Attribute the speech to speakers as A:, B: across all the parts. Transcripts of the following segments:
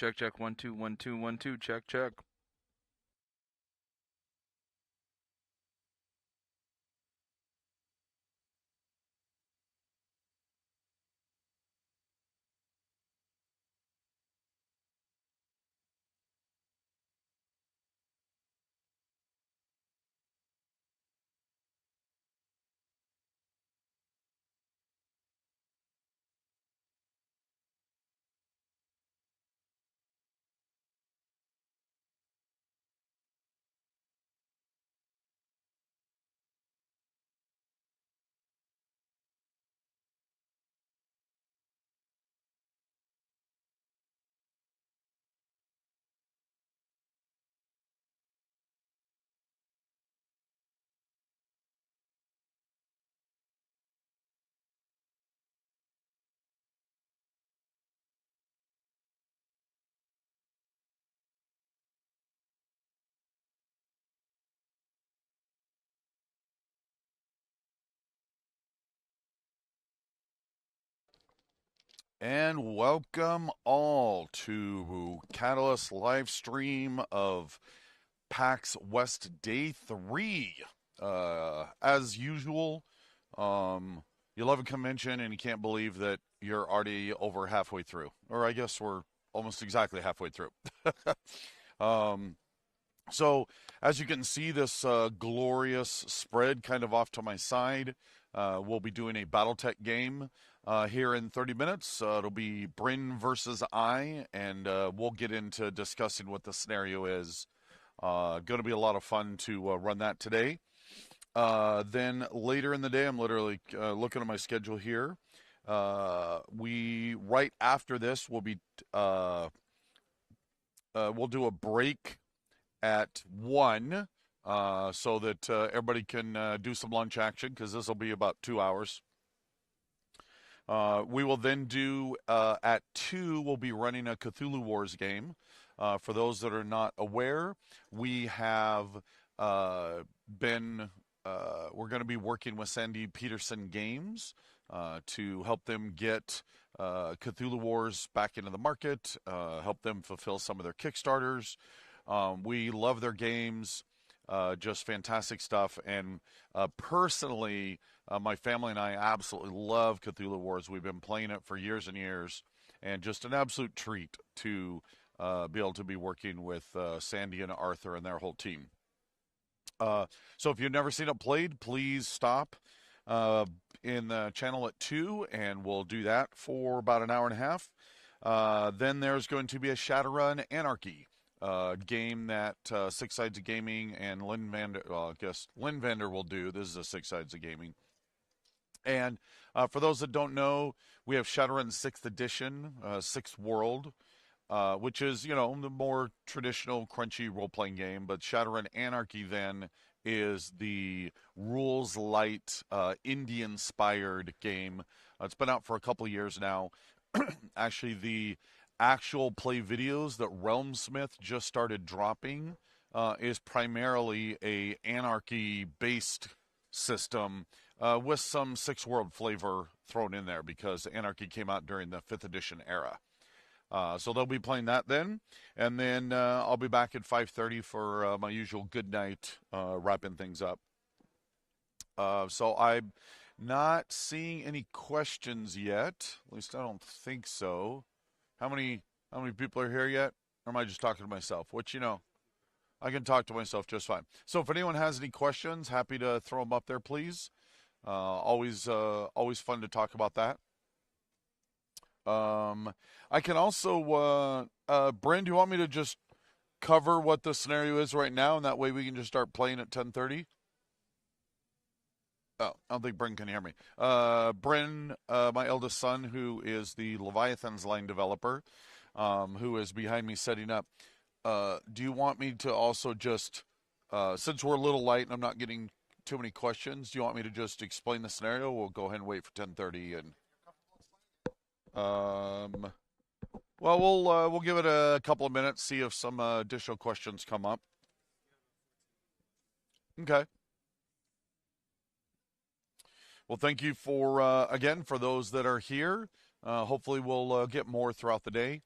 A: Check, check, 1 2 1 2 1 2. Check, check.
B: And welcome all to Catalyst live stream of PAX West Day 3. As usual, you love a convention and you can't believe that you're already over halfway through. Or I guess we're almost exactly halfway through. um, so, as you can see, this glorious spread kind of off to my side, we'll be doing a Battletech game here in 30 minutes. It'll be Bryn versus I, and we'll get into discussing what the scenario is. Going to be a lot of fun to run that today. Then later in the day, I'm literally looking at my schedule here. Right after this, we'll do a break at 1 so that everybody can do some lunch action because this will be about 2 hours. We will then do at 2, we'll be running a Cthulhu Wars game. For those that are not aware, we have we're going to be working with Sandy Peterson Games to help them get Cthulhu Wars back into the market, help them fulfill some of their Kickstarters. We love their games, just fantastic stuff. And personally, my family and I absolutely love Cthulhu Wars. We've been playing it for years and years, and just an absolute treat to be able to be working with Sandy and Arthur and their whole team. So if you've never seen it played, please stop in the channel at 2, and we'll do that for about an hour and a half. Then there's going to be a Shadowrun Anarchy game that Six Sides of Gaming and Lynn Vander, well, I guess Lynn Vander will do. This is a Six Sides of Gaming. And for those that don't know, we have Shadowrun 6th Edition, 6th World, which is, the more traditional, crunchy role-playing game. But Shadowrun Anarchy, then, is the rules-light, indie-inspired game. It's been out for a couple of years now. Actually, the actual play videos that Realmsmith just started dropping is primarily a anarchy-based system with some Six World flavor thrown in there because Anarchy came out during the 5th edition era. So they'll be playing that then, and then I'll be back at 5:30 for my usual good night, wrapping things up. So I'm not seeing any questions yet. At least I don't think so. How many people are here yet? Or am I just talking to myself? Which, I can talk to myself just fine. So if anyone has any questions, happy to throw them up there, please. Always fun to talk about that. I can also, Bryn, do you want me to just cover what the scenario is right now, and that way we can just start playing at 10:30? Oh, I don't think Bryn can hear me. Bryn, my eldest son, who is the Leviathans line developer, who is behind me setting up. Do you want me to also just, since we're a little light and I'm not getting too many questions, do you want me to just explain the scenario? We'll go ahead and wait for 10:30 and. Well, we'll give it a couple of minutes, see if some additional questions come up. Okay. Well, thank you for again for those that are here. Hopefully, we'll get more throughout the day.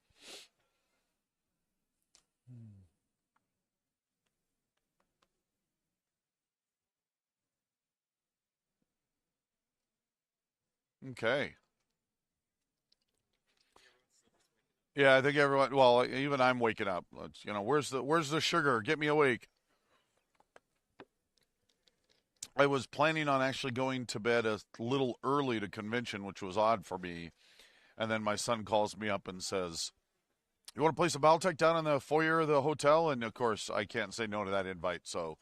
B: Okay. Yeah, I think everyone. Well, even I'm waking up. Where's the sugar? Get me awake. I was planning on actually going to bed a little early to convention, which was odd for me. And then my son calls me up and says, "You want to play some Battletech down in the foyer of the hotel?" And of course, I can't say no to that invite. So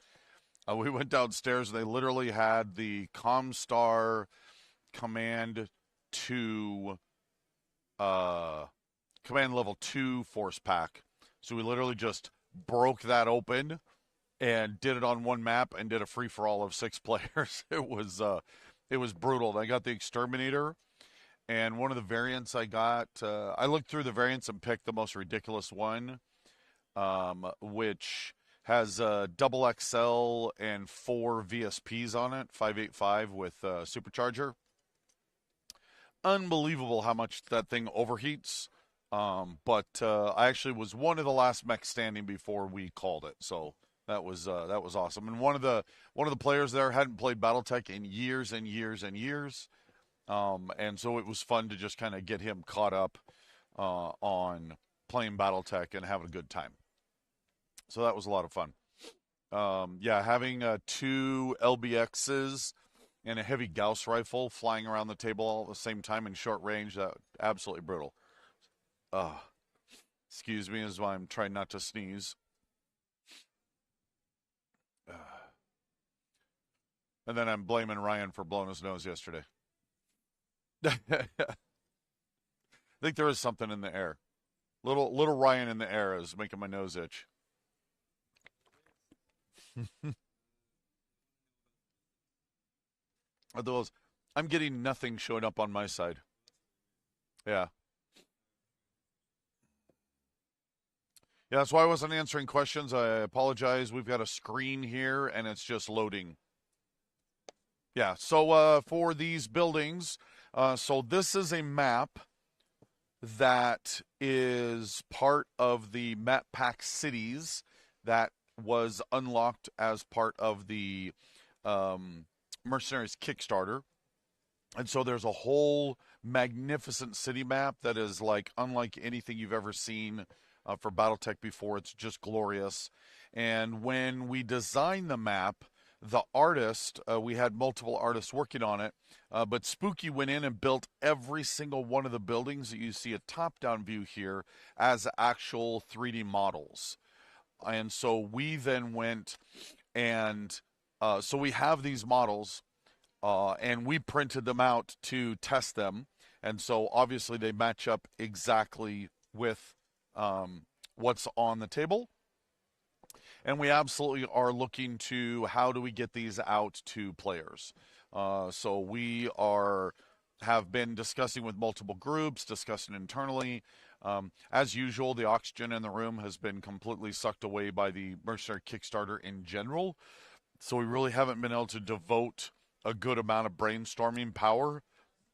B: we went downstairs. And they literally had the Comstar Command 2, uh, Command Level 2 Force Pack. So we literally just broke that open and did it on one map and did a free for all of 6 players. It was brutal. And I got the Exterminator, and one of the variants I got. I looked through the variants and picked the most ridiculous one, which has double XL and 4 VSPs on it, 585 with supercharger. Unbelievable how much that thing overheats. But I actually was one of the last mechs standing before we called it, so that was awesome. And one of the players there hadn't played BattleTech in years and years and years, and so it was fun to just kind of get him caught up on playing BattleTech and having a good time. So that was a lot of fun. Yeah, having 2 LBXs and a heavy Gauss rifle flying around the table all at the same time in short range, that absolutely brutal. Excuse me as I'm trying not to sneeze. And then I'm blaming Ryan for blowing his nose yesterday. I think there is something in the air. Little Ryan in the air is making my nose itch. Those, I'm getting nothing showing up on my side. Yeah. Yeah, that's why I wasn't answering questions. I apologize. We've got a screen here and it's just loading. Yeah, so for these buildings, so this is a map that is part of the map PAX cities that was unlocked as part of the Mercenaries Kickstarter. And so there's a whole magnificent city map that is like unlike anything you've ever seen for Battletech before. It's just glorious. And when we designed the map, the artist, we had multiple artists working on it, but Spooky went in and built every single one of the buildings that you see a top-down view here as actual 3D models. And so we then went and so we have these models and we printed them out to test them. And so obviously they match up exactly with what's on the table. And we absolutely are looking to how do we get these out to players. So we have been discussing with multiple groups, discussing internally. As usual, the oxygen in the room has been completely sucked away by the Mercenary Kickstarter in general. So we really haven't been able to devote a good amount of brainstorming power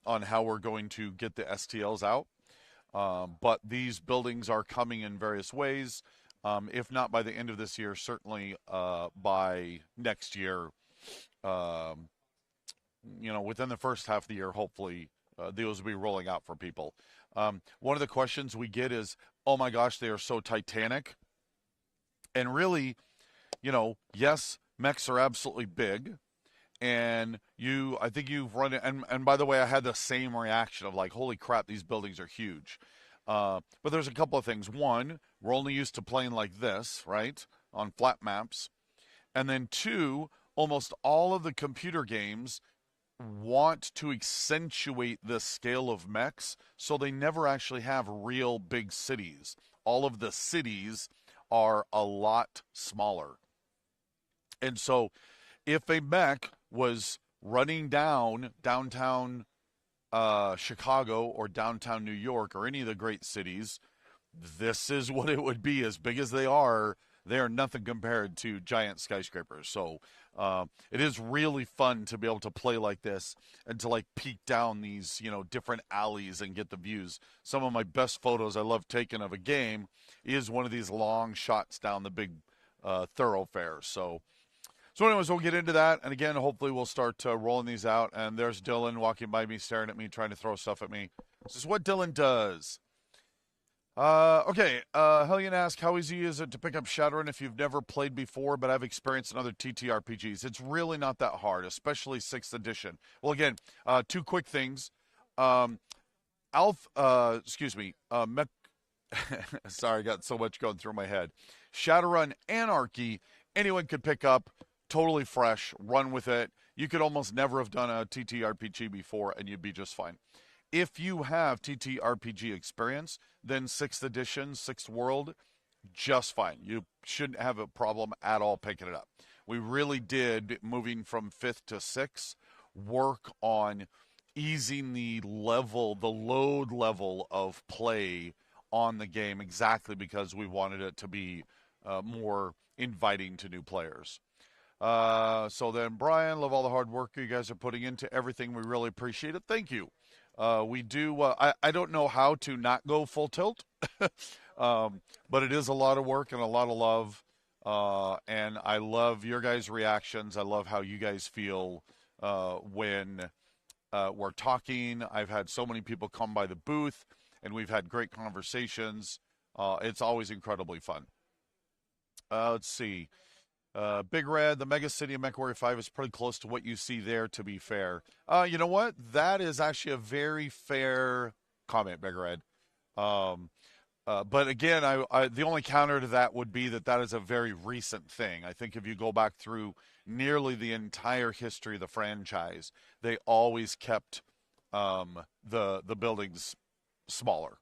B: on how we're going to get the STLs out. But these buildings are coming in various ways. If not by the end of this year, certainly by next year. Within the first half of the year, hopefully, those will be rolling out for people. One of the questions we get is, oh my gosh, they are so titanic. And really, yes, mechs are absolutely big. And I think you've run it. And by the way, I had the same reaction of like, holy crap, these buildings are huge. But there's a couple of things. One, we're only used to playing like this, right, on flat maps. And then two, almost all of the computer games want to accentuate the scale of mechs, so they never actually have real big cities. All of the cities are a lot smaller. And so if a mech was running downtown Chicago or downtown New York or any of the great cities, this is what it would be. As big as they are nothing compared to giant skyscrapers. So it is really fun to be able to play like this and to like peek down these different alleys and get the views. Some of my best photos I love taking of a game is one of these long shots down the big thoroughfares. So So anyways, we'll get into that. And again, hopefully we'll start rolling these out. And there's Dylan walking by me, staring at me, trying to throw stuff at me. This is what Dylan does. Okay. Hellion asks, how easy is it to pick up Shadowrun if you've never played before, but have experience in other TTRPGs? It's really not that hard, especially 6th edition. Well, again, two quick things. Sorry, I got so much going through my head. Shadowrun Anarchy, anyone could pick up, totally fresh, run with it. You could almost never have done a TTRPG before, and you'd be just fine. If you have TTRPG experience, then 6th edition, 6th World, just fine. You shouldn't have a problem at all picking it up. We really did, moving from 5th to 6th, work on easing the load level of play on the game, exactly because we wanted it to be more inviting to new players. So then, Brian, love all the hard work you guys are putting into everything. We really appreciate it. Thank you. We do. I don't know how to not go full tilt, but it is a lot of work and a lot of love. And I love your guys' reactions. I love how you guys feel when we're talking. I've had so many people come by the booth, and we've had great conversations. It's always incredibly fun. Let's see. Big Red, the Mega City of MechWarrior 5 is pretty close to what you see there, to be fair. You know what? That is actually a very fair comment, Big Red. But again, the only counter to that would be that is a very recent thing. I think if you go back through nearly the entire history of the franchise, they always kept the buildings smaller.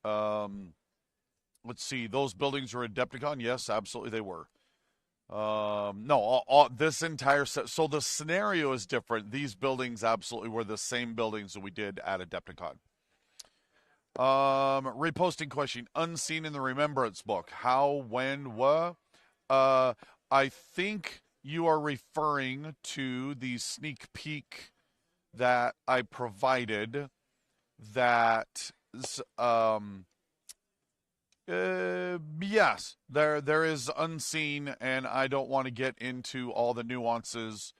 B: Let's see. Those buildings were Adepticon? Yes, absolutely they were. No, this entire set. So the scenario is different. These buildings absolutely were the same buildings that we did at Adepticon. Reposting question. Unseen in the Remembrance book. How, when, what? I think you are referring to the sneak peek that I provided that, yes, there is Unseen, and I don't want to get into all the nuances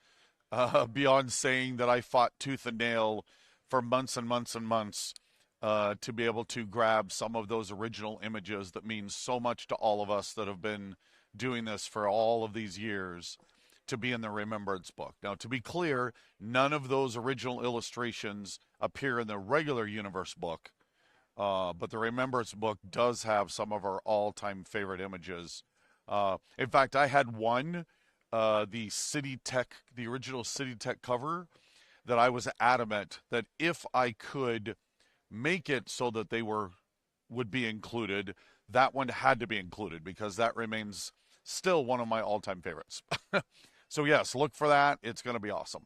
B: beyond saying that I fought tooth and nail for months and months and months to be able to grab some of those original images that mean so much to all of us that have been doing this for all of these years to be in the Remembrance book. Now, to be clear, none of those original illustrations appear in the regular universe book. But the Remembrance book does have some of our all-time favorite images. In fact, I had one, the original City Tech cover, that I was adamant that if I could make it so that they would be included, that one had to be included because that remains still one of my all-time favorites. So yes, look for that. It's going to be awesome.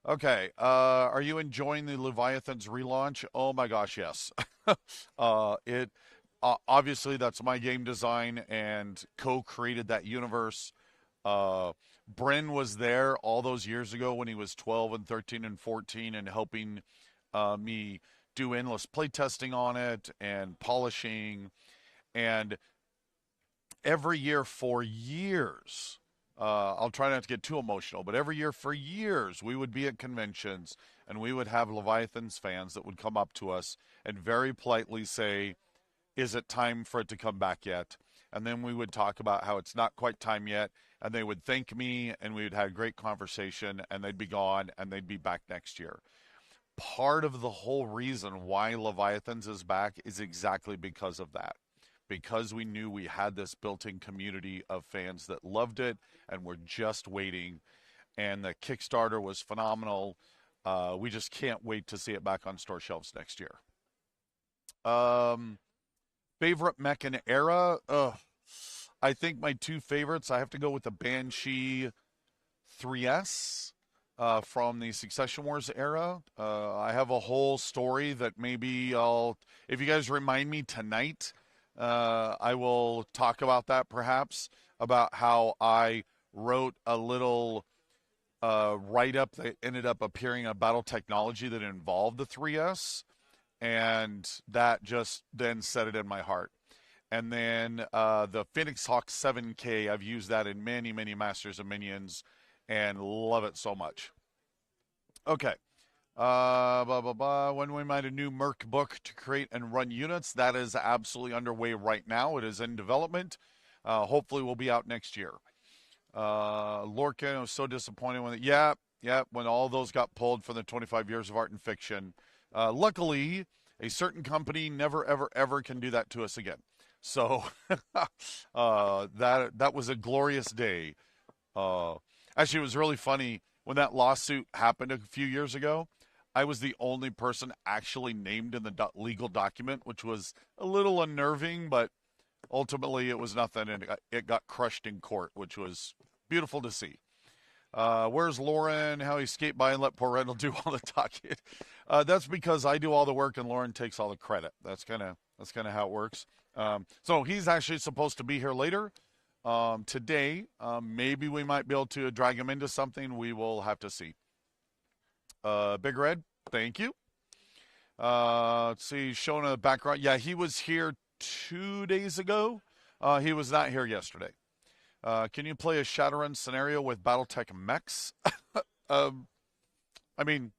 B: Okay, are you enjoying the Leviathans relaunch? Oh my gosh, yes. Obviously that's my game design and co-created that universe. Bryn was there all those years ago when he was 12 and 13 and 14 and helping me do endless playtesting on it and polishing. And every year for years, I'll try not to get too emotional, but every year for years, we would be at conventions and we would have Leviathans fans that would come up to us and very politely say, is it time for it to come back yet? And then we would talk about how it's not quite time yet. And they would thank me and we would have a great conversation and they'd be gone and they'd be back next year. Part of the whole reason why Leviathans is back is exactly because of that. Because we knew we had this built-in community of fans that loved it and were just waiting. And the Kickstarter was phenomenal. We just can't wait to see it back on store shelves next year. Favorite mech and era? I think my two favorites, I have to go with the Banshee 3S from the Succession Wars era. I have a whole story that maybe if you guys remind me tonight, I will talk about that perhaps, about how I wrote a little write-up that ended up appearing on Battletech that involved the 3S, and that just then set it in my heart. And then the Phoenix Hawk 7K, I've used that in many, many Masters of Minions and love it so much. Okay. Blah, blah, blah. When we might a new Merc book to create and run units, that is absolutely underway right now. It is in development. Hopefully will be out next year. Lorcan, I was so disappointed when when all those got pulled from the 25 years of art and fiction. Luckily, a certain company never, ever, ever can do that to us again. So that was a glorious day. Actually, it was really funny when that lawsuit happened a few years ago. I was the only person actually named in the legal document, which was a little unnerving, but ultimately it was nothing, and it got crushed in court, which was beautiful to see. Where's Lauren? How he escaped by and let poor Randall do all the talking. That's because I do all the work and Lauren takes all the credit. That's kind of how it works. So he's actually supposed to be here later today. Maybe we might be able to drag him into something. We will have to see. Big Red, thank you. Let's see, showing in the background. Yeah, he was here 2 days ago. He was not here yesterday. Can you play a Shadowrun scenario with Battletech mechs? I mean,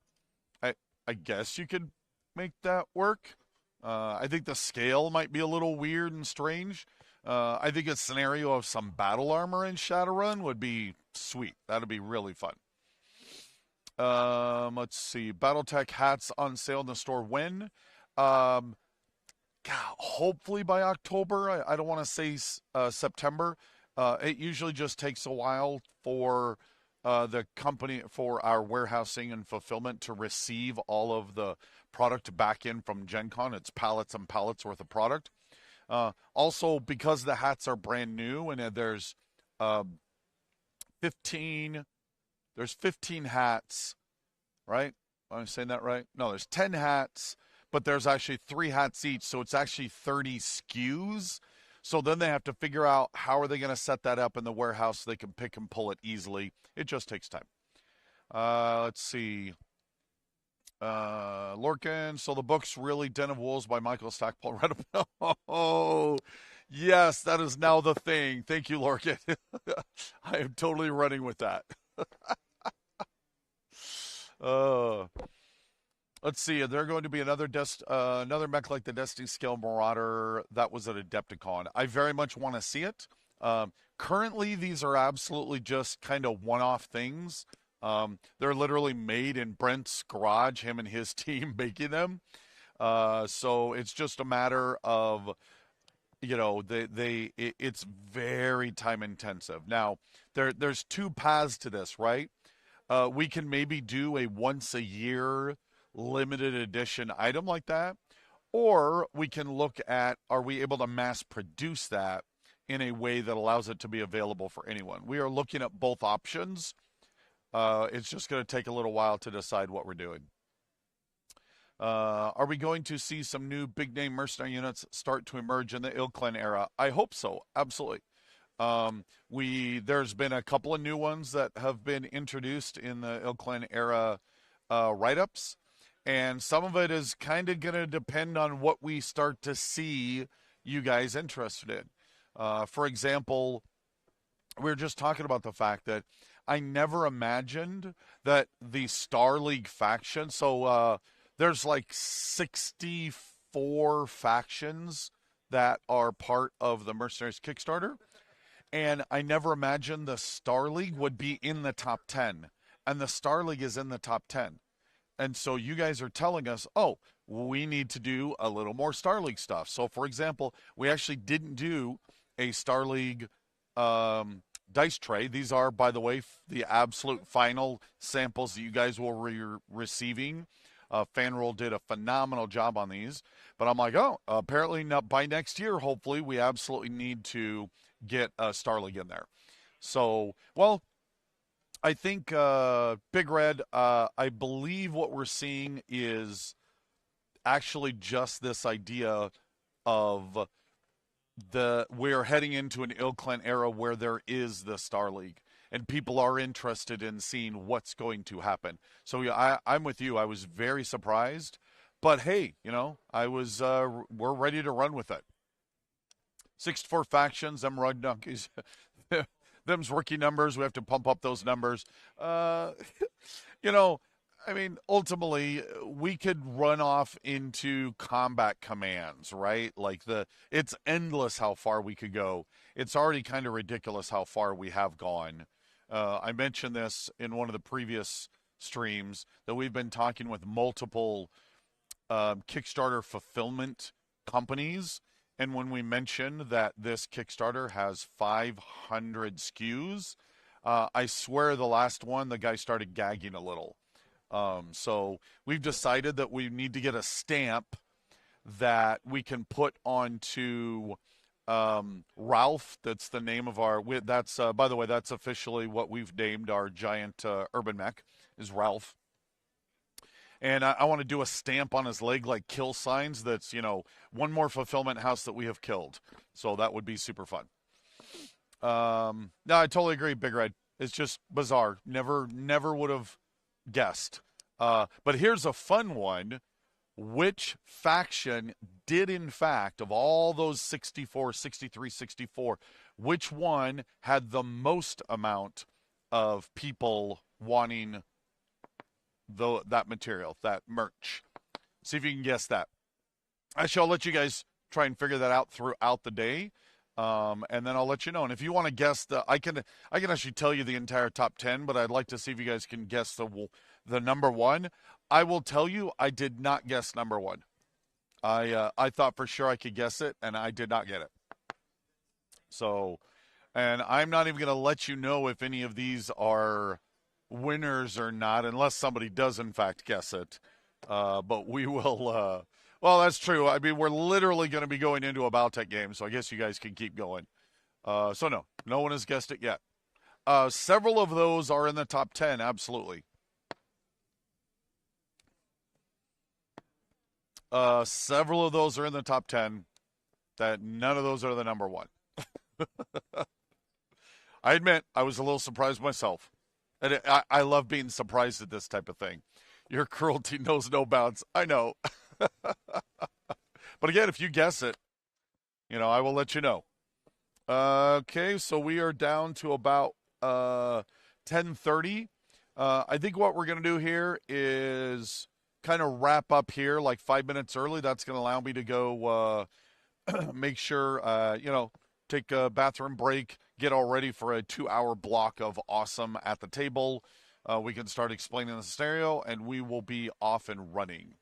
B: I guess you could make that work. I think the scale might be a little weird and strange. I think a scenario of some battle armor in Shadowrun would be sweet. That'd be really fun. Let's see. Battletech hats on sale in the store when? Hopefully by October. I don't want to say September. It usually just takes a while for the company, for our warehousing and fulfillment to receive all of the product back in from Gen Con. It's pallets and pallets worth of product. Also, because the hats are brand new and there's 15 hats, right? Am I saying that right? No, there's 10 hats, but there's actually 3 hats each, so it's actually 30 SKUs. So then they have to figure out how are they going to set that up in the warehouse so they can pick and pull it easily. It just takes time. Let's see. Lorcan, so the book's really Den of Wolves by Michael Stackpole. Oh, yes, that is now the thing. Thank you, Lorcan. I am totally running with that. Let's see. There's going to be another mech like the Destiny Scale Marauder that was at Adepticon. I very much want to see it. Currently, these are absolutely just kind of one-off things. They're literally made in Brent's garage, him and his team making them. So it's just a matter of, it's very time intensive. Now, there's 2 paths to this, right? We can maybe do a once a year limited edition item like that, or we can look at, are we able to mass produce that in a way that allows it to be available for anyone? We are looking at both options. It's just going to take a little while to decide what we're doing. Are we going to see some new big name mercenary units start to emerge in the Ilklen era? I hope so. Absolutely. There's been a couple of new ones that have been introduced in the Ilklen era write-ups, and some of it is kind of going to depend on what we start to see you guys interested in. For example, we were just talking about the fact that I never imagined that the Star League faction, so there's like 64 factions that are part of the Mercenaries Kickstarter, and I never imagined the Star League would be in the top 10, and the Star League is in the top 10. And so you guys are telling us, oh, we need to do a little more Star League stuff. So, for example, we actually didn't do a Star League dice tray. These are, by the way, the absolute final samples that you guys will be receiving. Fanroll did a phenomenal job on these. But I'm like, oh, apparently not by next year, hopefully, we absolutely need to get a Star League in there. So, well, I think Big Red, I believe what we're seeing is actually just this idea of we're heading into an Ilklen era where there is the Star League and people are interested in seeing what's going to happen. So yeah, I'm with you. I was very surprised, but hey, we're ready to run with it. 64 factions, them rug donkeys. Them's rookie numbers. We have to pump up those numbers. You know, I mean, ultimately, we could run off into combat commands, right? Like it's endless how far we could go. It's already kind of ridiculous how far we have gone. I mentioned this in one of the previous streams that we've been talking with multiple Kickstarter fulfillment companies. And when we mentioned that this Kickstarter has 500 SKUs, I swear the last one, the guy started gagging a little. So we've decided that we need to get a stamp that we can put onto Ralph. That's the name of our. That's by the way, that's officially what we've named our giant urban mech is Ralph. And I want to do a stamp on his leg like kill signs. That's one more fulfillment house that we have killed. So that would be super fun. No, I totally agree, Big Red. It's just bizarre. Never would have guessed. But here's a fun one. Which faction did, in fact, of all those 64, 63, 64, which one had the most amount of people wanting that material, that merch? See if you can guess that. Actually, I'll let you guys try and figure that out throughout the day. And then I'll let you know. And if you want to guess I can actually tell you the entire top 10, but I'd like to see if you guys can guess the number one. I will tell you, I did not guess number one. I thought for sure I could guess it, and I did not get it. So, and I'm not even going to let you know if any of these are winners or not, unless somebody does in fact guess it. But we will. Well, that's true. I mean, we're literally going to be going into a Battletech game, so I guess you guys can keep going. So no one has guessed it yet. Several of those are in the top 10, absolutely. Several of those are in the top 10. That none of those are the number one. I admit, I was a little surprised myself. And I love being surprised at this type of thing. Your cruelty knows no bounds. I know. But again, if you guess it, I will let you know. Okay, so we are down to about 10:30. I think what we're going to do here is kind of wrap up here like 5 minutes early. That's going to allow me to go make sure, take a bathroom break, get all ready for a 2-hour block of awesome at the table. We can start explaining the scenario, and we will be off and running.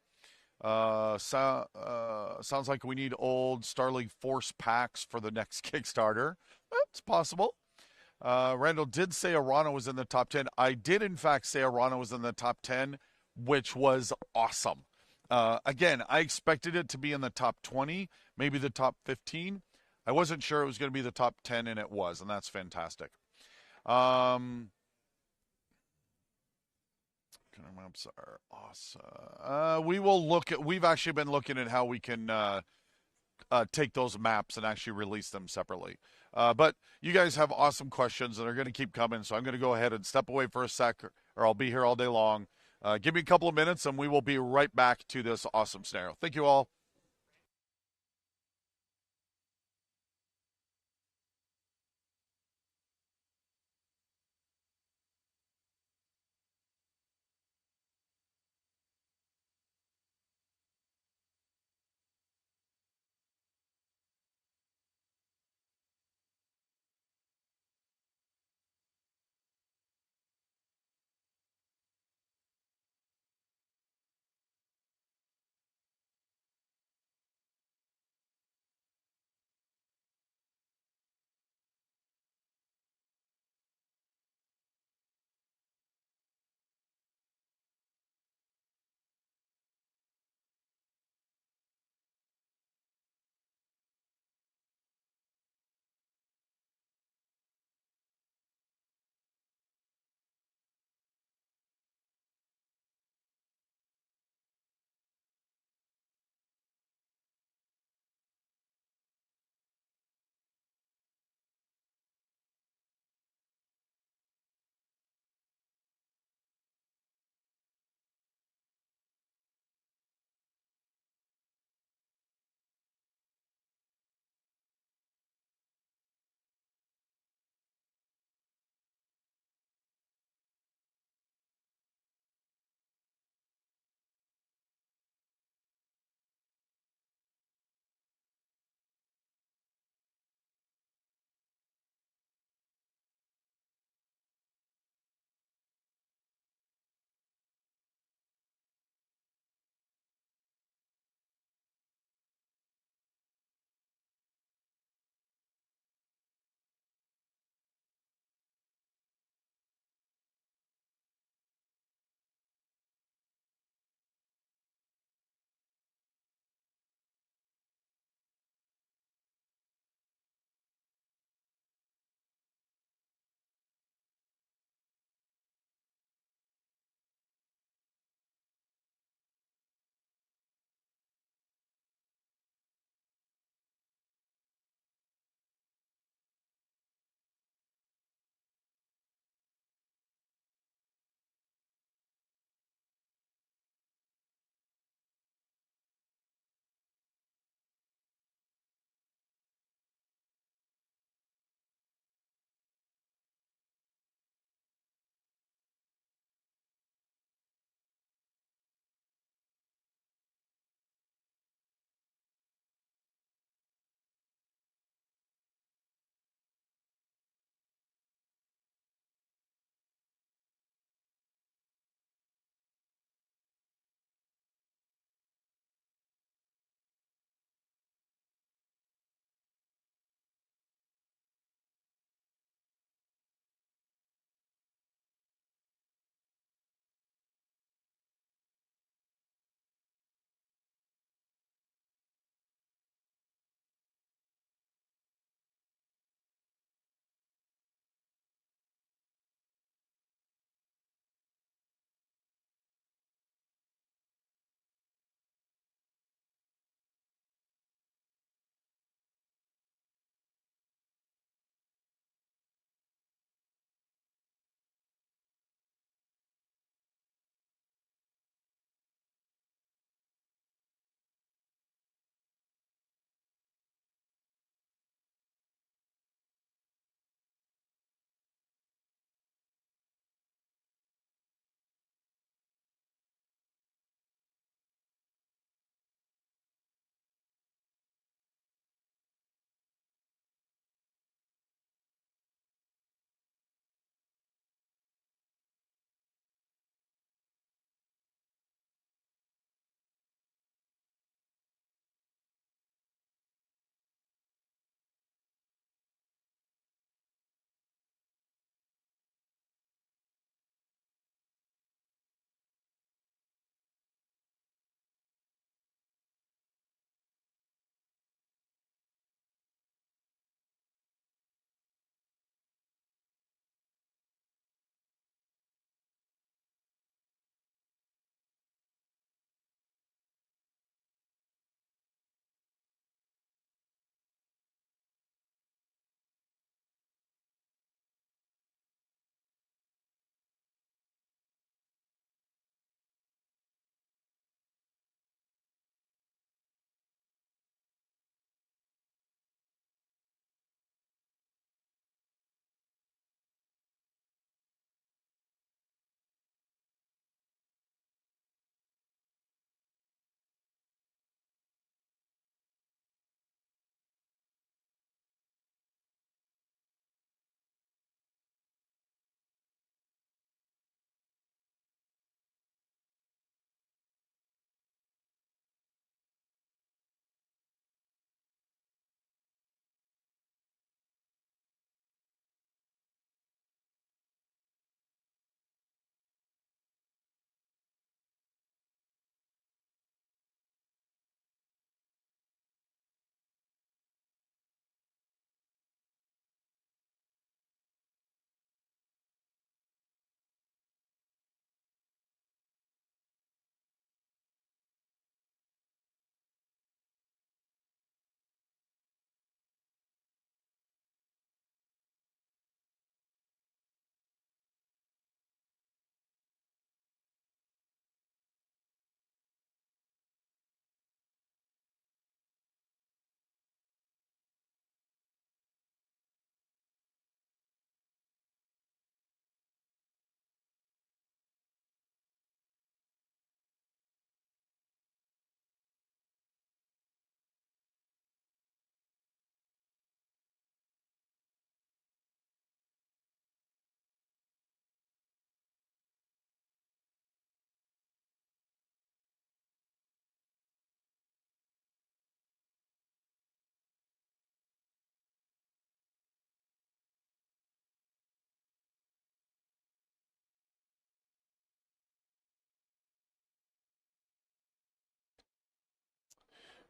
B: Sounds like we need old Starleague Force PAX for the next Kickstarter. It's possible. Randall did say Arana was in the top 10. I did, in fact, say Arana was in the top 10, which was awesome. Again, I expected it to be in the top 20, maybe the top 15. I wasn't sure it was going to be the top 10, and it was, and that's fantastic. Maps are awesome. We've actually been looking at how we can take those maps and actually release them separately. But you guys have awesome questions that are going to keep coming, so I'm going to go ahead and step away for a sec, or I'll be here all day long. Give me a couple of minutes, and we will be right back to this awesome scenario. Thank you all.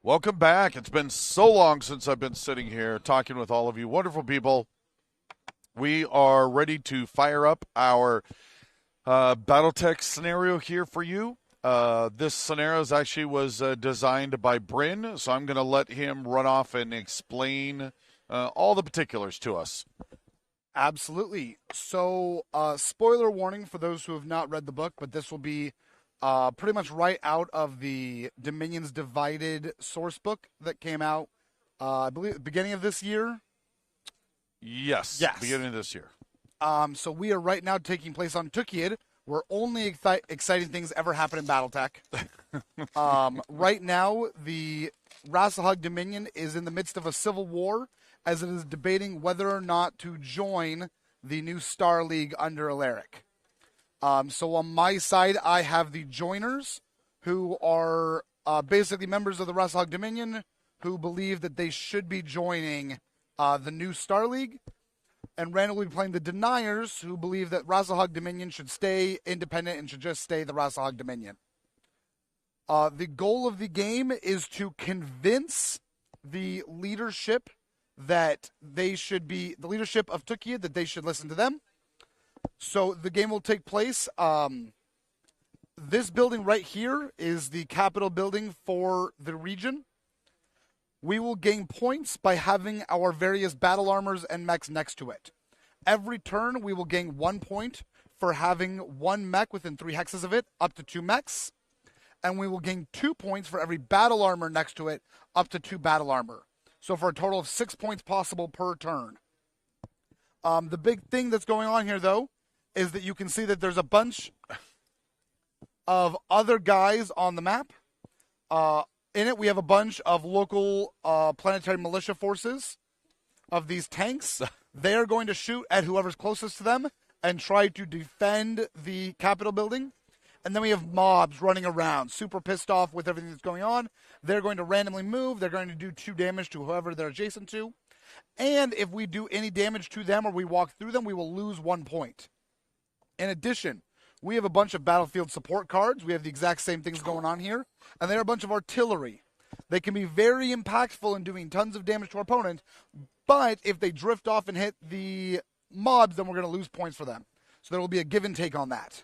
B: Welcome back. It's been so long since I've been sitting here talking with all of you wonderful people. We are ready to fire up our Battletech scenario here for you. This scenario actually was designed by Bryn, so I'm going to let him run off and explain all the particulars to us.
C: Absolutely. So, spoiler warning for those who have not read the book, but this will be pretty much right out of the Dominions Divided source book that came out, I believe, at the beginning of this year.
B: Yes, beginning of this year.
C: So we are right now taking place on Tukiad, where only exciting things ever happen in Battletech. Right now, the Rasahug Dominion is in the midst of a civil war, as it is debating whether or not to join the new Star League under Alaric. So on my side, I have the joiners, who are basically members of the Rasahug Dominion, who believe that they should be joining the new Star League. And Randall will be playing the deniers, who believe that Rasahug Dominion should stay independent and should just stay the Rasahug Dominion. The goal of the game is to convince the leadership that they should be, the leadership of Tukiad, that they should listen to them. So the game will take place. This building right here is the capital building for the region. We will gain points by having our various battle armors and mechs next to it. Every turn, we will gain 1 point for having one mech within 3 hexes of it, up to 2 mechs. And we will gain 2 points for every battle armor next to it, up to 2 battle armor. So for a total of 6 points possible per turn. The big thing that's going on here, though, is that you can see that there's a bunch of other guys on the map. In it, we have a bunch of local planetary militia forces of these tanks. They're going to shoot at whoever's closest to them and try to defend the Capitol building. And then we have mobs running around, super pissed off with everything that's going on. They're going to randomly move. They're going to do 2 damage to whoever they're adjacent to. And if we do any damage to them or we walk through them, we will lose 1 point. In addition, we have a bunch of battlefield support cards. We have the exact same things going on here. And they're a bunch of artillery. They can be very impactful in doing tons of damage to our opponent. But if they drift off and hit the mobs, then we're going to lose points for them. So there will be a give and take on that.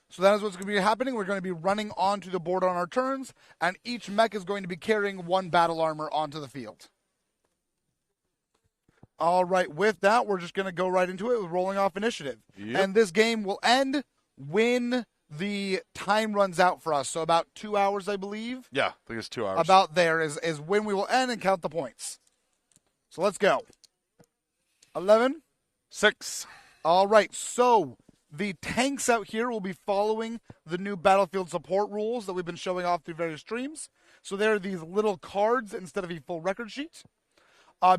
C: So that is what's going to be happening. We're going to be running onto the board on our turns, and each mech is going to be carrying 1 battle armor onto the field. All right, with that, we're just going to go right into it with rolling off initiative.
B: Yep.
C: And this game will end when the time runs out for us. So about 2 hours, I believe.
B: Yeah, I think it's 2 hours.
C: About there is when we will end and count the points. So let's go. 11.
B: 6.
C: All right, so the tanks out here will be following the new battlefield support rules that we've been showing off through various streams. So there are these little cards instead of a full record sheet.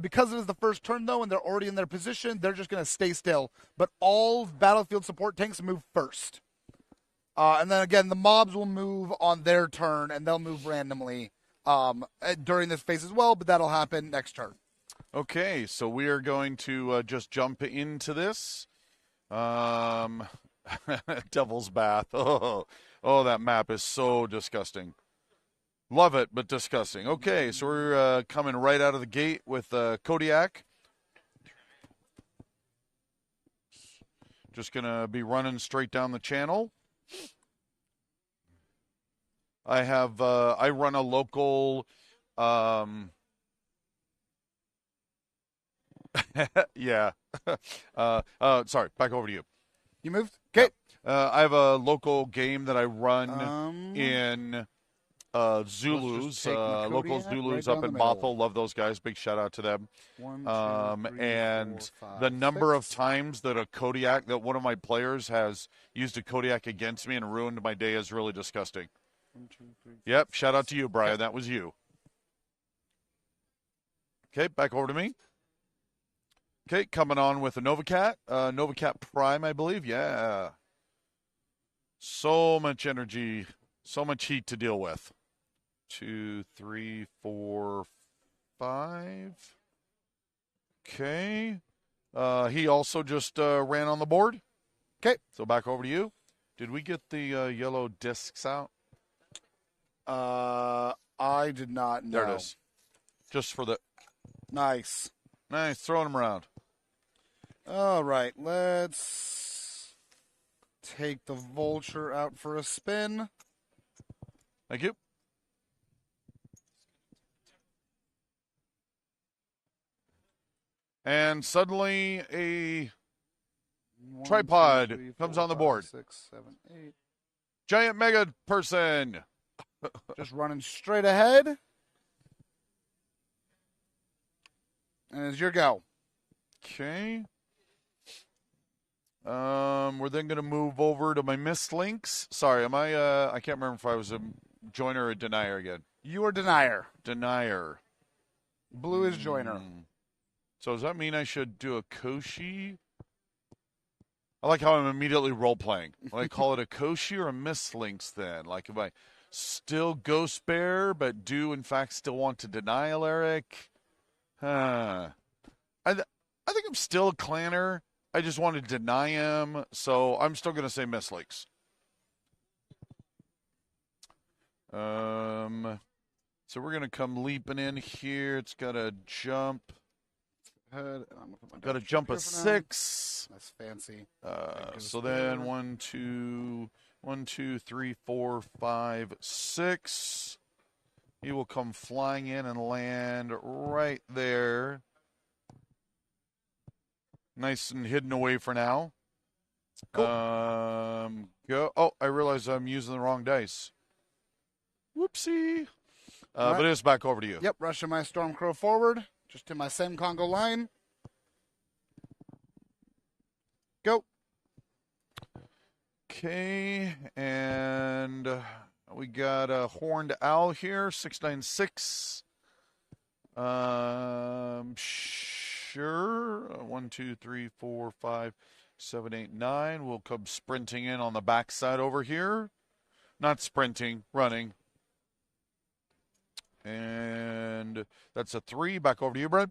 C: Because it is the first turn, though, and they're already in their position, they're just going to stay still. But all battlefield support tanks move first. And then, again, the mobs will move on their turn, and they'll move randomly during this phase as well, but that'll happen next turn.
B: Okay, so we are going to just jump into this. Devil's Bath. Oh, that map is so disgusting. Love it, but disgusting. Okay, so we're coming right out of the gate with Kodiak. Just going to be running straight down the channel. I run a local, yeah. Sorry, back over to you.
C: You moved? Okay.
B: I have a local game that I run in Zulus, local Zulus up in Bothell. Love those guys. Big shout out to them.
C: 1, 2, 3,
B: and
C: 4, 5,
B: the number
C: 6.
B: of times that that one of my players has used a Kodiak against me and ruined my day is really disgusting.
C: 1, 2, 3,
B: Yep, shout out to you, Brian. That was you. Okay, back over to me. Okay, coming on with a Novacat. Novacat Prime, I believe. Yeah. So much energy, so much heat to deal with. 2, 3, 4, 5. Okay. He also just ran on the board.
C: Okay.
B: So back over to you. Did we get the yellow discs out?
C: I I did not know.
B: There it is. Just for the...
C: Nice.
B: Nice, throwing them around.
C: All right, let's take the vulture out for a spin.
B: Thank you. And suddenly a tripod comes on the board.
C: 6, 7, 8.
B: Giant mega person.
C: Just running straight ahead. And it's your go.
B: Okay. We're then going to move over to my missed links. Sorry, am I can't remember if I was a joiner or a denier again.
C: You are denier.
B: Denier.
C: Blue is joiner.
B: So does that mean I should do a Koshi? I like how I'm immediately role-playing. Will I call it a Koshi or a mislinks then? Like if I still Ghost Bear, but do in fact still want to denial Eric? I think I'm still a clanner. I just want to deny him, so I'm still going to say mislinks. So we're going to come leaping in here. It's got a jump. Got to jump a 6.
C: That's fancy.
B: So then 1, 2, 3, 4, 5, 6. He will come flying in and land right there. Nice and hidden away for now.
C: Cool.
B: Go. Oh, I realize I'm using the wrong dice. Whoopsie.
C: Right.
B: But it's back over to you.
C: Yep, rushing my Stormcrow forward. Just in my same Congo line. Go.
B: Okay, and we got a horned owl here, 696. Sure. 1, 2, 3, 4, 5, 7, 8, 9. We'll come sprinting in on the backside over here. Not sprinting, running. And that's a 3. Back over to you, Brad.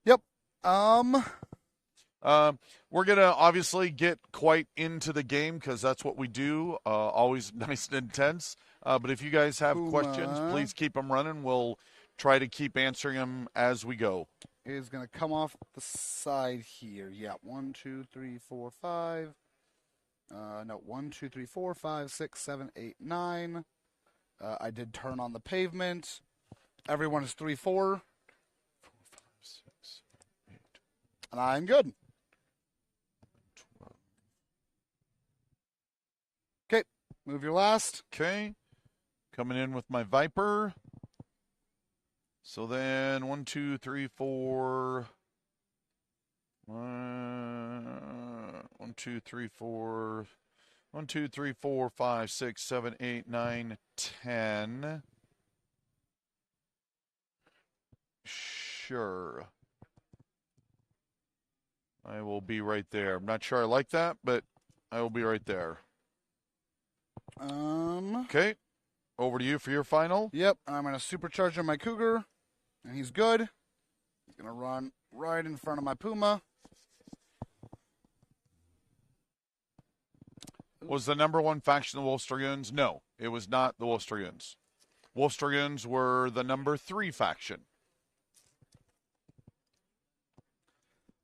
C: Yep.
B: We're going to obviously get quite into the game because that's what we do. Always nice and intense. But if you guys have questions, please keep them running. We'll try to keep answering them as we go.
C: Is going to come off the side here. Yeah, 1, 2, 3, 4, 5. No, 1, 2, 3, 4, 5, 6, 7, 8, 9. I did turn on the pavement. Everyone is 3, 4. 4, 5, 6, 8. And I'm good.
B: 12.
C: Okay, move your last.
B: Okay, coming in with my Viper. So then 1, 2, 3, 4. 1, 2, 3, 4. 1, 2, 3, 4, 5, 6, 7, 8, 9, 10. Sure. I will be right there. I'm not sure I like that, but I will be right there. Okay. Over to you for your final.
C: Yep, I'm going to supercharge on my Cougar, and he's good. He's going to run right in front of my Puma.
B: Was the number 1 faction the Wolfstragoons? No, it was not the Wolfstragoons. Wolfstragoons were the number 3 faction.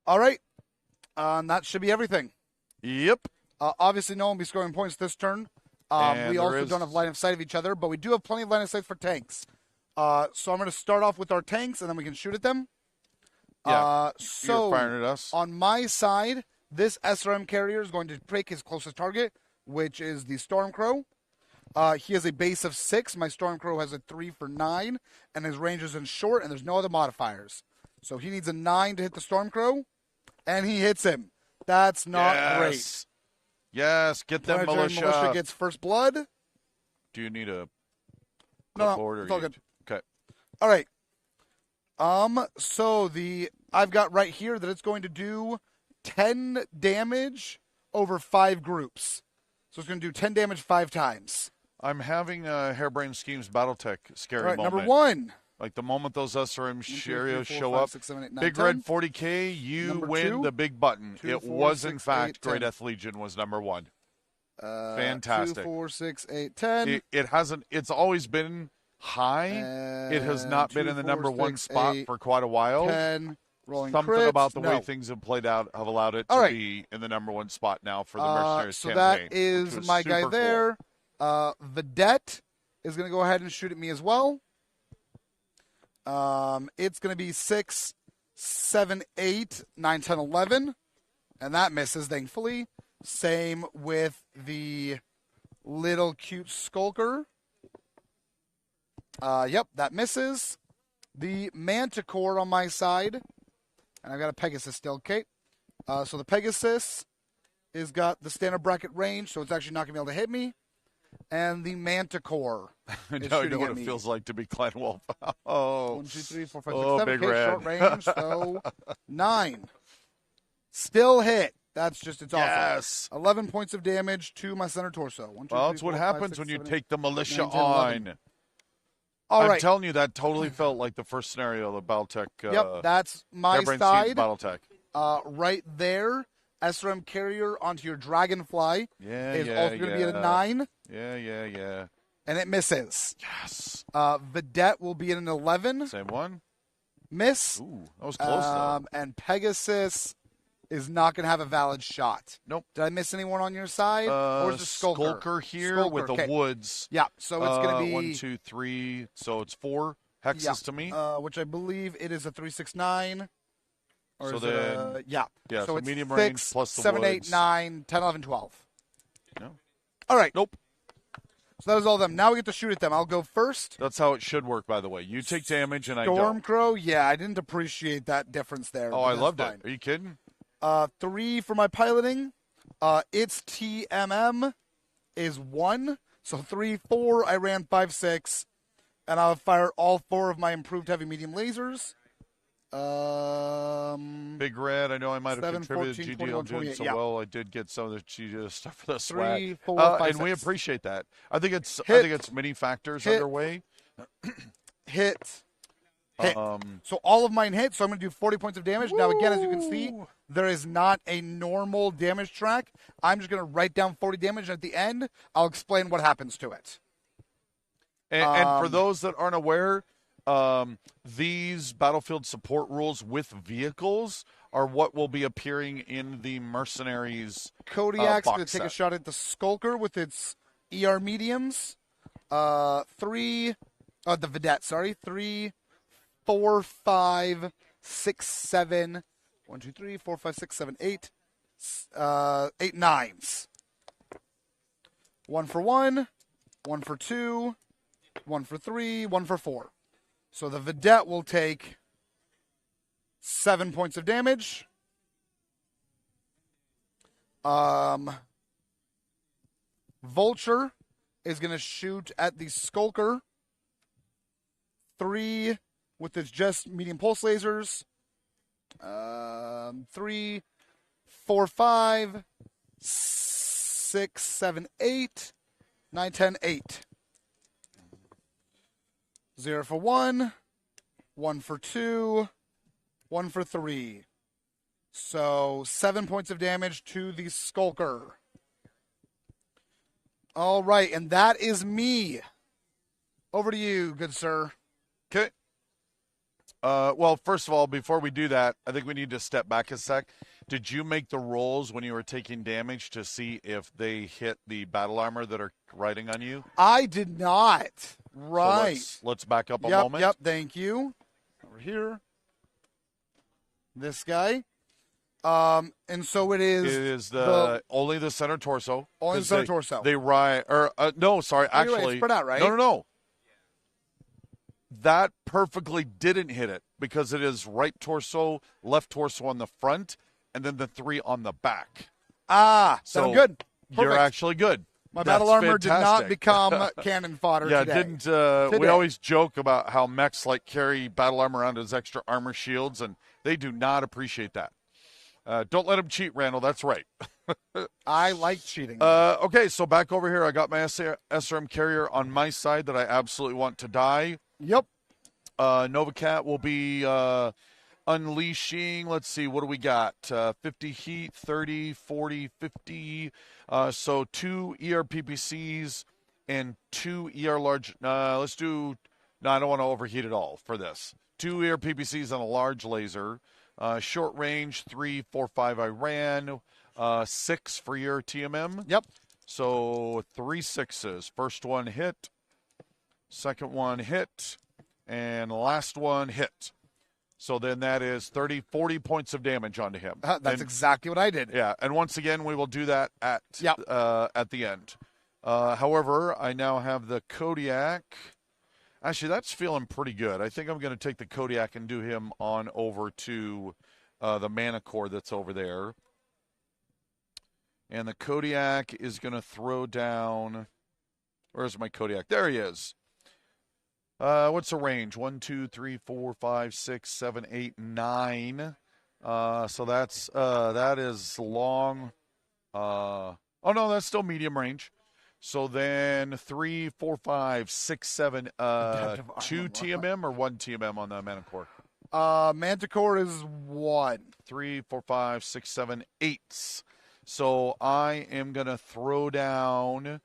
C: All right. That should be everything.
B: Yep.
C: Obviously, no one will be scoring points this turn. We also don't have line of sight of each other, but we do have plenty of line of sight for tanks. So I'm going to start off with our tanks, and then we can shoot at them.
B: Yeah,
C: so
B: you're firing at us.
C: On my side, this SRM carrier is going to break his closest target, which is the Stormcrow. He has a base of 6. My Stormcrow has a 3 for 9, and his range is in short, and there's no other modifiers. So he needs a 9 to hit the Stormcrow, and he hits him. That's not great.
B: Yes, get them militia.
C: Militia gets first blood.
B: Do you need a
C: No, it's all good.
B: Okay.
C: All right. So I've got right here that it's going to do 10 damage over 5 groups. So it's going to do 10 damage 5 times.
B: I'm having a Hairbrained Schemes Battletech scary moment.
C: Number 1.
B: Like the moment those SRM Cheerios show
C: 5,
B: up,
C: 6, 7, 8, 9,
B: Big
C: 10.
B: Red 40K, you
C: Number
B: win
C: 2.
B: the big button.
C: 2,
B: it
C: 4,
B: was
C: 6,
B: in fact
C: 8, 10.
B: Great Death Legion was number 1. Fantastic.
C: 2, 4, 6, 8, 10.
B: It hasn't. It's always been high. It has not been in the number one spot for quite a while.
C: 10. Rolling
B: Something
C: crits.
B: about the way
C: No.
B: things have played out have allowed it
C: All
B: to
C: right.
B: be in the number one spot now for the Mercenaries
C: So
B: campaign.
C: that is
B: which was
C: my guy
B: super
C: there. Vedette is going to go ahead and shoot at me as well. It's going to be 6, 7, 8, 9, 10, 11. And that misses, thankfully. Same with the little cute skulker. Yep, that misses. The Manticore on my side. And I've got a Pegasus still, Kate. So the Pegasus is got the standard bracket range, so it's actually not going to be able to hit me. And the Manticore is
B: Now I
C: shooting
B: know what
C: at
B: it
C: me.
B: feels like to be Clan Wolf. Oh,
C: 1, 2, 3, 4, 5, 6,
B: Oh,
C: 7.
B: Big
C: Okay,
B: Red.
C: short range, so 9. Still hit. That's just, it's awesome.
B: yes.
C: 11 points of damage to my center torso. 1, 2,
B: Well,
C: 3,
B: that's what
C: 4, 5,
B: happens
C: 6,
B: when you
C: 7,
B: take the militia
C: 9, 10, 11.
B: on.
C: All
B: I'm
C: right.
B: telling you, that totally felt like the first scenario of Battletech.
C: Yep, that's my
B: Harebrained
C: side.
B: Seeds Battletech.
C: Right there. SRM carrier onto your Dragonfly is also going to be at a 9,
B: Yeah.
C: and it misses.
B: Yes.
C: Vedette will be at an 11.
B: Same one.
C: Miss.
B: Ooh, that was close though.
C: And Pegasus is not going to have a valid shot.
B: Nope.
C: Did I miss anyone on your side? Or is it Skulker?
B: Skulker here
C: Skulker,
B: with the
C: okay.
B: woods.
C: Yeah, so it's going to be
B: 1, 2, 3. So it's 4 hexes to me.
C: which I believe it is a 3, 6, 9. Or
B: So
C: is
B: then-
C: it yeah.
B: yeah, so
C: it's
B: medium
C: 6,
B: range plus the
C: 7, 8,
B: woods.
C: 9, 10, 11, 12.
B: No.
C: All right.
B: Nope.
C: So that was all of them. Now we get to shoot at them. I'll go first.
B: That's how it should work, by the way. You take damage and I don't.
C: Stormcrow, yeah, I didn't appreciate that difference there.
B: Oh,
C: but
B: I
C: that's
B: loved
C: fine.
B: it. Are you kidding?
C: 3 for my piloting. Its TMM is 1. So 3, 4. I ran 5, 6. And I'll fire all 4 of my improved heavy medium lasers.
B: Big Red, I know I might have
C: 7,
B: contributed
C: 14,
B: GDL
C: 21,
B: doing
C: 28,
B: so
C: yeah.
B: well. I did get some of the GDL stuff for the
C: 3,
B: swag.
C: 4, 5,
B: and we
C: 6.
B: appreciate that. I think it's
C: Hit.
B: many factors
C: Hit.
B: underway.
C: Hit. So all of mine hit, so I'm going to do 40 points of damage. Now, again, as you can see, there is not a normal damage track. I'm just going to write down 40 damage, and at the end, I'll explain what happens to it.
B: And for those that aren't aware, these battlefield support rules with vehicles are what will be appearing in the Mercenaries
C: Kodiak's going
B: box
C: to take a
B: set.
C: shot at the Skulker with its ER mediums. The Vedette, sorry. 3, 4, 5, 6, 7. 1, 2, 3, 4, 5, 6, 7, 8. 8 nines. 1 for 1. 1 for 2. 1 for 3. 1 for 4. So the Vedette will take 7 points of damage. Vulture is going to shoot at the Skulker. 3 with its just medium pulse lasers. 3, 4, 5, 6, 7, 8, 9, 10, 8. 0 for 1, 1 for 2, 1 for 3. So 7 points of damage to the Skulker. All right, and that is me. Over to you, good sir.
B: Okay. Well, first of all, before we do that, I think we need to step back a sec. Did you make the rolls when you were taking damage to see if they hit the battle armor that are riding on you?
C: I did not. Right.
B: So let's back up a moment.
C: Yep, thank you. Over here. This guy. And so it is.
B: It is the only the center torso.
C: Only the
B: 'cause
C: center torso.
B: They ride, or no, sorry,
C: Anyway, it's
B: actually,
C: spread out, right?
B: No. That perfectly didn't hit it because it is right torso, left torso on the front, and then the 3 on the back.
C: So
B: So
C: I'm good.
B: You're
C: Perfect.
B: actually good.
C: My
B: That's
C: battle armor did not
B: fantastic.
C: become cannon fodder
B: Yeah,
C: today.
B: didn't
C: Today.
B: we always joke about how mechs like carry battle armor around as extra armor shields, and they do not appreciate that. Don't let them cheat, Randall. That's right.
C: I like cheating.
B: Okay, so back over here, I got my SRM carrier on my side that I absolutely want to die.
C: Yep.
B: Novacat will be unleashing. Let's see, what do we got? 50 heat, 30, 40, 50. So 2 ER PPCs and 2 ER large. Let's do No, I don't want to overheat at all for this. 2 air PPCs on a large laser. Short range, 3, 4, 5 I ran. 6 for your TMM.
C: Yep.
B: So 3 6s. First one hit. Second one hit. And last one hit. So then that is 40 points of damage onto him.
C: That's exactly what I did.
B: Yeah, and once again, we will do that at the end. However, I now have the Kodiak. Actually, that's feeling pretty good. I think I'm going to take the Kodiak and do him on over to the Mana Core that's over there. And the Kodiak is going to throw down... Where's my Kodiak? There he is. What's the range? 1, 2, 3, 4, 5, 6, 7, 8, 9. So that is long. Oh no, that's still medium range. So then 3, 4, 5, 6, 7, 2 TMM or 1 TMM on the Manticore?
C: Manticore is 1.
B: 3, 4, 5, 6, 7, 8. So I am gonna throw down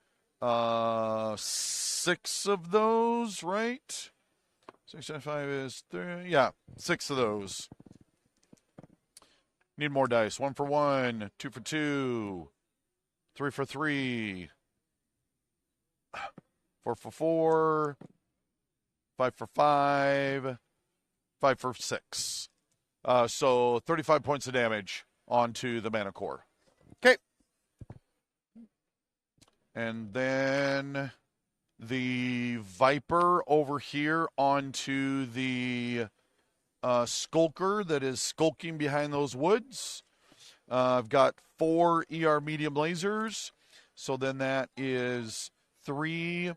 B: 6 of those, right? 6 and 5 is 3. Yeah, 6 of those. Need more dice. 1 for 1, 2 for 2, 3 for 3, 4 for 4, 5 for 5, 5 for 6. So 35 points of damage onto the Mana Core.
C: Okay.
B: And then the Viper over here onto the Skulker that is skulking behind those woods. I've got 4 ER medium lasers. So then that is 3,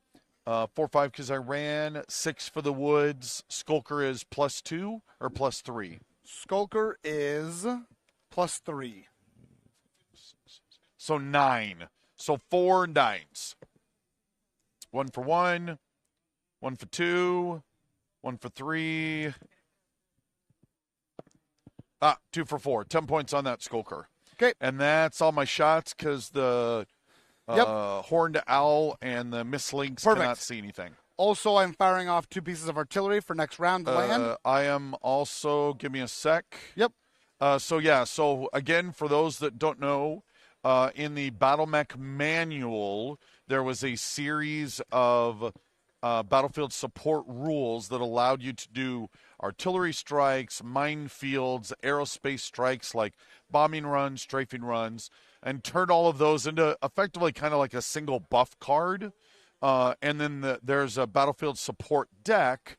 B: 4, 5 because I ran, 6 for the woods. Skulker is +2 or +3?
C: Skulker is +3.
B: So 9. So 4 9s. 1 for 1, 1 for 2, 1 for 3. 2 for 4. 10 points on that Skulker.
C: Okay.
B: And that's all my shots because the Horned Owl and the Mistlinks cannot see anything.
C: Also, I'm firing off 2 pieces of artillery for next round to land.
B: I am also, give me a sec.
C: Yep.
B: So again, for those that don't know, in the Battletech manual, there was a series of battlefield support rules that allowed you to do artillery strikes, minefields, aerospace strikes like bombing runs, strafing runs, and turn all of those into effectively kind of like a single buff card. And then there's a battlefield support deck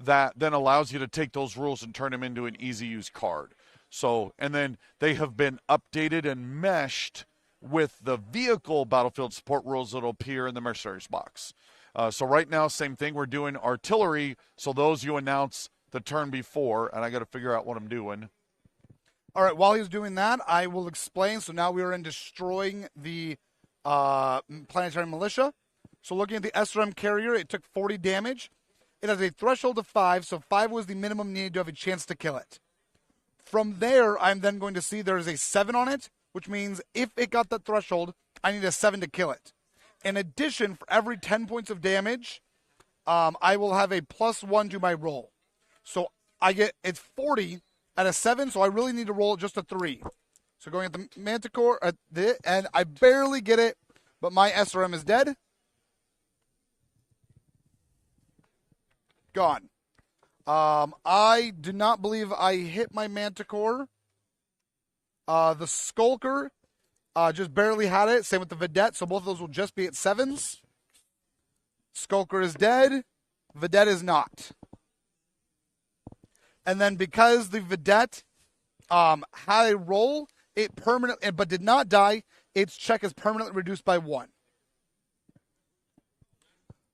B: that then allows you to take those rules and turn them into an easy-use card. So, and then they have been updated and meshed with the vehicle battlefield support rules that will appear in the Mercenaries box. So right now, same thing. We're doing artillery. So those you announce the turn before, and I got to figure out what I'm doing.
C: All right, while he's doing that, I will explain. So now we are in destroying the planetary militia. So looking at the SRM carrier, it took 40 damage. It has a threshold of 5, so 5 was the minimum needed to have a chance to kill it. From there, I'm then going to see there is a 7 on it, which means if it got that threshold, I need a 7 to kill it. In addition, for every 10 points of damage, I will have a +1 to my roll. So it's 40 at a 7, so I really need to roll just a 3. So going at the Manticore, and I barely get it, but my SRM is dead. Gone. I do not believe I hit my Manticore. The Skulker just barely had it. Same with the Vedette, so both of those will just be at 7s. Skulker is dead. Vedette is not. And then because the Vedette had a roll, it permanently, but did not die, its check is permanently reduced by 1.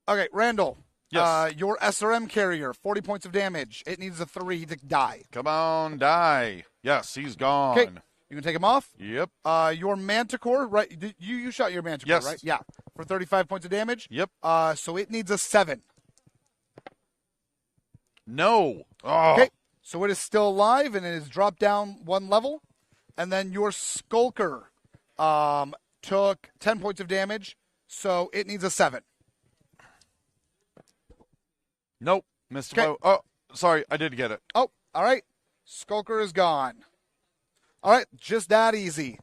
C: Okay, Randall.
B: Yes.
C: Your SRM carrier, 40 points of damage. It needs a 3 to die.
B: Come on, die. Yes, he's gone.
C: Okay, you can take him off.
B: Yep.
C: Your Manticore, right? You shot your Manticore,
B: yes.
C: right? Yeah. For 35 points of damage.
B: Yep.
C: So it needs a 7.
B: No. Oh.
C: Okay. So it is still alive and it has dropped down 1 level. And then your Skulker took 10 points of damage, so it needs a 7.
B: Nope. Missed
C: Okay.
B: Oh, sorry. I did get it.
C: Oh, all right. Skulker is gone. All right, just that easy.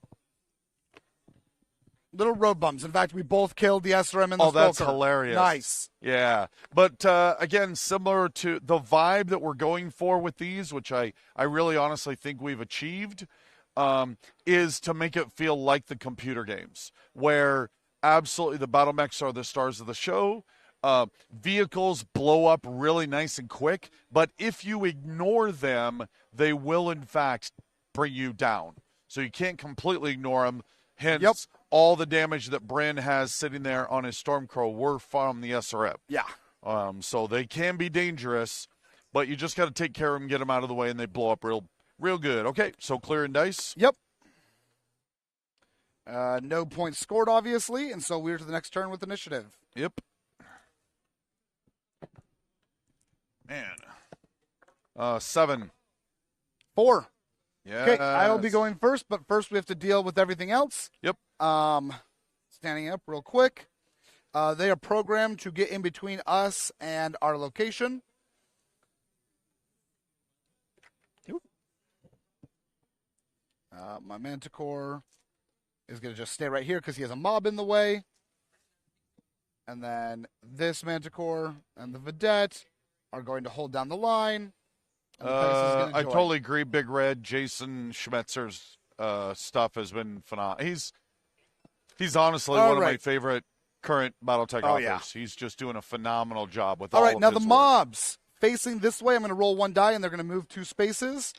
C: Little road bumps. In fact, we both killed the SRM and the
B: Oh,
C: Skulker.
B: that's hilarious.
C: Nice.
B: Yeah. But, again, similar to the vibe that we're going for with these, which I really honestly think we've achieved, is to make it feel like the computer games, where absolutely the battle mechs are the stars of the show. Vehicles blow up really nice and quick, but if you ignore them, they will, in fact, bring you down. So you can't completely ignore them. Hence, all the damage that Bryn has sitting there on his Stormcrow were from the SRM.
C: Yeah.
B: So they can be dangerous, but you just got to take care of them, get them out of the way, and they blow up real good. Okay, so clearing dice.
C: Yep. No points scored, obviously, and so we're to the next turn with initiative.
B: Yep. Man. 7.
C: 4.
B: Yeah.
C: Okay, I'll be going first, but first we have to deal with everything else.
B: Yep.
C: Standing up real quick. They are programmed to get in between us and our location. My Manticore is going to just stay right here because he has a mob in the way. And then this Manticore and the Vedette are going to hold down the line.
B: I totally agree. Big Red, Jason Schmetzer's stuff has been phenomenal. He's honestly one of my favorite current Battletech authors.
C: Yeah.
B: He's just doing a phenomenal job with
C: all
B: all
C: right,
B: of
C: now
B: his
C: the
B: work.
C: mobs facing this way. I'm going to roll 1 die, and they're going to move 2 spaces.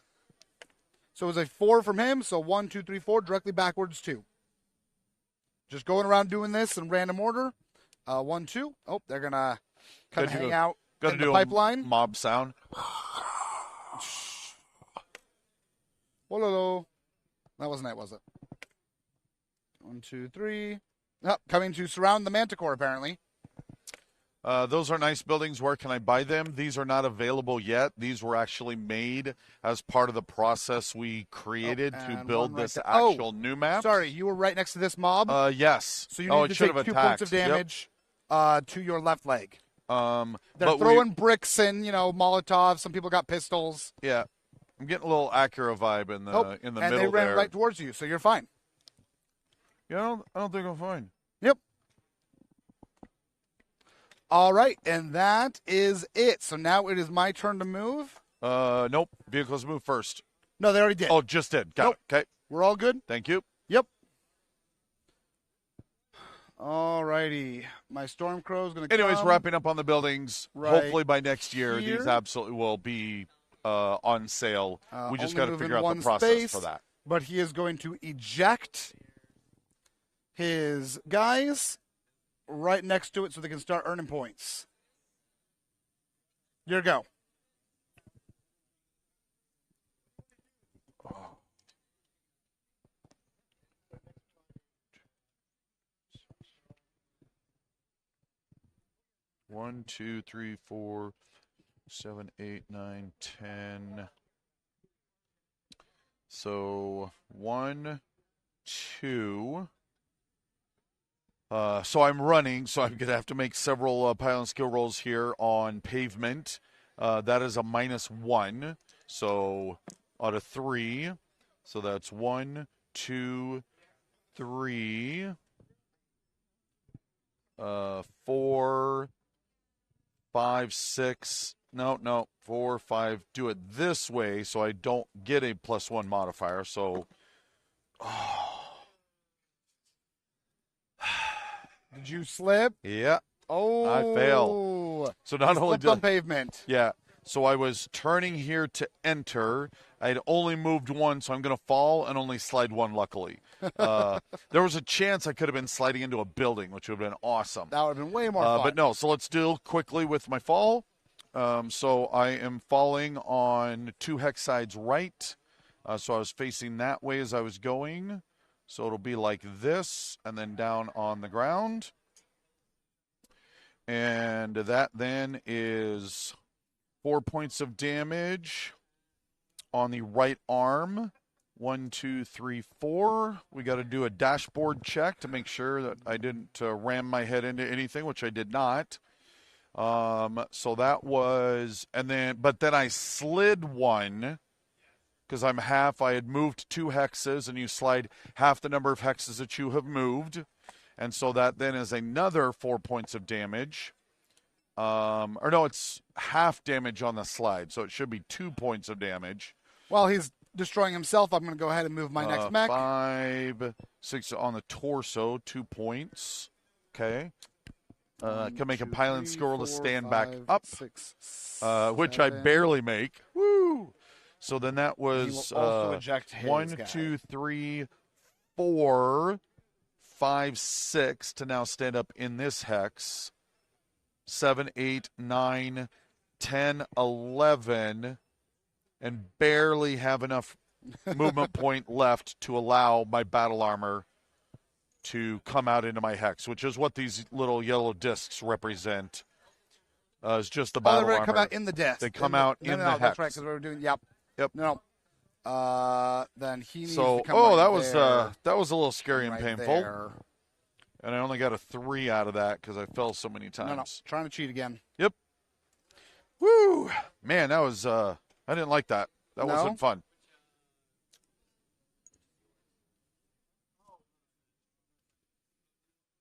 C: So it's a 4 from him. So 1, 2, 3, 4, directly backwards 2. Just going around doing this in random order. 1, 2. Oh, they're going to kind of hang out in the pipeline.
B: Mob sound.
C: Whoa. That wasn't it, was it? 1, 2, 3. Oh, coming to surround the Manticore, apparently.
B: Those are nice buildings. Where can I buy them? These are not available yet. These were actually made as part of the process we created to build this actual new map.
C: Sorry, you were right next to this mob?
B: Yes.
C: So you need to take 2 points of damage to your left leg. They're throwing bricks and, Molotovs. Some people got pistols.
B: Yeah. I'm getting a little Acura vibe in the middle there.
C: And they ran right towards you, so you're fine.
B: Yeah, I don't think I'm fine.
C: Yep. All right, and that is it. So now it is my turn to move.
B: Nope. Vehicles move first.
C: No, they already did.
B: Oh, just did. Got it. Okay.
C: We're all good?
B: Thank you.
C: Yep. All righty. My Stormcrow is going to
B: Anyways, wrapping up on the buildings.
C: Right
B: hopefully by next year, these absolutely will be on sale. We just got to figure out the process for that.
C: But he is going to eject his guys right next to it so they can start earning points. Here we go.
B: One, 2, 3, 4, 7, 8, 9, 10. So 1, 2. So I'm running, so I'm going to have to make several pilot skill rolls here on pavement. That is a -1. So out of 3. So that's 1, 2, 3, 4, 5, 6. No, 4, 5. Do it this way so I don't get a +1 modifier. So,
C: Did you slip?
B: Yeah.
C: Oh,
B: I fail. So not only
C: did on pavement.
B: Yeah. So I was turning here to enter. I had only moved 1, so I'm going to fall and only slide 1, luckily. There was a chance I could have been sliding into a building, which would have been awesome.
C: That would have been way more fun.
B: But no, so let's deal quickly with my fall. So I am falling on 2 hex sides right. So I was facing that way as I was going. So it'll be like this, and then down on the ground. And that then is 4 points of damage on the right arm. 1, 2, 3, 4. We got to do a dashboard check to make sure that I didn't ram my head into anything, which I did not. So that was, but then I slid one because I'm half. I had moved 2 hexes, and you slide half the number of hexes that you have moved. And so that then is another 4 points of damage. Or no, it's half damage on the slide, so it should be 2 points of damage.
C: While he's destroying himself, I'm going to go ahead and move my next mech.
B: 5, 6 on the torso, 2 points. Okay. Can make a pilot squirrel to stand back up,
C: 6,
B: which I
C: 7.
B: barely make. Woo! So then that
C: He will
B: was
C: also eject his
B: 1,
C: guy.
B: 2, 3, 4, 5, 6 to now stand up in this hex. 7, 8, 9, 10, 11, and barely have enough movement point left to allow my battle armor to come out into my hex, which is what these little yellow discs represent. Is just the battle
C: they're going
B: armor.
C: to come out in the disc.
B: They come out in the hex.
C: That's right, because we were doing. Yep. No. Then he needs to come
B: that
C: right
B: was
C: there,
B: that was a little scary and
C: right
B: painful.
C: there.
B: And I only got a 3 out of that because I fell so many times.
C: No, trying to cheat again.
B: Yep. Woo! Man, that was I didn't like that. That wasn't fun.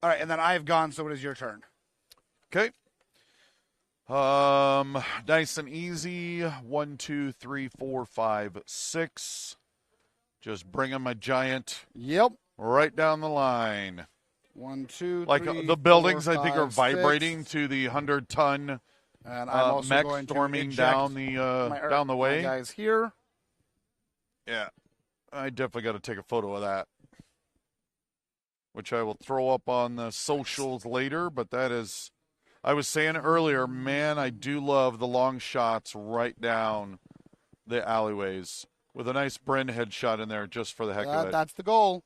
C: All right, and then I have gone, so it is your turn.
B: Okay. Nice and easy. 1, 2, 3, 4, 5, 6. Just bringing my giant.
C: Yep.
B: Right down the line.
C: 1, 2,
B: like
C: 3,
B: the buildings,
C: 4,
B: I think,
C: 5,
B: are vibrating
C: 6.
B: to the 100-ton
C: And I'm also
B: mech
C: going to
B: storming
C: eject
B: down the way.
C: My guys here.
B: Yeah, I definitely got to take a photo of that, which I will throw up on the socials later. But that is, I was saying earlier, man, I do love the long shots right down the alleyways with a nice Bryn headshot in there just for the heck of it.
C: That's the goal.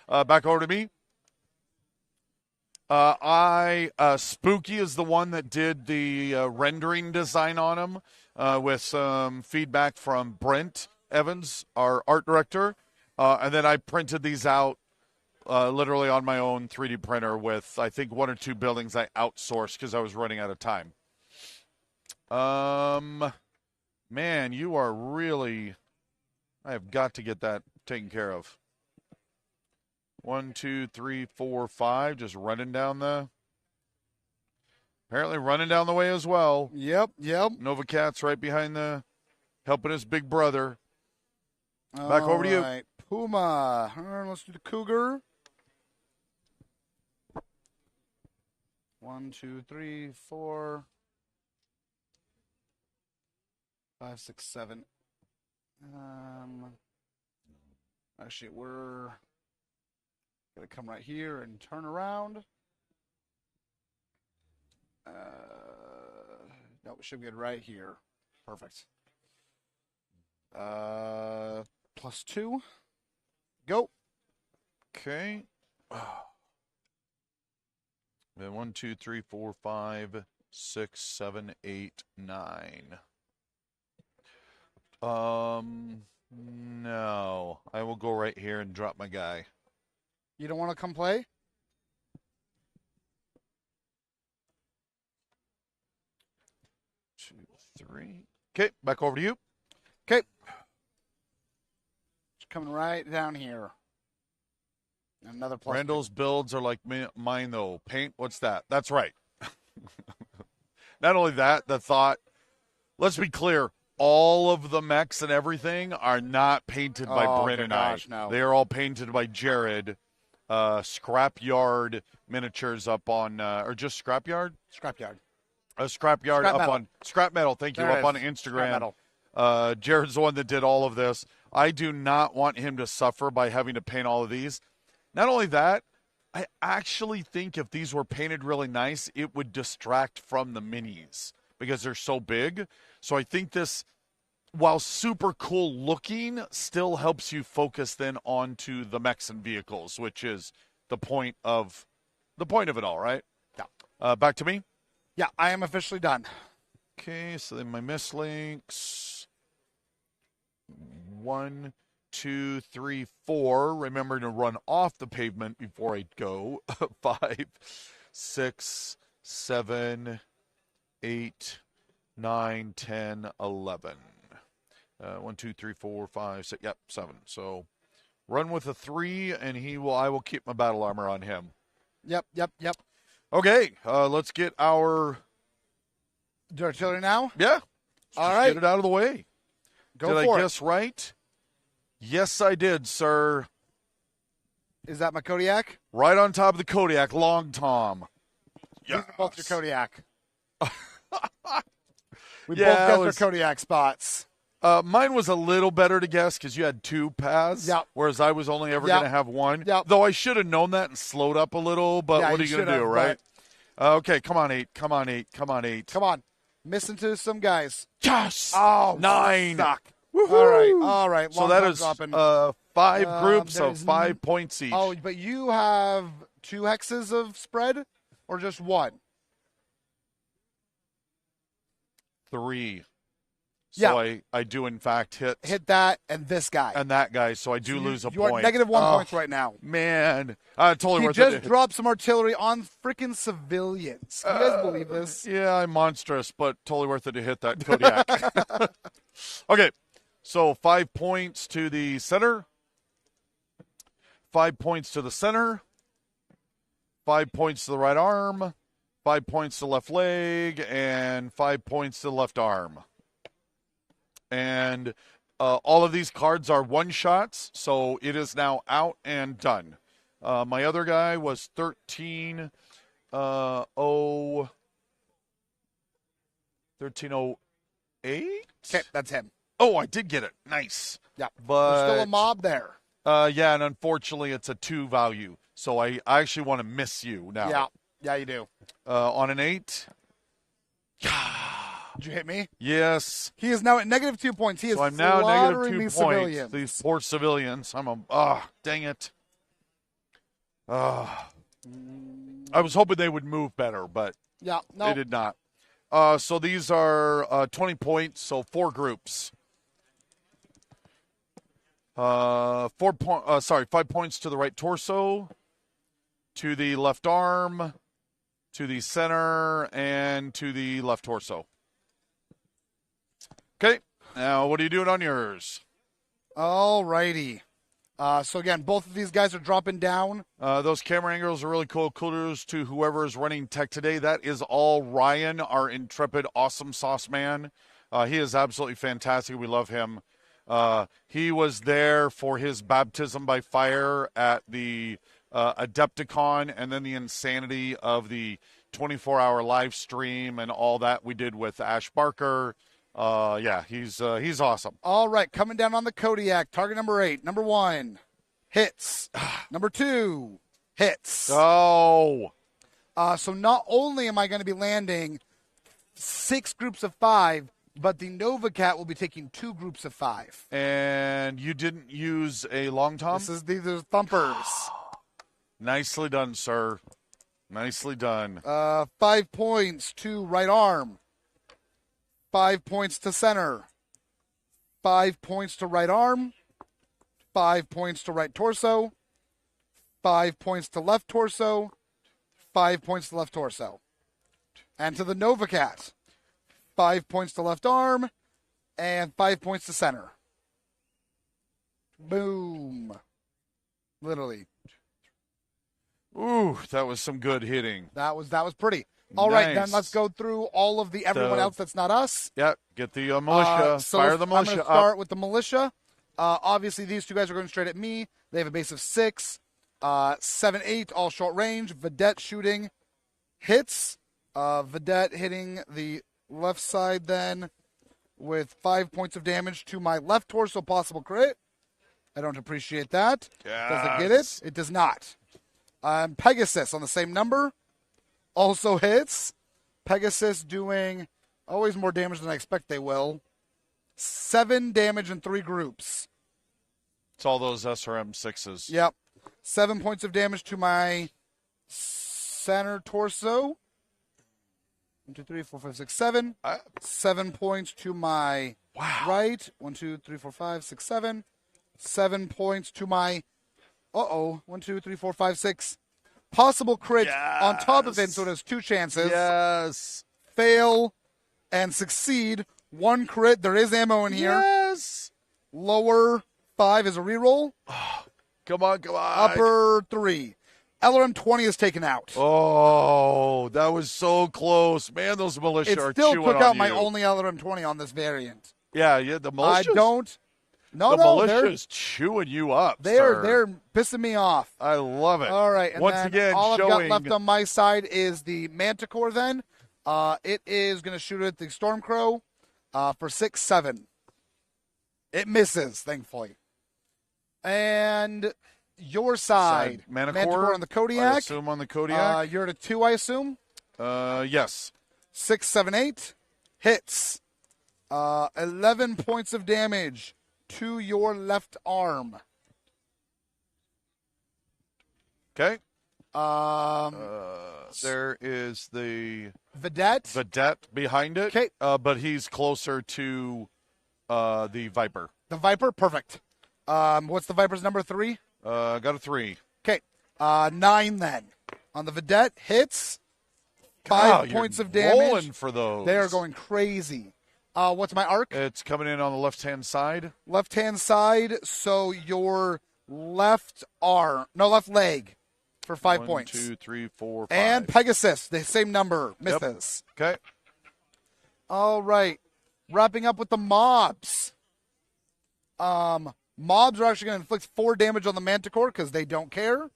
B: Back over to me. Spooky is the one that did the rendering design on him with some feedback from Brent Evans, our art director. And then I printed these out literally on my own 3D printer with, I think, 1 or 2 buildings I outsourced because I was running out of time. Man, you are really... I have got to get that taken care of. 1, 2, 3, 4, 5, just running down the... Apparently running down the way as well.
C: Yep.
B: Nova Cat's right behind helping his big brother. Back over to you.
C: Right. Puma. Let's do the Cougar. 1, 2, 3, 4, 5, 6, 7. Actually, we're gonna come right here and turn around. No, we should get right here. Perfect. +2. Go.
B: Okay. Then 1, 2, 3, 4, 5, 6, 7, 8, 9. No. I will go right here and drop my guy.
C: You don't want to come play?
B: Two, 3. Okay, back over to you.
C: Okay. Just coming right down here. Another +2.
B: Randall's builds are like mine, though. Paint, what's that? That's right. Not only that, the thought, let's be clear, all of the mechs and everything are not painted by Bryn and I.
C: No.
B: They are all painted by Jared. Scrapyard miniatures up on, or just Scrapyard?
C: Scrapyard.
B: Scrapyard
C: Scrap
B: up
C: metal.
B: on, Scrap Metal, thank you,
C: There it
B: up on
C: is.
B: Instagram.
C: Scrap metal.
B: Jared's the one that did all of this. I do not want him to suffer by having to paint all of these. Not only that, I actually think if these were painted really nice, it would distract from the minis because they're so big. So I think this, while super cool looking, still helps you focus then onto the mechs and vehicles, which is the point of it all, right?
C: Yeah.
B: Back to me.
C: Yeah, I am officially done.
B: Okay, so then my mislinks. 1, 2, 3, 4. Remember to run off the pavement before I go. 5, 6, 7, 8, 9, 10, 11. 1, 2, 3, 4, 5, 6. Yep, 7. So run with a 3, and I will keep my battle armor on him.
C: Yep.
B: Okay, let's get our
C: artillery now.
B: Yeah.
C: All
B: Just
C: right.
B: get it out of the way.
C: Go
B: did
C: for
B: I
C: it.
B: guess right? Yes, I did, sir.
C: Is that my Kodiak?
B: Right on top of the Kodiak, Long Tom.
C: These are both your Kodiak. We
B: Yeah,
C: both guessed our Kodiak spots.
B: Mine was a little better to guess because you had 2 paths,
C: Yep.
B: whereas I was only ever
C: Yep.
B: going to have 1.
C: Yep.
B: Though I should have known that and slowed up a little, but
C: Yeah,
B: what are
C: you
B: you going to
C: should
B: do,
C: have,
B: right? Okay, come on, 8. Come on, 8. Come on, 8.
C: Come on. Missing to some guys.
B: Yes!
C: Oh,
B: 9.
C: Suck.
B: Woohoo!
C: All right.
B: So
C: Long
B: that
C: time
B: is
C: dropping.
B: 5 groups of
C: there's
B: 5 points each.
C: Oh, but you have 2 hexes of spread, or just 1?
B: 3. So
C: Yeah.
B: I do, in fact, hit
C: that and this guy.
B: and that guy, so I do
C: So
B: lose a
C: you are
B: point.
C: negative 1
B: Oh,
C: points right now.
B: Man. Totally
C: He
B: worth
C: just
B: it.
C: dropped some artillery on freaking civilians. Can you guys believe this?
B: Yeah, I'm monstrous, but totally worth it to hit that Kodiak. Okay, so 5 points to the center. 5 points to the center. 5 points to the right arm. 5 points to the left leg. And 5 points to the left arm. And all of these cards are one-shots, so it is now out and done. My other guy was 13-0... 1308?
C: Okay, that's him.
B: Oh, I did get it. Nice.
C: Yeah.
B: But
C: There's still a mob there.
B: yeah, and unfortunately it's a 2 value. So I actually want to miss you now.
C: Yeah. Yeah, you do.
B: On an 8.
C: Did you hit me?
B: Yes.
C: He is now at negative 2 points. He is
B: So I'm now
C: slaughtering
B: negative 2
C: these
B: points.
C: civilians.
B: These poor civilians. Dang it. I was hoping they would move better, but
C: Yeah, no.
B: they did not. So these are 20 points, so 4 groups. 5 points to the right torso, to the left arm, to the center, and to the left torso. Okay, now what are you doing on yours?
C: All righty. So again, both of these guys are dropping down.
B: Those camera angles are really cool. Kudos to whoever is running tech today. That is all Ryan, our intrepid, awesome sauce man. He is absolutely fantastic. We love him. He was there for his baptism by fire at the Adepticon, and then the insanity of the 24-hour live stream and all that we did with Ash Barker. Yeah, he's awesome.
C: All right, coming down on the Kodiak. Target number 8. Number 1, hits. Number 2, hits.
B: Oh.
C: So not only am I going to be landing 6 groups of 5, but the Nova Cat will be taking 2 groups of 5.
B: And you didn't use a Long Tom?
C: These are thumpers.
B: Nicely done, sir. Nicely done.
C: 5 points to right arm. 5 points to center. 5 points to right arm. 5 points to right torso. 5 points to left torso. 5 points to left torso. And to the Nova Cat. 5 points to left arm. And 5 points to center. Boom. Literally.
B: Ooh, that was some good hitting.
C: That was pretty. All right, then
B: Nice.
C: let's go through all of the everyone else that's not us.
B: Yep, get the militia.
C: So
B: Fire the
C: I'm going
B: militia
C: to
B: up.
C: start with the militia. Obviously, these 2 guys are going straight at me. They have a base of 6. 7, 8, all short range. Vedette shooting hits. Vedette hitting the left side then with 5 points of damage to my left torso, possible crit. I don't appreciate that. Does it get it? It does not. Pegasus on the same number. Also hits. Pegasus doing always more damage than I expect they will. 7 damage in 3 groups.
B: It's all those SRM 6s.
C: Yep. 7 points of damage to my center torso. 1, 2, 3, 4, 5, 6, 7. 7 points to my right. 1, 2, 3, 4, 5, 6, 7. 7 points to my 1, 2, 3, 4, 5, 6. possible crit on top of it,
B: Yes.
C: so it has 2 chances.
B: Yes.
C: Fail and succeed. 1 crit. There is ammo in here.
B: Yes.
C: Lower 5 is a reroll.
B: Come on.
C: Upper 3. LRM 20 is taken out.
B: Oh, that was so close. Man, those militia
C: It
B: are
C: still
B: chewing
C: took
B: on
C: out my
B: you.
C: only LRM 20 on this variant.
B: Yeah, the militia.
C: I don't. No,
B: The
C: no,
B: militia's chewing you up.
C: they're pissing me off.
B: I love it.
C: All right, and
B: Once
C: then
B: again,
C: all I've got
B: showing
C: left on my side is the Manticore. Then, it is going to shoot at the Stormcrow for 6-7. It misses, thankfully. And your side,
B: Manticore
C: on the Kodiak.
B: I assume on the Kodiak.
C: You're at a 2, I assume.
B: Yes.
C: 6, 7, 8 hits. 11 points of damage to your left arm.
B: Okay.
C: Um,
B: There is the
C: Vedette.
B: behind it.
C: Okay.
B: But he's closer to the Viper.
C: The Viper, perfect. What's the Viper's number? 3?
B: Got a 3.
C: Okay. 9 then. On the Vedette, hits. 5 points of
B: Rolling
C: damage.
B: for those.
C: They are going crazy. What's my arc?
B: It's coming in on the left-hand side.
C: Left-hand side, so your left leg for 5 points.
B: 1, 2, 3, 4, 5.
C: And Pegasus, the same number, misses.
B: Okay.
C: All right. Wrapping up with the mobs. Mobs are actually going to inflict 4 damage on the Manticore because they don't care.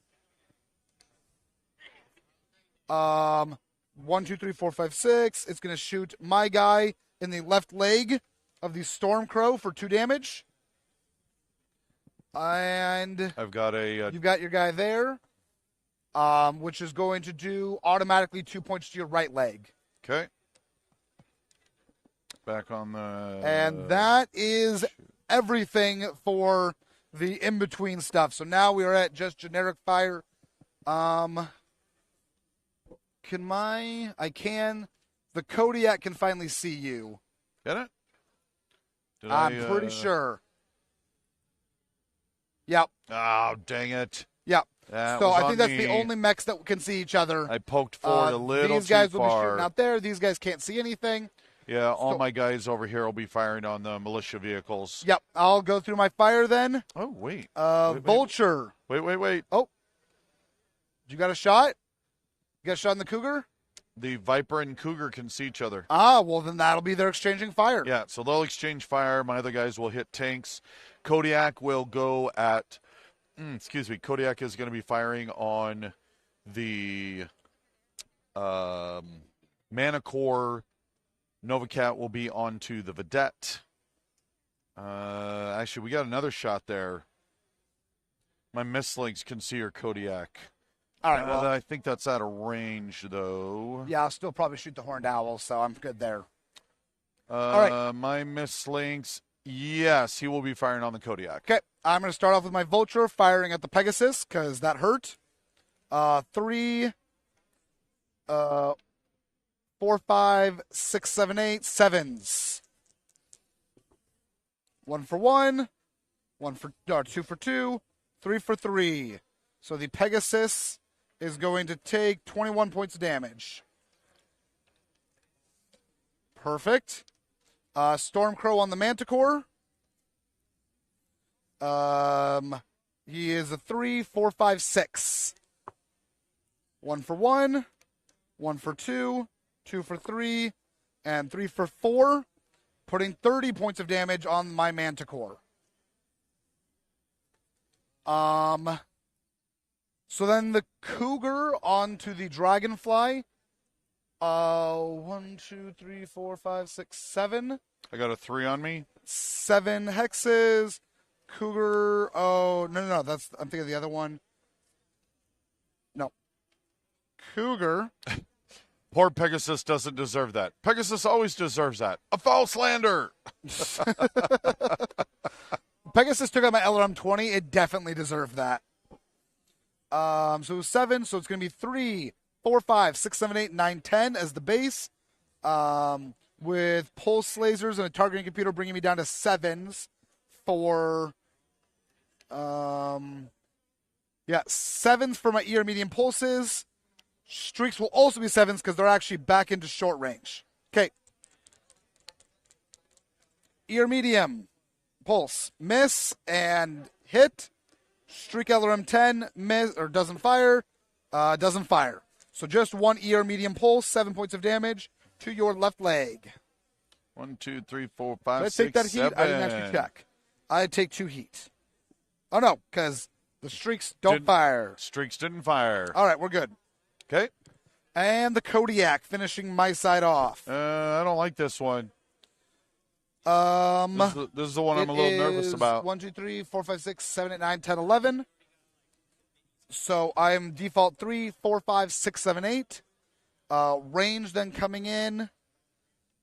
C: 1, 2, 3, 4, 5, 6. It's going to shoot my guy in the left leg of the Stormcrow for 2 damage. And
B: I've got a
C: you've got your guy there, which is going to do automatically 2 points to your right leg.
B: okay. Back on the
C: And that is everything for the in-between stuff. So now we are at just generic fire. The Kodiak can finally see you.
B: Get it? Did
C: I'm pretty sure. Yep.
B: Oh, dang it.
C: Yep.
B: That
C: So
B: was
C: I think
B: on
C: that's
B: me.
C: the only mechs that can see each other.
B: I poked forward a little
C: These guys
B: too
C: will be
B: far.
C: shooting out there. These guys can't see anything.
B: Yeah, all
C: So-
B: my guys over here will be firing on the militia vehicles.
C: Yep. I'll go through my fire then.
B: Oh, wait.
C: Vulture.
B: Wait.
C: You got a shot? You got a shot in the Cougar?
B: The Viper and Cougar can see each other.
C: Well, then that'll be their exchanging fire.
B: Yeah, so they'll exchange fire. My other guys will hit tanks. Kodiak will go at... Kodiak is going to be firing on the Manicore. Novacat will be onto the Vedette. Actually, we got another shot there. My Mistlinks can see your Kodiak.
C: All right, well,
B: I think that's out of range, though.
C: yeah, I'll still probably shoot the Horned Owl, so I'm good there.
B: right. My Mistlinks, yes, he will be firing on the Kodiak.
C: Okay, I'm going to start off with my Vulture firing at the Pegasus because that hurt. 3, 4, 5, 6, 7, 8, 7s. 1 for 1, 2 for 2, 3 for 3. So the Pegasus is going to take 21 points of damage. Perfect. Stormcrow on the Manticore. He is a 3, 4, 5, 6. 1 for 1, 1 for 2, 2 for 3, and 3 for 4, putting 30 points of damage on my Manticore. So then the Cougar onto the Dragonfly. 1, 2, 3, 4, 5, 6, 7.
B: I got a 3 on me.
C: 7 hexes. Cougar. Oh, no. I'm thinking of the other one. No. Cougar.
B: Poor Pegasus doesn't deserve that. Pegasus always deserves that. A foul slander.
C: Pegasus took out my LRM 20. It definitely deserved that. So it was 7. So it's going to be 3, 4, 5, 6, 7, 8, 9, 10 as the base. With pulse lasers and a targeting computer bringing me down to 7s for Yeah, 7s for my ER medium pulses. Streaks will also be 7s because they're actually back into short range. Okay. ER medium pulse, miss and hit. Streak LRM 10, miss or doesn't fire, doesn't fire. So just 1 ER medium pulse, 7 points of damage to your left leg.
B: 1, 2, 3, 4, 5,
C: Did I
B: 6,
C: take that
B: 7.
C: heat? I didn't actually check. I take 2 heat. Oh no, because the streaks don't fire.
B: Streaks didn't fire.
C: All right, we're good.
B: Okay.
C: And the Kodiak finishing my side off.
B: I don't like this one.
C: This
B: This is the one I'm a little nervous about.
C: 1, 2, 3, 4, 5, 6, 7, 8, 9, 10, 11. So I'm default 3, 4, 5, 6, 7, 8. Range then coming in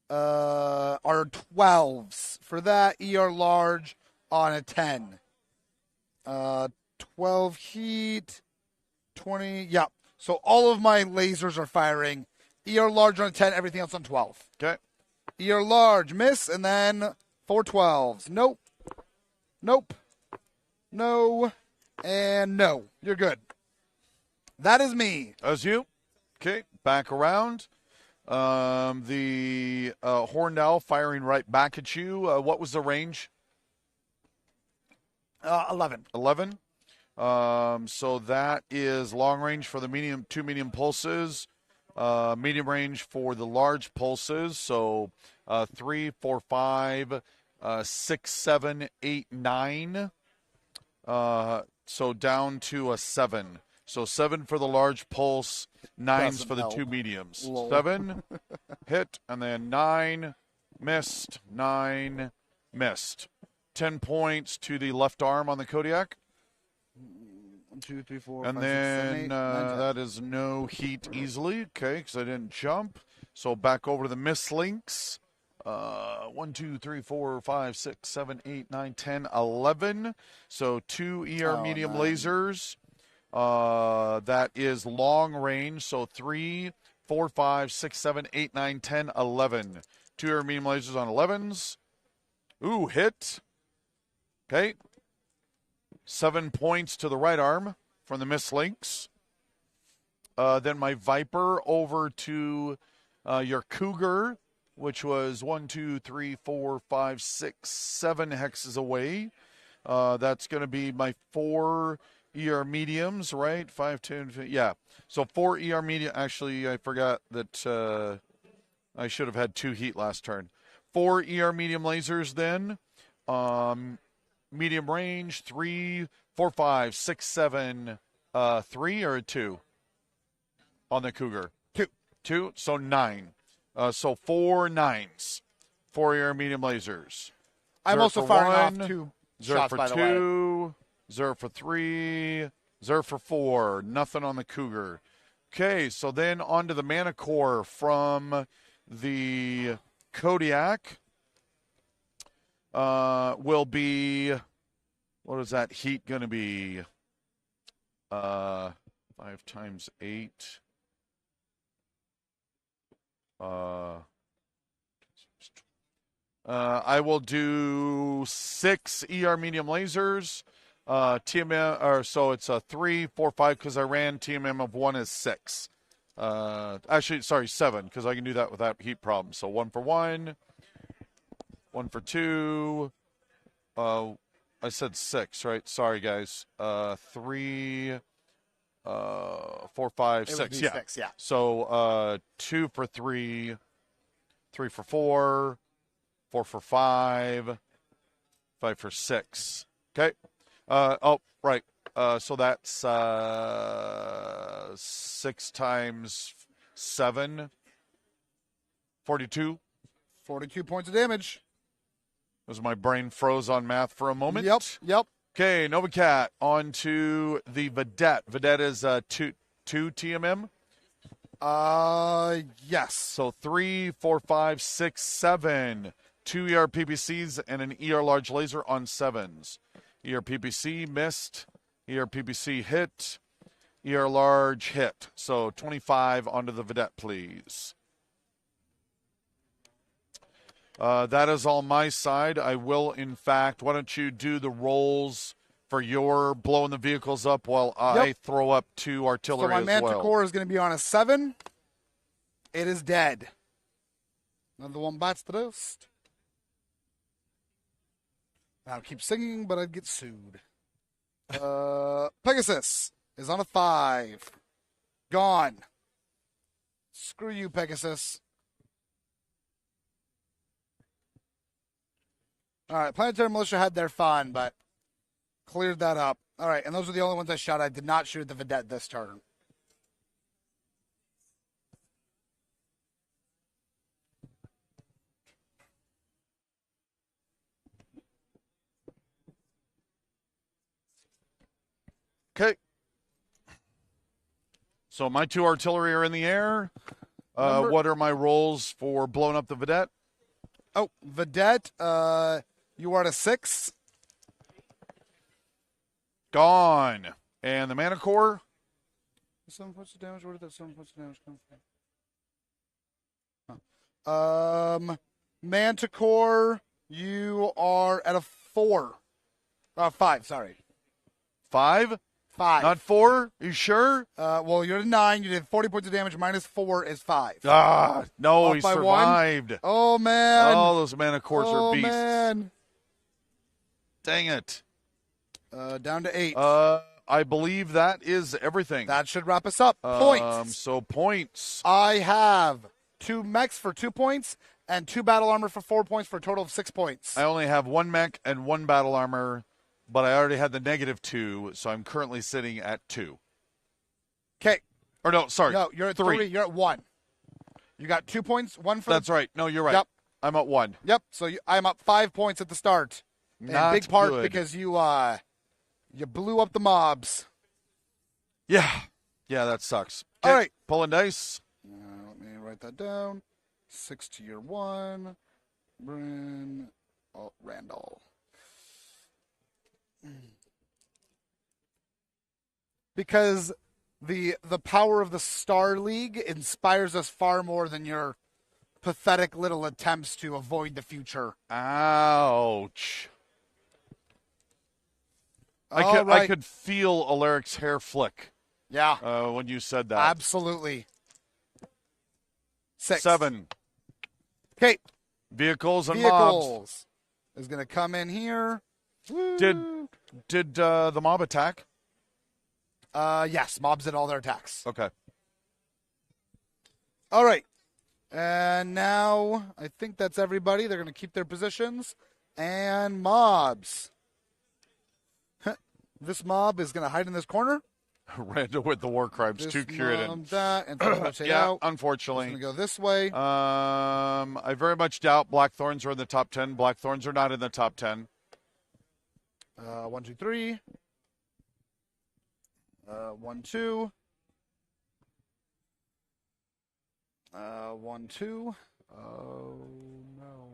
C: are 12s. For that, ER large on a 10. 12 heat, 20. Yeah. So all of my lasers are firing. ER large on a 10, everything else on 12.
B: Okay.
C: ER large, miss, and then 4 12s. Nope. Nope. No. And no. You're good. That is me.
B: As you. Okay. Back around. The Horned Owl firing right back at you. What was the range?
C: 11.
B: 11. So that is long range for the 2 medium pulses. Medium range for the large pulses. So 3, 4, 5, 6, 7, 8, 9. So down to a 7. So 7 for the large pulse, 9s
C: Doesn't
B: for the
C: help.
B: 2 mediums.
C: Lol.
B: 7, hit, and then 9, missed, 9, missed. 10 points to the left arm on the Kodiak.
C: 1, 2, 3, 4,
B: And
C: 5, 6, 7,
B: then
C: 8, 9, 10.
B: that is no heat easily, okay, because I didn't jump. So back over to the miss links. 1, 2, 3, 4, 5, 6, 7, 8, 9, 10, 11. So 2 ER medium
C: 9.
B: lasers. That is long range. So 3, 4, 5, 6, 7, 8, 9, 10, 11. 2 ER medium lasers on 11s. Ooh, hit. Okay. 7 points to the right arm from the miss links. Then my Viper over to your Cougar, which was 1, 2, 3, 4, 5, 6, 7 hexes away. That's going to be my 4 ER mediums, right? 5, 10, yeah. So 4 ER medium. Actually, I forgot that I should have had 2 heat last turn. 4 ER medium lasers then. Medium range, 3, 4, 5, 6, 7, 3 or 2 on the Cougar?
C: 2.
B: 2, so 9. So 4 9s. 4 ER medium lasers.
C: I'm
B: Zerg
C: also
B: for
C: firing
B: 1,
C: off 2
B: Zerg
C: shots,
B: for
C: by the way.
B: 2, Zerg for 3, Zerg for 4. Nothing on the Cougar. Okay, so then on to the Mana Core from the Kodiak. Will be, what is that heat going to be? 5 times 8. I will do 6 ER medium lasers. TMM, or so it's a 3, 4, 5 because I ran TMM of 1 is 6. Actually, sorry, 7 because I can do that without heat problems. So 1 for 1, 1 for 2. I said 6, right? Sorry, guys. 3, 4, 5, 6. Yeah.
C: 6, yeah.
B: So 2 for 3, 3 for 4, 4 for 5, 5 for 6. Okay. Oh, right. So that's 6 times 7, 42.
C: 42 points of damage.
B: As my brain froze on math for a moment.
C: Yep.
B: Okay, Novacat on to the Vedette. Vedette is 2 TMM.
C: Yes.
B: So 3, 4, 5, 6, 7. 2 ER PPCs and an ER large laser on 7s. ER PPC missed. ER PPC hit. ER large hit. So 25 onto the Vedette, please. That is all my side. I will, in fact, why don't you do the rolls for your blowing the vehicles up while I throw up 2 artillery
C: So my
B: as well.
C: Manticore is going to be on a 7. It is dead. Another one bites the dust. I'll keep singing, but I'd get sued. Pegasus is on a 5. Gone. Screw you, Pegasus. All right, Planetary Militia had their fun, but cleared that up. All right, and those are the only ones I shot. I did not shoot the Vedette this turn.
B: Okay. So my 2 artillery are in the air. What are my rolls for blowing up the Vedette?
C: Oh, Vedette, you are at a 6.
B: Gone. And the Manticore?
C: 7 points of damage. Where did that 7 points of damage come from? Manticore, you are at a 4. 5, sorry.
B: 5?
C: 5.
B: Not 4? Are you sure?
C: Well, you're at a 9. You did 40 points of damage. Minus 4 is 5.
B: No,
C: Off
B: he
C: by
B: survived.
C: 1. Oh, man.
B: Oh, those Manticores are beasts.
C: Man.
B: Dang it.
C: Down to 8.
B: I believe that is everything.
C: That should wrap us up. Points.
B: So points.
C: I have 2 mechs for 2 points and 2 battle armor for 4 points for a total of 6 points.
B: I only have 1 mech and 1 battle armor, but I already had the -2, so I'm currently sitting at 2.
C: Okay.
B: Or no, sorry.
C: No, you're at 3. You're at 1. You got 2 points, 1 for...
B: That's right. No, you're right.
C: Yep.
B: I'm at 1.
C: Yep. So I'm up 5 points at the start.
B: Not
C: big part
B: good.
C: because you blew up the mobs.
B: Yeah. Yeah, that sucks.
C: All right.
B: Pulling dice.
C: Let me write that down. 6 to your 1. Bryn. Oh, Randall. Because the power of the Star League inspires us far more than your pathetic little attempts to avoid the future.
B: Ouch.
C: All
B: I could feel Alaric's hair flick.
C: Yeah.
B: When you said that.
C: Absolutely. 6.
B: 7.
C: Okay.
B: Vehicles and mobs.
C: Vehicles is going to come in here.
B: Did the mob attack?
C: Yes, mobs did all their attacks.
B: Okay.
C: All right. And now I think that's everybody. They're going to keep their positions. And mobs. This mob is going to hide in this corner.
B: Randall with the war crimes,
C: This
B: 2 Curidan.
C: That, and rotate
B: Yeah,
C: out.
B: unfortunately.
C: It's going to go this way.
B: I very much doubt Blackthorns are in the top 10. Blackthorns are not in the top 10.
C: 1, 2, 3. 1, 2. 1, 2. Oh, no.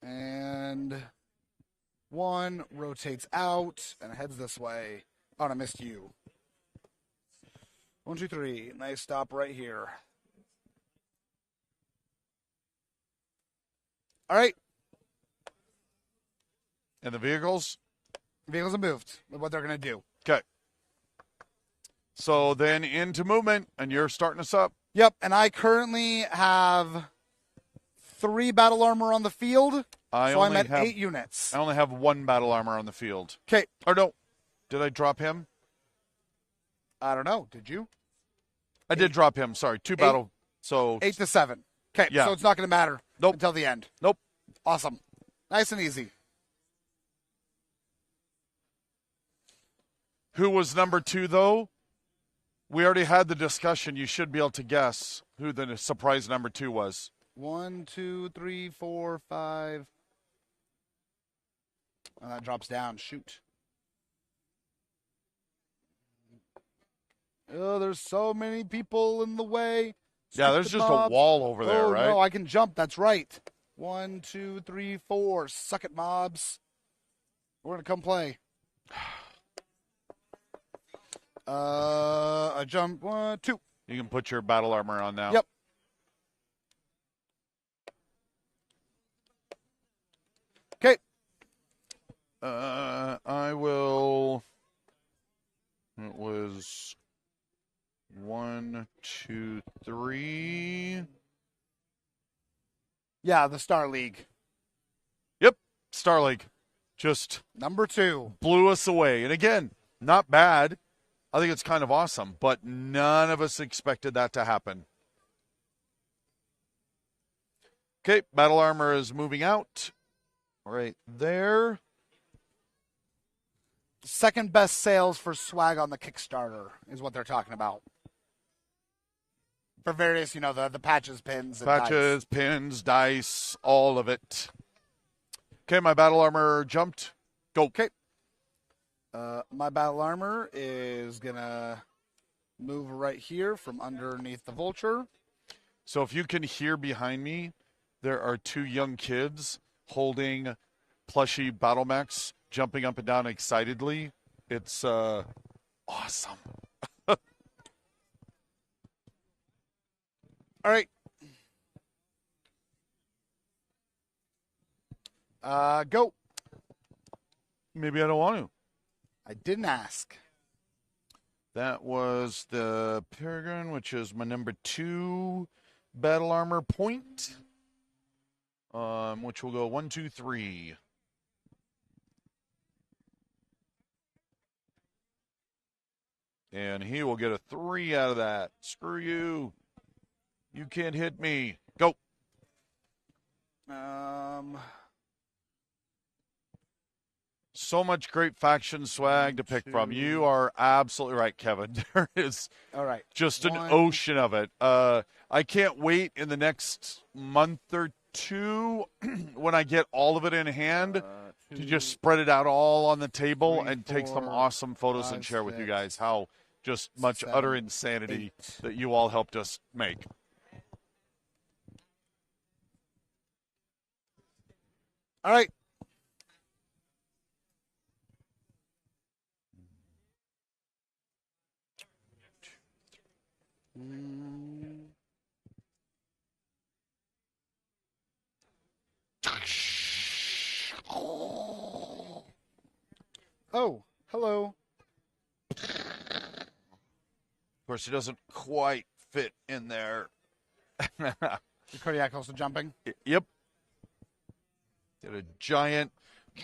C: And 1 rotates out and heads this way. Oh, and I missed you. 1, 2, 3. Nice stop right here. All right.
B: And the vehicles?
C: Vehicles have moved. What they're going to do.
B: Okay. So then into movement, and you're starting us up.
C: Yep, and I currently have 3 battle armor on the field, so I'm at 8 units.
B: I only have 1 battle armor on the field.
C: Okay.
B: Or no, did I drop him?
C: I don't know. Did you?
B: I did drop him. Sorry, 2 battle. So
C: 8 to 7. Okay,
B: Yeah.
C: so it's not going to matter until the end.
B: Nope.
C: Awesome. Nice and easy.
B: Who was number 2, though? We already had the discussion. You should be able to guess who the surprise number 2 was.
C: 1, 2, 3, 4, 5. Oh, that drops down. Shoot. Oh, there's so many people in the way.
B: Yeah, there's
C: Stupid
B: just
C: mobs.
B: a wall over there,
C: Oh,
B: right?
C: no, I can jump. That's right. 1, 2, 3, 4. Suck it, mobs. We're going to come play. I jump 1, 2.
B: You can put your battle armor on now.
C: Yep.
B: I will. It was 1, 2, 3.
C: Yeah, the Star League.
B: Yep, Star League. Just
C: Number 2.
B: blew us away. And again, not bad. I think it's kind of awesome, but none of us expected that to happen. Okay, battle armor is moving out. Right there.
C: Second best sales for swag on the Kickstarter is what they're talking about. For various, the patches, pins, and
B: Patches, pins, dice, all of it. Okay, my battle armor jumped. Go.
C: Okay. My battle armor is going to move right here from underneath the vulture.
B: So if you can hear behind me, there are 2 young kids holding plushy battle mechs, jumping up and down excitedly. It's awesome.
C: All right. Go.
B: Maybe I don't want to.
C: I didn't ask.
B: That was the Peregrine, which is my number 2 battle armor point. Which will go 1, 2, 3. And he will get a 3 out of that. Screw you. You can't hit me. Go. So much great faction swag to pick from. You are absolutely right, Kevin. There is
C: All right.
B: just an ocean of it. I can't wait in the next month or 2 when I get all of it in hand to just spread it out all on the table and take some awesome photos and share with you guys how just much utter insanity that you all helped us make.
C: All right. Oh, hello.
B: Of course, it doesn't quite fit in there.
C: The Kodiak also jumping.
B: Yep. Get a giant.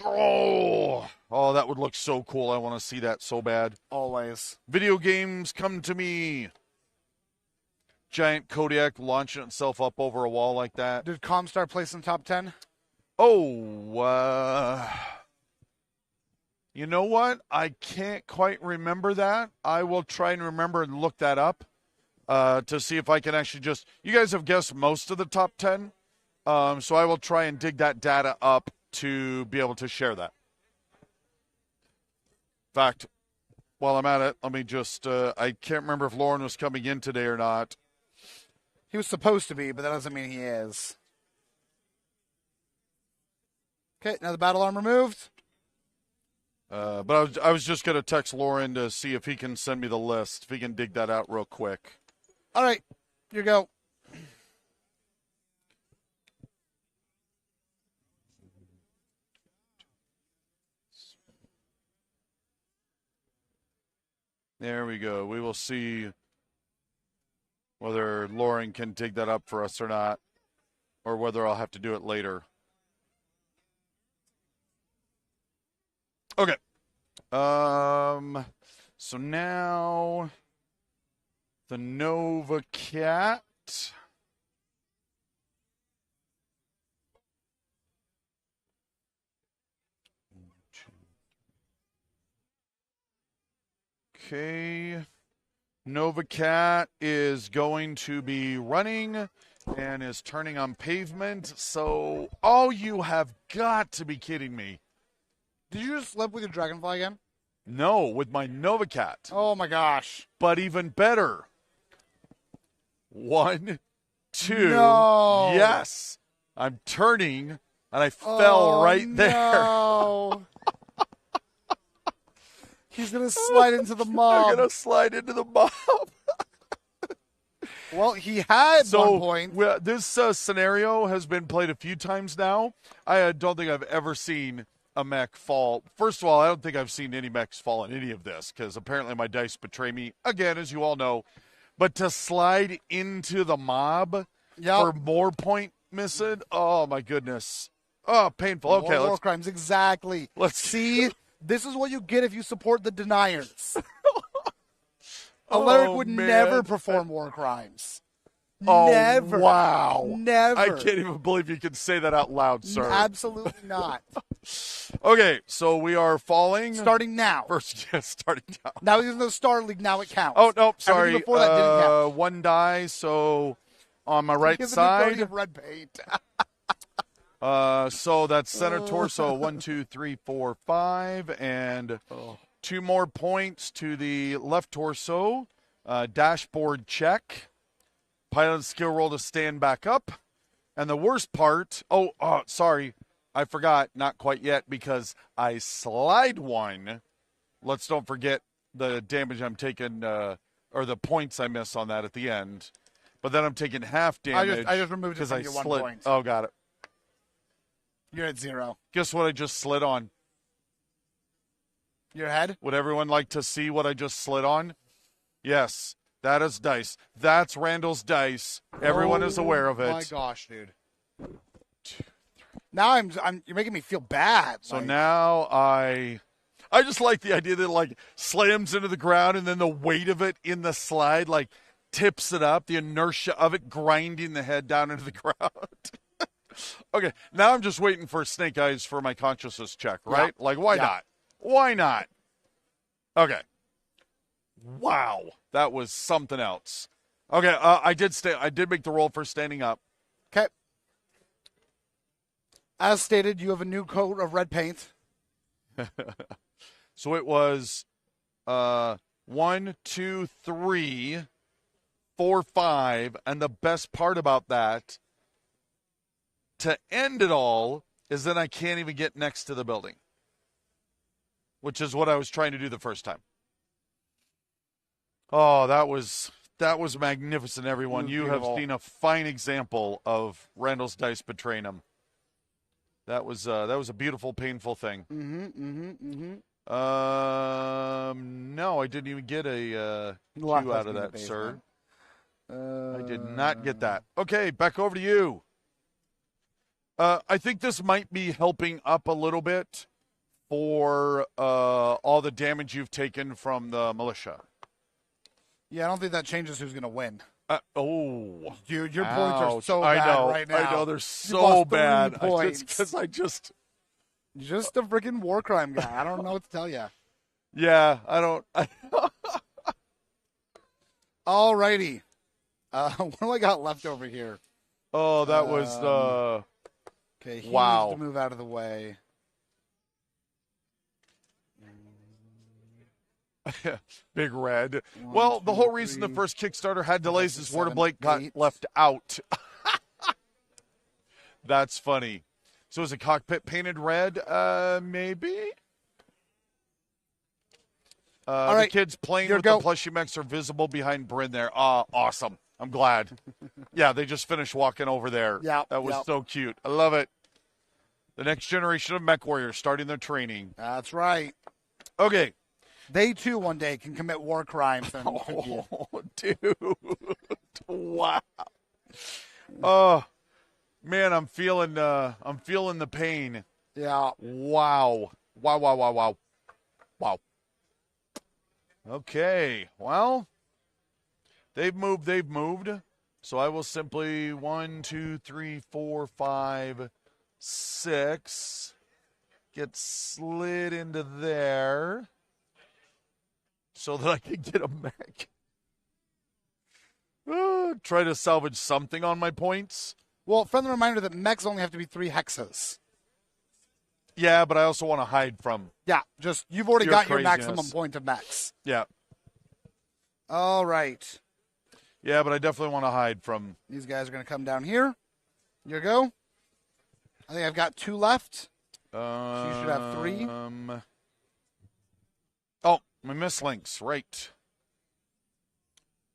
B: Oh, that would look so cool. I want to see that so bad.
C: Always.
B: Video games, come to me. Giant Kodiak launching itself up over a wall like that.
C: Did Comstar place in top 10?
B: Oh, you know what? I can't quite remember that. I will try and remember and look that up to see if I can actually just. You guys have guessed most of the top 10, so I will try and dig that data up to be able to share that. In fact, while I'm at it, let me just. I can't remember if Lauren was coming in today or not.
C: He was supposed to be, but that doesn't mean he is. Okay, now the battle armor moved.
B: But I was just going to text Lauren to see if he can send me the list, if he can dig that out real quick.
C: All right, here you go.
B: There we go. We will see whether Lauren can dig that up for us or not, or whether I'll have to do it later. Okay. So now the Nova Cat. Okay. Nova Cat is going to be running and is turning on pavement. So, oh, you have got to be kidding me.
C: Did you just slip with your Dragonfly again?
B: No, with my Nova Cat.
C: Oh my gosh.
B: But even better. 1, 2.
C: No.
B: Yes. I'm turning and I fell right there.
C: No. He's going to slide into the mob.
B: I'm going to slide into the mob.
C: Well, he had one point.
B: This scenario has been played a few times now. I don't think I've ever seen a mech fall. First of all, I don't think I've seen any mechs fall in any of this because apparently my dice betray me again, as you all know. But to slide into the mob for more point missing, oh my goodness, oh painful. Okay,
C: war crimes, exactly.
B: Let's
C: see. This is what you get if you support the deniers. Alaric would never perform war crimes.
B: Oh,
C: never.
B: Wow.
C: Never.
B: I can't even believe you can say that out loud, sir.
C: Absolutely not.
B: Okay, so we are falling.
C: Starting now.
B: First, yeah, starting now.
C: Now there's no Star League. Now it counts.
B: Oh, no, sorry.
C: Everything before that didn't count.
B: One die, so on my right side.
C: Of red paint.
B: So that's center torso, 1, 2, 3, 4, 5, and 2 more points to the left torso. Dashboard check. Pilot skill roll to stand back up. And the worst part, sorry, I forgot, not quite yet, because I slide one. Let's don't forget the damage I'm taking, or the points I miss on that at the end. But then I'm taking half damage.
C: I just removed it from your 1 point.
B: Oh, got it.
C: You're at 0.
B: Guess what I just slid on?
C: Your head?
B: Would everyone like to see what I just slid on? Yes, that is dice. That's Randall's dice. Everyone is aware of it.
C: Oh my gosh, dude. Now you're making me feel bad.
B: So now I just like the idea that it, like, slams into the ground and then the weight of it in the slide, like, tips it up, the inertia of it grinding the head down into the ground. Okay, now I'm just waiting for Snake Eyes for my consciousness check, right? Yeah. Like, why not? Why not? Okay. Wow, that was something else. Okay, I did make the roll for standing up.
C: Okay. As stated, you have a new coat of red paint.
B: So it was 1, 2, 3, 4, 5, and the best part about that, to end it all, is that I can't even get next to the building, which is what I was trying to do the first time. Oh, that was magnificent, everyone. You have seen a fine example of Randall's dice betraying him. That was a beautiful, painful thing. No, I didn't even get a Q out of that, sir. I did not get that. Okay, back over to you. I think this might be helping up a little bit for all the damage you've taken from the militia.
C: Yeah, I don't think that changes who's going to win.
B: Dude,
C: your points are so bad right now.
B: I know, they're so bad. Just
C: a freaking war crime guy. I don't know what to tell you.
B: Yeah, I don't.
C: All righty. What do I got left over here?
B: Oh, that was
C: okay. He
B: wow.
C: needs to move out of the way.
B: Big Red. Well, the whole reason the first Kickstarter had delays is Word of Blake got left out. That's funny. So is a cockpit painted red? Maybe.
C: All right.
B: The kids playing with the plushie mechs are visible behind Bryn there. Awesome. I'm glad. Yeah, they just finished walking over there.
C: Yeah,
B: that was so cute. I love it. The next generation of mech warriors starting their training.
C: That's right.
B: Okay.
C: They too one day can commit war crimes.
B: Oh, dude! Wow. Oh, man, I'm feeling the pain.
C: Yeah.
B: Wow. Okay. Well, they've moved. So I will simply 1, 2, 3, 4, 5, 6 get slid into there. So that I can get a mech. Try to salvage something on my points.
C: Well, friendly reminder that mechs only have to be 3 hexes.
B: Yeah, but I also want to hide from.
C: Yeah, just you've already got your
B: craziness.
C: maximum point of mechs.
B: Yeah.
C: All right.
B: Yeah, but I definitely want to hide from.
C: These guys are going to come down here. Here we go. I think I've got 2 left. So you should have 3.
B: Oh, my mislinks, right.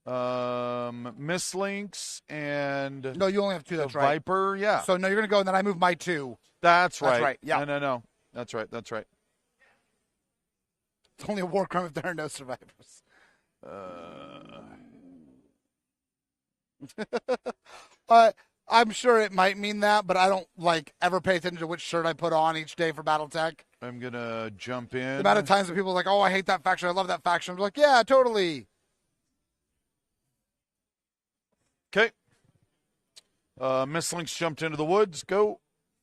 B: Mislinks and...
C: No, you only have 2, that's right.
B: Viper, yeah.
C: So, no, you're going to go, and then I move my 2.
B: That's right.
C: That's right, yeah.
B: No. That's right. That's right.
C: It's only a war crime if there are no survivors. I'm sure it might mean that, but I don't ever pay attention to which shirt I put on each day for Battletech.
B: I'm gonna jump in.
C: The amount of times that people are like, "Oh, I hate that faction. I love that faction." I'm like, "Yeah, totally."
B: Okay. Miss Lynx jumped into the woods. Go.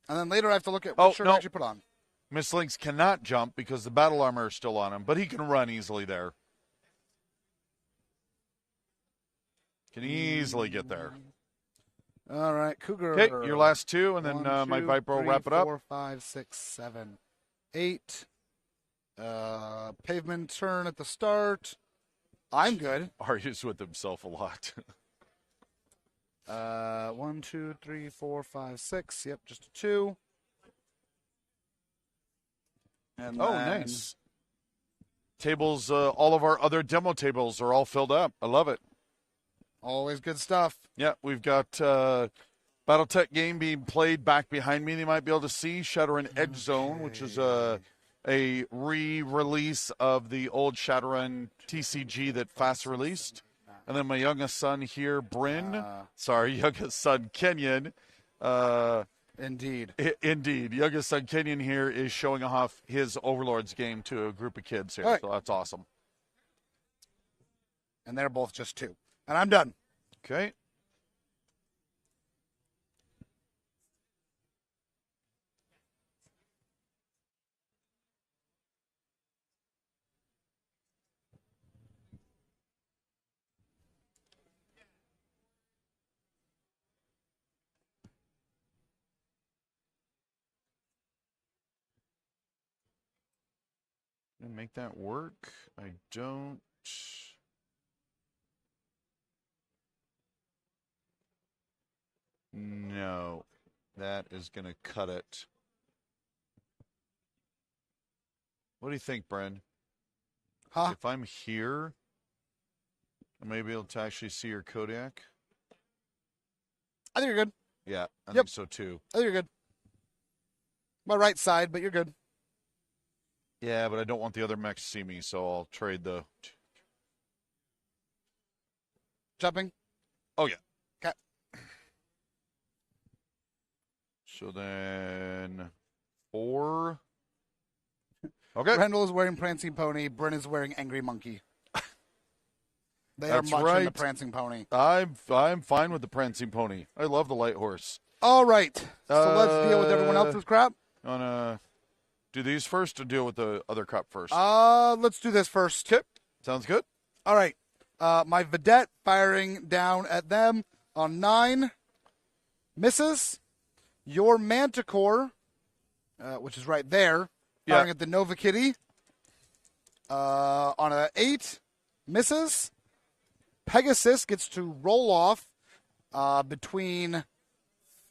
C: And then later I have to look at what shirt I actually put on.
B: Miss Lynx cannot jump because the battle armor is still on him, but he can run easily there. Can easily get there.
C: All right, Cougar.
B: Okay, your last two, and then
C: 1,
B: my
C: 2,
B: Viper will
C: 3,
B: wrap it up.
C: 4, 5, 6, 7, 8. Pavement turn at the start. I'm good.
B: Argues with himself a lot.
C: 1, 2, 3, 4, 5, 6. Yep, just a 2. And
B: nice. Tables, all of our other demo tables are all filled up. I love it.
C: Always good stuff.
B: Yeah, we've got Battletech game being played back behind me. They might be able to see Shadowrun Edge Zone, which is a re-release of the old Shadowrun TCG that fast released. And then my youngest son here, youngest son Kenyon.
C: Indeed.
B: Indeed. Youngest son Kenyon here is showing off his Overlords game to a group of kids here.
C: Right.
B: So that's awesome.
C: And they're both just 2. And I'm done.
B: Okay. Make that work. I don't. No, that is going to cut it. What do you think, Bren?
C: Huh?
B: If I'm here, I may be able to actually see your Kodiak.
C: I think you're good.
B: Yeah, I think so too.
C: I think you're good. My right side, but you're good.
B: Yeah, but I don't want the other mech to see me, so I'll trade the...
C: Jumping?
B: Oh, yeah.
C: Okay.
B: So then 4. Okay.
C: Randall is wearing Prancing Pony. Bryn is wearing Angry Monkey. They
B: That's
C: are much
B: right.
C: in the Prancing Pony.
B: I'm fine with the Prancing Pony. I love the Light Horse.
C: All right. So let's deal with everyone else's crap.
B: Wanna do these first or deal with the other crap first?
C: Let's do this first.
B: Okay. Sounds good.
C: All right. My Vedette firing down at them on 9. Misses. Your Manticore, which is right there, firing at the Nova Kitty. On an 8. Misses. Pegasus gets to roll off between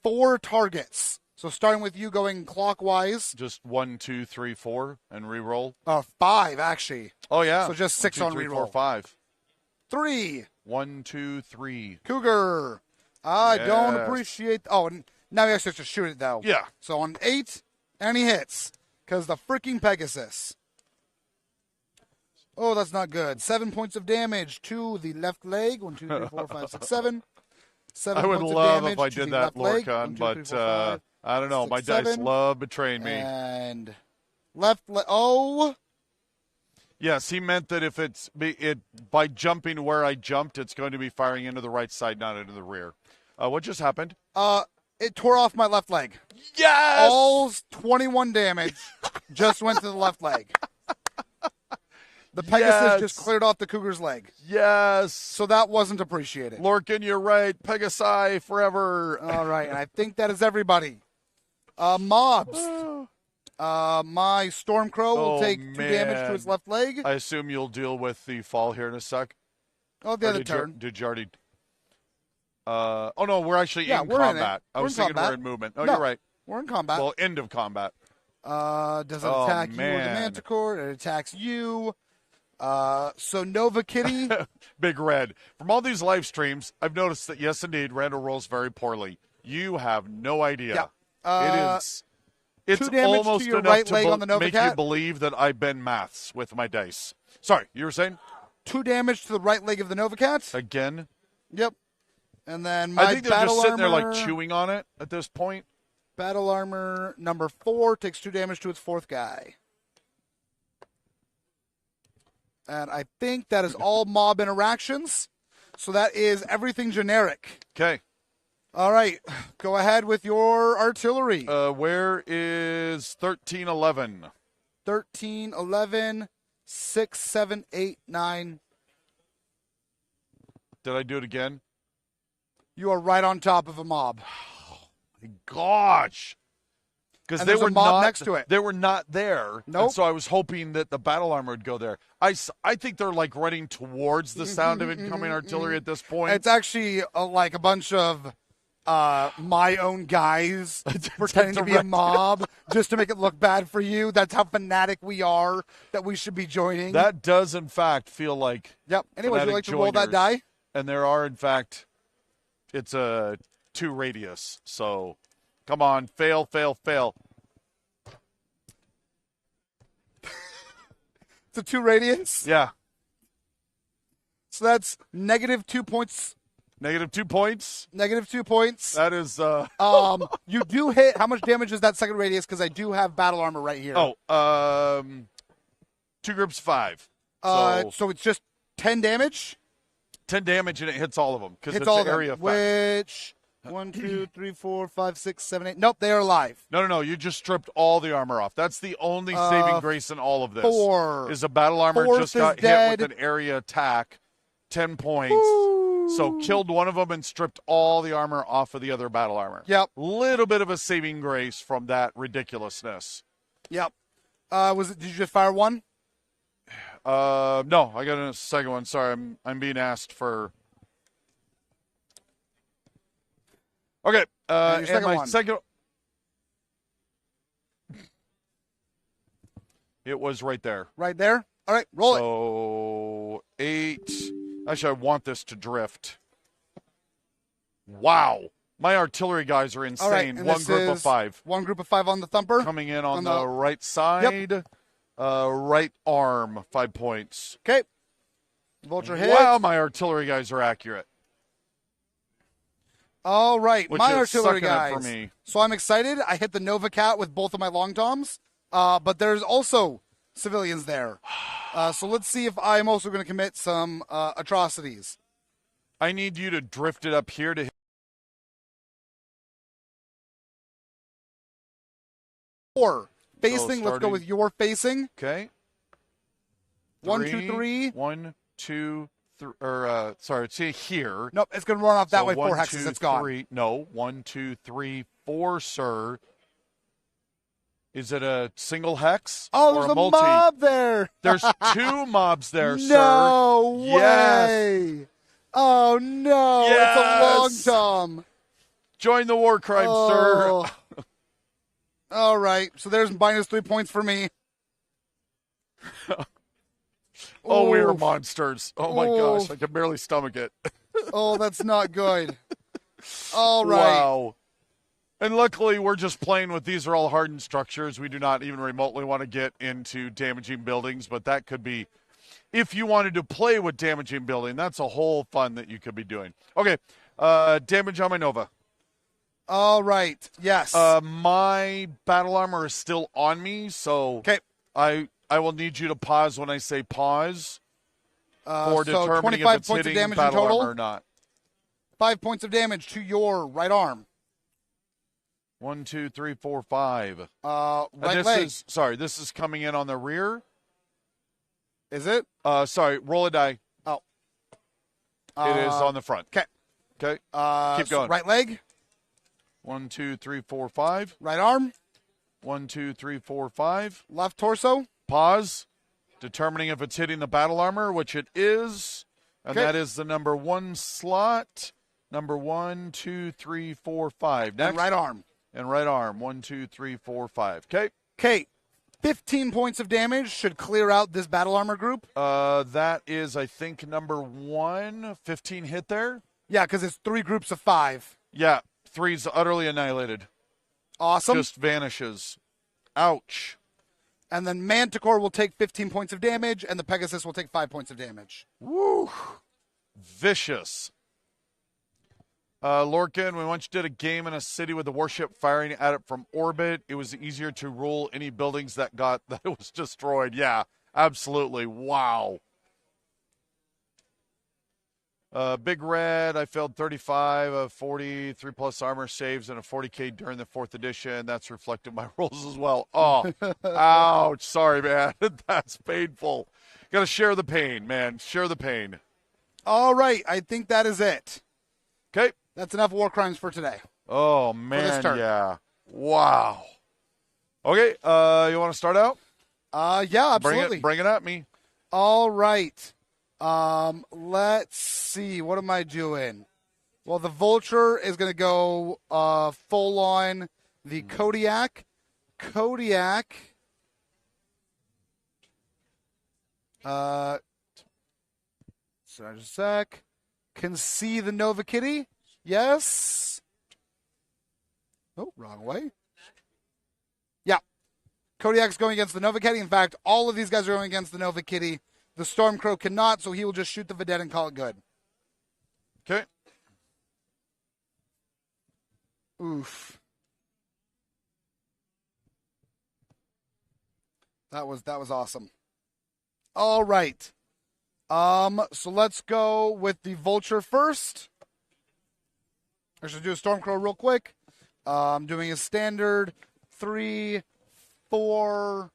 C: 4 targets. So starting with you going clockwise.
B: Just 1, 2, 3, 4, and re-roll.
C: 5, actually.
B: Oh, yeah.
C: So just 6
B: 1, 2,
C: on
B: 3,
C: re-roll.
B: 4, 5.
C: 3.
B: 1, 2, 3.
C: Cougar. I don't
B: Yes.
C: appreciate... Oh, and now he actually has to shoot it, though.
B: Yeah.
C: So on 8, and he hits. Because the freaking Pegasus. Oh, that's not good. 7 points of damage to the left leg. 1, 2, 3, 4, 5, 6, 7. 7
B: I would
C: points
B: love
C: of damage
B: if I
C: to
B: did
C: the
B: that,
C: left leg. 1,
B: Lorcan,
C: 2, 3,
B: but
C: 4, 5,
B: I don't know.
C: 6,
B: My dice
C: 7.
B: love betraying me.
C: And left leg. Oh.
B: Yes, he meant that if by jumping where I jumped, it's going to be firing into the right side, not into the rear. What just happened?
C: It tore off my left leg.
B: Yes!
C: All 21 damage just went to the left leg. The Pegasus just cleared off the Cougar's leg.
B: Yes.
C: So that wasn't appreciated.
B: Lorcan, you're right. Pegasi forever.
C: All right, and I think that is everybody. Mobs. My Stormcrow will take 2 damage to his left leg.
B: I assume you'll deal with the fall here in a sec.
C: Oh, the other turn.
B: Did you already... oh, no, we're actually in
C: we're
B: combat.
C: in it.
B: I was thinking we're in movement. Oh, you're right.
C: We're in combat.
B: Well, end of combat.
C: Does it attack you or the Manticore? It attacks you. So Nova Kitty.
B: Big Red. From all these live streams, I've noticed that, yes, indeed, Randall rolls very poorly. You have no idea.
C: Yeah.
B: It is It's
C: 2 damage
B: almost
C: to your
B: enough
C: right
B: to
C: leg on the
B: make you
C: Novacat.
B: believe that I bend maths with my dice. Sorry, you were saying?
C: 2 damage to the right leg of the Novacat.
B: Again?
C: Yep. And then my
B: I think they're
C: battle
B: just sitting there
C: armor,
B: like chewing on it at this point.
C: Battle armor number 4 takes 2 damage to its 4th guy. And I think that is all mob interactions. So that is everything generic.
B: Okay.
C: All right. Go ahead with your artillery.
B: Where is 1311?
C: 13, 11, 6, 7, 8, 9.
B: Did I do it again?
C: You are right on top of a mob.
B: My gosh. Because
C: And
B: they
C: there's a
B: were
C: mob
B: not
C: next to it.
B: They were not there.
C: Nope.
B: And so I was hoping that the battle armor would go there. I think they're like running towards the sound of incoming artillery at this point.
C: It's actually like a bunch of my own guys pretending to be a mob just to make it look bad for you. That's how fanatic we are that we should be joining.
B: That does, in fact, feel like.
C: Yep. Anyway, would you like to roll that
B: joiners.
C: die?
B: And there are, in fact, it's a 2 radius. So, come on, fail, fail, fail.
C: It's a 2 radius.
B: Yeah.
C: So that's negative 2 points.
B: Negative 2 points.
C: Negative 2 points.
B: That is.
C: You do hit. How much damage is that second radius? Because I do have battle armor right here.
B: 2 groups 5.
C: So it's just 10 damage.
B: 10 damage and it hits all of them because
C: Hits
B: it's
C: all
B: an
C: of
B: area
C: them.
B: effect.
C: Which 1, 2, 3, 4, 5, 6, 7, 8. Nope, they are alive.
B: No. You just stripped all the armor off. That's the only saving grace in all of this.
C: 4.
B: Is a battle armor
C: Fourth
B: just got
C: is
B: hit
C: dead.
B: with an area attack. 10 points.
C: Woo.
B: So killed one of them and stripped all the armor off of the other battle armor.
C: Yep.
B: Little bit of a saving grace from that ridiculousness.
C: Yep. Did you just fire one?
B: No, I got a second one. Sorry, I'm being asked for. Okay.
C: And your
B: and my
C: one.
B: second. It was right there.
C: Right there. All right, roll it.
B: So 8. Actually, I want this to drift. Wow. My artillery guys are insane.
C: All right, and
B: One
C: this
B: group of
C: is
B: 5.
C: One group of 5 on the thumper.
B: Coming in on
C: on
B: the
C: the-
B: right side. Right arm, 5 points.
C: Okay. Vulture hit.
B: Wow, my artillery guys are accurate.
C: All right,
B: Which
C: my
B: is
C: artillery
B: sucking it
C: guys.
B: for me.
C: So I'm excited. I hit the Novacat with both of my long toms, but there's also civilians there. So let's see if I'm also going to commit some atrocities.
B: I need you to drift it up here to hit.
C: Or facing. Let's go
B: starting-
C: with your facing.
B: Okay.
C: 1, 2, 3.
B: 1, 2, 3. Or sorry, it's here.
C: Nope, it's going to run off that
B: So
C: way. 4
B: 1,
C: hexes.
B: 2,
C: It's gone.
B: 3. No, 1, 2, 3, 4, sir. Is it a single hex?
C: Oh,
B: or
C: there's a
B: multi?
C: mob there.
B: There's 2 mobs there, sir.
C: No
B: Yes.
C: way. Oh no!
B: Yes.
C: It's a long tom.
B: Join the war crime,
C: Oh.
B: sir.
C: All right, so there's minus 3 points for me.
B: Oh, we are
C: Oof.
B: monsters. Oh my gosh, I can barely stomach it.
C: Oh, that's not good. All right.
B: Wow. And luckily, we're just playing with these are all hardened structures. We do not even remotely want to get into damaging buildings, but that could be, if you wanted to play with damaging building, that's a whole fun that you could be doing. Okay, damage on my Nova.
C: All right. Yes.
B: My battle armor is still on me, so
C: Okay.
B: I will need you to pause when I say pause for
C: so
B: determining
C: 25
B: if it's
C: points of
B: hitting
C: damage in
B: battle
C: total.
B: armor or not.
C: 5 points of damage to your right arm.
B: 1, 2, 3, 4, 5.
C: Right
B: this
C: leg.
B: is sorry. This is coming in on the rear.
C: Is it?
B: Sorry. Roll a die.
C: Oh.
B: It is on the front.
C: Okay.
B: Okay. Keep
C: So
B: going.
C: right leg.
B: 1, 2, 3, 4, 5.
C: Right arm.
B: 1, 2, 3, 4, 5.
C: Left torso.
B: Pause. Determining if it's hitting the battle armor, which it is, and
C: Okay.
B: that is the number 1 slot. Number 1, 2, 3, 4, 5. Next.
C: And right arm.
B: And right arm. 1, 2, 3, 4, 5. Okay.
C: Okay. 15 points of damage should clear out this battle armor group.
B: That is, I think, number 1. 15 hit there.
C: Yeah, because it's 3 groups of 5.
B: Yeah. 3's utterly annihilated.
C: Awesome.
B: Just vanishes. Ouch.
C: And then Manticore will take 15 points of damage, and the Pegasus will take 5 points of damage.
B: Woo. Vicious. Lorcan, we once did a game in a city with a warship firing at it from orbit. It was easier to rule any buildings that it was destroyed. Yeah, absolutely. Wow. Big Red, I failed 35 of 40, 3+ armor saves, and a 40k during the 4th edition. That's reflected in my rolls as well. Oh, ouch. Sorry, man. That's painful. Got to share the pain, man. Share the pain.
C: All right. I think that is it.
B: Okay.
C: That's enough war crimes for today.
B: Oh, man, yeah. Wow. Okay, you want to start out?
C: Yeah, absolutely.
B: Bring it at me.
C: All right. Let's see. What am I doing? Well, the Vulture is going to go full on the Kodiak. Kodiak. Sorry, just a sec. Can see the Nova Kitty. Yes. Oh, wrong way. Yeah. Kodiak's going against the Nova Kitty. In fact, all of these guys are going against the Nova Kitty. The Stormcrow cannot, so he will just shoot the Vedette and call it good.
B: Okay.
C: Oof. That was awesome. All right. So let's go with the Vulture first. I should do a Stormcrow real quick. I'm doing a standard 3, 4,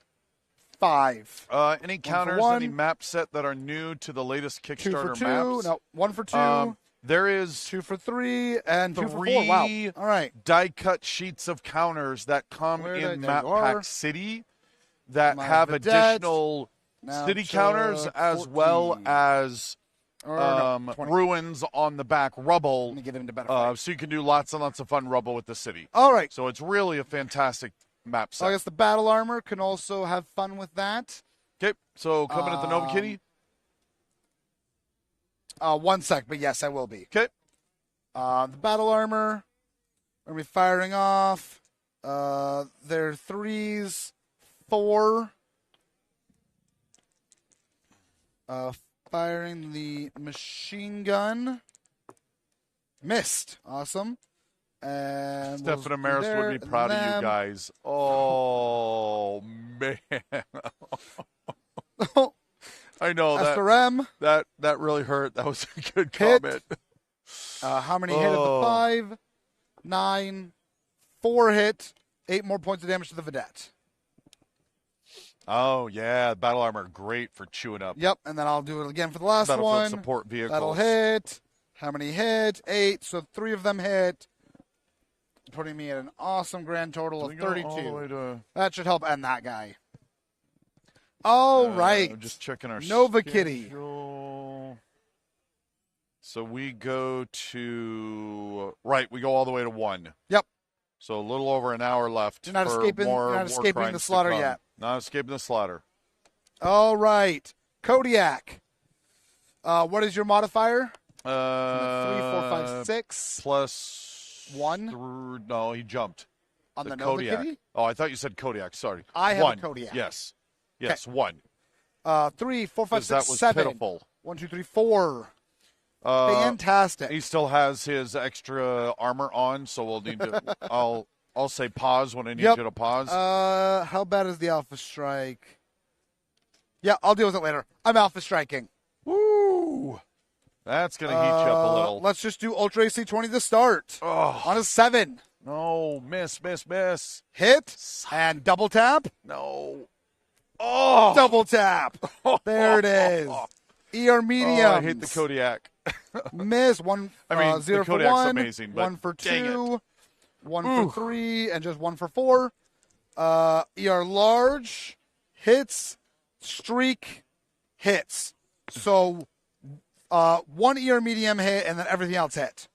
C: 5.
B: Any counters, any map set that are new to the latest Kickstarter
C: 2 for 2.
B: maps?
C: No, 1 for 2.
B: There is
C: 2 for 3 and 2 for 4.
B: 3
C: Wow. All right.
B: die-cut sheets of counters that come in Map PAX City that
C: My
B: have
C: Vedette.
B: Additional
C: Now
B: city
C: to
B: counters as
C: 14.
B: well as
C: Or no, 20.
B: ruins on the back, rubble.
C: Let me get him to better.
B: So you can do lots and lots of fun rubble with the city.
C: All right.
B: So it's really a fantastic map
C: So I
B: set.
C: guess the battle armor can also have fun with that.
B: Okay, so coming at the Nova Kitty.
C: 1 sec, but yes, I will be.
B: Okay.
C: The battle armor, we're going to be firing off. They're 3s, 4. Firing the machine gun. Missed. Awesome. And
B: Stefan Amaris would be proud of you guys. Oh, man. I know
C: SRM.
B: that really hurt. That was a good
C: Hit.
B: comment.
C: How many hit at the 5? 9. 4 hit. 8 more points of damage to the Vedette.
B: Oh, yeah. Battle armor, great for chewing up.
C: Yep, and then I'll do it again for the last
B: Battlefield
C: one.
B: support vehicles.
C: That'll hit. How many hit? 8, so 3 of them hit. Putting me at an awesome grand total of 32.
B: All the way to,
C: That should help end that guy. All right.
B: I'm just checking our
C: Nova Kitty.
B: schedule. So we go to... Right, we go all the way to 1.
C: Yep.
B: So a little over an hour left.
C: You're not
B: for
C: escaping-
B: more
C: you're not
B: war
C: escaping
B: crimes
C: the
B: to
C: slaughter
B: come.
C: yet.
B: Not escaping the slaughter.
C: All right. Kodiak. What is your modifier? 3, 4, 5, 6.
B: Plus
C: 1.
B: No, he jumped.
C: On the Nova
B: Kodiak.
C: Kitty?
B: Oh, I thought you said Kodiak. Sorry.
C: I have
B: 1.
C: a Kodiak.
B: Yes. Yes, 1.
C: 3, 4, 5, 6,
B: That was
C: 7.
B: pitiful.
C: 1, 2, 3, 4. Fantastic.
B: He still has his extra armor on, so we'll need to. I'll say pause when I need you to pause.
C: How bad is the Alpha Strike? Yeah, I'll deal with it later. I'm Alpha Striking.
B: Woo! That's gonna heat you up a little.
C: Let's just do Ultra AC 20 to start.
B: Oh
C: On a 7.
B: no! Miss!
C: Hit and double tap.
B: No! Oh!
C: Double tap. There it is. ER medium.
B: Oh, I hate the Kodiak.
C: Miss. 1.
B: I mean,
C: 0
B: the
C: for
B: Kodiak's
C: 1.
B: amazing, but
C: 1 for
B: dang
C: 2. 1
B: Ooh.
C: for 3, and just 1 for 4. ER large hits. Streak hits. So 1 ER medium hit, and then everything else hit.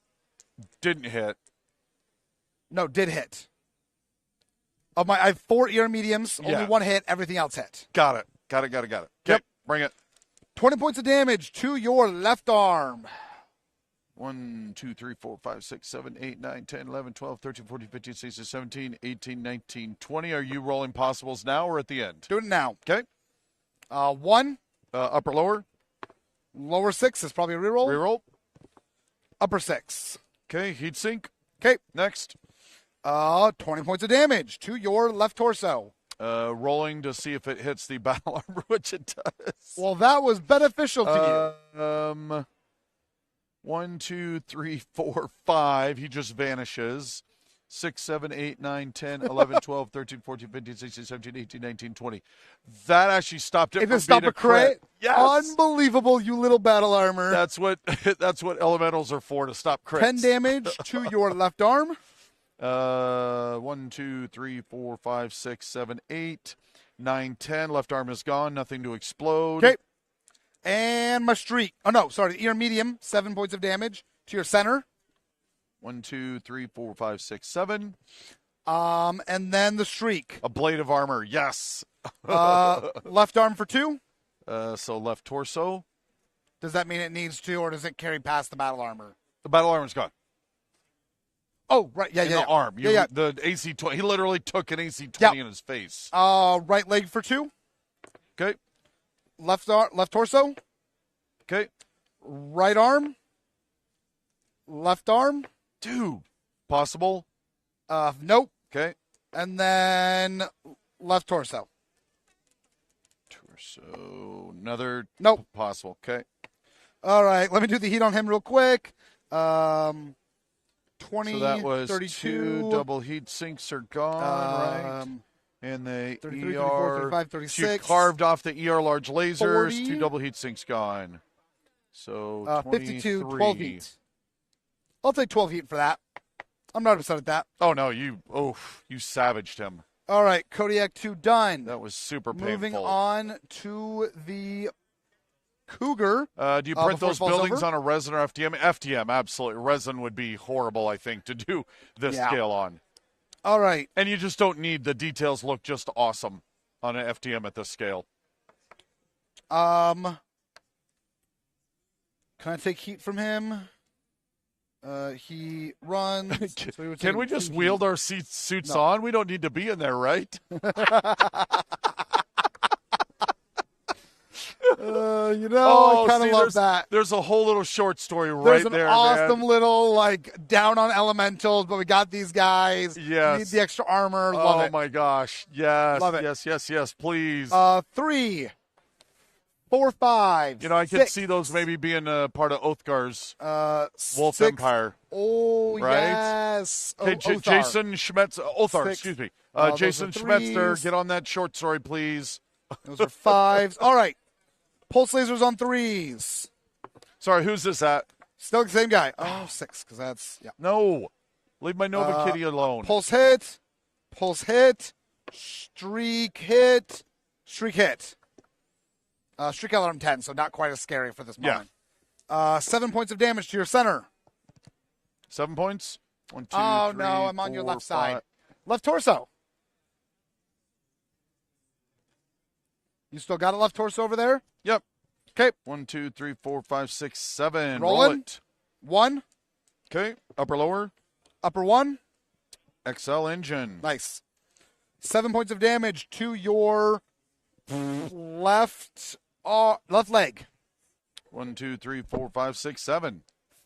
B: Didn't hit.
C: No, did hit. I have 4 ER mediums, only
B: Yeah.
C: 1 hit, everything else hit.
B: Got it. Okay,
C: Yep.
B: bring it.
C: 20 points of damage to your left arm.
B: 1, 2, 3, 4, 5, 6, 7, 8, 9, 10, 11, 12, 13, 14, 15, 16, 17, 18, 19, 20. Are you rolling possibles now or at the end?
C: Do it now.
B: Okay.
C: 1.
B: Upper, lower?
C: Lower 6 is probably a reroll.
B: Reroll.
C: Upper 6.
B: Okay, heat sink.
C: Okay.
B: Next.
C: 20 points of damage to your left torso.
B: Rolling to see if it hits the battle armor, which it does.
C: Well, that was beneficial to you.
B: 1, 2, 3, 4, 5. He just vanishes. 6, 7, 8, 9, 10, 11, 12, 13, 14, 15, 16, 17, 18, 19, 20. That actually stopped it
C: If
B: from
C: it stopped
B: being
C: a crit,
B: Yes.
C: unbelievable, you little battle armor.
B: That's what elementals are for, to stop crits.
C: 10 damage to your left arm.
B: 1, 2, 3, 4, 5, 6, 7, 8, 9, 10. Left arm is gone. Nothing to explode.
C: Okay. And my streak. Oh, no, sorry. Ear medium, 7 points of damage to your center.
B: 1, 2, 3, 4, 5, 6, 7.
C: And then the streak.
B: A blade of armor. Yes.
C: Left arm for 2.
B: So left torso.
C: Does that mean it needs 2, or does it carry past the battle armor?
B: The battle armor's gone.
C: Oh, right. Yeah,
B: In
C: yeah.
B: the arm.
C: Yeah.
B: The AC 20. He literally took an AC 20 in his face.
C: Right leg for 2.
B: Okay.
C: Left torso.
B: Okay.
C: Right arm. Left arm.
B: Dude. Possible.
C: Nope.
B: Okay.
C: And then left torso.
B: Torso. Another.
C: Nope.
B: Possible. Okay.
C: All right. Let me do the heat on him real quick. 20,
B: So that was
C: 32.
B: 2 double heat sinks are gone, right? And the
C: 33,
B: ER.
C: 34, 35,
B: So you
C: 36.
B: carved off the ER large lasers.
C: 40.
B: 2 double heat sinks gone. So
C: 52,
B: 23.
C: 12 heat. I'll take 12 heat for that. I'm not upset at that.
B: Oh no, you savaged him.
C: All right, Kodiak 2 done.
B: That was super painful.
C: Moving on to the Cougar.
B: Do you print
C: before it
B: those
C: falls
B: buildings
C: over?
B: on a resin or FDM? FDM, absolutely. Resin would be horrible, I think, to do this
C: Yeah.
B: scale on.
C: All right.
B: And you just don't need the details look just awesome on an FDM at this scale.
C: Can I take heat from him? He runs. So he would
B: Can
C: take
B: we just
C: 2
B: wield
C: heat.
B: our suits
C: No.
B: on? We don't need to be in there, right?
C: I kind of
B: see,
C: love that.
B: There's a whole little short story right
C: There's an
B: there,
C: awesome
B: man.
C: little, like, down on elementals, but we got these guys.
B: Yes.
C: Need the extra armor. Love it.
B: Oh, my gosh. Yes.
C: Love it.
B: Yes, please.
C: 3, 4, 5.
B: You know, I could
C: 6,
B: see those maybe being a part of Oathgar's Wolf
C: 6.
B: Empire.
C: Oh,
B: Right?
C: yes.
B: Okay,
C: Othar.
B: Jason Schmetz, Othar,
C: 6.
B: excuse me.
C: Those
B: Jason
C: are
B: Schmetzer,
C: 3s.
B: get on that short story, please.
C: Those are 5s. All right. Pulse lasers on 3s.
B: Sorry, who's this at?
C: Still the same guy. Oh, 6, because that's, yeah.
B: No. Leave my Nova Kitty alone.
C: Pulse hit. Pulse hit. Streak hit. Streak hit. Streak alarm 10, so not quite as scary for this moment. 7 points of damage to your center.
B: 7 points? 1, 2,
C: Oh,
B: 3,
C: no, I'm on your
B: 4,
C: left side.
B: 5.
C: Left torso. You still got a left torso over there?
B: Yep.
C: Okay.
B: 1, 2, 3, 4, 5, 6, 7.
C: Rolling.
B: Roll it.
C: 1.
B: Okay. Upper, lower.
C: Upper 1.
B: XL engine.
C: Nice. 7 points of damage to your left leg.
B: 1, 2, 3, 4, 5, 6, 7.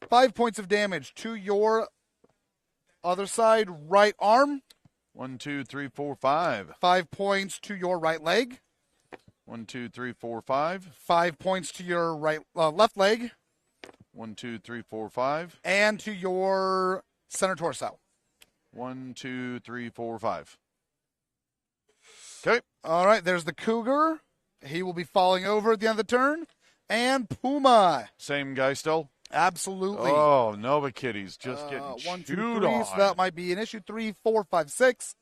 C: 5 points of damage to your other side right arm.
B: 1, 2, 3, 4, 5.
C: 5 points to your right leg.
B: 1, 2, 3, 4, 5.
C: 5 points to your left leg.
B: 1, 2, 3, 4, 5.
C: And to your center torso.
B: 1, 2, 3, 4, 5. Okay.
C: All right, there's the Cougar. He will be falling over at the end of the turn. And Puma.
B: Same guy still?
C: Absolutely.
B: Oh, Nova Kitty's just getting
C: 1, 2,
B: chewed
C: 3.
B: on.
C: So that might be an issue. 3, 4, 5, 6.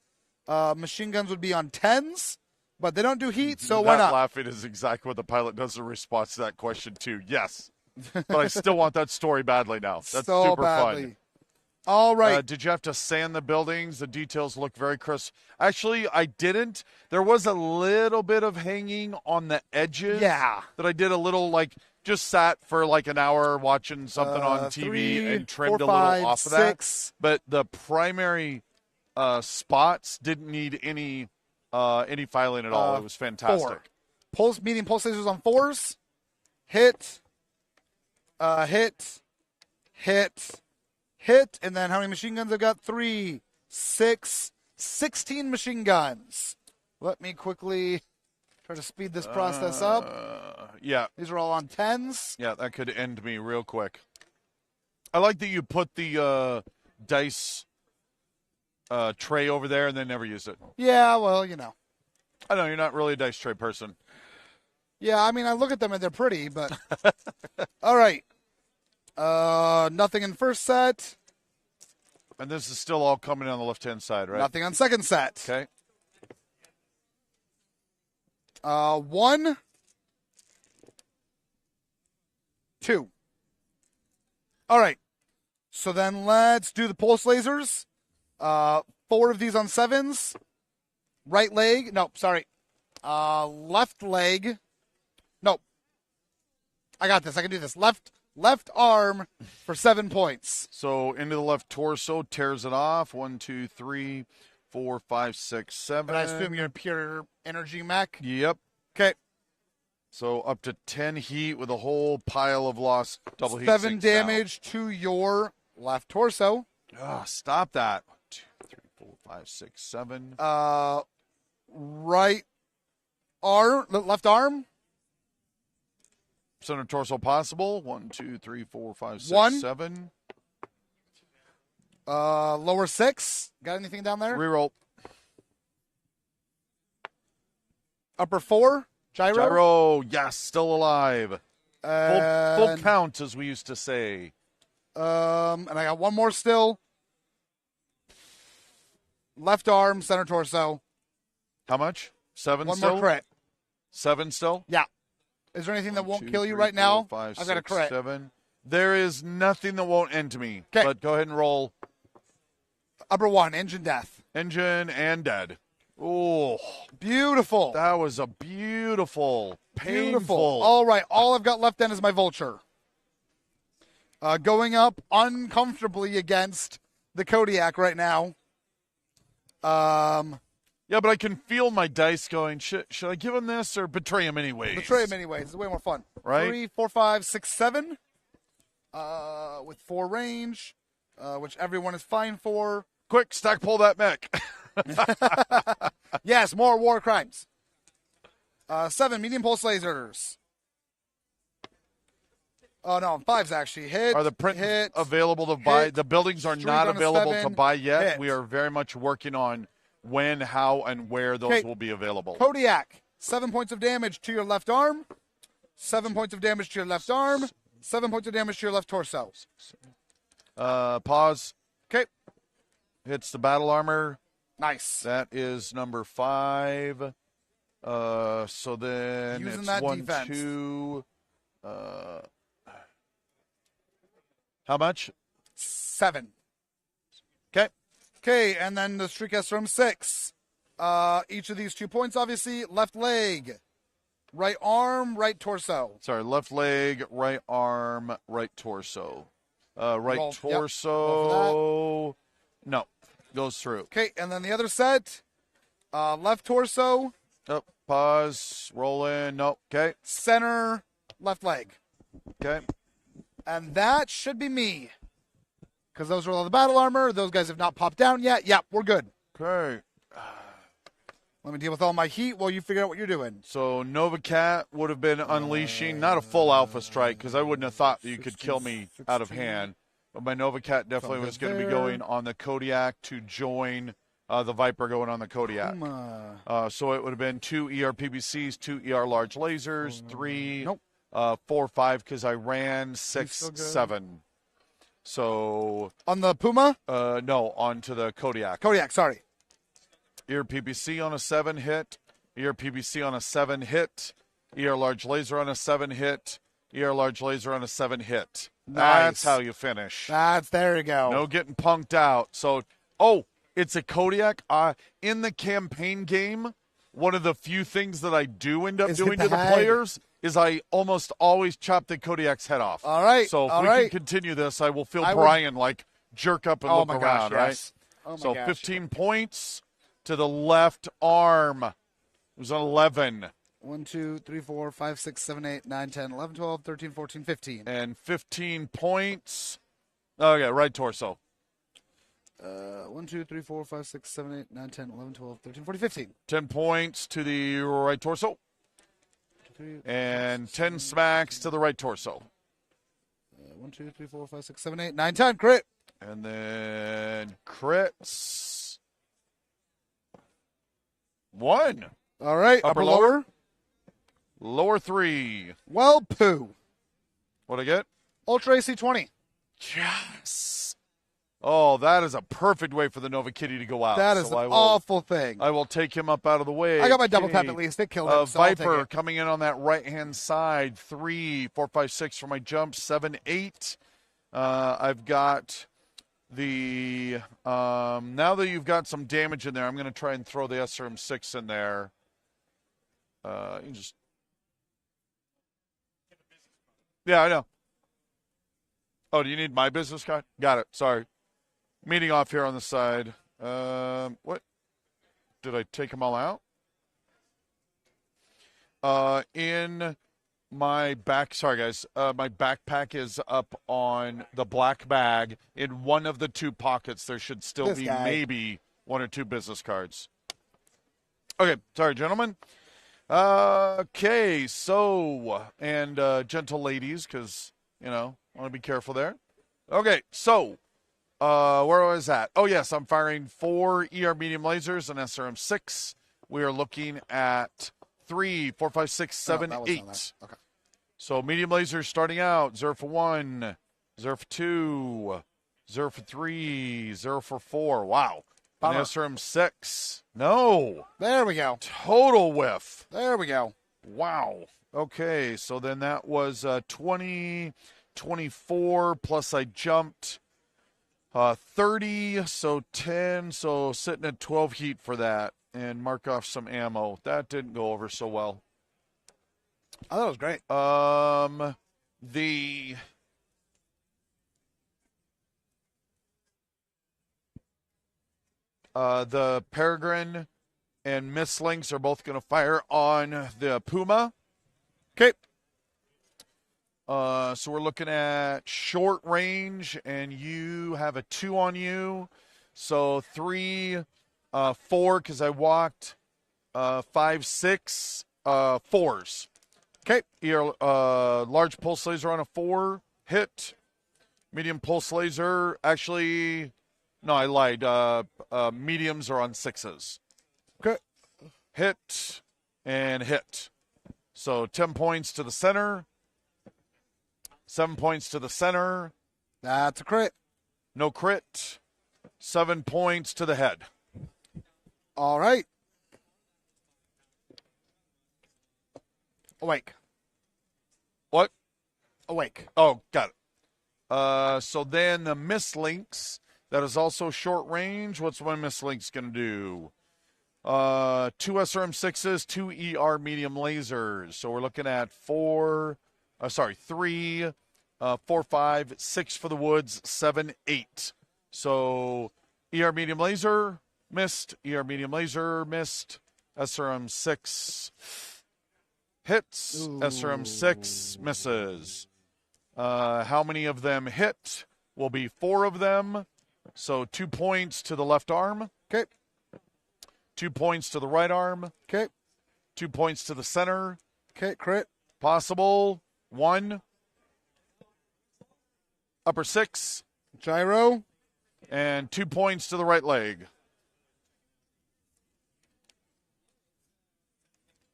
C: Machine guns would be on 10s, but they don't do heat, so why
B: That
C: not?
B: laughing is exactly what the pilot does in response to that question, too. Yes. But I still want that story badly now. That's
C: so
B: super
C: badly.
B: fun.
C: All right.
B: Did you have to sand the buildings? The details look very crisp. Actually, I didn't. There was a little bit of hanging on the edges.
C: Yeah.
B: That I did a little, like, just sat for like an hour watching something on TV
C: 3,
B: and trimmed
C: 4,
B: a little
C: 5,
B: off of
C: 6.
B: that. But the primary spots didn't need any filing at all. It was fantastic.
C: 4. Medium pulse lasers on 4s. Hit. Hit. And then how many machine guns I've got? 3, 6, 16 machine guns. Let me quickly try to speed this process up.
B: Yeah.
C: These are all on 10s.
B: Yeah, that could end me real quick. I like that you put the dice tray over there and then never used it.
C: Yeah, well, you know.
B: I know, you're not really a dice tray person.
C: Yeah, I mean, I look at them and they're pretty, but... All right. Nothing in first set.
B: And this is still all coming on the left-hand side, right?
C: Nothing on second set.
B: Okay.
C: 1, 2. All right. So then let's do the pulse lasers. 4 of these on 7s. Right leg. No, sorry. Left leg. No. I got this. I can do this. Left arm for 7 points.
B: So into the left torso, tears it off. 1, 2, 3, 4, 5, 6, 7.
C: And I assume you're a pure energy mech.
B: Yep.
C: Okay.
B: So up to 10 heat with a whole pile of lost double heat.
C: 7 damage to your left torso.
B: Oh, stop that. 1, 2, 3, 4, 5, 6, 7.
C: Right arm, left arm.
B: Center torso possible. 1, 2, 3, 4, 5, 6,
C: 1.
B: 7.
C: Lower 6. Got anything down there?
B: Reroll.
C: Upper 4. Gyro.
B: Gyro, yes, still alive. Full
C: And,
B: count, as we used to say.
C: and I got one more still. Left arm, center torso.
B: How much? 7
C: One
B: still?
C: more crit.
B: 7 still?
C: Yeah. Is there anything that
B: 1,
C: won't
B: 2,
C: kill you
B: 3,
C: right
B: 4,
C: now?
B: 5,
C: I've got a
B: 6,
C: crit.
B: 7. There is nothing that won't end me.
C: 'Kay.
B: But go ahead and roll.
C: Upper 1, engine death.
B: Engine and dead. Oh,
C: Beautiful.
B: that was a beautiful, painful.
C: Beautiful. All right. All I've got left then is my vulture. Going up uncomfortably against the Kodiak right now.
B: Yeah, but I can feel my dice going, should I give him this or betray him anyways?
C: Betray him anyways. It's way more fun.
B: Right?
C: 3, 4, 5, 6, 7. With 4 range, which everyone is fine for.
B: Quick, stack pull that mech.
C: Yes, more war crimes. 7 medium pulse lasers. Oh no, 5s actually hit.
B: Are the print
C: hit,
B: available to buy?
C: hit,
B: The buildings are
C: streak
B: not
C: on a
B: available
C: 7,
B: to buy yet.
C: hit.
B: We are very much working on when, how, and where those
C: Okay.
B: will be available.
C: Kodiak, 7 points of damage to your left arm. 7 points of damage to your left arm. 7 points of damage to your left torso.
B: Pause.
C: Okay,
B: Hits the battle armor.
C: nice.
B: That is number 5. So then
C: Using
B: it's
C: that
B: 1,
C: defense.
B: 2. How much?
C: 7.
B: Okay.
C: Okay, and then the streak has from 6. Each of these 2 points, obviously. Left leg, right arm, right torso.
B: Sorry, left leg, right arm, right torso. Right
C: Roll. Yep.
B: torso.
C: Roll
B: No, goes through.
C: Okay, and then the other set. Left torso,
B: Oh, pause. Roll in. No. Okay.
C: center, left leg.
B: Okay.
C: And that should be me. Because those are all the battle armor. Those guys have not popped down yet. Yep, we're good.
B: Okay.
C: Let me deal with all my heat while you figure out what you're doing.
B: So Nova Cat would have been unleashing, not a full alpha strike, because I wouldn't have thought that you could kill me out of hand. But my Nova Cat definitely was going to be going on the Kodiak to join the Viper going on the Kodiak. So it would have been 2 ER-PBCs, 2 ER large lasers, 3,
C: Nope.
B: 4, 5, because I ran 6,
C: still good?
B: 7. So,
C: On the Puma?
B: no, onto the Kodiak.
C: Kodiak, sorry.
B: ER-PBC on a 7 hit, ER-PBC on a 7 hit, ER large laser on a 7 hit, ER large laser on a 7 hit. That's
C: Nice.
B: how you finish.
C: There you go.
B: No getting punked out. So, it's a Kodiak. In the campaign game, one of the few things that I do end up
C: Is
B: doing
C: hit
B: to
C: the
B: the
C: head.
B: players is I almost always chop the Kodiak's head off.
C: All right.
B: So if
C: all
B: we
C: right.
B: can continue this, I will feel Brian like jerk up and
C: Oh
B: look
C: my
B: around,
C: gosh,
B: right?
C: yes. Oh my
B: So
C: gosh.
B: 15 points to the left arm. It was an 11.
C: 1, 2, 3, 4, 5, 6, 7, 8, 9, 10, 11, 12, 13, 14, 15.
B: And 15 points. Okay, right torso.
C: 1, 2, 3, 4, 5, 6, 7, 8, 9, 10, 11, 12, 13, 14, 15.
B: 10 points to the right torso.
C: 2, 3,
B: And 10 smacks to the right torso.
C: 1, 2, 3, 4, 5, 6, 7, 8, 9, 10. Crit.
B: And then crits. 1.
C: All right.
B: Upper,
C: Upper
B: lower?
C: lower.
B: Lower 3.
C: Well, poo.
B: What'd I get?
C: Ultra AC 20.
B: Yes. Oh, that is a perfect way for the Nova Kitty to go out.
C: That is
B: So
C: an awful thing.
B: I will take him up out of the way.
C: I got my double tap
B: Kitty.
C: at least. It killed him. So I'll take
B: Viper
C: it.
B: coming in on that right-hand side. 3, 4, 5, 6 for my jump. 7, 8. I've got the now that you've got some damage in there, I'm going to try and throw the SRM6 in there. You just yeah, I know. Oh, do you need my business card? Got it. Sorry. Meeting off here on the side. What? Did I take them all out? In my back, sorry guys, my backpack is up on the black bag. In one of the 2 pockets, there should still be maybe 1 or 2 business cards. Okay, sorry, gentlemen. Okay, so, and gentle ladies, because, you know, I want to be careful there. Okay, so, where was that? Oh, yes, I'm firing 4 ER medium lasers and SRM6. We are looking at 3, 4, 5, 6, 7, 8.
C: Okay.
B: So medium lasers starting out. 0 for 1, 0 for 2, 0 for 3, 0 for 4. Wow. An SRM6. No.
C: There we go.
B: Total whiff.
C: There we go.
B: Wow. Okay, so then that was 20, 24, plus I jumped 30, so 10, so sitting at 12 heat for that. And mark off some ammo. That didn't go over so well.
C: I thought it was great.
B: The Peregrine and Mistlinks are both going to fire on the Puma. Okay. So we're looking at short range, and you have a 2 on you. So 3, 4, because I walked 5, 6, 4s. Okay. Large pulse laser on a 4. Hit. Medium pulse laser. Actually, no, I lied. Mediums are on 6s. Okay. Hit and hit. So 10 points to the center. 7 points to the center.
C: That's a crit.
B: No crit. 7 points to the head.
C: All right. Awake.
B: What?
C: Awake.
B: Oh, got it. So then the Mistlinks, that is also short range. What's one Mistlink's going to do? 2 SRM6s, 2 ER medium lasers. So we're looking at 3, 4, 5, 6 for the woods, 7, 8. So ER medium laser, missed. ER medium laser, missed. SRM6 hits.
C: Ooh.
B: SRM6 misses. How many of them hit? Will be 4 of them. So 2 points to the left arm.
C: Okay.
B: 2 points to the right arm.
C: Okay.
B: 2 points to the center.
C: Okay. Crit.
B: Possible. 1. Upper 6.
C: Gyro.
B: And 2 points to the right leg.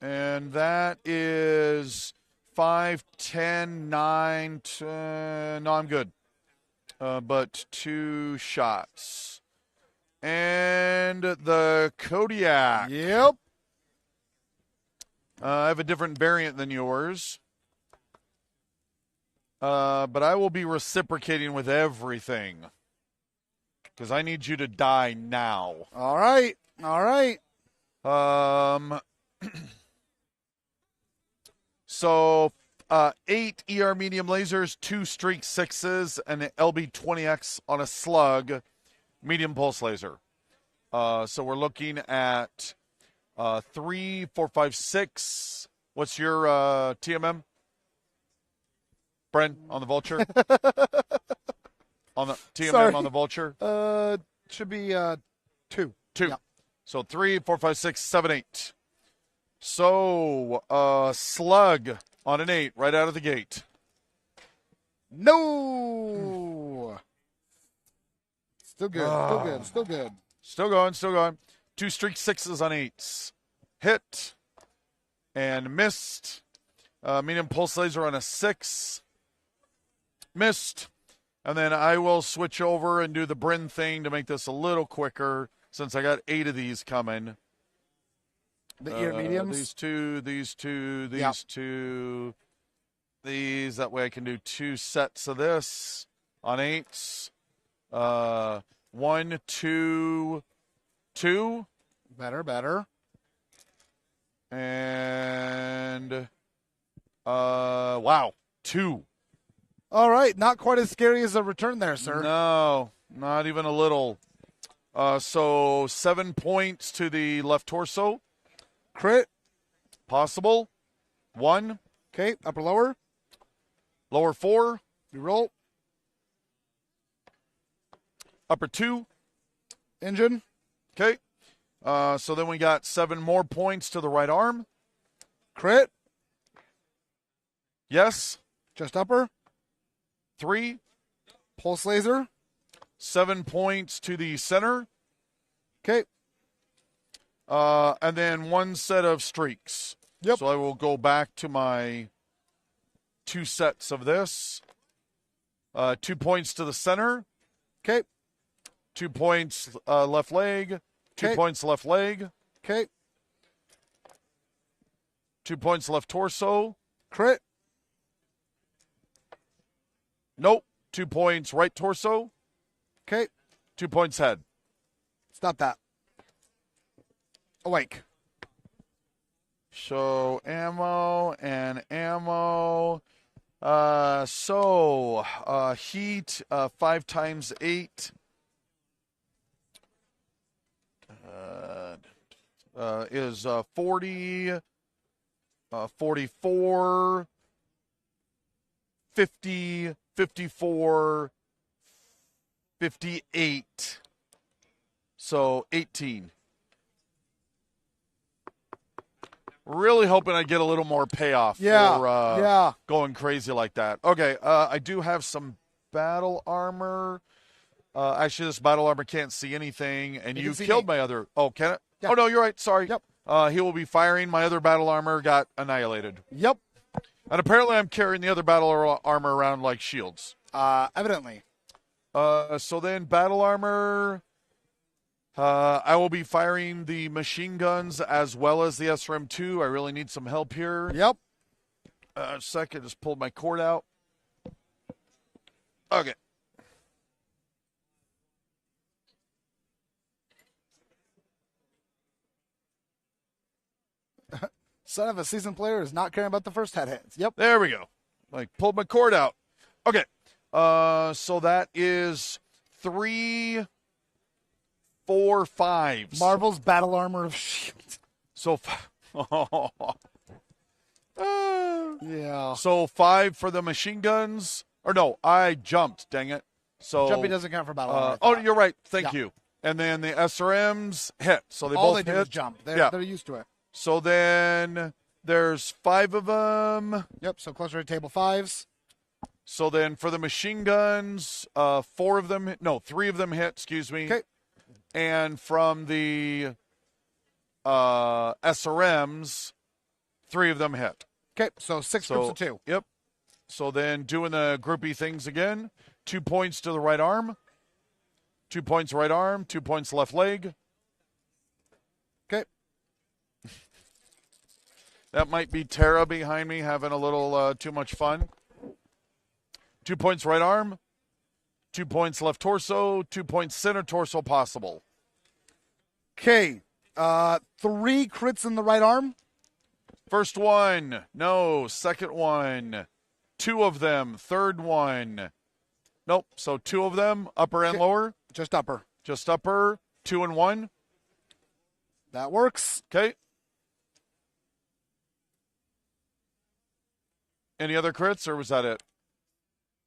B: And that is 5, 10, 9, 10. No, I'm good. But 2 shots. And the Kodiak.
C: Yep.
B: I have a different variant than yours. But I will be reciprocating with everything. Because I need you to die now.
C: All right.
B: So 8 ER medium lasers, 2 streak 6s, and an LB20X on a slug medium pulse laser. So we're looking at 3, 4, 5, 6. What's your TMM? Bren, on the Vulture? On the TMM
C: Sorry.
B: on the Vulture?
C: Should be 2.
B: 2.
C: Yeah.
B: So 3, 4, 5, 6, 7, 8. So slug on an 8 right out of the gate.
C: No. Still good. Still good. Still good.
B: Still going, still going. 2 streak 6s on 8s. Hit. And missed. Medium pulse laser on a 6. Missed. And then I will switch over and do the Bryn thing to make this a little quicker since I got 8 of these coming.
C: The ear mediums?
B: These 2, these 2, these
C: Yep.
B: 2, these. That way I can do 2 sets of this on 8s. 1, 2, 2.
C: Better.
B: And, wow, 2.
C: All right. Not quite as scary as a return there, sir.
B: No, not even a little. So 7 points to the left torso.
C: Crit.
B: Possible. 1.
C: Okay. Upper lower.
B: Lower 4.
C: Reroll.
B: Upper 2.
C: Engine.
B: Okay. So then we got 7 more points to the right arm.
C: Crit.
B: Yes.
C: Just upper.
B: 3.
C: Pulse laser.
B: 7 points to the center.
C: Okay.
B: And then 1 set of streaks.
C: Yep.
B: So I will go back to my 2 sets of this. 2 points to the center.
C: Okay.
B: 2 points left leg. 2
C: Okay.
B: points left leg.
C: Okay.
B: 2 points left torso.
C: Crit.
B: Nope. 2 points right torso.
C: Okay.
B: 2 points head.
C: Stop that. Awake.
B: So ammo and ammo. Heat 5 times 8 is 40, 44, 50, 54, 58. So 18. Really hoping I get a little more payoff for going crazy like that. Okay, I do have some battle armor. Actually, this battle armor can't see anything, and you killed my other... Oh, can it?
C: Yeah.
B: Oh, no, you're right. Sorry.
C: Yep.
B: He will be firing. My other battle armor got annihilated.
C: Yep.
B: And apparently I'm carrying the other battle armor around like shields.
C: Evidently.
B: So then battle armor... I will be firing the machine guns as well as the SRM-2. I really need some help here.
C: Yep.
B: Second, just pulled my cord out. Okay.
C: Son of a seasoned player is not caring about the first head hits. Yep.
B: There we go. Like, pulled my cord out. Okay. So that is 3, 4, 5.
C: Marvel's battle armor of shield.
B: So,
C: Yeah.
B: So 5 for the machine guns. Or no, I jumped. Dang it. So
C: Jumping doesn't count for battle armor. I
B: oh,
C: thought.
B: you're right. Thank you. And then the SRMs hit. So they
C: All
B: both
C: they do
B: hit.
C: is jump. They're used to it.
B: So then there's 5 of them.
C: Yep. So closer to table 5s.
B: So then for the machine guns, 3 of them hit, excuse me.
C: Okay.
B: And from the SRMs, 3 of them hit.
C: Okay. So 6 groups of 2.
B: Yep. So then doing the groupie things again. 2 points to the right arm. 2 points right arm. 2 points left leg.
C: Okay.
B: That might be Tara behind me having a little too much fun. 2 points right arm. 2 points left torso. 2 points center torso possible.
C: Okay. 3 crits in the right arm.
B: First one. No. Second one. Two of them. Third one. Nope. So two of them. Upper and lower?
C: Just upper.
B: Just upper. 2 and 1.
C: That works.
B: Okay. Any other crits, or was that it?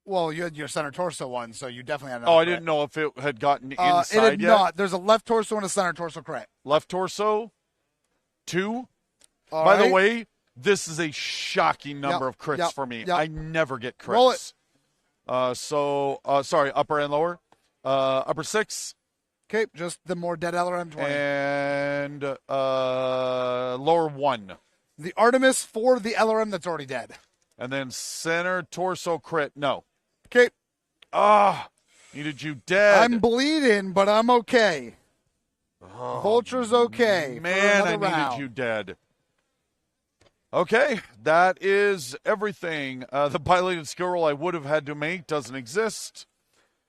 C: Well, you had your center torso one, so you definitely had
B: Oh,
C: another
B: I
C: crit.
B: didn't know if it had gotten
C: It
B: inside
C: had
B: yet.
C: not. There's a left torso and a center torso crit.
B: Left torso. 2.
C: All
B: By the
C: right.
B: way, this is a shocking number
C: Yep,
B: of crits
C: yep,
B: for me.
C: yep.
B: I never get crits.
C: Roll it.
B: Sorry, upper and lower. Upper 6.
C: Okay, just the more dead LRM 20.
B: And lower 1.
C: The Artemis for the LRM that's already dead.
B: And then center torso crit. No.
C: Okay,
B: Needed you dead.
C: I'm bleeding, but I'm okay. Vulture's okay. for
B: Man, I
C: another
B: needed
C: round.
B: you dead. Okay, that is everything. The piloted skill roll I would have had to make doesn't exist.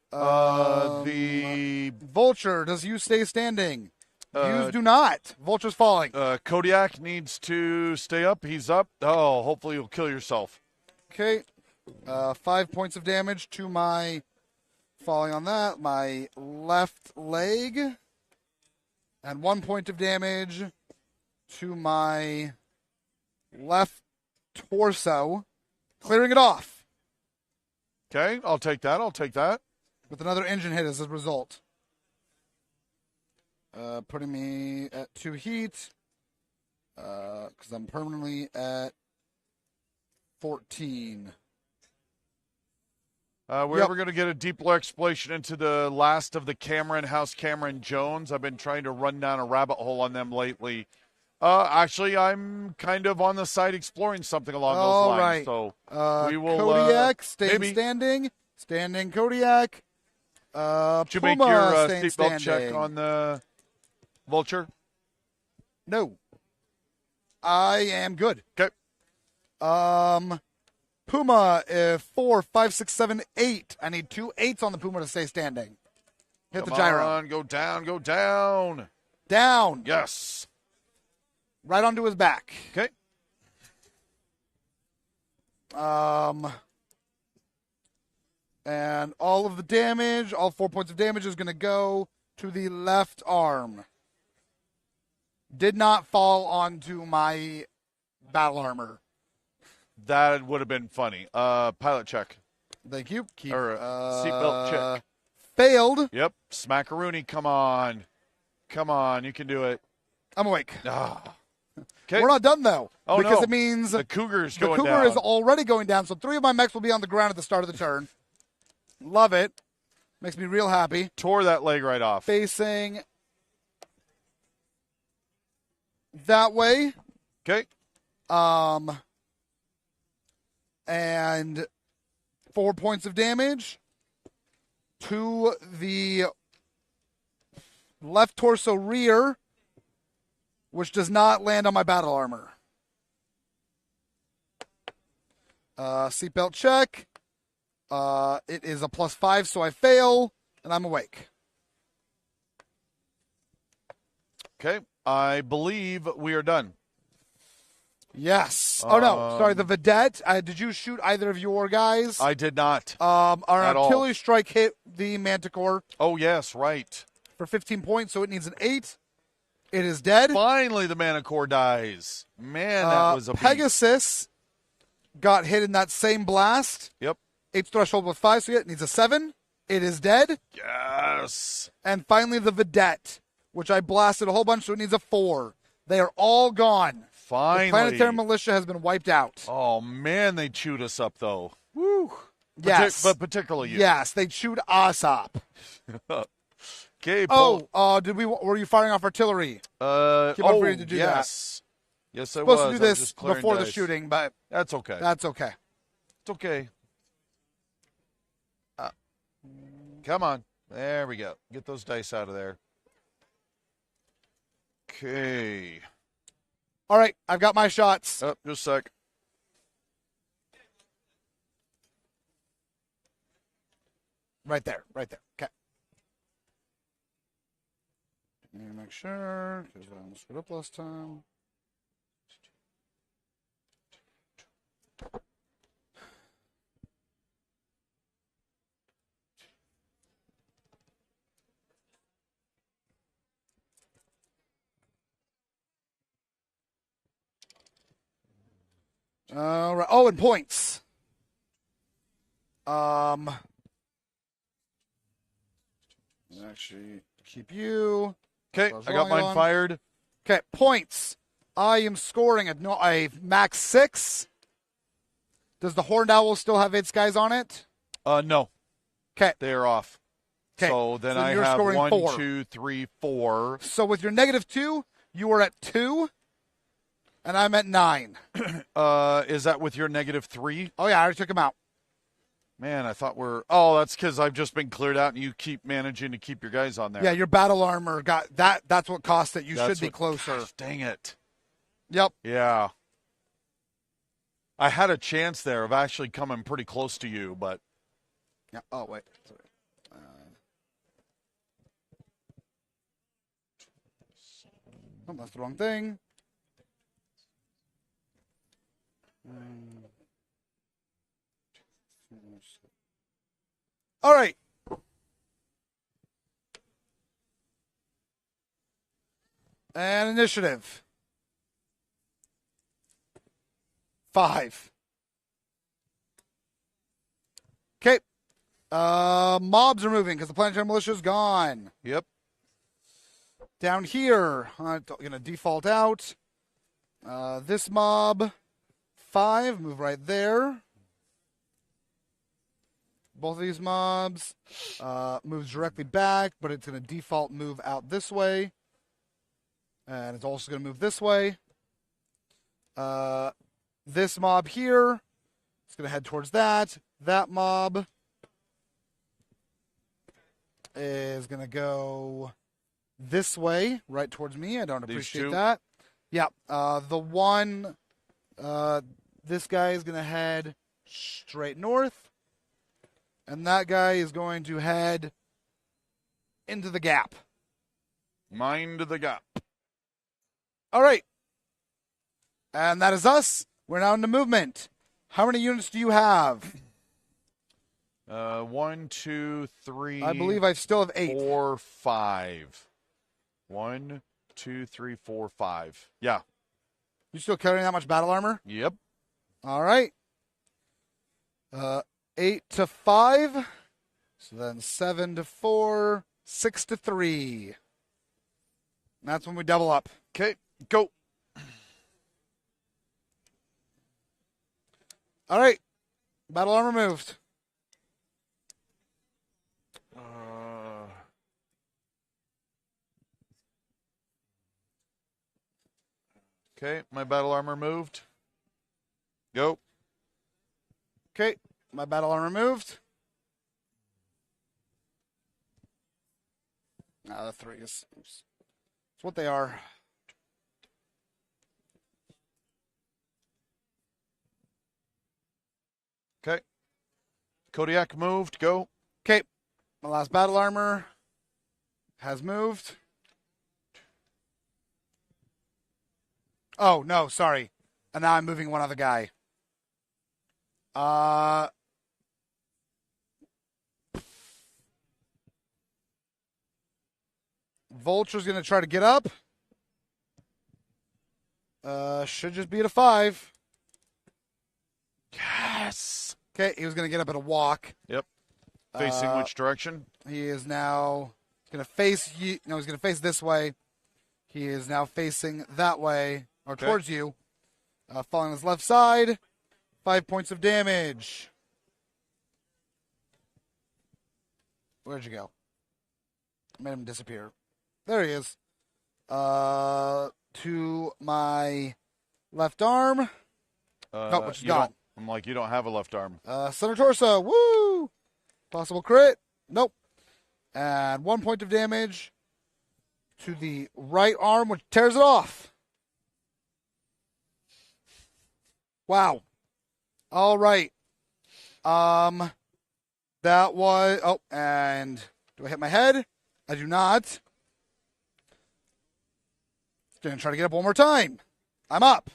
B: The
C: Vulture, does you stay standing? Yous do not. Vulture's falling.
B: Kodiak needs to stay up. He's up. Oh, hopefully you'll kill yourself.
C: Okay. 5 points of damage to my, falling on that, my left leg. And 1 point of damage to my left torso. Clearing it off
B: Okay, I'll take that. I'll take that.
C: with another engine hit as a result. Putting me at 2 heat. Because I'm permanently at 14.
B: We're
C: Yep.
B: ever going to get a deeper exploration into the last of the House Cameron Jones. I've been trying to run down a rabbit hole on them lately. Actually, I'm kind of on the side exploring something along those
C: All
B: lines.
C: right.
B: So we will.
C: Kodiak, staying
B: maybe.
C: standing. Standing Kodiak.
B: Did you
C: Puma,
B: make your
C: staying
B: seatbelt check
C: standing.
B: on the Vulture?
C: No. I am good.
B: Okay.
C: Puma, 4, 5, 6, 7, 8. I need 2 8s on the Puma to stay standing. Hit
B: Come
C: the gyro.
B: on, go down, go down.
C: Down.
B: Yes.
C: Right onto his back.
B: Okay.
C: And all of the damage, all 4 points of damage is going to go to the left arm. Did not fall onto my battle armor.
B: That would have been funny. Pilot check.
C: Thank you. Keep,
B: Or seatbelt check.
C: Failed.
B: Yep. Smackaroonie, come on. Come on, you can do it.
C: I'm awake.
B: Okay.
C: We're not done, though.
B: Oh,
C: because
B: no.
C: it means
B: The Cougar's
C: the
B: going
C: Cougar
B: down.
C: is already going down, so 3 of my mechs will be on the ground at the start of the turn. Love it. Makes me real happy.
B: Tore that leg right off.
C: Facing that way.
B: Okay.
C: And 4 points of damage to the left torso rear, which does not land on my battle armor. Seatbelt check. It is a +5, so I fail, and I'm awake.
B: Okay. I believe we are done.
C: Yes. Oh, no. Sorry, the Vedette. Did you shoot either of your guys?
B: I did not.
C: Our
B: at all.
C: artillery strike hit the Manticore
B: Oh, yes, right.
C: for 15 points, so it needs an 8. It is dead.
B: Finally, the Manicore dies. Man, that was a beat.
C: Pegasus got hit in that same blast.
B: Yep.
C: 8 threshold with 5, so it needs a 7. It is dead.
B: Yes.
C: And finally, the Vedette, which I blasted a whole bunch, so it needs a 4. They are all gone.
B: Finally.
C: The Planetary Militia has been wiped out.
B: Oh, man, they chewed us up, though. Woo.
C: Yes.
B: But particularly you.
C: Yes, they chewed us up.
B: Okay, Paul.
C: Were you firing off artillery? Keep on free to do
B: yes. Yes, I
C: Supposed
B: was.
C: to do
B: I was
C: this
B: just clearing
C: before the
B: dice.
C: shooting, but
B: That's okay.
C: that's okay.
B: It's okay. Come on. There we go. Get those dice out of there. Okay.
C: All right, I've got my shots.
B: Oh, just a sec.
C: Right there. Okay. Let me make sure, because I almost screwed up last time. All right. Oh, and points. Actually, keep you.
B: Okay, I got mine fired.
C: Okay, points. I am scoring a max 6. Does the Horned Owl still have its guys on it?
B: No.
C: Okay.
B: They are off.
C: Okay.
B: So then I
C: you're
B: have
C: scoring
B: 1,
C: 4.
B: 2, 3, 4.
C: So with your -2, you are at 2, and I'm at 9.
B: Is that with your -3?
C: Oh, yeah, I already took him out.
B: Man, I thought we're... Oh, that's because I've just been cleared out and you keep managing to keep your guys on there.
C: Yeah, your battle armor got that. That's what cost it. You should be closer.
B: Gosh, dang it.
C: Yep.
B: Yeah. I had a chance there of actually coming pretty close to you, but...
C: Yeah. Oh, wait. Sorry. Oh, that's the wrong thing. All right. And initiative. 5. Okay. Mobs are moving because the planetary militia is gone.
B: Yep.
C: Down here, I'm going to default out. This mob, 5, move right there. Both of these mobs moves directly back, but it's going to default move out this way. And it's also going to move this way. This mob here is going to head towards that. That mob is going to go this way, right towards me. I don't appreciate that. Yeah. This guy is going to head straight north. And that guy is going to head into the gap.
B: Mind the gap.
C: All right. And that is us. We're now into movement. How many units do you have?
B: 1, 2, 3.
C: I believe I still have 8.
B: 4, 5. 1, 2, 3, 4, 5. Yeah.
C: You still carrying that much battle armor?
B: Yep.
C: All right. 8 to 5. So then 7 to 4. 6 to 3. That's when we double up.
B: Okay, go.
C: All right. Battle armor moved.
B: Okay, my battle armor moved. Go.
C: Okay, my battle armor moved. The 3 is it's what they are.
B: Okay. Kodiak moved. Go.
C: Okay, my last battle armor has moved. Oh, no, sorry. And now I'm moving one other guy. Vulture's going to try to get up. Should just be at a 5.
B: Yes.
C: Okay, he was going to get up at a walk.
B: Yep. Facing which direction?
C: He is now going to face you. No, he's going to face this way. He is now facing that way, or towards you. Falling on his left side. 5 points of damage. Where'd you go? Made him disappear. There he is. To my left arm. Which is gone.
B: I'm like, you don't have a left arm.
C: Center torso. Woo! Possible crit. Nope. And 1 point of damage to the right arm, which tears it off. Wow. All right. That was... Oh, and do I hit my head? I do not. Going to try to get up one more time. I'm up.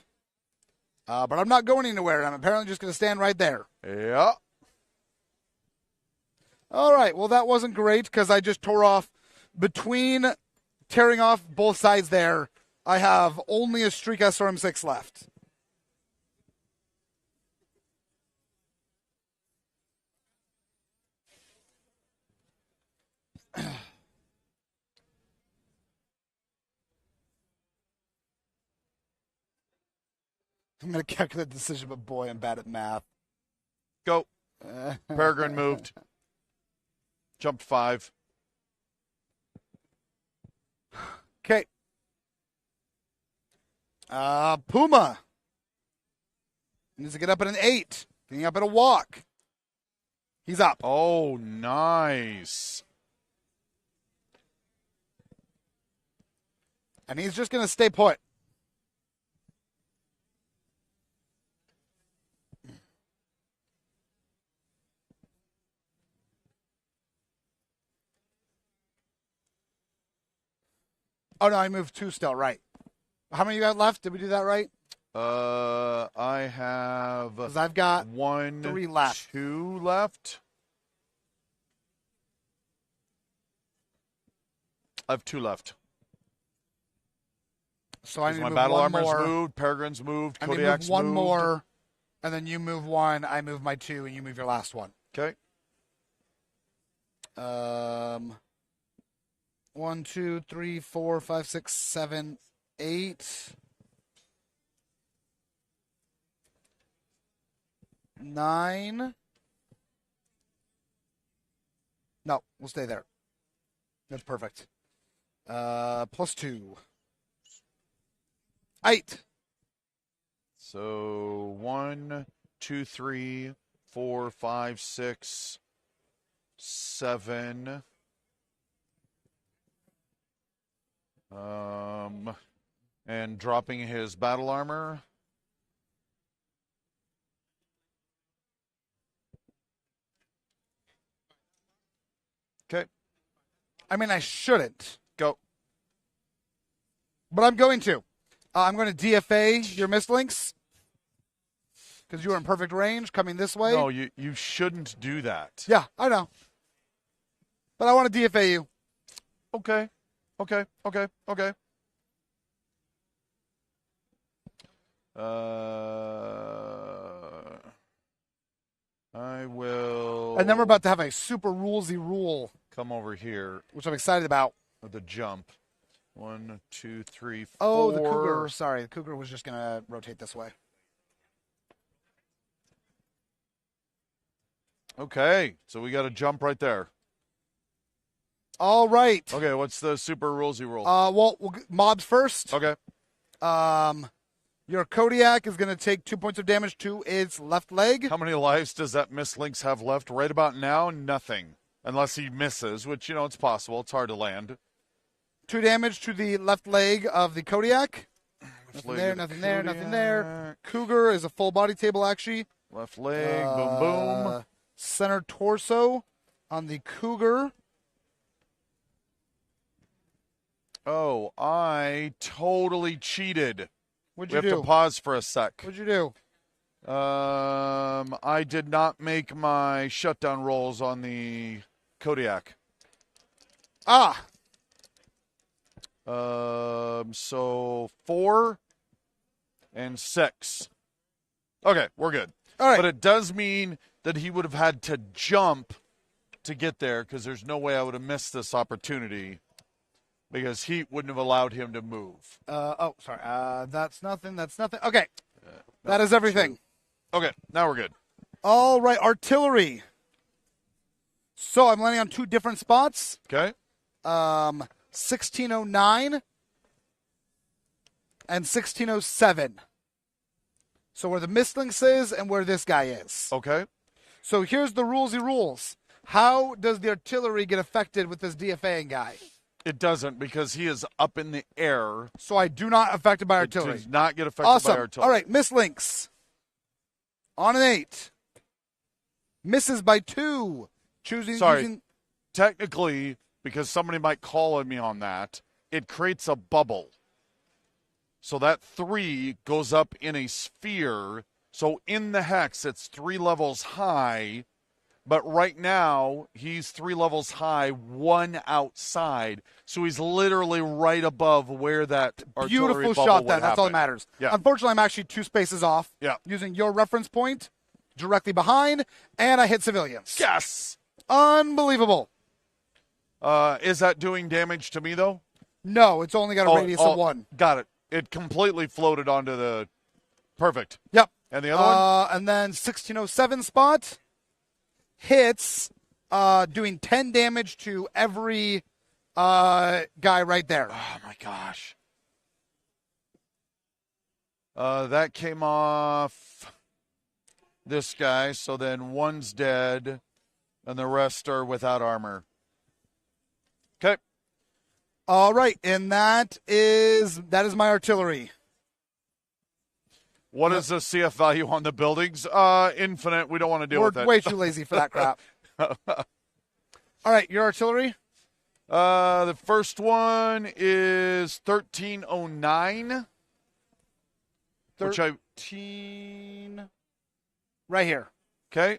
C: But I'm not going anywhere. I'm apparently just going to stand right there.
B: Yeah.
C: All right. Well, that wasn't great because I just tore off between tearing off both sides there. I have only a Streak SRM6 left. I'm going to calculate the decision, but boy, I'm bad at math.
B: Go. Peregrine moved. Jumped 5.
C: Okay. Puma needs to get up at an 8. Getting up at a walk. He's up.
B: Oh, nice.
C: And he's just going to stay put. Oh, no, I moved 2 still, right. How many you got left? Did we do that right?
B: I have...
C: Because I've got
B: 3
C: left.
B: 2 left. I have 2 left.
C: So I need to
B: my
C: move
B: battle
C: one
B: armor's
C: more.
B: moved, Peregrine's moved,
C: I need to
B: Kodiak's
C: move one
B: moved.
C: more, and then you move 1, I move my 2, and you move your last one.
B: Okay.
C: 1, 2, 3, 4, 5, 6, 7, 8, 9. No, we'll stay there. That's perfect. Plus 2. 8.
B: So 1, 2, 3, 4, 5, 6, 7. And dropping his battle armor. Okay.
C: I mean, I shouldn't,
B: Go.
C: but I'm going to. I'm going to DFA your mislinks because you were in perfect range coming this way.
B: No, you shouldn't do that.
C: Yeah, I know. But I want to DFA you.
B: Okay. I will...
C: And then we're about to have a super rulesy rule,
B: come over here
C: which I'm excited about.
B: with the jump. 1, 2, 3, 4.
C: Oh, the Cougar. Sorry, the Cougar was just going to rotate this way.
B: Okay, so we got a jump right there.
C: All right.
B: Okay, what's the super rulesy rule?
C: Well, mobs first.
B: Okay.
C: Your Kodiak is going to take 2 points of damage to its left leg.
B: How many lives does that Mislinks have left right about now? Nothing. Unless he misses, which, it's possible. It's hard to land.
C: 2 damage to the left leg of the Kodiak. Nothing there,
B: leg of
C: nothing
B: the
C: there, nothing there.
B: Kodiak.
C: Cougar is a full body table, actually.
B: Left leg, boom, boom.
C: Center torso on the Cougar.
B: Oh, I totally cheated.
C: What'd
B: We
C: you
B: have
C: do?
B: to pause for a sec.
C: What'd you do?
B: I did not make my shutdown rolls on the Kodiak.
C: Ah,
B: So 4 and 6. Okay, we're good.
C: all right.
B: But it does mean that he would have had to jump to get there because there's no way I would have missed this opportunity because heat wouldn't have allowed him to move.
C: Sorry. That's nothing. That's nothing. Okay. That is everything.
B: Okay, now we're good.
C: All right. Artillery. So I'm landing on 2 different spots.
B: Okay.
C: 1609 and 1607. So where the Mislinks is and where this guy is.
B: Okay.
C: So here's the rules. How does the artillery get affected with this DFAing guy?
B: It doesn't because he is up in the air.
C: So I do not affected by
B: It
C: artillery.
B: does not get affected
C: Awesome.
B: by artillery.
C: All right, Mislinks. On an 8. Misses by 2.
B: Sorry. Technically, because somebody might call on me on that, it creates a bubble. So that 3 goes up in a sphere. So in the hex, it's 3 levels high. But right now, he's 3 levels high, 1 outside. So he's literally right above where that artillery
C: Beautiful
B: bubble
C: shot
B: would
C: then. That's all that
B: happen.
C: matters.
B: Yeah.
C: Unfortunately, I'm actually 2 spaces off.
B: Yeah.
C: Using your reference point directly behind, and I hit civilians.
B: Yes!
C: Unbelievable.
B: Is that doing damage to me, though?
C: No, it's only got a radius of 1.
B: Got it. It completely floated onto the... Perfect.
C: Yep.
B: And the other one?
C: And then 1607 spot hits, doing 10 damage to every guy right there.
B: Oh, my gosh. That came off this guy, so then 1's dead, and the rest are without armor. Okay.
C: All right, and that is my artillery.
B: What is the CF value on the buildings? Infinite. We don't want to deal with
C: We're
B: it.
C: way too lazy for that crap. All right, your artillery?
B: The first one is 1309.
C: 13. Right here.
B: Okay.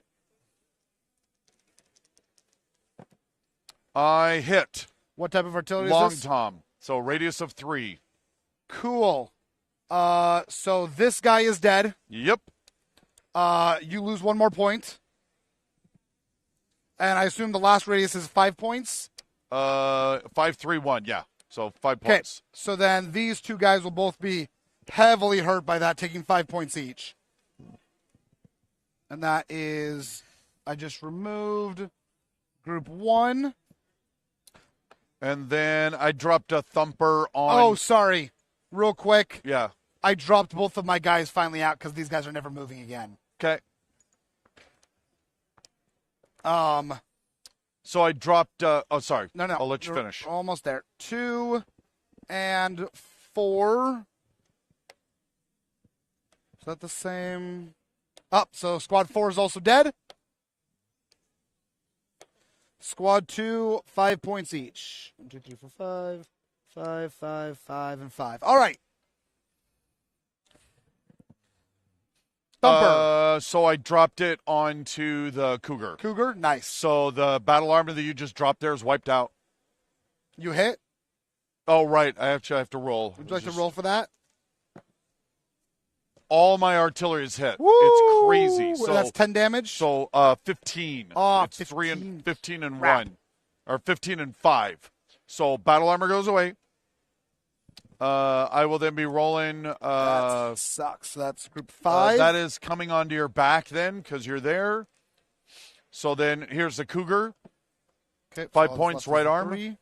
B: I hit.
C: What type of artillery
B: Long
C: is this?
B: Tom. So radius of 3.
C: Cool. So this guy is dead.
B: Yep.
C: You lose 1 more point. And I assume the last radius is 5 points?
B: 531, yeah. So 5
C: Okay,
B: points.
C: so then these 2 guys will both be heavily hurt by that, taking 5 points each. And that is, I just removed group 1.
B: And then I dropped a thumper on...
C: Oh, sorry. Real quick.
B: Yeah.
C: I dropped both of my guys finally out because these guys are never moving again.
B: Okay.
C: So
B: I dropped... sorry.
C: No.
B: I'll let you
C: You're
B: finish.
C: Almost there. 2 and 4. Is that the same? So squad 4 is also dead. Squad 2, 5 points each. 1, 2, 3, 4, 5. 5, 5, 5, and 5. All right. Thumper.
B: So I dropped it onto the Cougar.
C: Cougar, nice.
B: So the battle armor that you just dropped there is wiped out.
C: You hit?
B: Oh, right. I have to roll.
C: Would you like to roll for that?
B: All my artillery is hit.
C: Woo!
B: It's crazy. So
C: that's 10 damage?
B: So 15.
C: Oh,
B: it's
C: 15.
B: 15 and
C: Crap.
B: 1. Or 15 and 5. So battle armor goes away. I will then be rolling.
C: That sucks. That's group 5.
B: That is coming onto your back then because you're there. So then here's the Cougar.
C: Okay,
B: 5
C: so
B: points,
C: left
B: right
C: is
B: arm.
C: 3.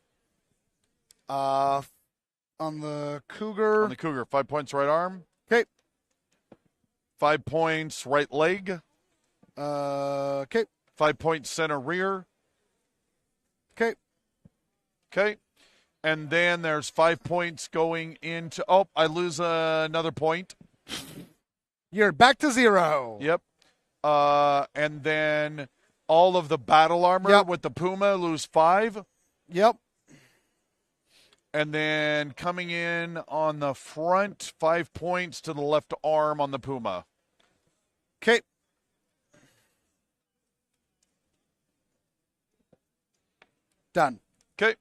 C: On the Cougar.
B: On the Cougar, 5 points, right arm.
C: Okay.
B: 5 points, right leg.
C: Okay.
B: 5 points, center rear.
C: Okay.
B: Okay. And then there's 5 points going into. Oh, I lose another point.
C: You're back to 0.
B: Yep. And then all of the battle armor with the Puma lose 5.
C: Yep.
B: And then coming in on the front, 5 points to the left arm on the Puma.
C: Okay. Done.
B: Okay.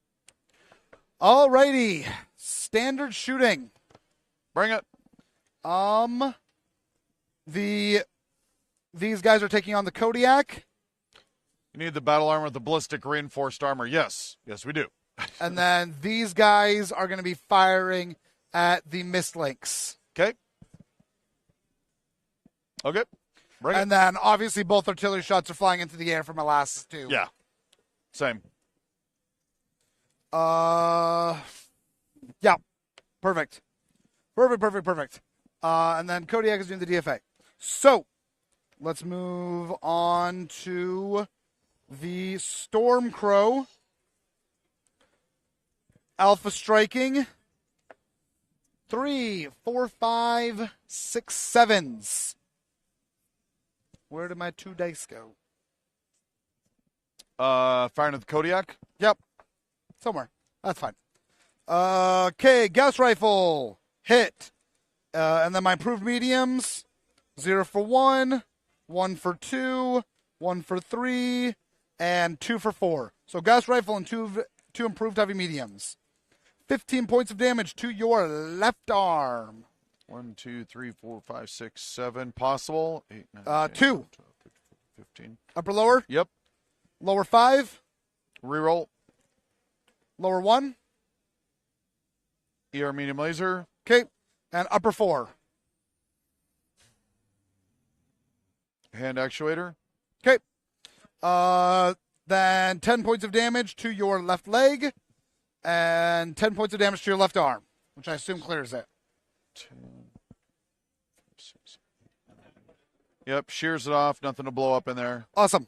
C: All righty. Standard shooting.
B: Bring it.
C: These guys are taking on the Kodiak.
B: You need the battle armor with the ballistic reinforced armor. Yes. Yes, we do.
C: And then these guys are going to be firing at the Mist Links.
B: Okay. Okay. Bring
C: And
B: it.
C: then obviously both artillery shots are flying into the air from my last 2.
B: Yeah. Same.
C: Yeah. Perfect. Perfect. And then Kodiak is doing the DFA. So, let's move on to the Stormcrow. Alpha striking. 3, 4, 5, 6, 7s. Where did my 2 dice go?
B: Firing at the Kodiak.
C: Yep. Somewhere. That's fine. Okay, Gauss rifle. Hit. And then my improved mediums, 0 for 1, 1 for 2, 1 for 3, and 2 for 4. So Gauss Rifle and two improved heavy mediums. 15 points of damage to your left arm.
B: 1, 2, 3, 4, 5, 6, 7. Possible. 8, 9, 10,
C: 2.
B: 12, 15.
C: Upper lower?
B: Yep.
C: Lower 5.
B: Reroll.
C: Lower 1.
B: ER medium laser.
C: Okay. And upper 4.
B: Hand actuator.
C: Okay. Then 10 points of damage to your left leg. And 10 points of damage to your left arm, which I assume clears it.
B: 10, 6, 8, 9. Yep, shears it off. Nothing to blow up in there.
C: Awesome.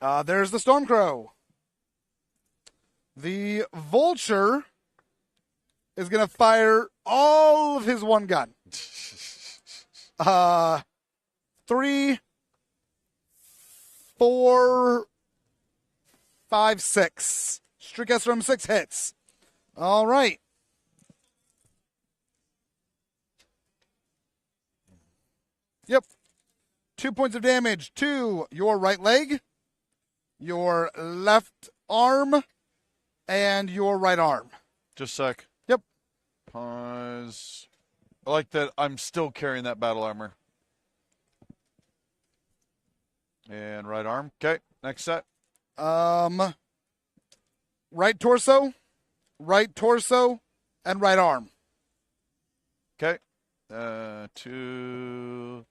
C: There's the Stormcrow. The Vulture is going to fire all of his one gun. 3, 4, 5, 6. Streak from 6 hits. All right. Yep. 2 points of damage to your right leg, your left arm, and your right arm.
B: Just a sec.
C: Yep.
B: Pause. I like that I'm still carrying that battle armor. And right arm. Okay, next set.
C: Right torso, and right arm.
B: Okay. 2.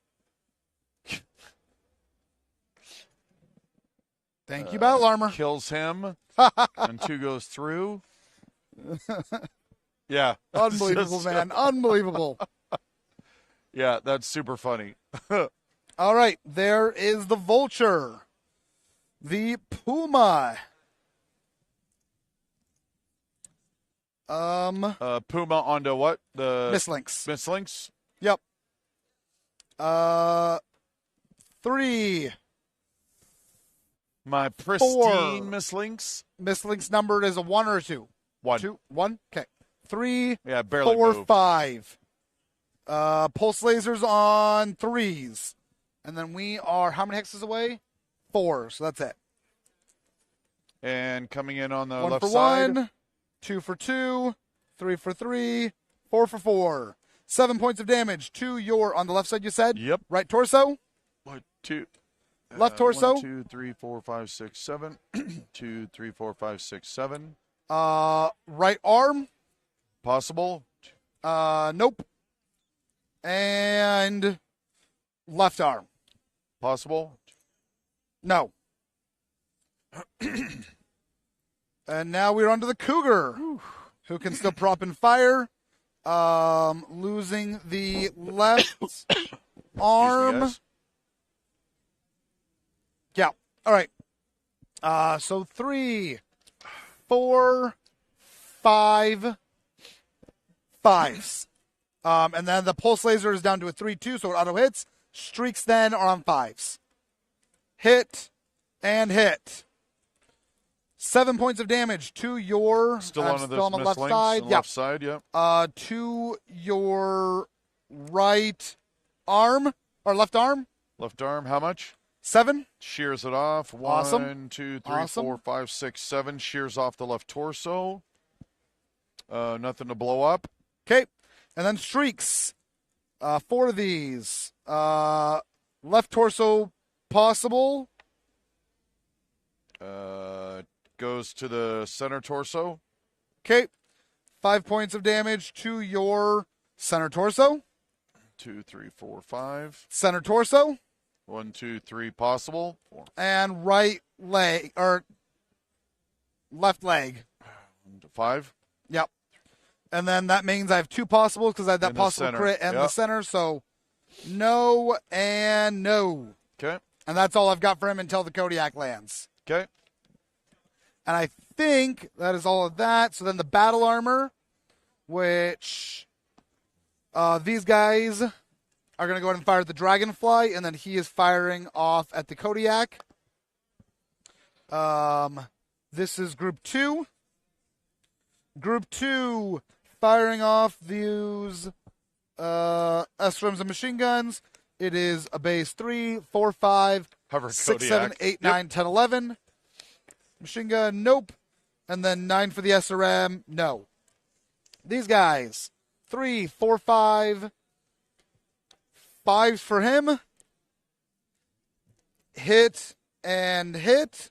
C: Thank you, battle armor.
B: Kills him. And 2 goes through. Yeah.
C: Unbelievable, man. Unbelievable.
B: Yeah, that's super funny.
C: All right, there is the Vulture. The Puma.
B: Puma onto what? The
C: Mislinks.
B: Mislinks?
C: Yep. 3.
B: My pristine
C: 4.
B: Mislinks?
C: Mislinks numbered as a 1 or a 2?
B: 1.
C: 2? 1? Okay. 3,
B: Yeah, barely
C: 4,
B: moved.
C: 5. Pulse lasers on 3s. And then we are how many hexes away? 4, so that's it.
B: And coming in on the
C: 1
B: left
C: for
B: side.
C: 1, 2 for 2, 3 for 3, 4 for 4. 7 points of damage to your, on the left side you said?
B: Yep.
C: Right torso?
B: 1, 2.
C: Left torso?
B: 1, 2, 3, 4, 5, 6, 7. 2, 3, 4, 5, 6, 7.
C: Right arm?
B: Possible.
C: Nope. And left arm?
B: Possible.
C: No. And now we're on to the Cougar, who can still prop and fire. Losing the left arm.
B: Excuse me,
C: Yeah. All right. So 3, 4, 5, 5s. And then the pulse laser is down to a 3-2, so it auto hits. Streaks then are on 5s. Hit and hit. 7 points of damage to your.
B: Still on the
C: left side. Yeah.
B: Left side, yep.
C: To your right arm or left arm.
B: Left arm, how much?
C: 7.
B: Shears it off. 1,
C: Awesome.
B: 2, 3,
C: Awesome.
B: 4, 5, 6, 7. Shears off the left torso. Nothing to blow up.
C: Okay. And then streaks. 4 of these. Left torso possible.
B: Goes to the center torso.
C: Okay. 5 points of damage to your center torso.
B: 2, 3, 4, 5.
C: Center torso.
B: 1, 2, 3 possible. 4.
C: And right leg, or left leg.
B: 1 to 5.
C: Yep. And then that means I have 2 possibles because I had that
B: In the
C: possible
B: center.
C: crit and the
B: Yep.
C: center. So no and no.
B: Okay.
C: And that's all I've got for him until the Kodiak lands.
B: Okay.
C: And I think that is all of that. So then the battle armor, which these guys are going to go ahead and fire at the Dragonfly, and then he is firing off at the Kodiak. This is Group 2. Group 2 firing off these SRMs and machine guns. It is a base 3, 4, 5,
B: Hover
C: 6,
B: Kodiak.
C: 7, 8, 9, 10, 11. Machine gun, nope. And then 9 for the SRM, no. These guys, 3, 4, 5. 5 for him. Hit and hit.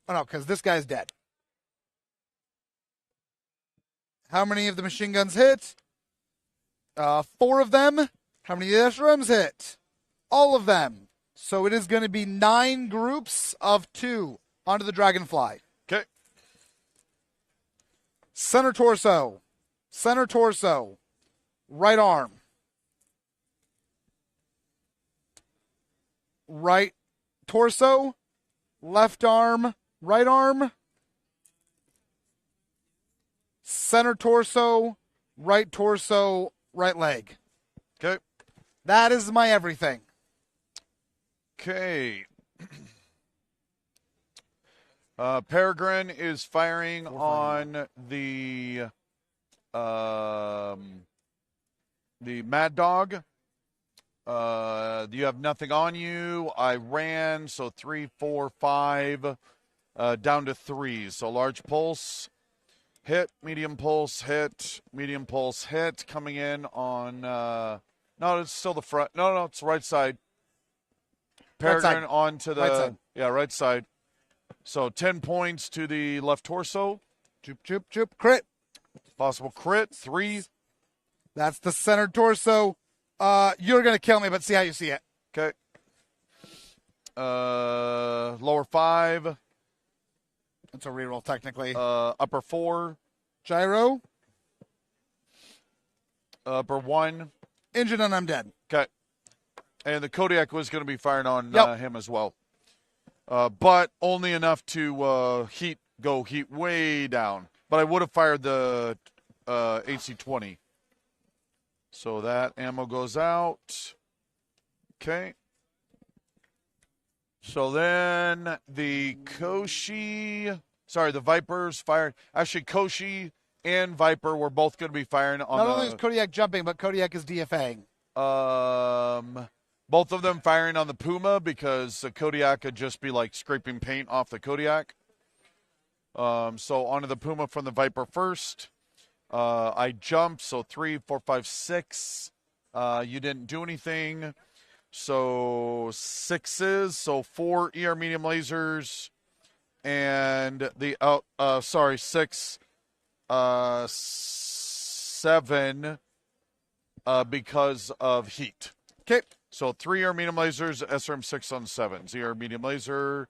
C: Oh, no, because this guy's dead. How many of the machine guns hit? 4 of them. How many of the SRMs hit? All of them. So it is going to be 9 groups of 2 onto the Dragonfly.
B: Okay.
C: Center torso. Center torso. Right arm. Right torso. Left arm. Right arm. Center torso. Right torso. Right leg.
B: Okay.
C: That is my everything.
B: Okay. Peregrine is firing on the Mad Dog. You have nothing on you. I ran, so 3, 4, 5, down to 3. So large pulse, hit, medium pulse, hit, medium pulse, hit. Coming in on, no, it's still the front. No, it's right side. Peregrine onto the,
C: right side.
B: Yeah, right side. So 10 points to the left torso.
C: Choop, choop, choop. Crit.
B: Possible crit, 3.
C: That's the center torso. You're going to kill me, but see how you see it.
B: Okay. Lower 5.
C: It's a reroll, technically.
B: Upper 4.
C: Gyro.
B: Upper 1.
C: Engine, and I'm dead.
B: Okay. And the Kodiak was going to be firing on
C: Yep.
B: him as well. But only enough to go heat way down. But I would have fired the AC-20. So that ammo goes out. Okay. So then the Vipers fired. Actually, Koshi and Viper were both going to be firing on
C: Not only is Kodiak jumping, but Kodiak is DFAing.
B: Both of them firing on the Puma because the Kodiak could just be like scraping paint off the Kodiak. So onto the Puma from the Viper first. I jumped, so 3, 4, 5, 6. You didn't do anything. So 6s, so 4 ER medium lasers, and the 6, 7 because of heat.
C: Okay.
B: So 3 ER medium lasers, SRM 6 on 7s. ER medium laser,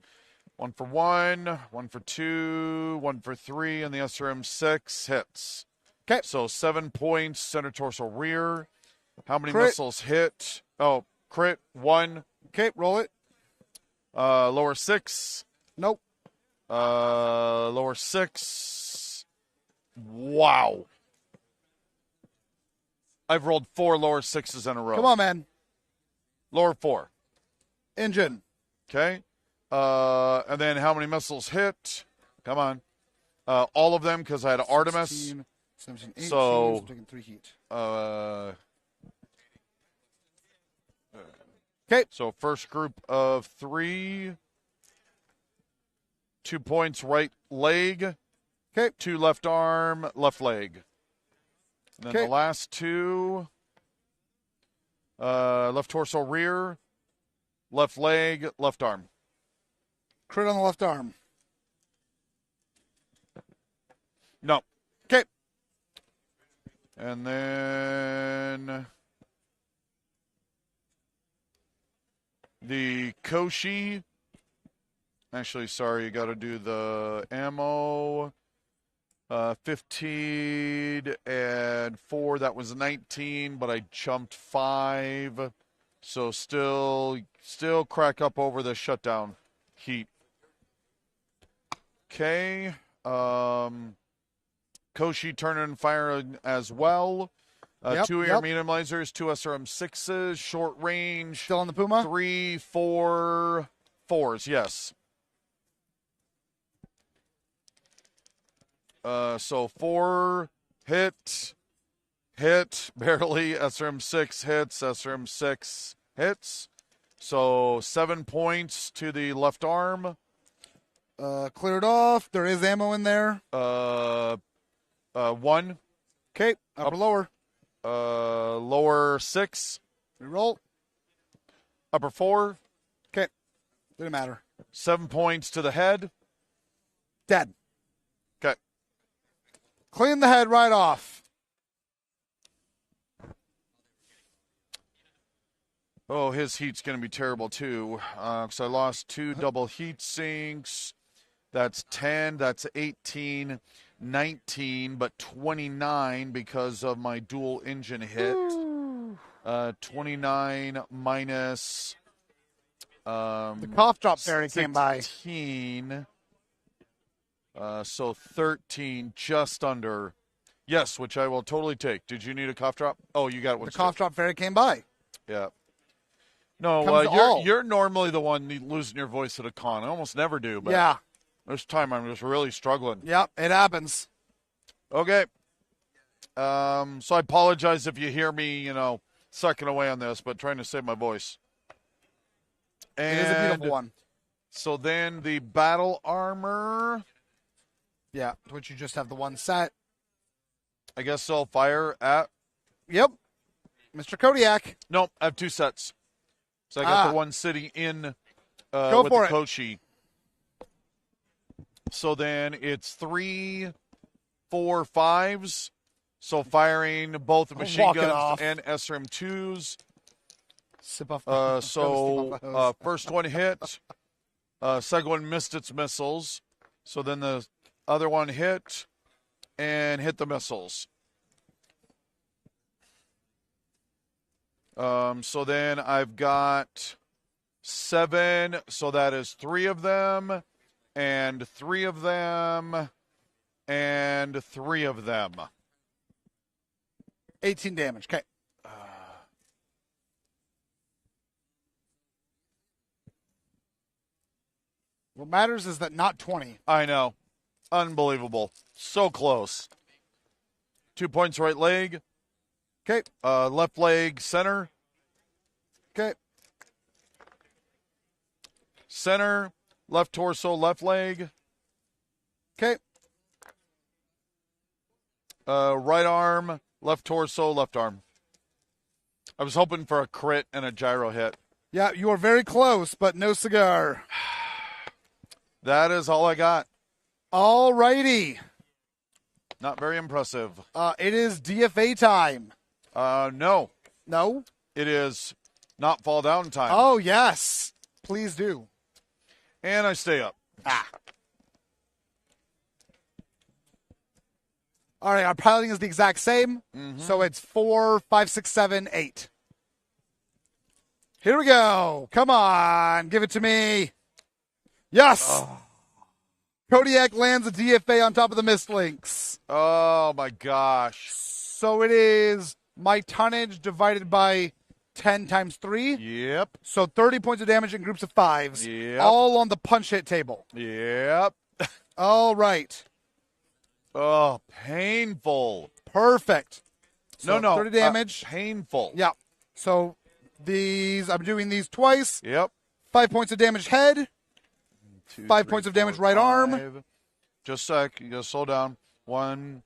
B: 1 for 1, 1 for 2, 1 for 3, and the SRM 6 hits.
C: Okay.
B: So 7 points, center torso rear. How many
C: Crit.
B: missiles hit? Oh, crit, 1.
C: Okay, roll it.
B: Lower 6.
C: Nope.
B: Lower 6. Wow. I've rolled 4 lower 6s in a row.
C: Come on, man.
B: Lower 4.
C: Engine.
B: Okay. And then how many missiles hit? Come on. All of them because I had Artemis.
C: 16, 17, 18,
B: So,
C: taking 3 heat. Okay.
B: So first group of 3. 2 points right leg.
C: Okay.
B: 2 left arm, left leg. And then
C: Okay.
B: the last 2. Left torso rear, left leg, left arm.
C: Crit on the left arm.
B: No.
C: Okay.
B: And then the Koshi. Actually, sorry, you got to do the ammo. 15 and 4, that was 19, but I jumped 5. So still crack up over the shutdown heat. Okay. Koshi turning and firing as well. 2 air medium lasers, 2 SRM 6s, short range.
C: Still on the Puma?
B: 3, 4, 4s, yes. So 4 hit, hit, barely. SRM 6 hits, SRM 6 hits. So 7 points to the left arm.
C: Cleared off. There is ammo in there.
B: 1.
C: Okay, upper, lower.
B: Lower 6.
C: Reroll.
B: Upper 4.
C: Okay, didn't matter.
B: 7 points to the head.
C: Dead.
B: Okay.
C: Clean the head right off.
B: Oh, his heat's going to be terrible, too. Because I lost 2 double heat sinks. That's 10. That's 18. 19, but 29 because of my dual engine hit. 29 minus...
C: the cough drop fairy came by.
B: 16. So 13, just under. Yes, which I will totally take. Did you need a cough drop? Oh, you got one.
C: The cough drop fairy came by.
B: Yeah. No,
C: Comes
B: you're normally the one losing your voice at a con. I almost never do, but
C: Yeah.
B: this time I'm just really struggling.
C: Yep, it happens.
B: Okay. So I apologize if you hear me, sucking away on this, but trying to save my voice. And
C: It is a beautiful one.
B: So then the battle armor.
C: Yeah, which you just have the one set.
B: I guess I'll fire at.
C: Yep. Mr. Kodiak.
B: No, I have 2 sets. So I got the one sitting in
C: Go
B: with
C: for
B: the
C: it.
B: Koshi. So then it's 3, 4, 5s. So firing both machine
C: walk it
B: guns
C: off.
B: and SRM 2s.
C: Sip off.
B: So first one hit. Second one missed its missiles. So then the other one hit and hit the missiles. So then I've got 7. So that is 3 of them, and 3 of them, and 3 of them.
C: 18 damage. Okay. What matters is that not 20.
B: I know. Unbelievable. So close. 2 points right leg.
C: Okay.
B: Left leg center.
C: Okay.
B: Center. Left torso, left leg.
C: Okay.
B: Right arm, left torso, left arm. I was hoping for a crit and a gyro hit.
C: Yeah, you are very close, but no cigar.
B: That is all I got.
C: All righty.
B: Not very impressive.
C: It is DFA time.
B: No.
C: No?
B: It is not fall down time.
C: Oh, yes. Please do.
B: And I stay up.
C: All right, our piloting is the exact same. So it's 4, 5, 6, 7, 8. Here we go. Come on. Give it to me. Yes. Kodiak lands a DFA on top of the Mistlinks.
B: Oh, my gosh.
C: So it is my tonnage divided by 10 times 3.
B: Yep.
C: So 30 points of damage in groups of 5s.
B: Yep.
C: All on the punch hit table.
B: Yep.
C: All right.
B: Oh, painful.
C: Perfect. So
B: No.
C: 30 damage.
B: Painful.
C: Yeah. So I'm doing these twice.
B: Yep.
C: 5 points of damage head.
B: 2,
C: 5
B: 3,
C: points of
B: 4,
C: damage right arm.
B: 5. Just a sec. You gotta slow down. 1,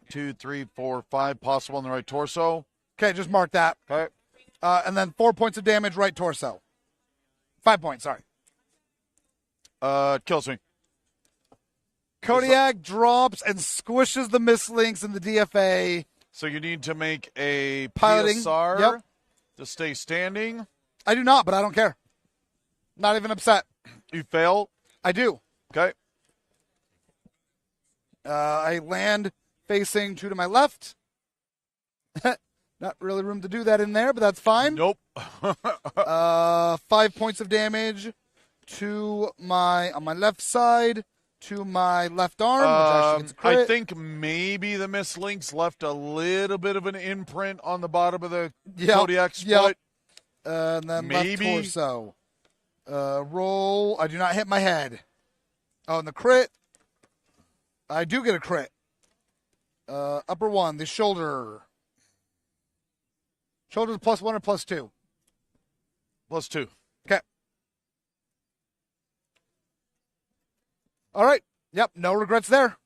B: 2, 3, 4, 5. Possible in the right torso.
C: Okay, just mark that.
B: Okay.
C: And then 4 points of damage right torso. 5 points, sorry.
B: Kills me.
C: Kodiak drops and squishes the Mistlinks in the DFA.
B: So you need to make a
C: Piloting.
B: PSR
C: Yep.
B: to stay standing.
C: I do not, but I don't care. Not even upset.
B: You fail.
C: I do.
B: Okay.
C: I land facing 2 to my left. Not really room to do that in there, but that's fine.
B: Nope.
C: 5 points of damage on my left side to my left arm, which actually gets a crit.
B: I think maybe the Mistlinks left a little bit of an imprint on the bottom of the Kodiak's foot.
C: And then
B: Maybe.
C: left torso. Roll. I do not hit my head. Oh, and the crit. I do get a crit. Upper one, the shoulder. Shoulder's +1 or +2?
B: +2.
C: Okay. All right. Yep, no regrets there.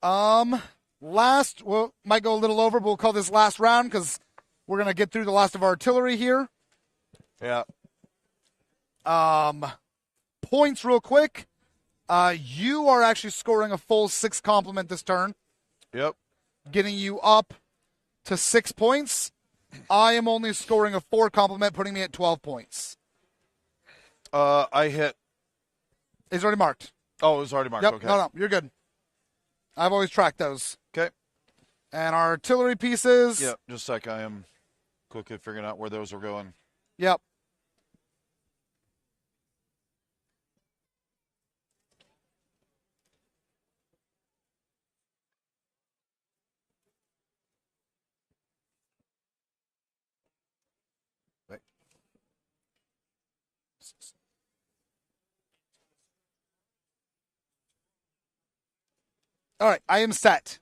C: Last, might go a little over, but we'll call this last round because we're going to get through the last of our artillery here.
B: Yeah.
C: Points real quick. You are actually scoring a full 6 complement this turn,
B: Yep.
C: getting you up to 6 points. I am only scoring a 4 complement, putting me at 12 points.
B: I hit.
C: It's already marked.
B: Oh, it was already marked.
C: Yep.
B: Okay.
C: No, you're good. I've always tracked those.
B: Okay.
C: And our artillery pieces.
B: Yep. Just a sec. I am quickly figuring out where those are going.
C: Yep. All right, I am set.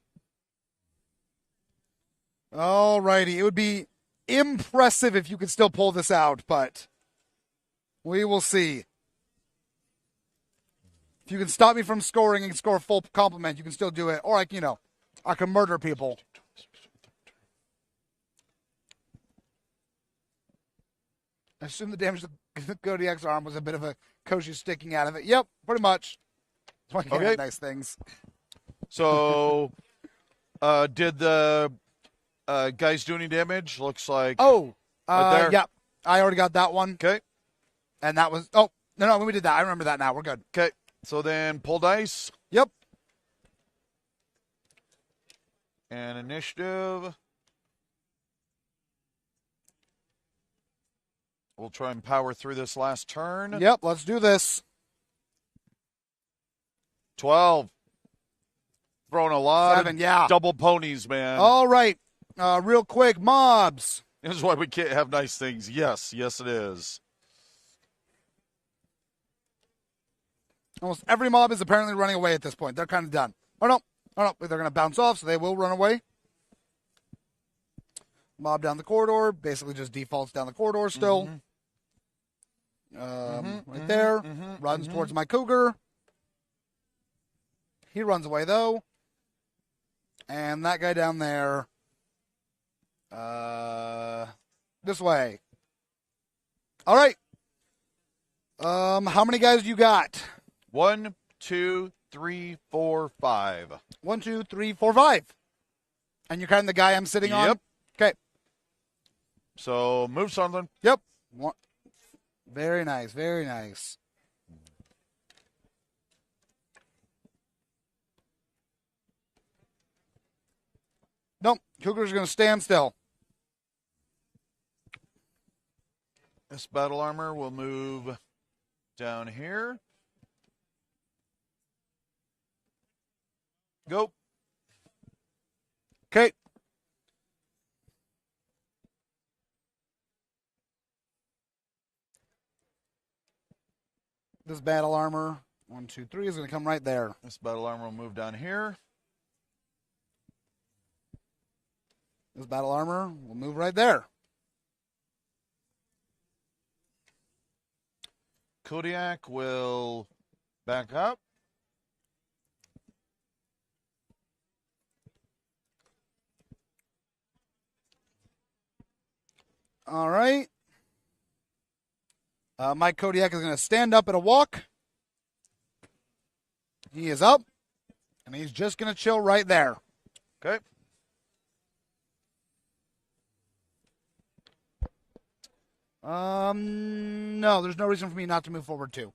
C: All righty. It would be impressive if you could still pull this out, but we will see. If you can stop me from scoring and score a full complement, you can still do it. Or, I can murder people. I assume the damage to the Kodiak's arm was a bit of a Koshi sticking out of it. Yep, pretty much. That's why I can't nice things.
B: So, did the guys do any damage? Looks like.
C: Oh,
B: right there.
C: yeah. I already got that one.
B: Okay.
C: And that was. Oh, no, we did that. I remember that now. We're good.
B: Okay. So then pull dice.
C: Yep.
B: And initiative. We'll try and power through this last turn.
C: Yep, let's do this.
B: 12. Throwing a lot
C: 7,
B: of
C: yeah.
B: double ponies, man.
C: All right. Real quick, mobs.
B: This is why we can't have nice things. Yes, it is.
C: Almost every mob is apparently running away at this point. They're kind of done. Oh, no. They're going to bounce off, so they will run away. Mob down the corridor. Basically just defaults down the corridor still. Right there. Runs towards my cougar. He runs away, though. And that guy down there. This way. All right. How many guys you got?
B: 1, 2, 3, 4, 5.
C: 1, 2, 3, 4, 5. And you're kind of the guy I'm sitting on?
B: Yep.
C: Okay.
B: So move something.
C: Yep. Very nice. Very nice. Nope. Cougar's going to stand still.
B: This battle armor will move down here. Go.
C: Okay. This battle armor, 1, 2, 3, is going to come right there.
B: This battle armor will move down here.
C: This battle armor will move right there.
B: Kodiak will back up.
C: All right. Mike Kodiak is going to stand up at a walk. He is up, and he's just going to chill right there.
B: Okay.
C: No, there's no reason for me not to move forward too.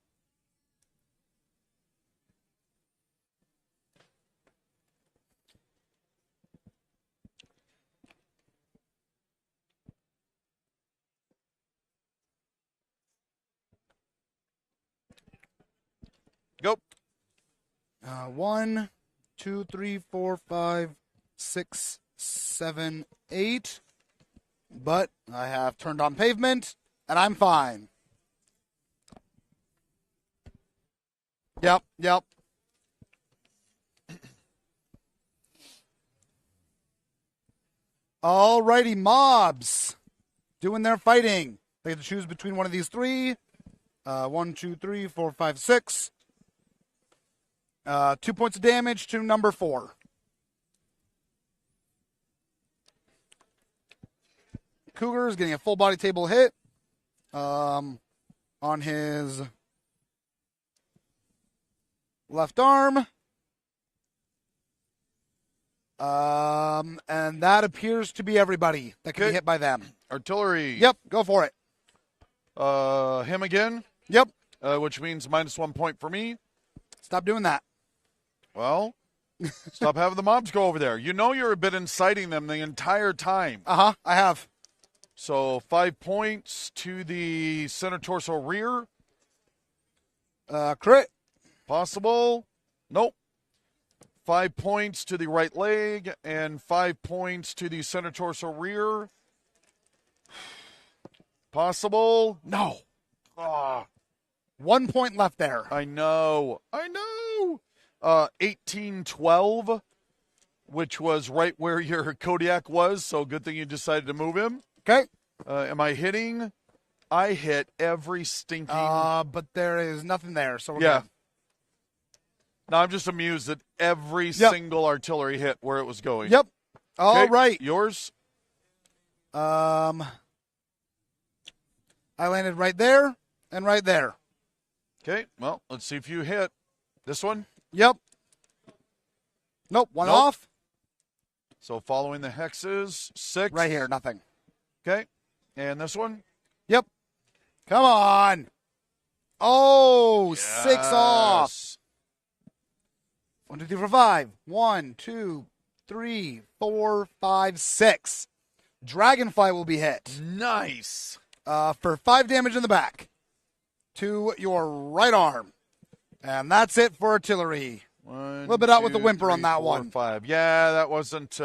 B: Go.
C: 1, 2, 3, 4, 5, 6, 7, 8. But I have turned on pavement, and I'm fine. Yep. Alrighty, mobs. Doing their fighting. They get to choose between one of these three. 1, 2, 3, 4, 5, 6. 2 points of damage to number 4. Cougar is getting a full body table hit on his left arm. And that appears to be everybody that can be hit by them.
B: Artillery.
C: Yep, go for it.
B: Him again.
C: Yep.
B: Which means -1 point for me.
C: Stop doing that.
B: Well, stop having the mobs go over there. You know you're a bit inciting them the entire time.
C: I have.
B: So 5 points to the center torso rear.
C: Crit.
B: Possible. Nope. 5 points to the right leg and 5 points to the center torso rear. Possible. No.
C: 1 point left there.
B: I know. 18-12, which was right where your Kodiak was, so good thing you decided to move him.
C: Okay.
B: Am I hitting? I hit every stinking...
C: But there is nothing there, so we're good.
B: No, I'm just amused that every single artillery hit where it was going.
C: Yep. All right.
B: Yours?
C: I landed right there and right there.
B: Okay, well, let's see if you hit. This one?
C: Yep. Nope, one off.
B: So following the hexes, 6.
C: Right here, nothing.
B: Okay, and this one?
C: Yep. Come on. Oh,
B: Yes.
C: 6 off. 1, 2, 3, 4, 5. 1, 2, 3, 4, 5, 6. Dragonfly will be hit.
B: Nice.
C: For 5 damage in the back to your right arm. And that's it for artillery.
B: A
C: little bit out with the whimper on that one.
B: 5. Yeah, that wasn't...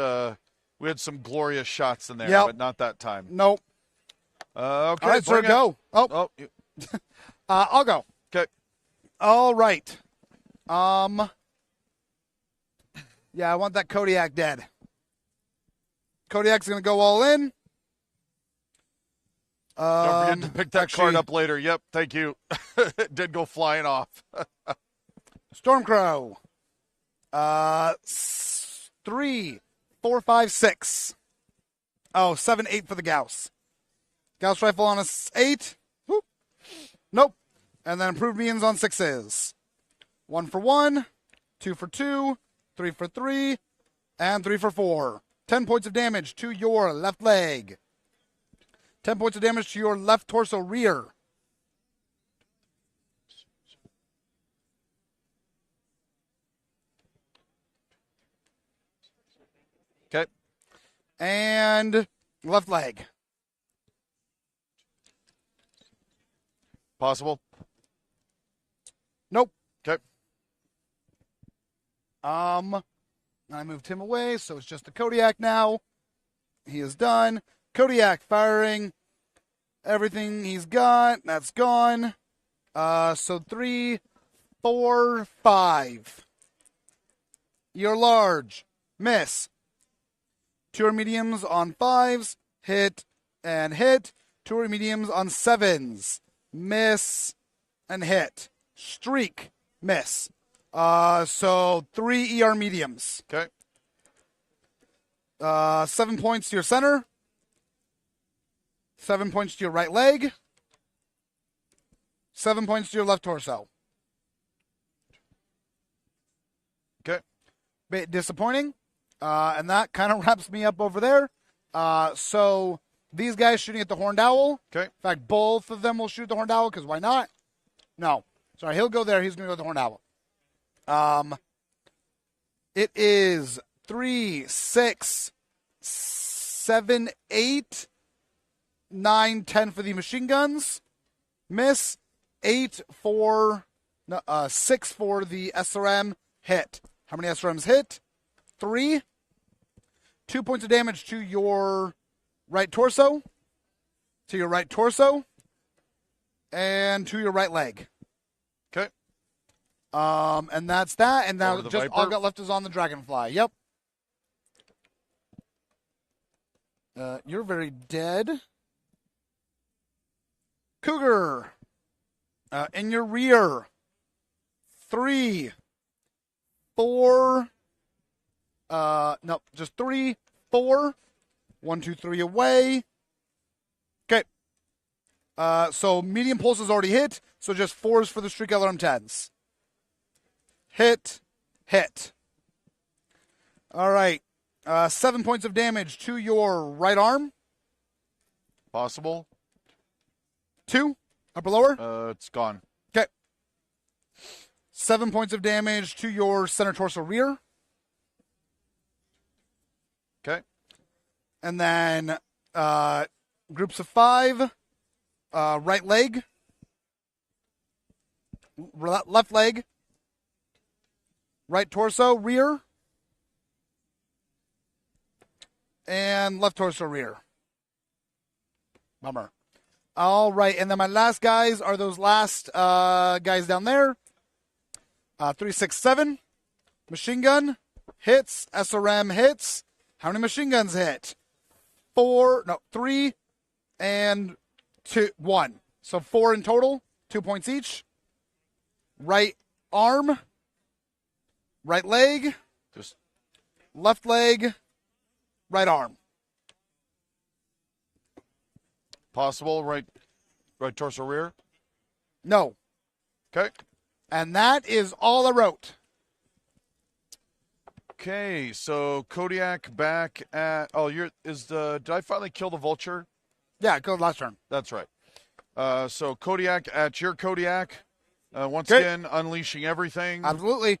B: we had some glorious shots in there, but not that time.
C: Nope.
B: Okay,
C: all right, sir, go. I'll go.
B: Okay.
C: All right. Yeah, I want that Kodiak dead. Kodiak's going to go all in.
B: Don't forget to pick that card up later. Yep, thank you. It did go flying off.
C: Stormcrow. 3, 4, 5, 6. 7, 8 for the Gauss. Gauss rifle on a 8. Whoop. Nope. And then improved means on 6s. 1 for 1, 2 for 2, 3 for 3, and 3 for 4. 10 points of damage to your left leg. 10 points of damage to your left torso rear.
B: Okay.
C: And left leg.
B: Possible?
C: Nope.
B: Okay.
C: I moved him away, so it's just the Kodiak now. He is done. Kodiak firing everything he's got. That's gone. So 3, 4, 5. You're large. Miss. 2 mediums on 5s. Hit and hit. 2 mediums on 7s. Miss and hit. Streak. Miss. So 3 ER mediums.
B: Okay.
C: 7 points to your center. 7 points to your right leg. 7 points to your left torso.
B: Okay.
C: Bit disappointing. And that kind of wraps me up over there. So these guys shooting at the Horned Owl.
B: Okay.
C: In fact, both of them will shoot the Horned Owl, because why not? No. Sorry, he'll go there. He's going to go to the Horned Owl. It is 3, 6, 7, 8, 9, 10 for the machine guns. Miss. 6 for the SRM. Hit. How many SRMs hit? 3. 2 points of damage to your right torso. To your right torso. And to your right leg.
B: Okay.
C: And that's that. And now
B: Over the
C: just
B: Viper.
C: all got left is on the Dragonfly. Yep. You're very dead. Cougar. In your rear. 3, 4. No, just 3, 4. 1, 2, 3 away. Okay. So medium pulse is already hit. So just 4s for the streak alarm 10s. Hit. All right. 7 points of damage to your right arm.
B: Possible.
C: 2. Upper lower.
B: It's gone.
C: Okay. 7 points of damage to your center torso rear.
B: Okay.
C: And then groups of 5. Right leg. Left leg. Right torso rear. And left torso rear. Bummer. All right, and then my last guys are those last guys down there. 3, 6, 7. Machine gun hits. SRM hits. How many machine guns hit? 3 and 2, 1. So 4 in total. 2 points each. Right arm. Right leg.
B: Just
C: Left leg. Right arm.
B: possible. Right torso rear.
C: No.
B: Okay.
C: And that is all I wrote.
B: Okay, so Kodiak back at. Oh, did I finally kill the vulture?
C: Yeah, go last turn.
B: That's right. So Kodiak at your Kodiak. Once
C: Okay.
B: again, unleashing everything.
C: Absolutely.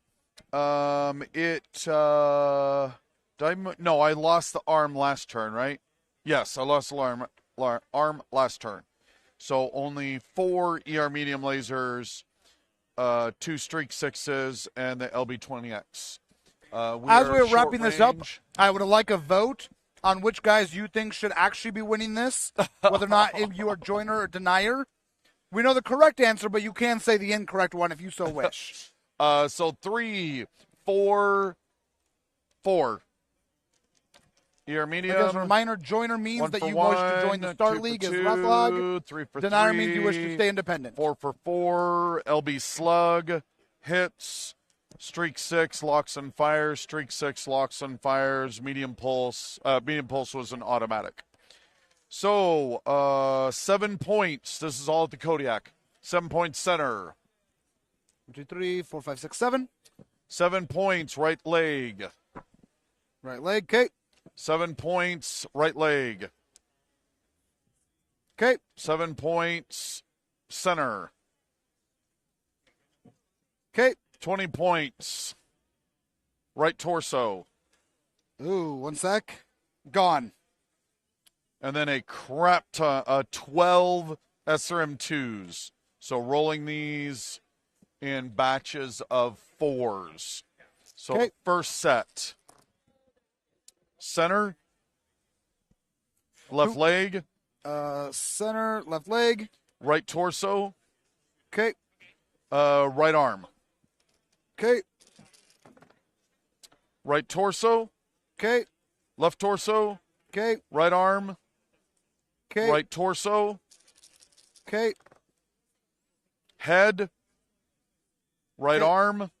B: No, I lost the arm last turn, right? Yes, I lost the arm last turn. So only 4 ER medium lasers, 2 streak 6s, and the LB-20X.
C: As we're wrapping this up, I would like a vote on which guys you think should actually be winning this, whether or not if you are joiner or denier. We know the correct answer, but you can say the incorrect one if you so wish.
B: So 3, 4, 4. ER medium.
C: As a reminder, joiner means
B: 1
C: that
B: for
C: you
B: 1,
C: wish to join the Star
B: 2 for
C: League as
B: 2,
C: Rathlog.
B: 3 for
C: Denier
B: 3,
C: means you wish to stay independent.
B: 4 for 4. LB slug hits. Streak 6 locks and fires. Streak 6 locks and fires. Medium pulse. Medium pulse was an automatic. So 7 points. This is all at the Kodiak. 7 points center.
C: 1, 2, 3, 4, 5, 6, 7.
B: 7 points right leg.
C: Right leg, okay.
B: 7 points right leg.
C: Okay.
B: 7 points center.
C: Okay.
B: 20 points right torso.
C: Ooh, 1 sec. Gone.
B: And then a crap ton, 12 SRM2s. So rolling these in batches of 4s. So
C: Okay.
B: first set. Center. Left leg.
C: Center, left leg.
B: Right torso.
C: Okay.
B: Right arm.
C: Okay.
B: Right torso.
C: Okay.
B: Left torso.
C: Okay.
B: Right arm.
C: Okay.
B: Right torso.
C: Okay.
B: Head. Right
C: Okay.
B: arm.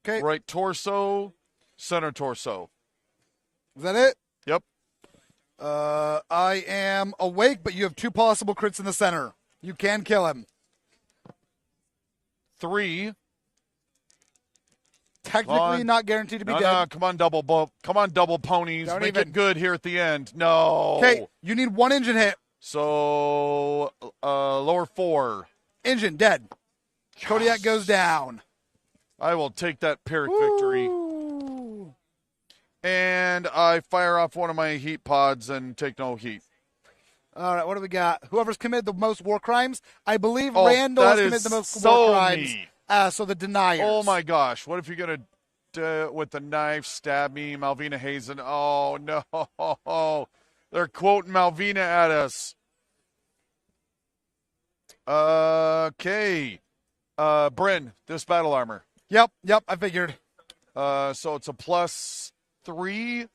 C: Okay.
B: Right torso. Center torso.
C: Is that it?
B: Yep.
C: I am awake, but you have 2 possible crits in the center. You can kill him.
B: 3.
C: Technically
B: on.
C: not guaranteed to be
B: No,
C: dead.
B: come on, come on, double ponies.
C: Don't
B: Make
C: even.
B: it good here at the end. No.
C: Okay, you need 1 engine hit.
B: So, lower 4.
C: Engine dead. Kodiak goes down.
B: I will take that Pyrrhic victory.
C: Ooh.
B: And I fire off one of my heat pods and take no heat.
C: All right, what do we got? Whoever's committed the most war crimes. I believe
B: Oh,
C: Randall
B: that
C: has
B: is
C: committed the most
B: so
C: war crimes.
B: me.
C: So the deniers.
B: Oh, my gosh. What if you're going to, with the knife, stab me, Malvina Hazen? Oh, no. They're quoting Malvina at us. Okay. Bryn, this battle armor.
C: Yep, I figured.
B: So it's a +3.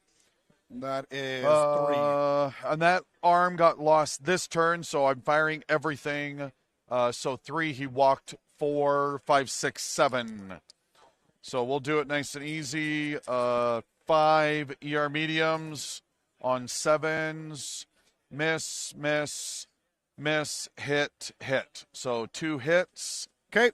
C: That is 3.
B: And that arm got lost this turn, so I'm firing everything. So 3, he walked 4, 5, 6, 7. So we'll do it nice and easy. 5 ER mediums on 7s. Miss, miss, miss, hit, hit. So 2 hits.
C: Okay.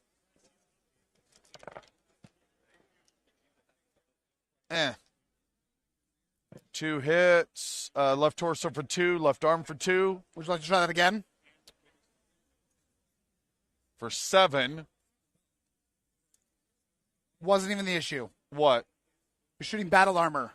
B: 2 hits. Left torso for 2. Left arm for 2.
C: Would you like to try that again?
B: For 7.
C: Wasn't even the issue.
B: What?
C: You're shooting battle armor.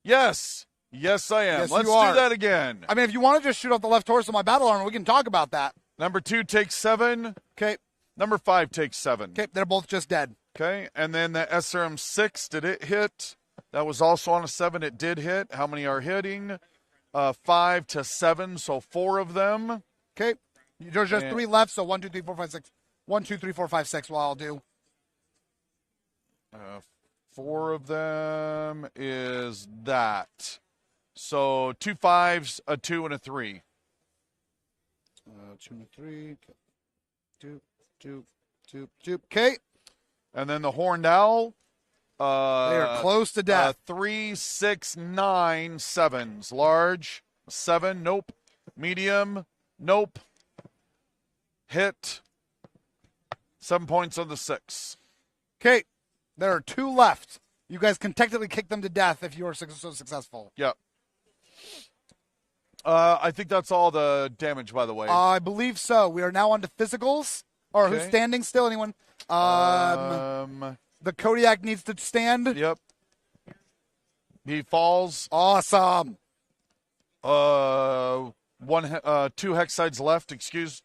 B: Yes. Yes, I am.
C: Yes,
B: Let's
C: you
B: do
C: are.
B: that again.
C: I mean, if you want to just shoot off the left torso of my battle armor, we can talk about that.
B: Number 2 takes 7.
C: Okay.
B: Number 5 takes 7.
C: Okay, they're both just dead.
B: Okay, and then the SRM 6, did it hit? That was also on a 7. It did hit. How many are hitting? 5 to 7, so 4 of them.
C: Okay. There's just 3 left, so 1, 2, 3, 4, 5, 6. 1, 2, 3, 4, 5, 6. Well, I'll do.
B: 4 of them is that. So 2 5s, a 2, and a 3.
C: 2 and 3. 2, 2, 2, 2. Okay.
B: And then the horned owl.
C: They are close to death.
B: 3, 6, 9, 7s. Large, 7, nope. Medium, nope. Hit. 7 points on the 6.
C: Okay. There are 2 left. You guys can technically kick them to death if you are so successful.
B: Yep. I think that's all the damage, by the way.
C: I believe so. We are now on to physicals. Or
B: Okay.
C: who's standing still? Anyone? The Kodiak needs to stand.
B: Yep. He falls.
C: Awesome.
B: 2 hexsides left, excuse.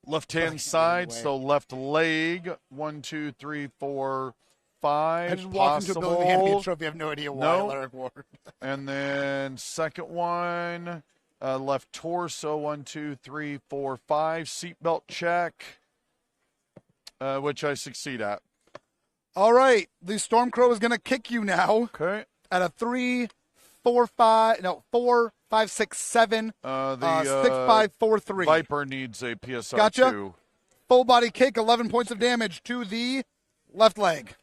B: Left-hand side, so left leg. 1, 2, 3, 4, 5.
C: I just walked into a building and handed me a trophy. I have no idea why.
B: No.
C: Alaric Ward.
B: And then second one, left torso, 1, 2, 3, 4, 5. Seatbelt check, which I succeed at.
C: All right. The Stormcrow is going to kick you now
B: Okay.
C: at a 3, 4, 5. No, 4, 5, 6, 7. 6, 5, 4, 3.
B: Viper needs a PSR
C: Gotcha.
B: 2.
C: Full body kick, 11 points of damage to the left leg.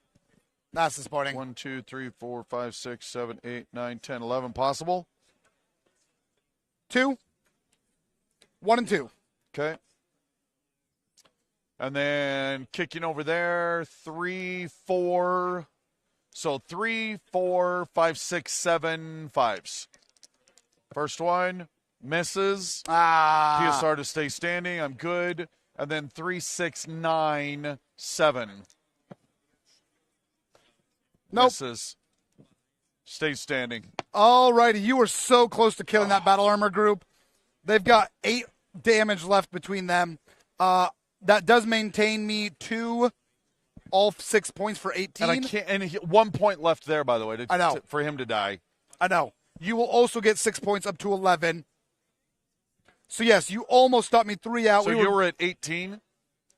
C: That's disappointing.
B: 1, 2, 3, 4, 5, 6, 7, 8, 9, 10, 11 possible.
C: 2. 1 and 2.
B: Okay. And then kicking over there, 3, 4. So 3, 4, 5, 6, 7 5s. First one misses. PSR to stay standing. I'm good. And then 3, 6, 9, 7.
C: Nope.
B: Misses. Stay standing.
C: All righty. You were so close to killing that battle armor group. They've got 8 damage left between them. That does maintain me to all 6 points for 18.
B: And I can't. And 1 point left there, by the way.
C: I know.
B: For him to die.
C: I know. You will also get 6 points up to 11. So, yes, you almost stopped me 3 out.
B: So you were at 18?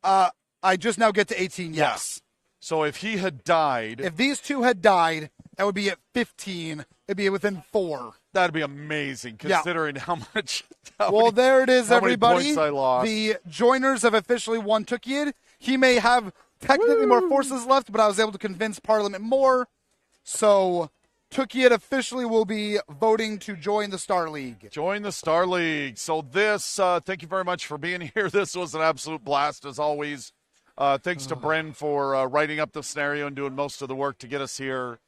C: I just now get to 18, yes.
B: So if he had died.
C: If these 2 had died, that would be at 15. It'd be within 4.
B: That'd be amazing, considering how much.
C: There it is,
B: how many
C: everybody.
B: points I lost.
C: The joiners have officially won Tukid. He may have technically more forces left, but I was able to convince Parliament more. So Tukid officially will be voting to join the Star League.
B: Join the Star League. So this, thank you very much for being here. This was an absolute blast, as always. Thanks to Bren for writing up the scenario and doing most of the work to get us here.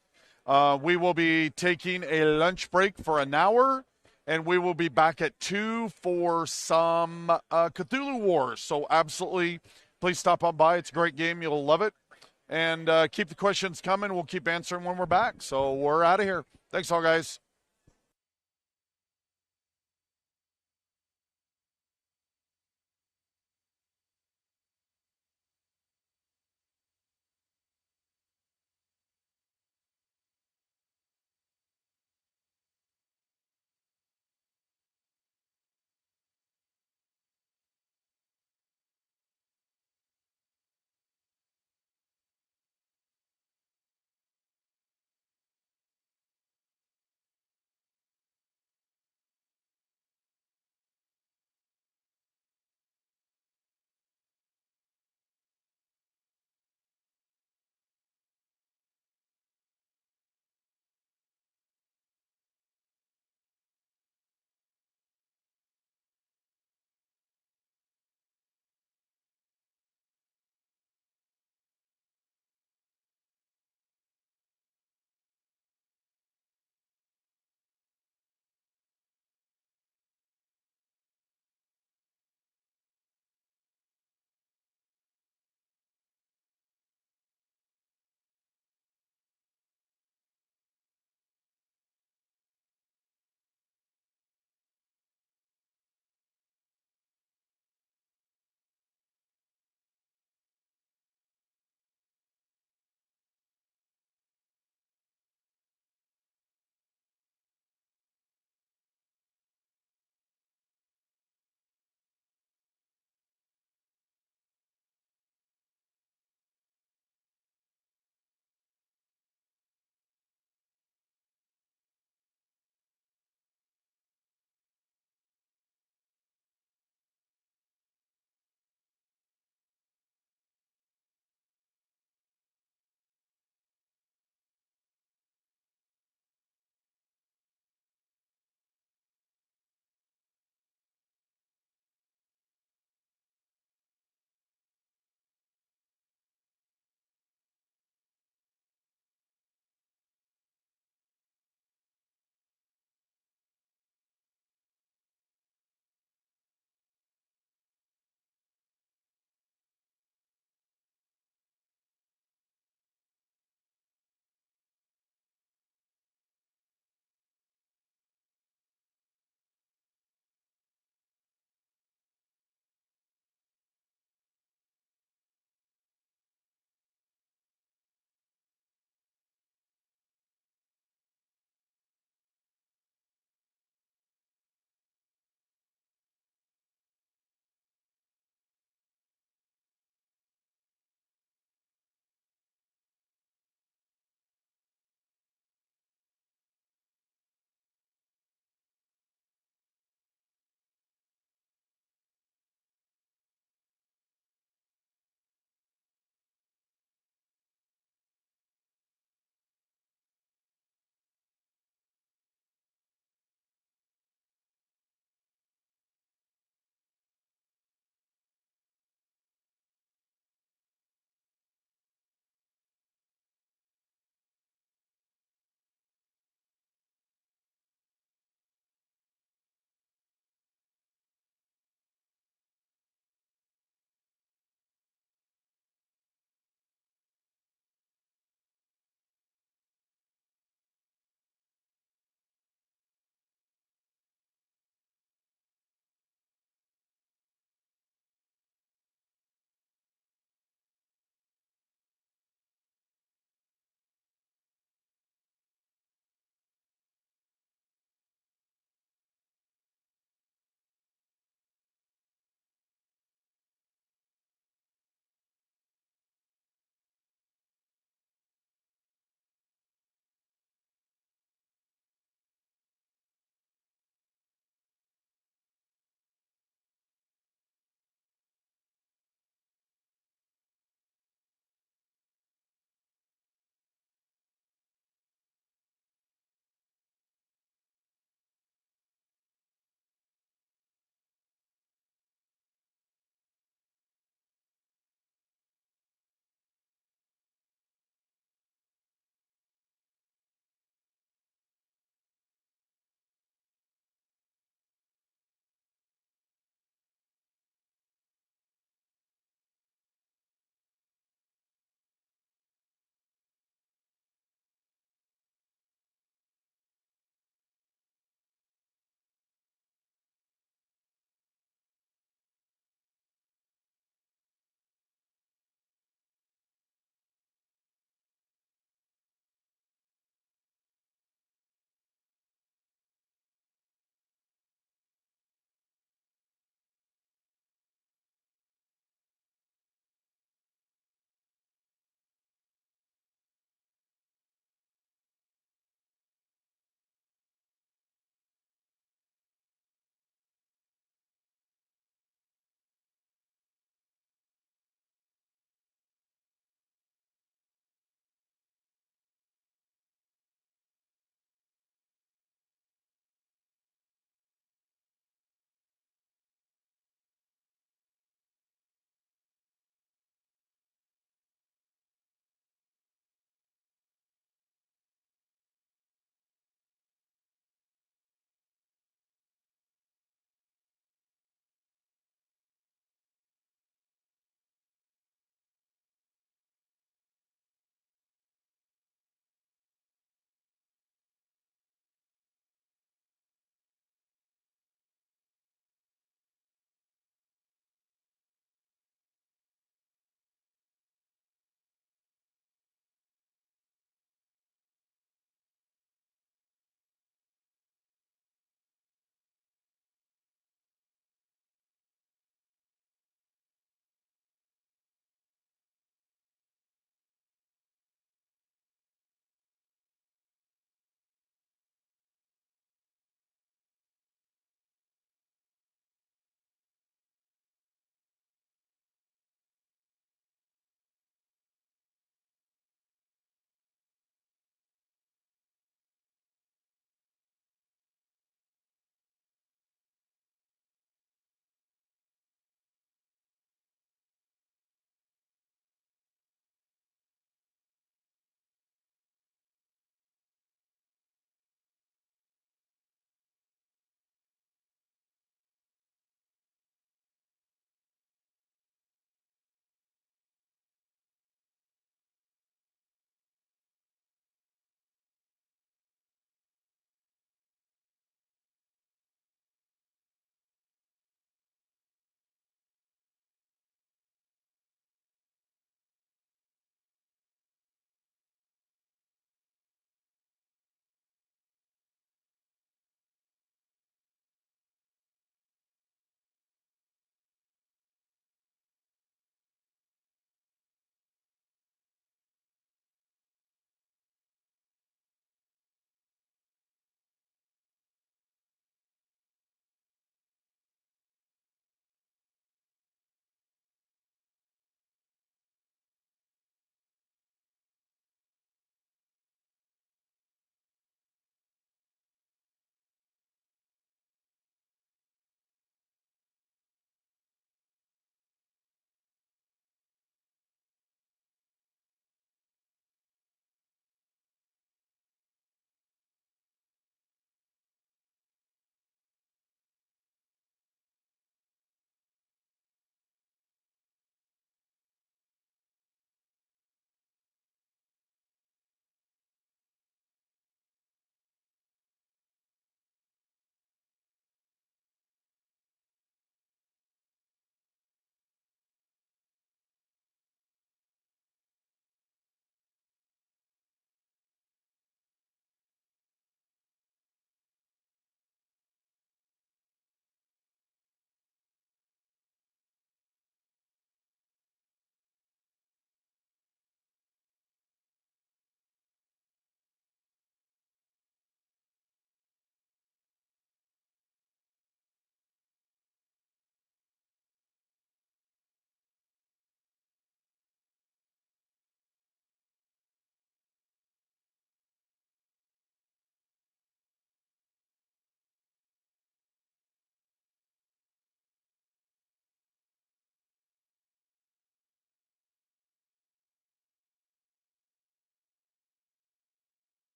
B: We will be taking a lunch break for an hour, and we will be back at 2 for some Cthulhu Wars. So absolutely, please stop on by. It's a great game. You'll love it. And keep the questions coming. We'll keep answering when we're back. So we're out of here. Thanks all, guys.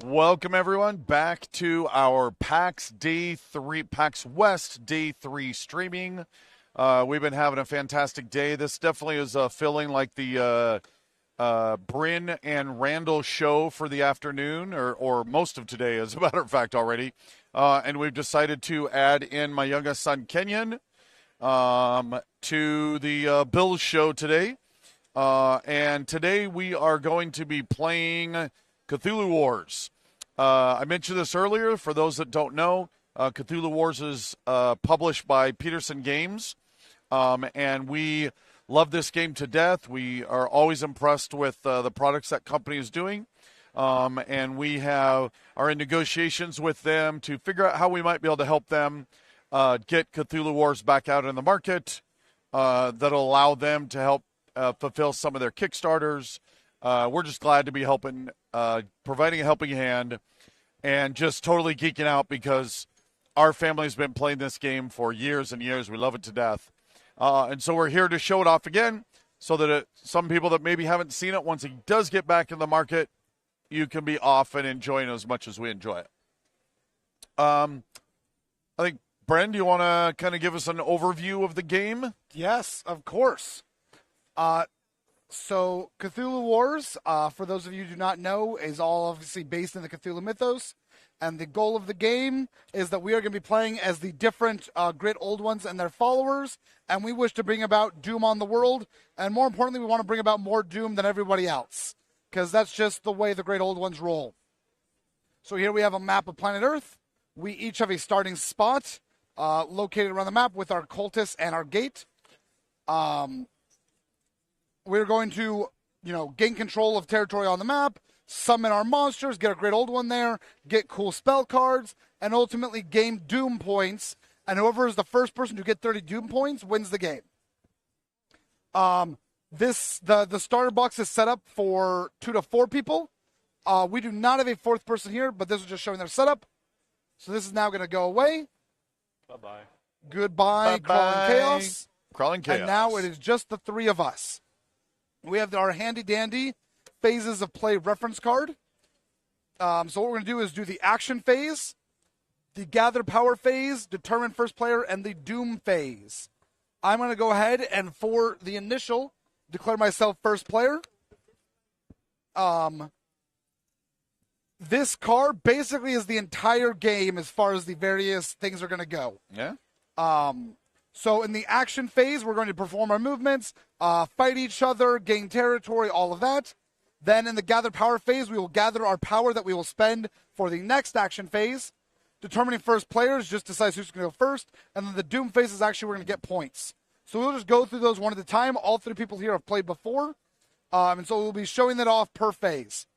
B: Welcome everyone back to our PAX West Day 3 streaming. We've been having a fantastic day. This definitely is feeling like the Bryn and Randall show for the afternoon, or most of today, as a matter of fact, already. And we've decided to add in my youngest son, Kenyon, to the Bills show today. And today we are going to be playing Cthulhu Wars. I mentioned this earlier. For those that don't know, Cthulhu Wars is published by Peterson Games, and we love this game to death. We are always impressed with the products that company is doing, and we are in negotiations with them to figure out how we might be able to help them get Cthulhu Wars back out in the market. That'll allow them to help fulfill some of their Kickstarters. We're just glad to be helping, providing a helping hand, and just totally geeking out because our family's been playing this game for years and years. We love it to death. And so we're here to show it off again so that some people that maybe haven't seen it, once it does get back in the market, you can be off and enjoying it as much as we enjoy it. I think, Bren, do you want to kind of give us an overview of the game?
C: Yes, of course. So Cthulhu Wars, for those of you who do not know, is all obviously based in the Cthulhu mythos. And the goal of the game is that we are going to be playing as the different Great Old Ones and their followers. And we wish to bring about doom on the world. And more importantly, we want to bring about more doom than everybody else. Because that's just the way the Great Old Ones roll. So here we have a map of planet Earth. We each have a starting spot located around the map with our cultists and our gate. We're going to, gain control of territory on the map, summon our monsters, get a Great Old One there, get cool spell cards, and ultimately gain Doom points. And whoever is the first person to get 30 Doom points wins the game. The starter box is set up for 2 to 4 people. We do not have a 4th person here, but this is just showing their setup. So this is now going to go away.
D: Bye-bye.
C: Goodbye, Crawling Chaos.
B: Crawling Chaos.
C: And now it is just the 3 of us. We have our handy-dandy phases of play reference card. So what we're going to do is do the action phase, the gather power phase, determine first player, and the doom phase. I'm going to go ahead and for the initial, declare myself first player. This card basically is the entire game as far as the various things are going to go.
B: Yeah.
C: So in the action phase, we're going to perform our movements, fight each other, gain territory, all of that. Then in the gather power phase, we will gather our power that we will spend for the next action phase. Determining first players just decides who's going to go first. And then the doom phase is actually we're going to get points. So we'll just go through those one at a time. All 3 people here have played before. And so we'll be showing that off per phase.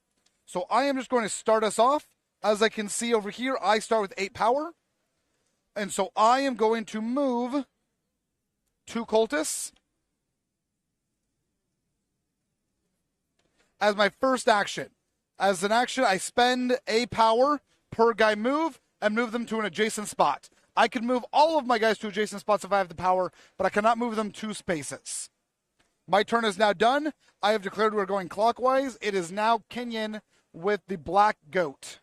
C: So I am just going to start us off. As I can see over here, I start with 8 power. And so I am going to move 2 cultists as my first action. As an action, I spend a power per guy move and move them to an adjacent spot. I can move all of my guys to adjacent spots if I have the power, but I cannot move them 2 spaces. My turn is now done. I have declared we're going clockwise. It is now Kenyon with the black goat.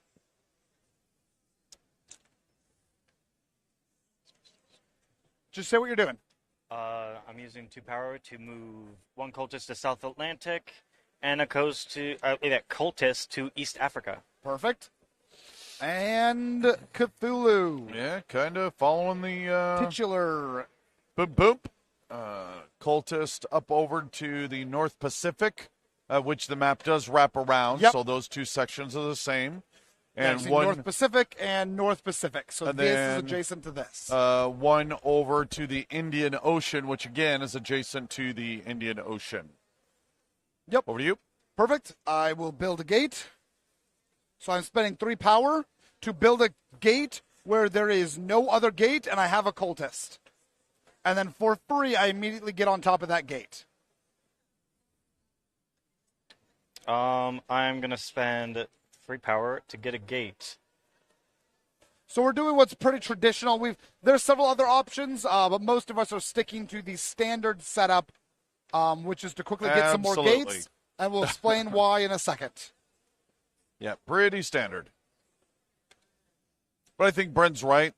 C: Just say what you're doing.
D: I'm using 2 power to move 1 cultist to South Atlantic and a cultist to East Africa.
C: Perfect. And Cthulhu.
B: Yeah, kind of following the
C: Titular.
B: boop. Cultist up over to the North Pacific, which the map does wrap around.
C: Yep.
B: So those 2 sections are the same.
C: And
B: And one,
C: North Pacific and North Pacific. So
B: And
C: this
B: then,
C: is adjacent to this.
B: one over to the Indian Ocean, which again is adjacent to the Indian Ocean.
C: Yep.
B: Over to you.
C: Perfect. I will build a gate. So I'm spending 3 power to build a gate where there is no other gate and I have a cultist. And then for free, I immediately get on top of that gate.
D: I'm going to spend 3 power to get a gate.
C: So we're doing what's pretty traditional. There's several other options, but most of us are sticking to the standard setup, which is to quickly get some more
B: Absolutely.
C: gates, and we'll explain why in a second.
B: Yeah, pretty standard. But I think Brent's right.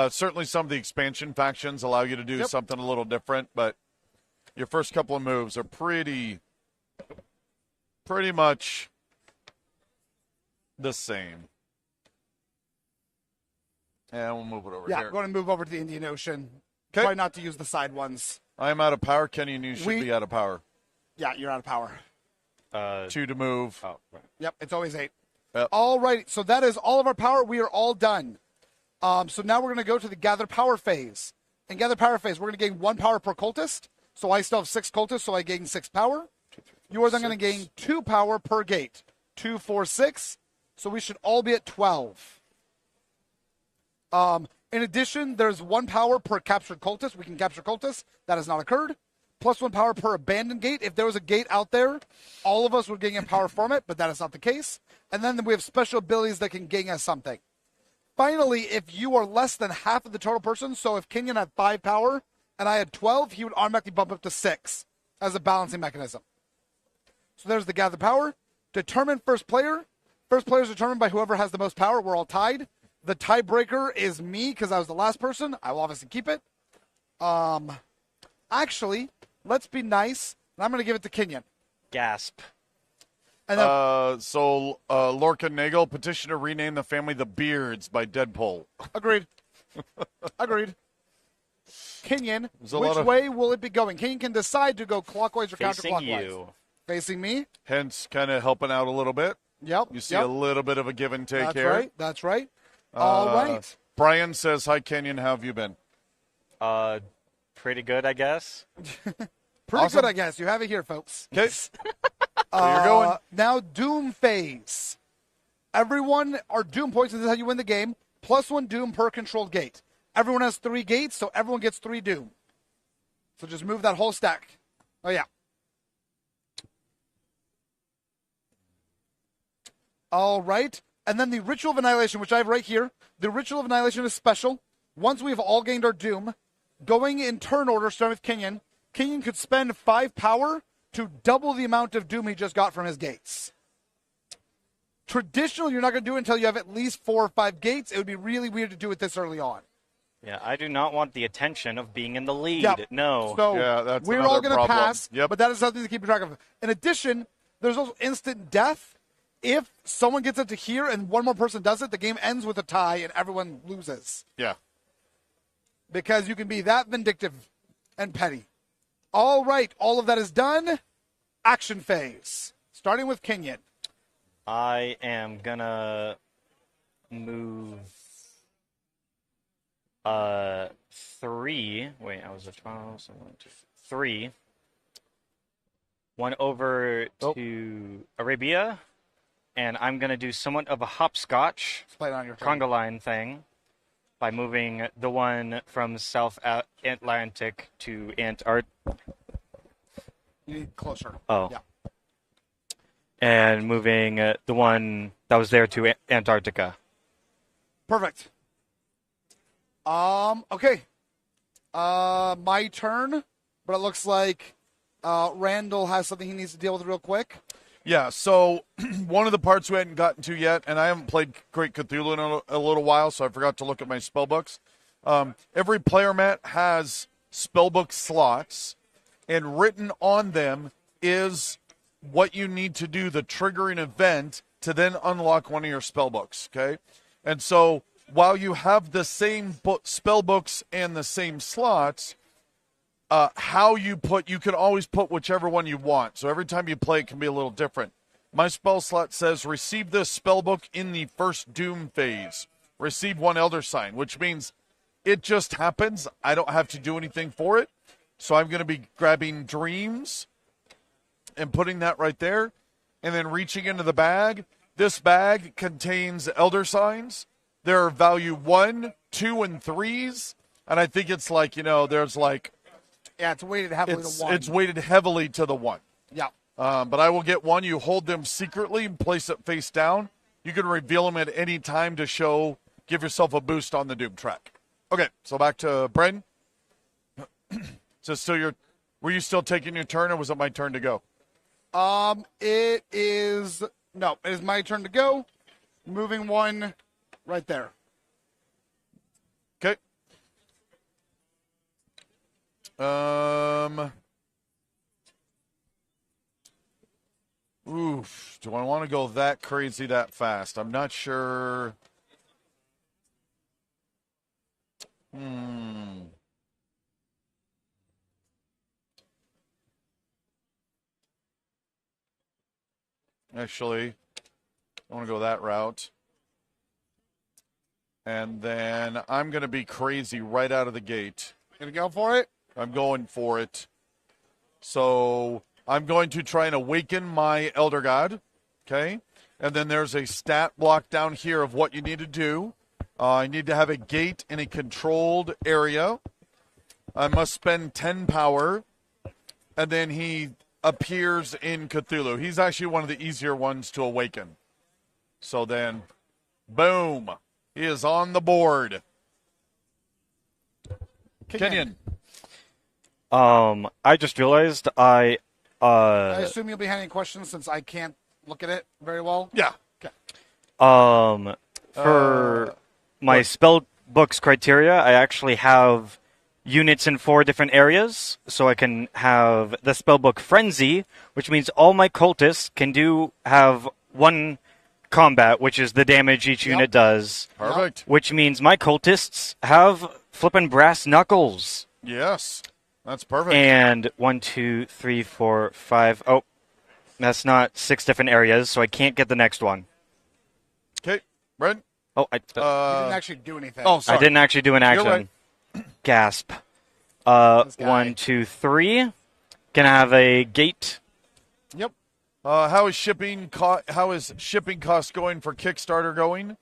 B: Certainly some of the expansion factions allow you to do something a little different, but your first couple of moves are pretty much the same. And we'll move it over here.
C: Yeah, going to move over to the Indian Ocean.
B: Okay.
C: Try not to use the side ones.
B: I am out of power. Kenny and you should be out of power.
C: Yeah, you're out of power.
B: 2 to move.
D: Oh, right.
C: Yep, it's always 8.
B: Yep.
C: All right, so that is all of our power. We are all done. So now we're going to go to the gather power phase. In gather power phase, we're going to gain 1 power per cultist. So I still have 6 cultists, so I gain 6 power. You are then going to gain 2 power per gate. 2, 4, 6. So we should all be at 12. In addition, there's 1 power per captured cultist. We can capture cultists. That has not occurred. Plus 1 power per abandoned gate. If there was a gate out there, all of us would gain power from it, but that is not the case. And then we have special abilities that can gain us something. Finally, if you are less than half of the total person, so if Kenyon had 5 power and I had 12, he would automatically bump up to 6 as a balancing mechanism. So there's the gather power. Determine first player. First player is determined by whoever has the most power. We're all tied. The tiebreaker is me because I was the last person. I will obviously keep it. Actually, let's be nice, and I'm going to give it to Kenyon.
D: Gasp.
C: And then,
B: Lorca Nagel, petition to rename the family the Beards by Deadpool.
C: agreed. Agreed. Kenyon,
B: There's a
C: which
B: lot of-
C: way will it be going? Kenyon can decide to go clockwise or
D: Facing
C: counterclockwise.
D: you.
C: Facing me.
B: Hence, kind of helping out a little bit.
C: Yep.
B: You see
C: yep.
B: a little bit of a give and take
C: That's
B: here.
C: right. That's right. All right.
B: Brian says, hi, Kenyon. How have you been?
D: Pretty good, I guess.
C: Pretty
B: Awesome.
C: good, I guess. You have it here, folks.
B: Okay. You're going.
C: Now, Doom phase. Everyone are Doom points. This is how you win the game. Plus 1 Doom per controlled gate. Everyone has 3 gates, so everyone gets 3 Doom. So just move that whole stack. Oh, yeah. All right. And then the Ritual of Annihilation, which I have right here. The Ritual of Annihilation is special. Once we've all gained our Doom, going in turn order, starting with Kenyon, Kenyon could spend 5 power to double the amount of Doom he just got from his gates. Traditionally, you're not going to do it until you have at least 4 or 5 gates. It would be really weird to do it this early on.
D: Yeah, I do not want the attention of being in the lead.
C: Yep.
D: No.
C: So
B: Yeah, that's
C: we're
B: another
C: all going to
B: problem.
C: pass,
B: Yep.
C: but that is something to keep track of. In addition, there's also instant death. If someone gets it to here and one more person does it, the game ends with a tie and everyone loses.
B: Yeah.
C: Because you can be that vindictive and petty. All right, all of that is done. Action phase. Starting with Kenyon.
D: I am gonna move 3. Wait, I was a 12, so 1, 2, 3. 1 over to Arabia, and I'm gonna do somewhat of a hopscotch
C: Let's play it on your phone.
D: conga line thing by moving the one from South Atlantic to Antarctica.
C: You need closer.
D: Oh.
C: Yeah.
D: And moving the one that was there to Antarctica.
C: Perfect. Okay. My turn, but it looks like Randall has something he needs to deal with real quick.
B: Yeah, so one of the parts we hadn't gotten to yet, and I haven't played Great Cthulhu in a little while, so I forgot to look at my spellbooks. Every player mat has spellbook slots, and written on them is what you need to do, the triggering event, to then unlock one of your spellbooks, okay? And so while you have the same spellbooks and the same slots, how you can always put whichever one you want. So every time you play, it can be a little different. My spell slot says, receive this spellbook in the first Doom phase. Receive 1 Elder Sign, which means it just happens. I don't have to do anything for it. So I'm going to be grabbing Dreams and putting that right there, and then reaching into the bag. This bag contains Elder Signs. They're value 1, 2, and 3s, and I think it's like, there's like...
C: Yeah, it's weighted heavily to 1.
B: It's weighted heavily to the 1.
C: Yeah.
B: But I will get 1. You hold them secretly and place it face down. You can reveal them at any time to give yourself a boost on the Doom track. Okay, so back to Bren. So were you still taking your turn, or was it my turn to go?
C: It is No, it is my turn to go. Moving one right there.
B: Okay. Oof. Do I want to go that crazy that fast? I'm not sure. Actually, I want to go that route. And then I'm going to be crazy right out of the gate.
C: Gonna go for it?
B: I'm going for it. So I'm going to try and awaken my Elder God. Okay? And then there's a stat block down here of what you need to do. I need to have a gate in a controlled area. I must spend 10 power. And then he appears in Cthulhu. He's actually one of the easier ones to awaken. So then, boom. He is on the board. Kenyon.
D: I just realized I
C: assume you'll be handing questions since I can't look at it very well.
B: Yeah.
D: For my spell book's criteria, I actually have units in 4 different areas, so I can have the spellbook Frenzy, which means all my cultists can have 1 combat, which is the damage each unit does.
B: Perfect.
D: Which means my cultists have flippin' brass knuckles.
B: Yes. That's perfect.
D: And 1, 2, 3, 4, 5. Oh, that's not 6 different areas, so I can't get the next one.
B: Okay. Brent?
D: Oh, I
C: You didn't actually do anything.
B: Oh, sorry.
D: I didn't actually do an action.
B: You're right.
D: Gasp.
C: This guy.
D: 1, 2, 3. Can I have a gate?
C: Yep.
B: How is shipping cost going for Kickstarter going?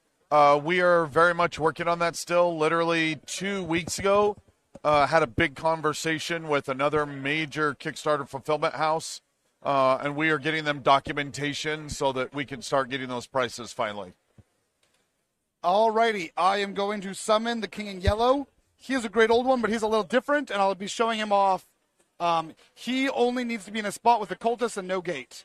B: We are very much working on that still. Literally 2 weeks ago, had a big conversation with another major Kickstarter fulfillment house, and we are getting them documentation so that we can start getting those prices finally.
C: Alrighty, I am going to summon the King in Yellow. He is a great old one, but he's a little different, and I'll be showing him off. He only needs to be in a spot with a cultist and no gate.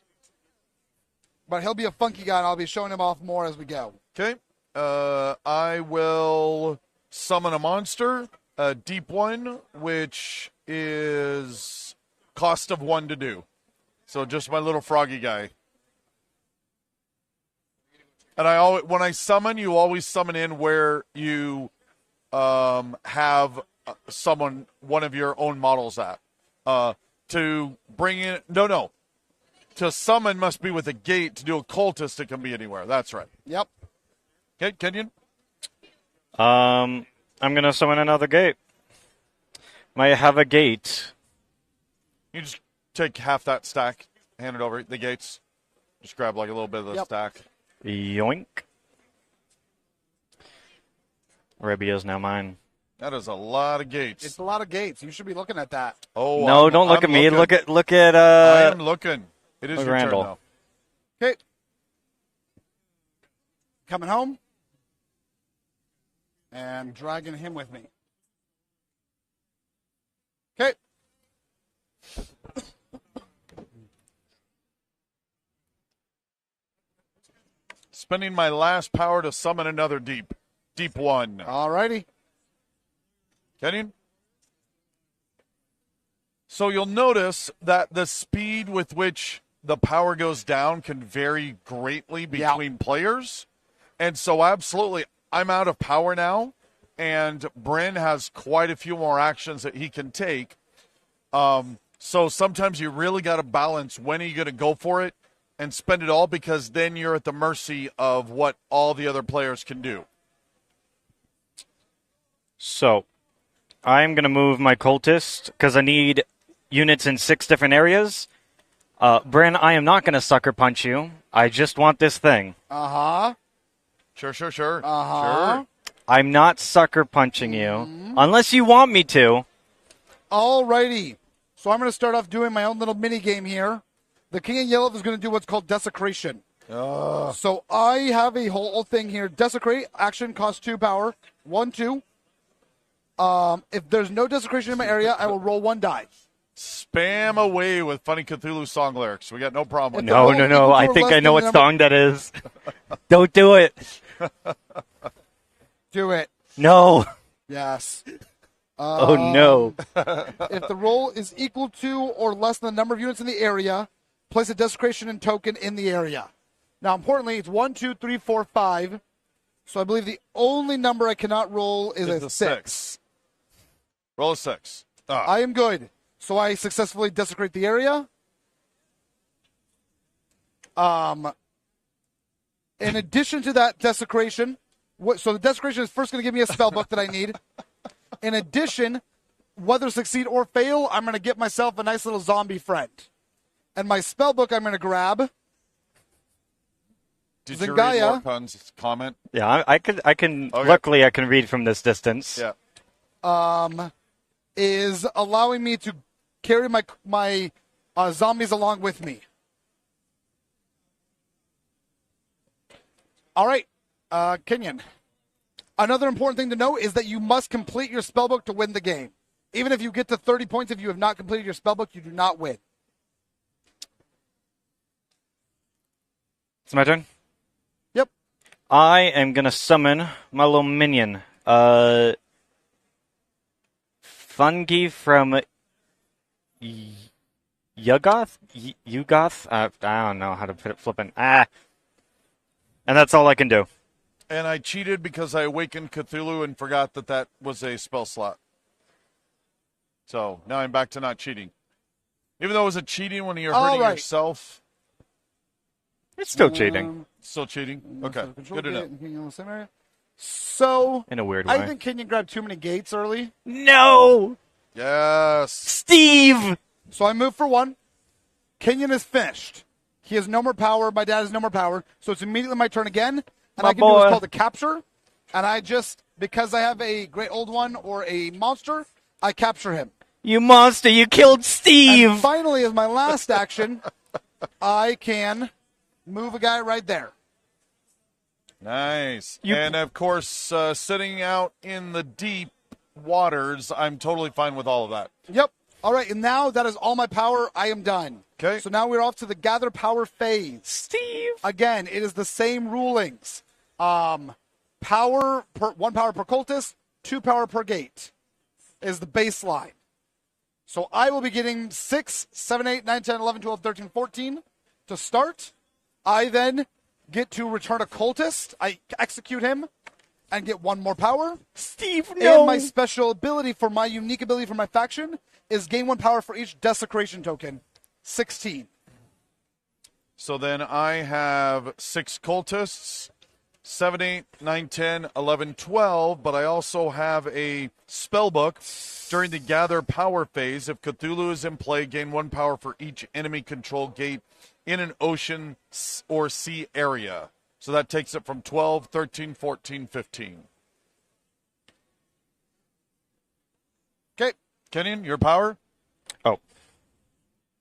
C: But he'll be a funky guy, and I'll be showing him off more as we go.
B: Okay. I will summon a monster, a deep one, which is cost of 1 to do. So just my little froggy guy. And when I summon, you always summon in where you have one of your own models at. To bring in, no. To summon must be with a gate. To do a cultist, it can be anywhere. That's right.
C: Yep.
B: Okay, Kenyon?
D: I'm going to summon another gate. Might have a gate.
B: You just take half that stack, hand it over the gates. Just grab like a little bit of the stack.
D: Yoink. Rebia's now mine.
B: That is a lot of gates.
C: It's a lot of gates. You should be looking at that.
B: Oh
D: No, don't look at me.
B: looking.
D: Look at
B: I am looking. It is
D: look
B: your
D: Randall.
B: turn
C: Okay. Coming home. And dragging him with me. Okay.
B: Spending my last power to summon another deep one.
C: Alrighty.
B: Kenyon? So you'll notice that the speed with which the power goes down can vary greatly between players. And so absolutely, I'm out of power now, and Bryn has quite a few more actions that he can take. So sometimes you really got to balance when are you going to go for it and spend it all, because then you're at the mercy of what all the other players can do.
D: So, I'm going to move my cultist because I need units in 6 different areas. Bryn, I am not going to sucker punch you. I just want this thing.
C: Uh-huh.
B: Sure.
C: Uh-huh.
B: Sure.
D: I'm not sucker punching you unless you want me to.
C: Alrighty. So I'm going to start off doing my own little mini game here. The King in Yellow is going to do what's called Desecration. So I have a whole thing here. Desecrate, action, costs 2 power. 1, 2. If there's no Desecration in my area, I will roll 1 die.
B: Spam away with funny Cthulhu song lyrics. We got no problem with
C: If the
B: that.
C: roll
D: No,
C: equals or
D: I think
C: less
D: I know
C: than
D: what
C: the number-
D: song that is. Don't do it.
C: Do it.
D: No.
C: Yes.
D: Oh, no.
C: If the roll is equal to or less than the number of units in the area, place a desecration and token in the area. Now, importantly, it's 1, 2, 3, 4, 5. So I believe the only number I cannot roll is
B: It's
C: a
B: a
C: 6.
B: Roll a 6.
C: I am good. So I successfully desecrate the area. In addition to that desecration, so the desecration is first going to give me a spell book that I need. In addition, whether succeed or fail, I'm going to get myself a nice little zombie friend. And my spell book I'm going to grab.
B: Did you read
C: Zingaya.
B: Lord Pun's comment?
D: Yeah, I can.
B: Okay.
D: Luckily, I can read from this distance.
B: Yeah.
C: Is allowing me to carry my zombies along with me. All right, Kenyon. Another important thing to know is that you must complete your spellbook to win the game. Even if you get to 30 points, if you have not completed your spellbook, you do not win.
D: It's my turn.
C: Yep.
D: I am gonna summon my little minion, Fungi from Yugoth. Yugoth. I don't know how to put it flippant. And that's all I can do.
B: And I cheated because I awakened Cthulhu and forgot that was a spell slot. So now I'm back to not cheating. Even though it was a cheating when you're hurting yourself.
D: It's still cheating
B: Still cheating? Okay, good to know.
C: So,
D: in a weird way.
C: I think Kenyon grabbed too many gates early.
D: No,
B: Yes.
D: Steve.
C: So I move for 1. Kenyon is finished. He has no more power. My dad has no more power. So it's immediately my turn again. And
D: My
C: I can do
D: boy.
C: what's called a capture. And I just, because I have a great old one or a monster, I capture him.
D: You monster! You killed Steve.
C: And finally, as my last action, I can move a guy right there.
B: Nice. And of course, sitting out in the deep waters, I'm totally fine with all of that.
C: Yep. All right. And now that is all my power. I am done.
B: Okay.
C: So now we're off to the gather power phase.
D: Steve.
C: Again, it is the same rulings. Power per 1 power per cultist, 2 power per gate is the baseline. So I will be getting 6, 7, 8, 9, 10, 11, 12, 13, 14 to start. I then get to return a cultist. I execute him and get 1 more power.
D: Steve, no.
C: And my special ability for my unique ability for my faction is gain 1 power for each desecration token. 16.
B: So then I have 6 cultists, 7, 8, 9, 10, 11, 12, but I also have a spell book. During the gather power phase, if Cthulhu is in play, gain 1 power for each enemy control gate in an ocean or sea area. So that takes it from 12, 13, 14, 15.
C: Okay.
B: Kenyon, your power?
D: Oh.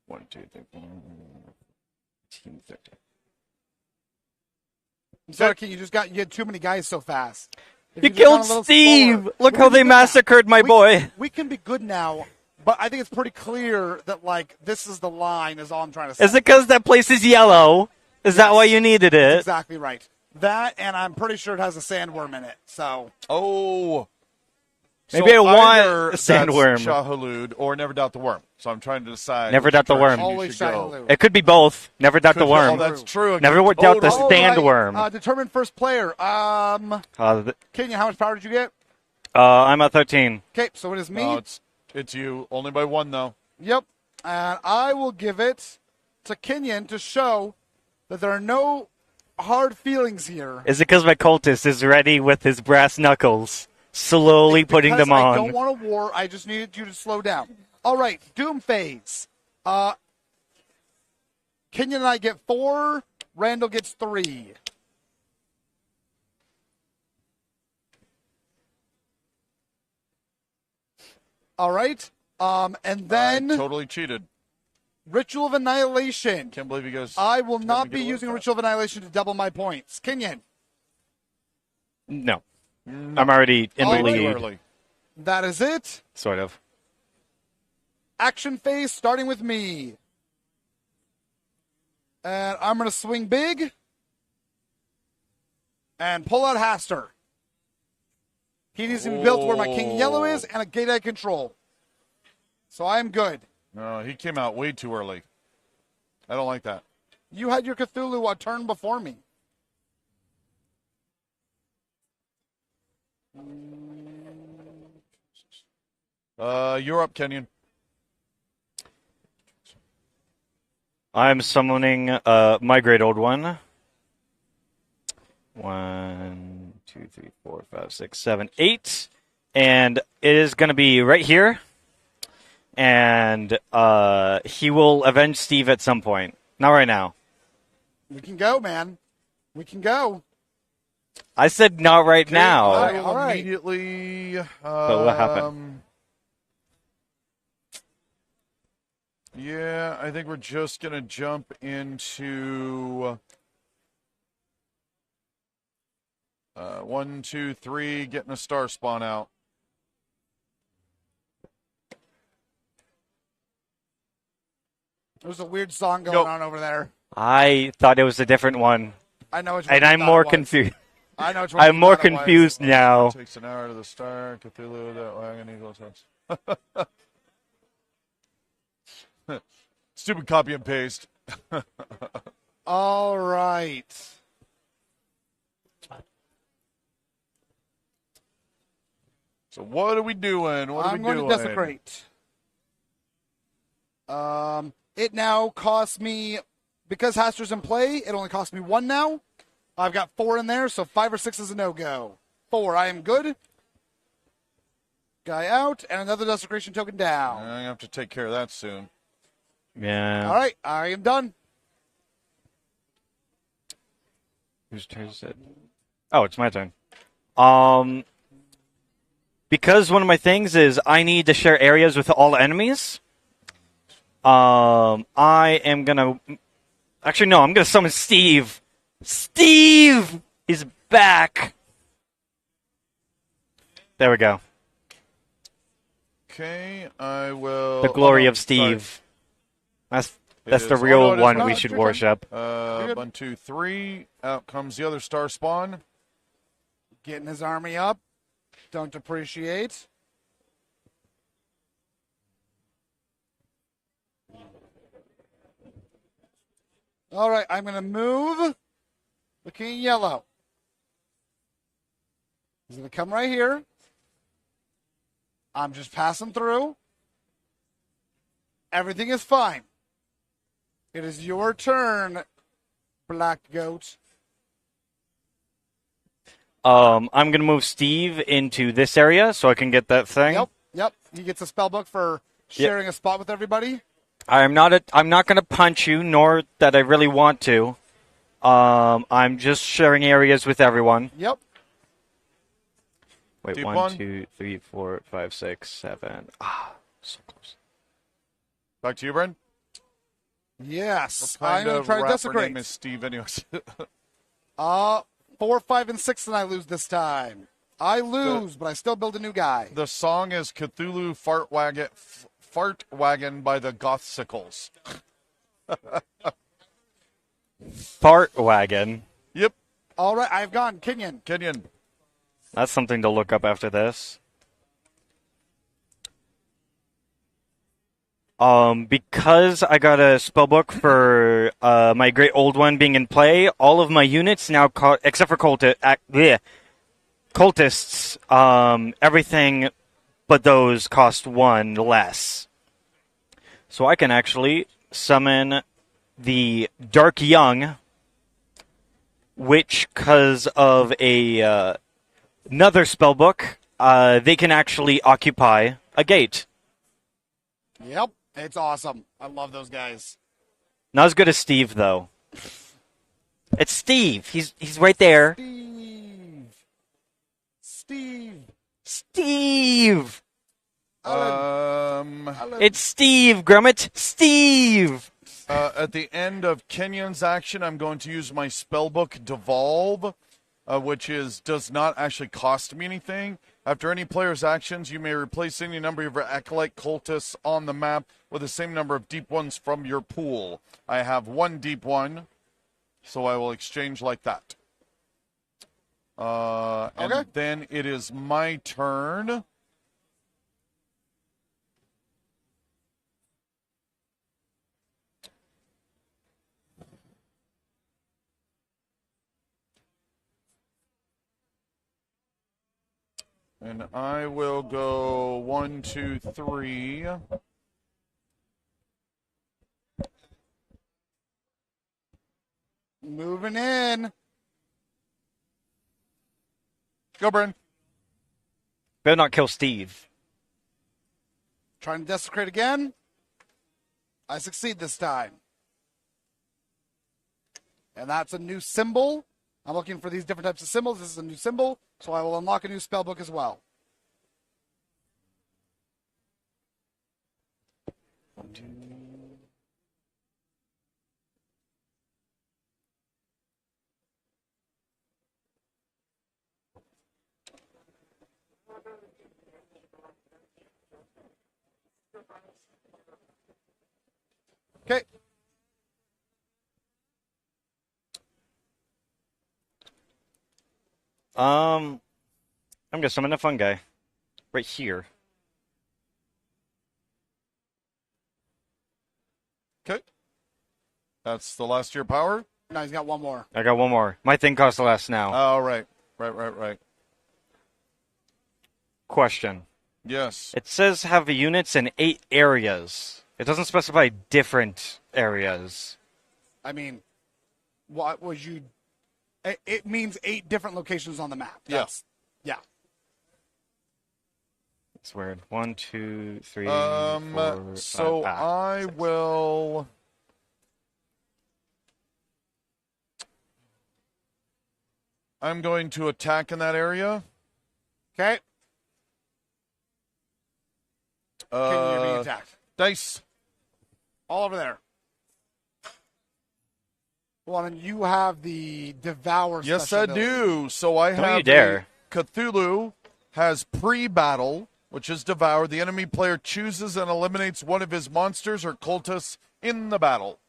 B: 1, 2, 3, 4, 15, 13.
C: I'm sorry, King, you had too many guys so fast. If
D: You
C: just gone a
D: killed
C: little
D: Steve.
C: slower,
D: Look
C: we
D: how
C: can be
D: they
C: good now.
D: massacred my boy.
C: We can be good now, but I think it's pretty clear that, like, this is the line is all I'm trying to say.
D: Is it because that place is yellow? Is that why you needed it?
C: That's exactly right. That, and I'm pretty sure it has a sandworm in it. So,
B: Oh.
D: Maybe I want
B: either
D: a sandworm.
B: that's Shahulud or Never Doubt the Worm. So I'm trying to decide.
D: Never
B: which
D: doubt the
B: direction
D: worm.
B: you
C: always
B: should go.
C: Shadowrun.
D: It could be both. Never doubt the
B: Oh,
D: worm.
B: that's true.
D: Never doubt the
B: Totally.
D: sandworm.
C: determine first player. Kenya, how much power did you get?
D: I'm at 13.
C: Okay, so it is me.
B: No, it's you. Only by 1, though.
C: Yep. And I will give it to Kenyon to show that there are no hard feelings here.
D: Is it because my cultist is ready with his brass knuckles, slowly putting
C: Because
D: them on?
C: I don't want a war. I just needed you to slow down. All right, Doom phase. Kenyon and I get 4. Randall gets 3. All right. And then
B: I totally cheated.
C: Ritual of Annihilation.
B: Can't believe you guys.
C: I will not
B: get
C: be
B: away
C: using
B: with that.
C: Ritual of Annihilation to double my points. Kenyon,
D: No. I'm already in the
C: Alright.
B: Too
D: lead,
B: early.
C: that is it.
D: sort of.
C: action phase starting with me. And I'm going to swing big and pull out Haster. He needs to be built where my King Yellow is and a gate I control. So I'm good.
B: No, he came out way too early. I don't like that.
C: You had your Cthulhu a turn before me.
B: You're up, Kenyon.
D: I'm summoning my great old one. 1, 2, 3, 4, 5, 6, 7, 8. And it is going to be right here. And he will avenge Steve at some point. Not right now.
C: We can go, man. We can go.
D: I said not right now.
B: All
C: right.
B: Immediately.
D: But what happened?
B: Yeah, I think we're just going to jump into 1, 2, 3, getting a star spawn out.
C: There's a weird song going on over there.
D: I thought it was a different one.
C: I know which one.
D: And
C: you
D: I'm
C: thought
D: more
C: it was.
D: confused.
C: I know which one.
D: I'm
C: you
D: more
C: thought it was.
D: confused now.
B: Takes an hour to the star. Cthulhu, that wagon equals us. Stupid copy and paste.
C: All right.
B: So what are we doing? What are
C: I'm
B: we
C: going
B: doing?
C: to desecrate. It now costs me, because Haster's in play, it only costs me 1 now. I've got 4 in there, so 5 or 6 is a no-go. 4, I am good. Guy out, and another desecration token down.
B: I'm going to have to take care of that soon.
D: Yeah.
C: All right, I am done.
D: Whose turn is it? Oh, it's my turn. Because one of my things is I need to share areas with all enemies. I am gonna. Actually, no. I'm gonna summon Steve. Steve is back. There we go.
B: Okay, I will.
D: The glory
B: oh,
D: of Steve. That's
B: It
D: the
B: is.
D: real
B: Oh, no, it is
D: one
B: not.
D: we
C: It's
D: should
C: your turn.
D: worship.
B: 1, 2, 3. Out comes the other star spawn.
C: Getting his army up. Don't appreciate. All right, I'm going to move the King Yellow. He's going to come right here. I'm just passing through. Everything is fine. It is your turn, Black Goat.
D: I'm gonna move Steve into this area so I can get that thing.
C: Yep. He gets a spell book for sharing a spot with everybody.
D: I'm not gonna punch you, nor that I really want to. I'm just sharing areas with everyone.
C: Yep.
D: Wait,
B: Deep
D: 1,
B: one.
D: 2, 3, 4, 5, 6, 7. Ah, so close.
B: Back to you, Bren.
C: Yes.
B: What
C: I'm
B: kind
C: going
B: of
C: to try to
B: rapper
C: desecrate.
B: name is Steve anyways?
C: 4, 5, and 6, and I lose this time. I lose, but I still build a new guy.
B: The song is Cthulhu Fart Wagon by the Gothsicles.
D: Fart wagon.
B: Yep,
C: All right, I've gone. Kenyon.
B: Kenyon.
D: That's something to look up after this. Because I got a spellbook for my great old one being in play, all of my units now, except for cultists, everything but those cost 1 less. So I can actually summon the Dark Young, which, because of another spellbook, they can actually occupy a gate.
C: Yep, it's awesome. I love those guys.
D: Not as good as Steve, though. It's Steve. He's right there.
C: Steve.
D: Steve.
C: Alan.
D: It's Steve, Grummett. Steve.
B: At the end of Kenyon's action, I'm going to use my spellbook Devolve, which does not actually cost me anything. After any player's actions, you may replace any number of your acolyte cultists on the map with the same number of deep ones from your pool. I have 1 deep one, so I will exchange like that. And then it is my turn. And I will go 1, 2, 3.
C: Moving in.
B: Go, Bryn.
D: Better not kill Steve.
C: Trying to desecrate again. I succeed this time. And that's a new symbol. I'm looking for these different types of symbols. This is a new symbol, so I will unlock a new spellbook as well. Okay.
D: I'm gonna summon a fun guy. Right here.
B: Okay. That's the last of your power?
C: No, he's got one more.
D: I got one more. My thing costs less now.
B: Oh, right. Right.
D: Question.
B: Yes.
D: It says have units in 8 areas. It doesn't specify different areas.
C: I mean, what was you... It means 8 different locations on the map.
B: Yes.
C: Yeah.
D: It's weird. 1, 2, 3, 4,
B: so
D: 5,
B: I
D: 6.
B: will... I'm going to attack in that area.
C: Okay. Can you be attacked?
B: Dice.
C: All over there. Well, and you have the Devour
B: Yes,
C: special
B: I
C: ability.
B: do. So I
D: Don't
B: have
D: you dare.
B: Cthulhu has pre-battle, which is Devour. The enemy player chooses and eliminates one of his monsters or cultists in the battle.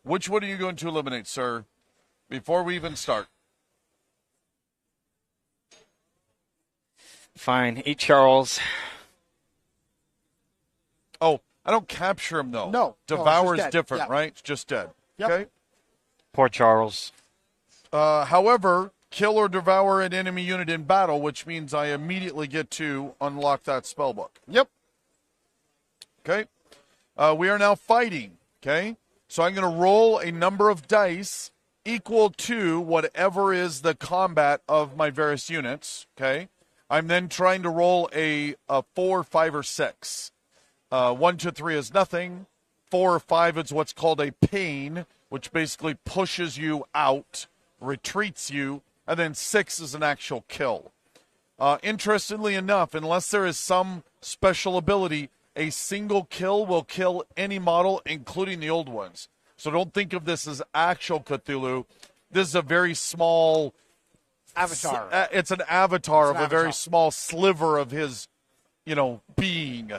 B: Which one are you going to eliminate, sir? Before we even start.
D: Fine. Eat Charles.
B: Oh, I don't capture him, though.
C: No,
B: Devour
C: it's
B: is
C: just dead.
B: different,
C: Yeah.
B: right? It's just dead.
C: Yep.
B: Okay?
D: Poor Charles.
B: However, kill or devour an enemy unit in battle, which means I immediately get to unlock that spellbook.
C: Yep.
B: Okay? We are now fighting. Okay? So I'm going to roll a number of dice equal to whatever is the combat of my various units. Okay? I'm then trying to roll a 4, 5, or 6. 1, 2, 3 is nothing. 4 or 5 is what's called a pain, which basically pushes you out, retreats you, and then 6 is an actual kill. Interestingly enough, unless there is some special ability, a single kill will kill any model, including the old ones. So don't think of this as actual Cthulhu. This is a very small...
C: Avatar.
B: It's an avatar
C: It's
B: of
C: an
B: a very
C: avatar.
B: small sliver of his, being.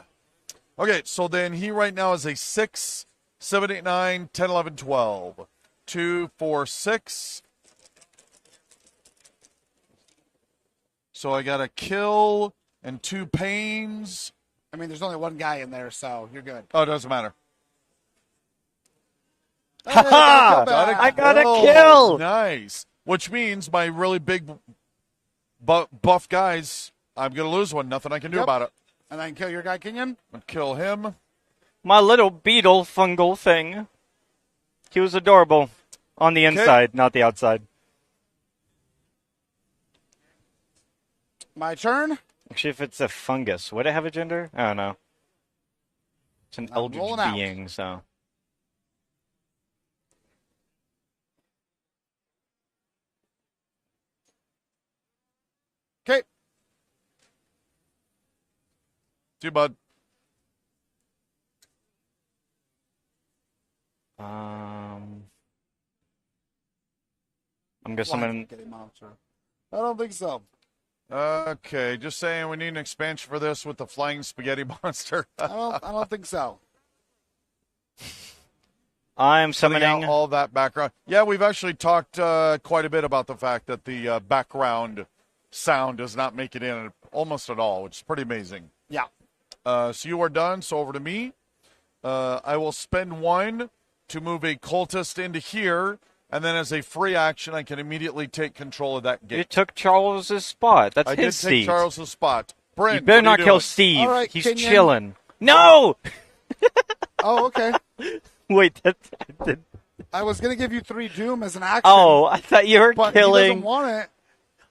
B: Okay, so then he right now is a 6, 7, 8, 9, 10, 11, 12. 2, 4, 6. So I got a kill and 2 pains.
C: I mean, there's only one guy in there, so you're good.
B: Oh, it doesn't matter.
C: Hey,
D: Ha! I got a kill!
B: Nice. Which means my really big buff guys, I'm going to lose one. Nothing I can do
C: Yep.
B: about it.
C: And then kill your guy, Kenyon.
B: I'm going to kill him.
D: My little beetle fungal thing. He was adorable. On the inside, not the outside.
C: My turn.
D: Actually, if it's a fungus, would it have a gender? I don't know. It's an
C: I'm
D: eldritch
C: rolling out.
D: being, so.
C: Okay.
B: See you, bud.
D: I'm gonna summon.
C: I don't think so.
B: Okay, just saying we need an expansion for this with the flying spaghetti monster.
C: I don't think so.
D: I'm
B: Cutting
D: summoning.
B: out all that background. Yeah, we've actually talked quite a bit about the fact that the background sound does not make it in almost at all, which is pretty amazing.
C: Yeah.
B: So you are done, so over to me. I will spend 1 to move a cultist into here, and then as a free action, I can immediately take control of that
D: You
B: gate.
D: took Charles's spot. That's
B: I
D: his
B: did take
D: seat.
B: Charles' spot. Bryn,
D: You better
B: what are
D: not
B: you
D: kill
B: doing?
D: Steve.
C: All right,
D: He's
C: Kenyon.
D: chilling. No!
C: Oh, okay.
D: Wait, that's...
C: I was gonna give you 3 doom as an action.
D: Oh, I thought you were
C: but he
D: killing...
C: doesn't want it.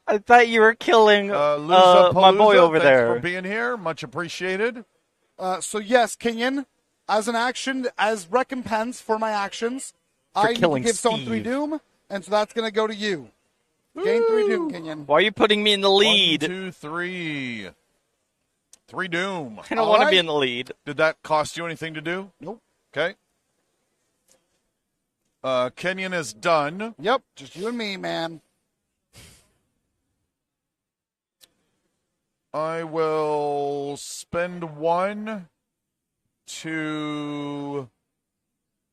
D: I thought you were killing
B: Luza
D: my boy
B: Palooza,
D: over
B: thanks
D: there.
B: for being here. Much appreciated.
C: So yes, Kenyon, as an action, as recompense for my actions, I need to
D: killing
C: give someone 3
D: Steve.
C: doom, and so that's gonna go to you. Gain 3 doom, Kenyon.
D: Why are you putting me in the lead?
B: 1, 2, 3. 3 doom.
D: I don't
C: All
D: want to be
C: right.
D: in the lead.
B: Did that cost you anything to do?
C: Nope.
B: Okay. Kenyon is done.
C: Yep, just you and me, man.
B: I will spend 1 to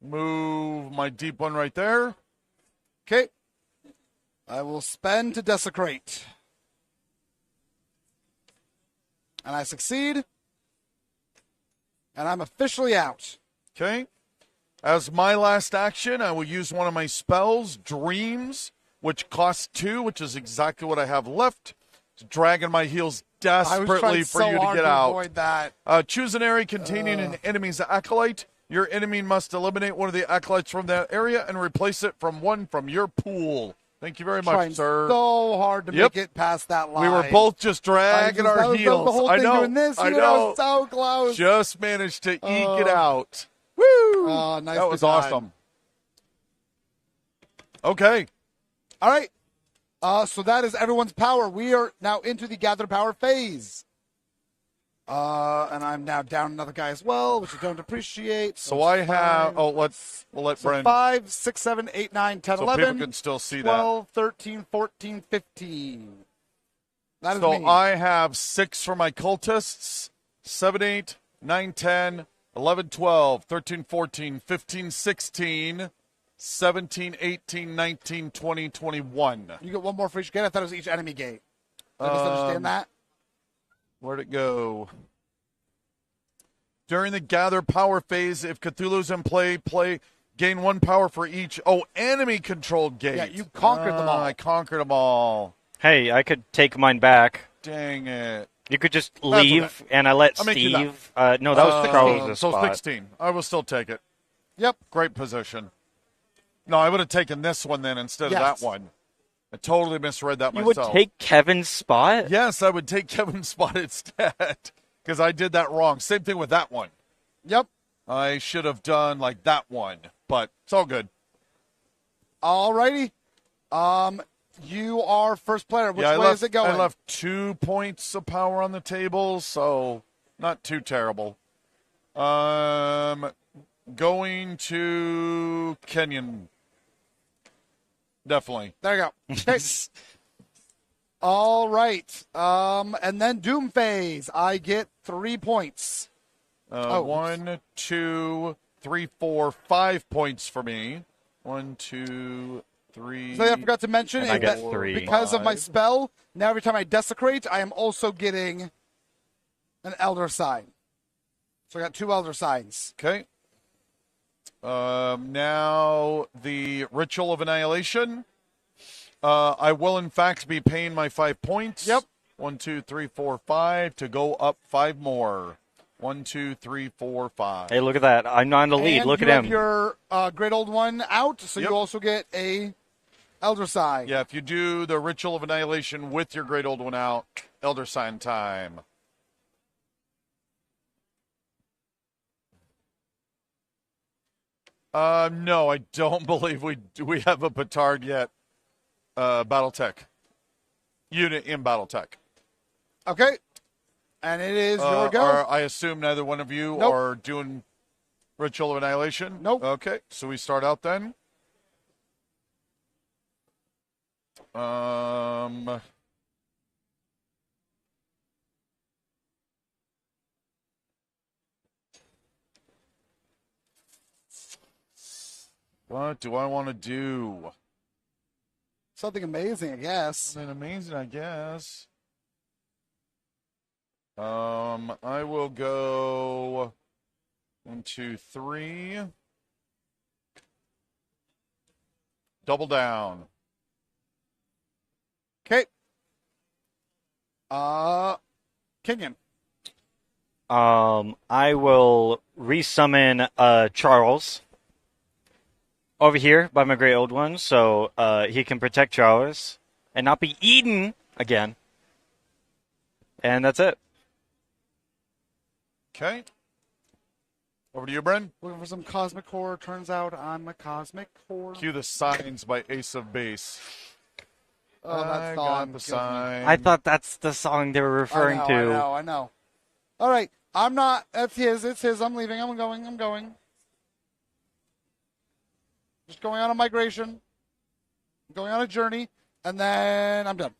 B: move my deep one right there.
C: Okay. I will spend to desecrate. And I succeed. And I'm officially out.
B: Okay. As my last action, I will use one of my spells, Dreams, which costs 2, which is exactly what I have left. It's dragging my heels
C: I was
B: desperately
C: trying
B: for
C: so
B: you to
C: hard
B: get
C: to
B: out.
C: avoid that.
B: Choose an area containing an enemy's acolyte. Your enemy must eliminate one of the acolytes from that area and replace it from one from your pool. Thank you very much,
C: Trying
B: sir.
C: so hard to
B: Yep.
C: make it past that line.
B: We were both just dragging
C: that
B: our
C: was
B: heels.
C: the whole
B: I
C: thing
B: know.
C: doing this.
B: I
C: You know,
B: know.
C: so close.
B: Just managed to eke it
C: Oh.
B: out. Woo!
C: Oh, nice
B: That was
C: design.
B: awesome. Okay.
C: All right. So that is everyone's power. We are now into the gather power phase. And I'm now down another guy as well, which I don't appreciate.
B: So I have. Oh, we'll let
C: So
B: Brent.
C: 5, 6, 7, 8, 9, 10,
B: So
C: 11,
B: people can still see
C: 12, 13, 14, 15. That
B: that.
C: is
B: So
C: me.
B: I have 6 for my cultists. 7, 8, 9, 10, 11, 12, 13, 14, 15, 16, 17, 18, 19, 20, 21.
C: You get one more for each gate. I thought it was each enemy gate. Did I misunderstand that?
B: Where'd it go? During the gather power phase, if Cthulhu's in play, gain 1 power for each. Oh, enemy controlled gate.
C: Yeah, you conquered them all.
B: I conquered them all.
D: Hey, I could take mine back.
B: Dang it.
D: You could just leave,
B: okay.
D: and I let
B: I'll make you
D: Steve. No, that was Charles'
B: So
D: spot.
B: 16. I will still take it.
C: Yep.
B: Great position. No, I would have taken this one then instead
C: Yes.
B: of that one. I totally misread that
D: You
B: myself.
D: would take Kevin's spot?
B: Yes, I would take Kevin's spot instead because I did that wrong. Same thing with that one.
C: Yep.
B: I should have done like that one, but it's all good.
C: All righty. You are first player. Which way is it going?
B: I left 2 points of power on the table, so not too terrible. Going to Kenyon. Definitely.
C: There you go. Okay. All right. And then Doom Phase. I get 3 points.
B: 1, 2, 3, 4, 5 points for me. 1, 2, 3.
C: So I forgot to mention
D: And I
C: is
D: get
C: that
D: 3.
C: because of my
B: 5.
C: spell, now every time I desecrate, I am also getting an Elder Sign. So I got 2 Elder Signs.
B: Okay. Now the Ritual of Annihilation. I will in fact be paying my 5 points.
C: Yep.
B: 1, 2, 3, 4, 5 to go up 5 more. 1, 2, 3, 4, 5.
D: Hey, look at that. I'm not in the lead.
C: And
D: Look
C: you
D: at
C: have
D: him.
C: your Great Old One out, so
B: Yep.
C: you also get a Elder Sign.
B: Yeah, if you do the Ritual of Annihilation with your Great Old One out, Elder Sign time. No, I don't believe we have a petard yet. Battletech. Unit in Battletech.
C: Okay. And it is your go.
B: I assume neither one of you
C: Nope.
B: are doing Ritual of Annihilation?
C: Nope.
B: Okay, so we start out then. What do I want to do?
C: Something amazing, I guess.
B: Something amazing, I guess. I will go 1, 2, 3. Double down.
C: Okay. Kenyon.
D: I will resummon Charles over here by my great old one, so he can protect Charles and not be eaten again. And that's it.
B: Okay. Over to you, Bren.
C: Looking for some cosmic horror. Turns out I'm a cosmic horror.
B: Cue the signs by Ace of Base.
C: Oh, that
B: I
C: song
B: got the
C: kills me.
B: sign.
D: I thought that's the song they were referring to.
C: I know. All right. I'm not. That's his. It's his. I'm leaving. I'm going. Just going on a migration. Going on a journey. And then I'm done.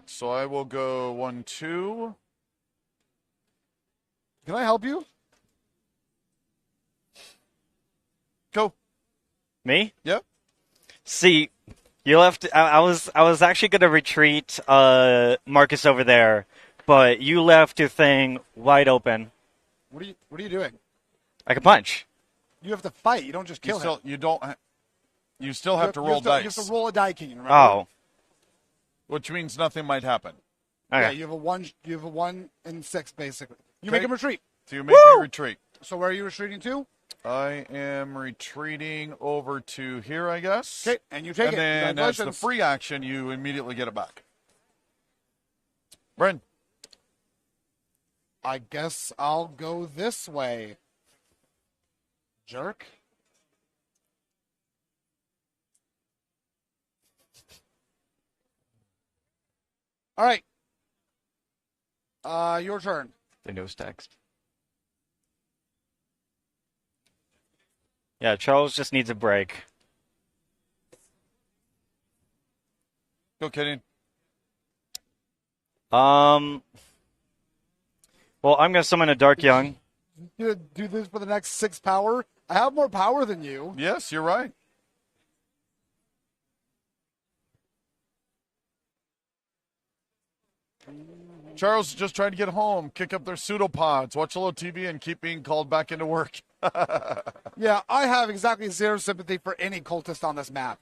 B: So I will go 1, 2.
C: Can I help you?
B: Go.
D: Me?
B: Yep.
D: See, you left. I was actually gonna retreat Marcus over there, but you left your thing wide open.
C: What are you doing?
D: I can punch.
C: You have to fight. You don't just kill him.
B: You still have to roll dice.
C: You have to roll a die, King. Remember?
D: Oh.
B: Which means nothing might happen.
D: Okay.
C: Yeah, you have a 1 in 6 basically. You make him retreat.
B: So you make me retreat.
C: So where are you retreating to?
B: I am retreating over to here, I guess.
C: Okay, and you take
B: and
C: it.
B: then as the
C: Congratulations.
B: free action, you immediately get it back. Bren.
C: I guess I'll go this way. Jerk. All right. Your turn.
D: The nose text. Yeah, Charles just needs a break.
B: Go, Kenyon.
D: Well, I'm gonna summon a Dark Young.
C: You gonna do this for the next 6 power? I have more power than you.
B: Yes, you're right. Charles just tried to get home, kick up their pseudopods, watch a little TV, and keep being called back into work.
C: Yeah, I have exactly 0 sympathy for any cultist on this map.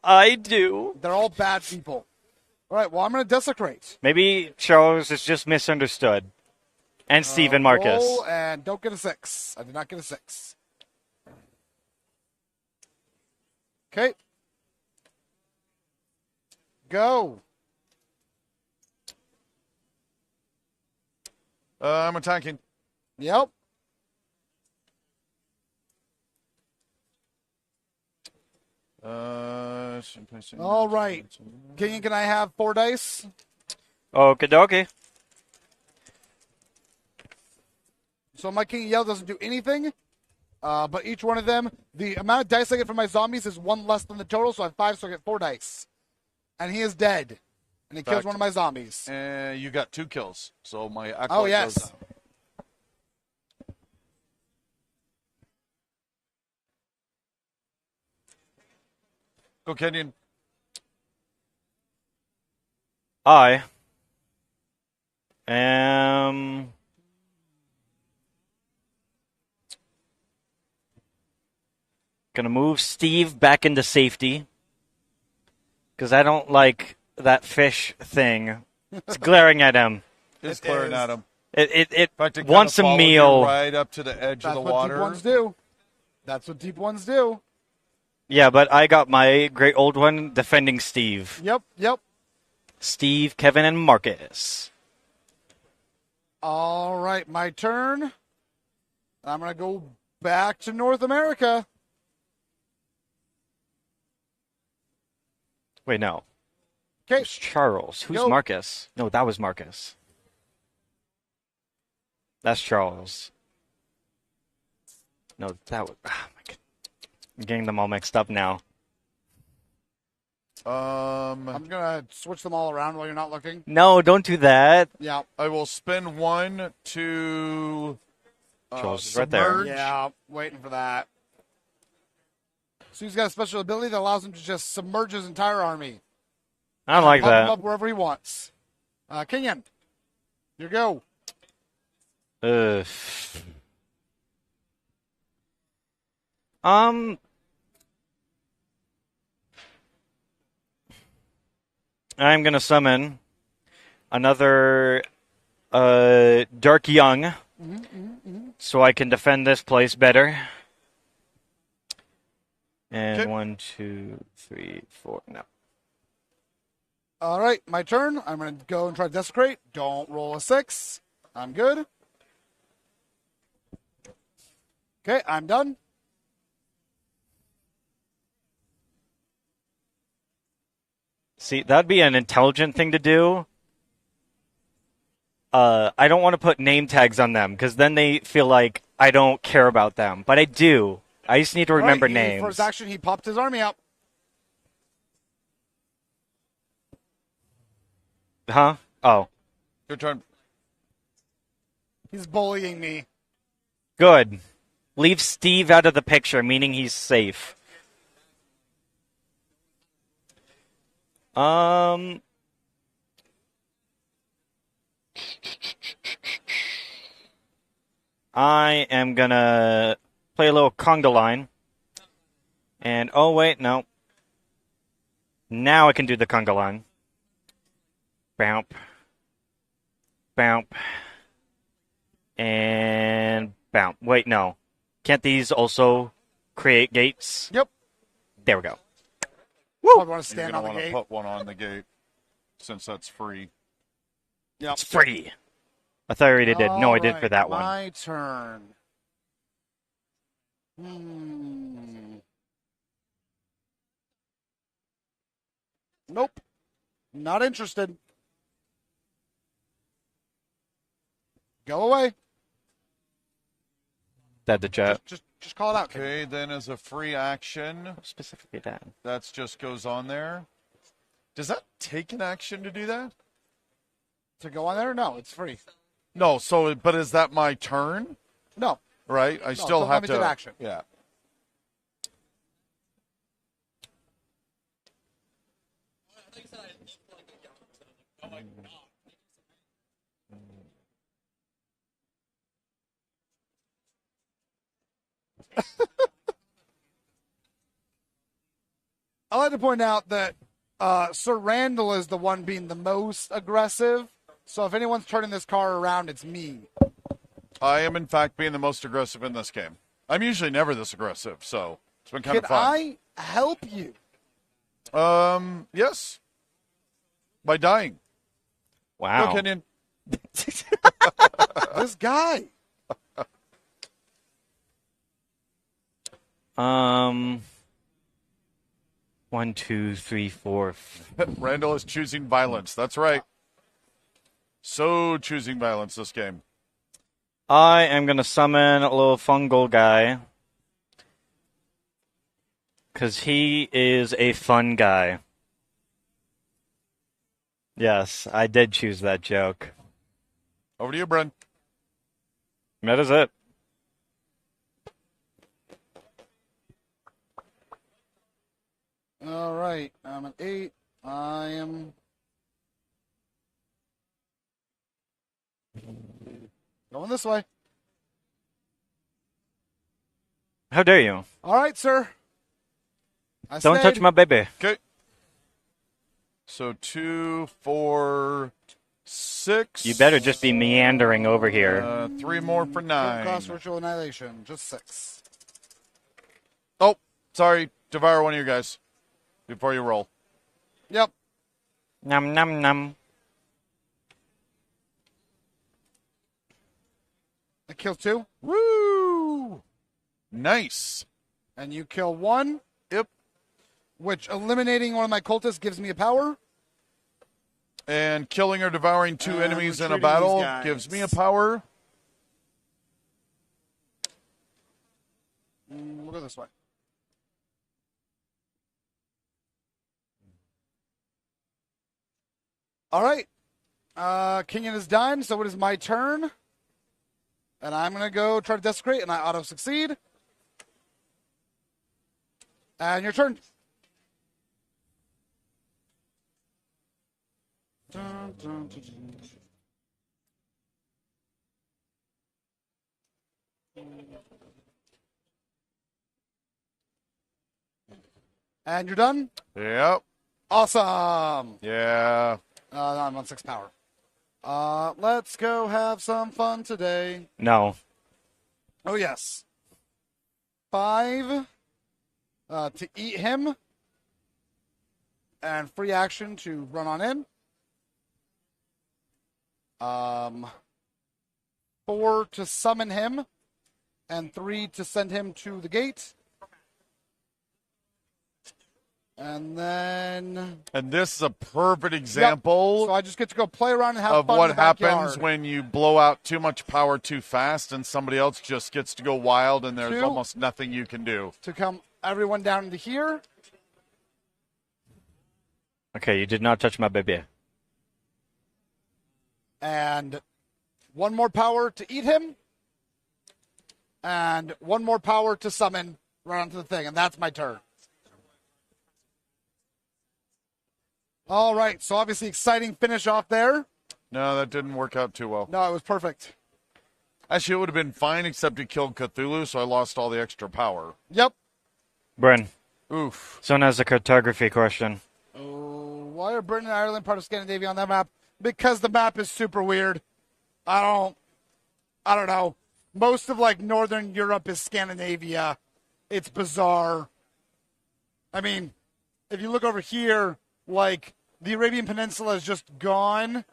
D: I do.
C: They're all bad people. All right, well, I'm going to desecrate.
D: Maybe Charles is just misunderstood. And Steve and Marcus.
C: Roll and don't get a 6. I did not get a 6. Okay. Go.
B: I'm attacking.
C: Yep. All right. King, can I have 4 dice?
D: Okie dokie.
C: So my King Yell doesn't do anything, but each one of them, the amount of dice I get from my zombies is 1 less than the total, so I have 5, so I get 4 dice. And he is dead. And he kills one of my zombies.
B: You got 2 kills, so my acolyte
C: Oh, yes.
B: goes down. Go, Kenyon.
D: I am gonna move Steve back into safety because I don't like that fish thing. It's glaring at him.
B: It's glaring at him.
D: It
B: In fact, it
D: wants a
B: kinda followed you
D: meal.
B: right up to the edge
C: That's
B: of the
C: what
B: water.
C: deep ones do. That's what deep ones do.
D: Yeah, but I got my great old one defending Steve.
C: Yep.
D: Steve, Kevin, and Marcus.
C: All right, my turn. I'm going to go back to North America.
D: Wait, no.
C: Okay.
D: It's Charles. Who's
C: Go.
D: Marcus? No, that was Marcus. That's Charles. No, that was... Oh, my God. I'm getting them all mixed up now.
C: I'm gonna switch them all around while you're not looking.
D: No, don't do that.
C: Yeah.
B: I will spend one to
D: Trolls is right there.
B: submerge.
C: Yeah, waiting for that. So he's got a special ability that allows him to just submerge his entire army.
D: I don't like
C: Pop him
D: that.
C: up wherever he wants. Kenyon, you go.
D: Ugh. I'm gonna summon another Dark Young, so I can defend this place better. And
B: Okay.
D: 1, 2, 3, 4. No.
C: All right, my turn. I'm going to go and try to desecrate. Don't roll a 6. I'm good. Okay, I'm done.
D: See, that'd be an intelligent thing to do. I don't want to put name tags on them because then they feel like I don't care about them, but I do. I just need to remember
C: All right,
D: names.
C: For his action, he popped his army up.
D: Huh? Oh,
B: Your turn.
C: He's bullying me.
D: good. Leave Steve out of the picture, meaning he's safe. I am gonna play a little conga line. And, oh wait, no. Now I can do the conga line. Bounp. Bounp. And bounp. Wait, no. Can't these also create gates?
C: Yep.
D: There we go.
C: Probably want to
B: You're
C: stand
B: going
C: on
B: to
C: the
B: want to
C: gate.
B: put one on the gate since that's free.
C: Yep.
D: It's free. I thought I already did. No, I did for
C: Alright,
D: that one.
C: My turn. Nope. Not interested. Go away.
D: That the chat.
C: Just call it out.
B: Okay, then as a free action,
D: Specifically that.
B: that just goes on there. Does that take an action to do that?
C: To go on there? No, it's free.
B: No, but is that my turn?
C: No.
B: Right? I still
C: it's a
B: have to.
C: limited action.
B: Yeah.
C: I'd like to point out that Sir Randall is the one being the most aggressive. So if anyone's turning this car around, it's me.
B: I am, in fact, being the most aggressive in this game. I'm usually never this aggressive, so it's been kind
C: Can
B: of fun.
C: I help you?
B: Yes. By dying.
D: Wow.
B: No, Kenyon.
C: This guy.
D: One, two, three, four.
B: Randall is choosing violence. That's right. So choosing violence this game.
D: I am gonna summon a little fungal guy. Because he is a fun guy. Yes, I did choose that joke.
B: Over to you, Bren.
D: That is it.
C: All right. I'm at 8. I am going this way.
D: How dare you?
C: All right, sir. I
D: Don't touch
C: stayed.
D: my baby.
B: Okay. So 2, 4, 6.
D: You better just be meandering over here.
B: 3 more for 9.
C: Cost virtual annihilation. Just 6.
B: Oh, sorry. Devour one of you guys before you roll.
C: Yep.
D: Num num num.
C: I kill 2.
B: Woo! Nice.
C: And you kill 1.
B: Yep.
C: Which eliminating one of my cultists gives me a power.
B: And killing or devouring 2 enemies in a
C: retreating
B: battle
C: these guys.
B: gives me a power.
C: We'll go this way. All right. Kenyon is done, so it is my turn. And I'm going to go try to desecrate, and I auto-succeed. And your turn. Dun, dun, dun, dun. And you're done?
B: Yep.
C: Awesome.
B: Yeah.
C: I'm on 6 power. Let's go have some fun today.
D: No.
C: Oh, yes. 5 to eat him. And free action to run on in. 4 to summon him. And 3 to send him to the gate. And then...
B: And this is a perfect example
C: So I just get to go play around and have
B: of
C: fun in
B: what
C: the
B: happens
C: backyard.
B: when you blow out too much power too fast and somebody else just gets to go wild and there's
C: 2
B: almost nothing you can do.
C: to come everyone down into here.
D: Okay, you did not touch my baby.
C: And 1 more power to eat him. And 1 more power to summon right onto the thing. And that's my turn. All right, so obviously exciting finish off there.
B: No, that didn't work out too well.
C: No, it was perfect.
B: Actually, it would have been fine except it killed Cthulhu, so I lost all the extra power.
C: Yep.
D: Bryn,
B: Oof.
D: someone has a cartography question.
C: Oh, why are Britain and Ireland part of Scandinavia on that map? Because the map is super weird. I don't know. Most of like Northern Europe is Scandinavia. It's bizarre. I mean, if you look over here, like the Arabian Peninsula is just gone.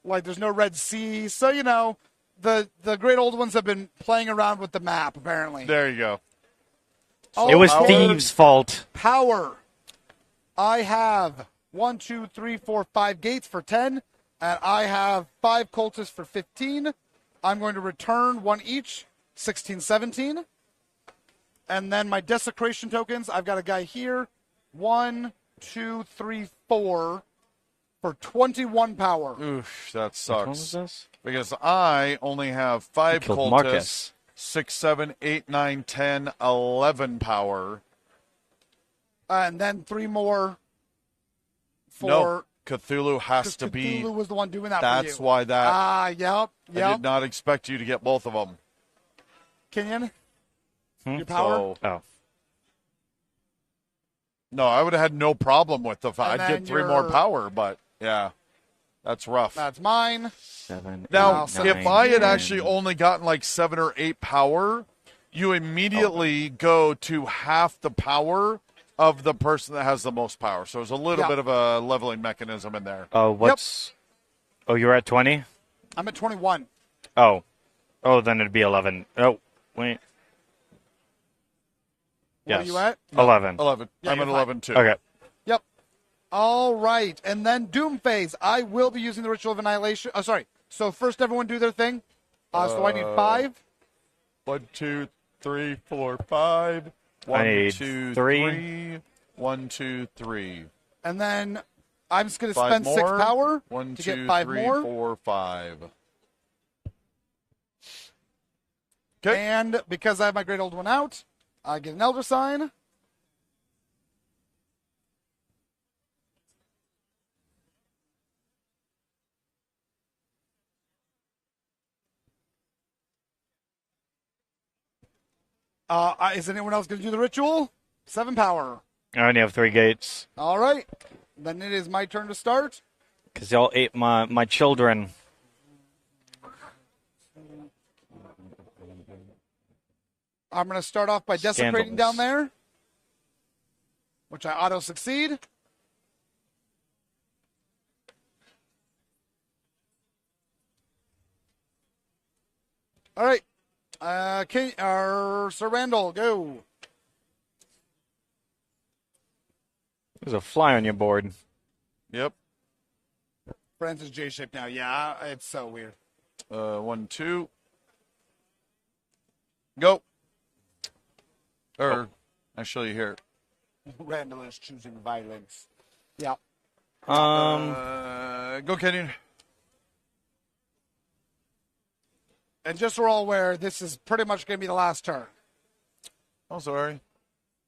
C: Like there's no Red Sea. So, you know, the great old ones have been playing around with the map, apparently.
B: There you go.
C: Oh,
D: It was
C: power.
D: Thieves' fault.
C: Power. I have 1, 2, 3, 4, 5 gates for 10, and I have 5 cultists for 15. I'm going to return 1 each, 16, 17. And then my desecration tokens, I've got a guy here, 1, 2, 3, 4 for 21 power.
B: Oof, that
D: Which one was
B: sucks.
D: this?
B: Because I only have 5
D: killed
B: cultists,
D: Marcus.
B: 6, 7, 8, 9, 10, 11 power.
C: And then 3 more for...
B: No, Cthulhu has
C: 'cause
B: to be.
C: Cthulhu was the one doing that for you.
B: That's why that.
C: Yep.
B: I did not expect you to get both of them.
C: Kenyon?
D: Hmm?
C: Your power?
B: So,
D: Oh.
B: no, I would have had no problem with the
C: And
B: I'd
C: then
B: get 3 more
C: your-
B: power, but yeah, that's rough.
C: That's mine.
D: 7,
B: Now,
C: 8,
B: if I had
C: 9,
B: actually only gotten like 7 or 8 power, you immediately go to half the power of the person that has the most power. So there's a little
C: Yeah.
B: bit of a leveling mechanism in there.
D: Oh, what's... Oh, you're at 20?
C: I'm at 21.
D: Oh. Oh, then it'd be 11. Oh, wait.
C: What are you at?
D: 11.
B: 11.
C: Yeah,
B: I'm
C: you're
B: at
C: fine.
B: 11 too.
D: Okay.
C: Yep. All right. And then Doom Phase. I will be using the Ritual of Annihilation. Oh, sorry. So first everyone do their thing. So I need 5.
B: 1, 2, 3, 4, 5.
D: I
B: 1,
D: need
B: 2,
D: 3.
B: 3. 1, 2, 3.
C: And then I'm just going to
B: 5
C: spend
B: more.
C: 6 power
B: 1,
C: to
B: 2,
C: get 5
B: 3,
C: more.
B: 4, 5. Okay.
C: And because I have my Great Old One out, I get an Elder Sign. Is anyone else going to do the ritual? 7 power.
D: I only have 3 gates.
C: All right. Then it is my turn to start.
D: Because y'all ate my children.
C: I'm going to start off by desecrating
D: Scandals.
C: down there, which I auto-succeed. All right. Sir Randall, go.
D: There's a fly on your board.
B: Yep.
C: Francis J-shaped now. Yeah, it's so weird.
B: 1, 2. Go. Or, I'll show you here.
C: Randall is choosing violence. Yeah.
B: Go, Kenyon.
C: And just so we're all aware, this is pretty much going to be the last turn.
B: Oh, sorry.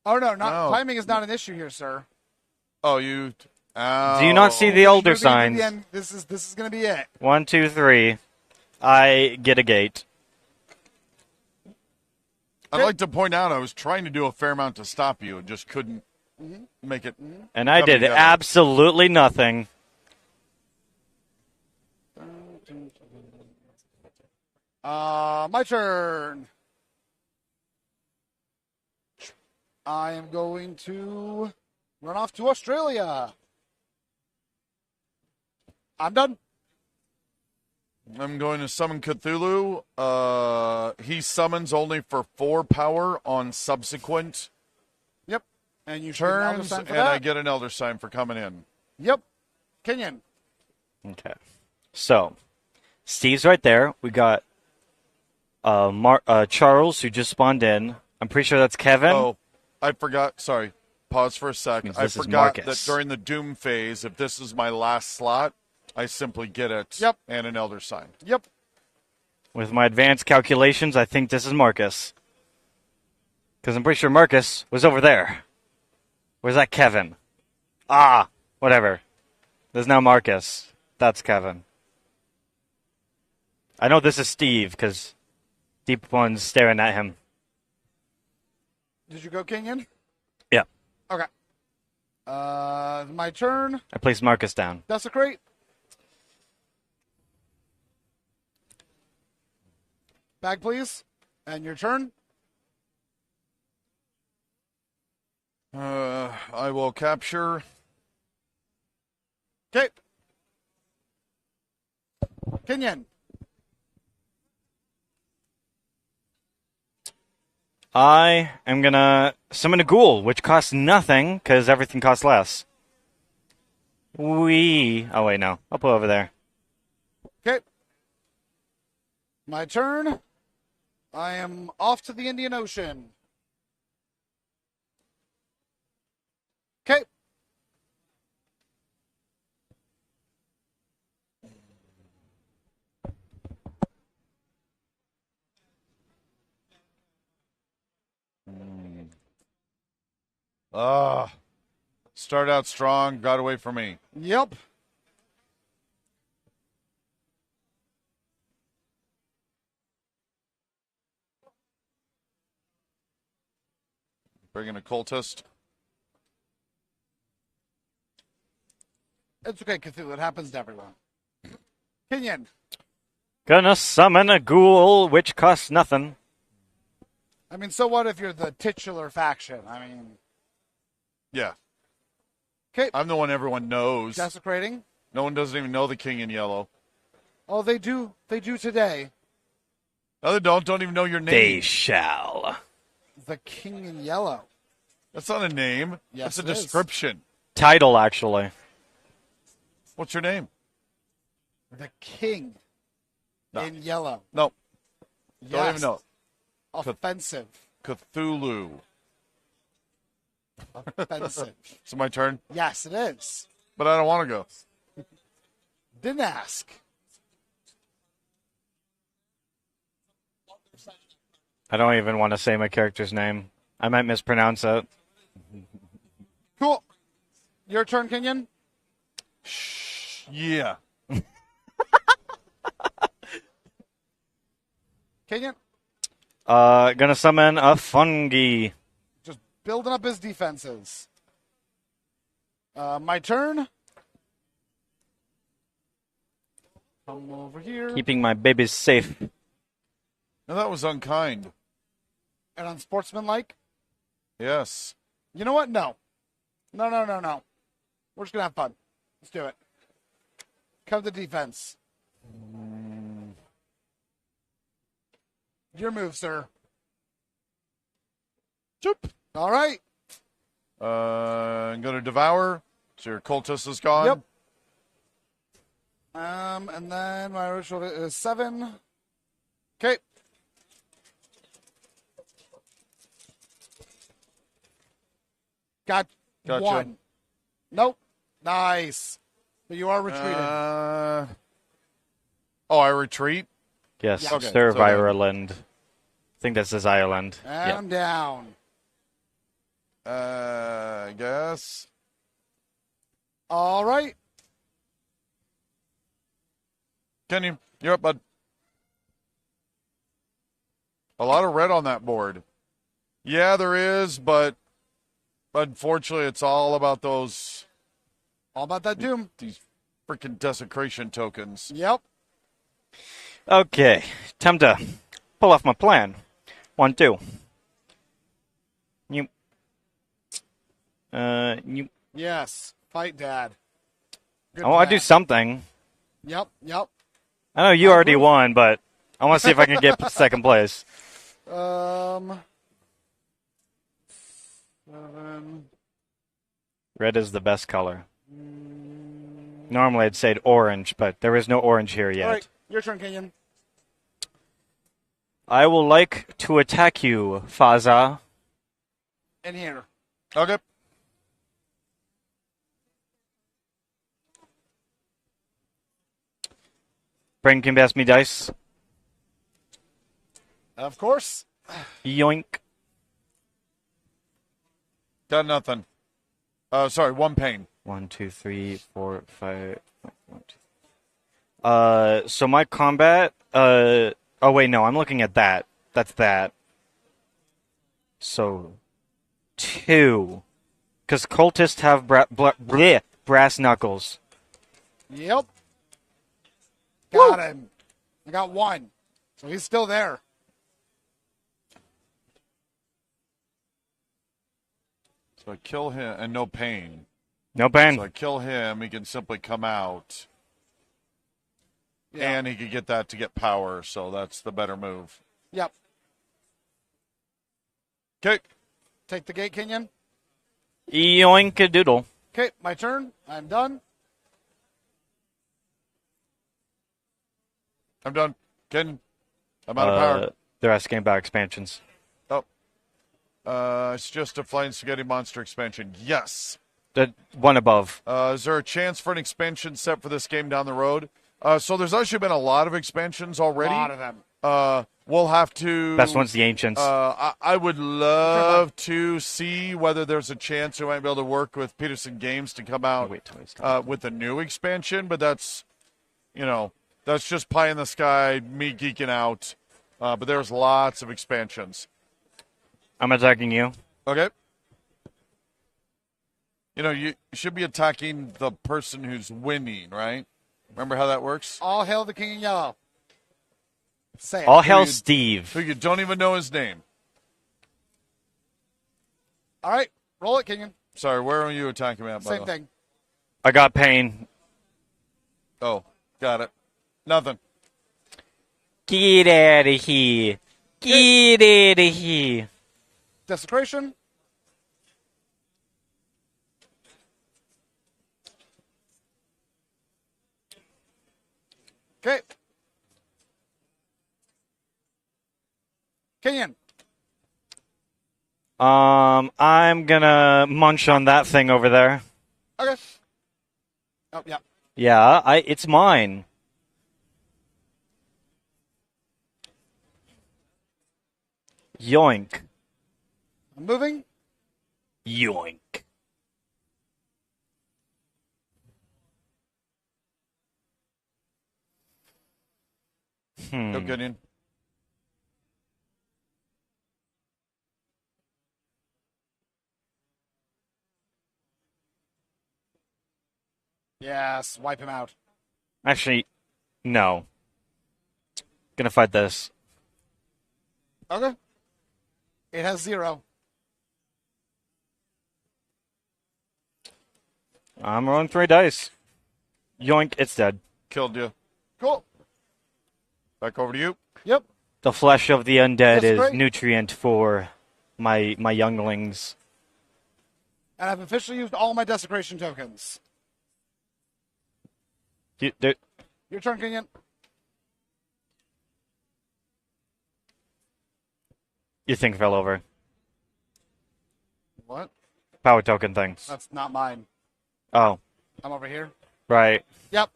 C: Oh, no,
B: No.
C: timing is not an issue here, sir.
B: Oh, you.
D: Do you not see the elder
C: Moving to the
D: signs?
C: end, this is going to be it.
D: 1, 2, 3. I get a gate.
B: I'd like to point out I was trying to do a fair amount to stop you and just couldn't make it.
D: And I
B: come
D: did
B: together.
D: absolutely nothing.
C: My turn. I am going to run off to Australia. I'm done.
B: I'm going to summon Cthulhu. He summons only for 4 power on subsequent
C: Yep. And you should get an elder
B: turns,
C: sign
B: and
C: for that.
B: I get an elder sign for coming in.
C: Yep. Kenyon.
D: Okay. So, Steve's right there. We got Charles, who just spawned in. I'm pretty sure that's Kevin.
B: Oh, I forgot. Sorry. Pause for a sec.
D: Means
B: I
D: this is
B: forgot
D: Marcus.
B: that during the Doom phase, if this is my last slot, I simply get it
C: Yep.
B: and an elder sign.
C: Yep.
D: With my advanced calculations, I think this is Marcus. Because I'm pretty sure Marcus was over there. Where's that Kevin? Ah, whatever. There's now Marcus. That's Kevin. I know this is Steve, because Deep One's staring at him.
C: Did you go Kenyon?
D: Yeah.
C: Okay. My turn.
D: I placed Marcus down.
C: Desecrate. Bag, please. And your turn.
B: I will capture.
C: Okay. Kenyon.
D: I am gonna summon a ghoul, which costs nothing, because everything costs less. Oh, wait, no. I'll put it over there.
C: Okay. My turn. I am off to the Indian Ocean. Okay.
B: Start out strong, got away from me.
C: Yep.
B: Bring in a cultist.
C: It's okay, Cthulhu. It happens to everyone. Kenyon.
D: Gonna summon a ghoul, which costs nothing.
C: I mean, so what if you're the titular faction? I mean,
B: Yeah.
C: okay.
B: I'm the one everyone knows.
C: Desecrating.
B: No one doesn't even know the king in yellow.
C: Oh, they do. They do today.
B: No, they don't even know your name.
D: They shall.
C: The king in yellow.
B: That's not a name.
C: Yes,
B: That's a
C: it is.
B: description.
D: Title, actually.
B: What's your name?
C: The king
B: No.
C: in yellow.
B: No,
C: Yes.
B: don't even know.
C: Offensive.
B: Cthulhu.
C: Offensive.
B: It's my turn,
C: Yes, it is.
B: but I don't want to go.
C: Didn't ask.
D: I don't even want to say my character's name. I might mispronounce it.
C: Cool. Your turn, Kenyon.
B: Yeah.
C: Kenyon.
D: Gonna summon a fungi.
C: Just building up his defenses. My turn. Come over here.
D: Keeping my babies safe.
B: Now that was unkind.
C: And unsportsmanlike.
B: Yes.
C: You know what? No. No. We're just going to have fun. Let's do it. Come to defense. Your move, sir. Choop. All right.
B: I'm going to devour. So your cultist is gone.
C: Yep. And then my ritual is 7. Okay. Got
B: Gotcha.
C: 1. Nope. Nice. But you are retreated.
B: Oh, I retreat?
D: Yes,
C: Yeah.
B: Okay,
D: Stir
B: so then-
D: Ireland. I think that says Ireland.
C: And I'm down.
B: I guess.
C: All right.
B: Kenyon, you're up, bud. A lot of red on that board. Yeah, there is, but unfortunately, it's all about those
C: All about that doom.
B: these freaking desecration tokens.
C: Yep.
D: Okay, time to pull off my plan. 1, 2. You. You.
C: Yes. Fight Dad. Good
D: I want to do
C: plan.
D: something.
C: Yep. Yep.
D: I know you
C: I
D: already
C: agree.
D: won, but I want to see if I can get second place.
C: 7.
D: Red is the best color. Normally I'd say orange, but there is no orange here yet.
C: All right. Your turn, Kenyon.
D: I will like to attack you, Faza.
C: In here.
B: Okay.
D: Bring can pass me dice.
C: Of course.
D: Yoink.
B: Got nothing. Sorry, 1 pain.
D: 1, 2, 3, 4, 5. 1, 2. So my combat. Oh wait, no, I'm looking at that. That's that. So 2, because cultists have brass knuckles.
C: Yep. Got him. I got 1. So he's still there.
B: So I kill him, and no pain.
D: No pain.
B: So I kill him, he can simply come out,
C: Yeah.
B: and he could get that to get power, so that's the better move.
C: Yep.
B: Okay.
C: Take the gate, Kenyon.
D: Yoink a doodle.
C: Okay, my turn. I'm done.
B: I'm done. Ken, I'm out of power.
D: They're asking about expansions.
B: It's just a Flying Spaghetti Monster expansion. Yes.
D: The one above.
B: Is there a chance for an expansion set for this game down the road? So there's actually been a lot of expansions already.
C: A lot of them.
B: We'll have to.
D: Best one's the Ancients.
B: I would love to see whether there's a chance we might be able to work with Peterson Games to come out
D: Wait till he's done.
B: with a new expansion, but that's just pie in the sky, me geeking out. But there's lots of expansions.
D: I'm attacking you.
B: Okay. You should be attacking the person who's winning, right? Remember how that works?
C: All hail the King in Yellow. Say it.
D: All hail
B: you-
D: Steve.
B: Who you don't even know his name.
C: All right. Roll it, Kenyon.
B: Sorry, where are you attacking me at? by
C: Same
B: the way?
C: thing.
D: I got pain.
B: Oh, got it. Nothing.
D: Get out of here. Get out of here.
C: Desecration. Okay. Kenyon.
D: I'm gonna munch on that thing over there.
C: Okay. Oh, yeah.
D: Yeah, it's mine. Yoink.
C: I'm moving.
D: Yoink.
B: No good in.
C: Yes. Wipe him out.
D: Actually, no. Gonna fight this.
C: Okay. It has 0.
D: I'm rolling 3 dice. Yoink, it's dead.
B: Killed you.
C: Cool.
B: Back over to you.
C: Yep.
D: The flesh of the undead
C: That's
D: is
C: great.
D: nutrient for my younglings.
C: And I've officially used all my desecration tokens. Your turn, Kenyon.
D: Your thing fell over.
C: What?
D: Power token things.
C: That's not mine.
D: Oh.
C: I'm over here.
D: Right.
C: Yep.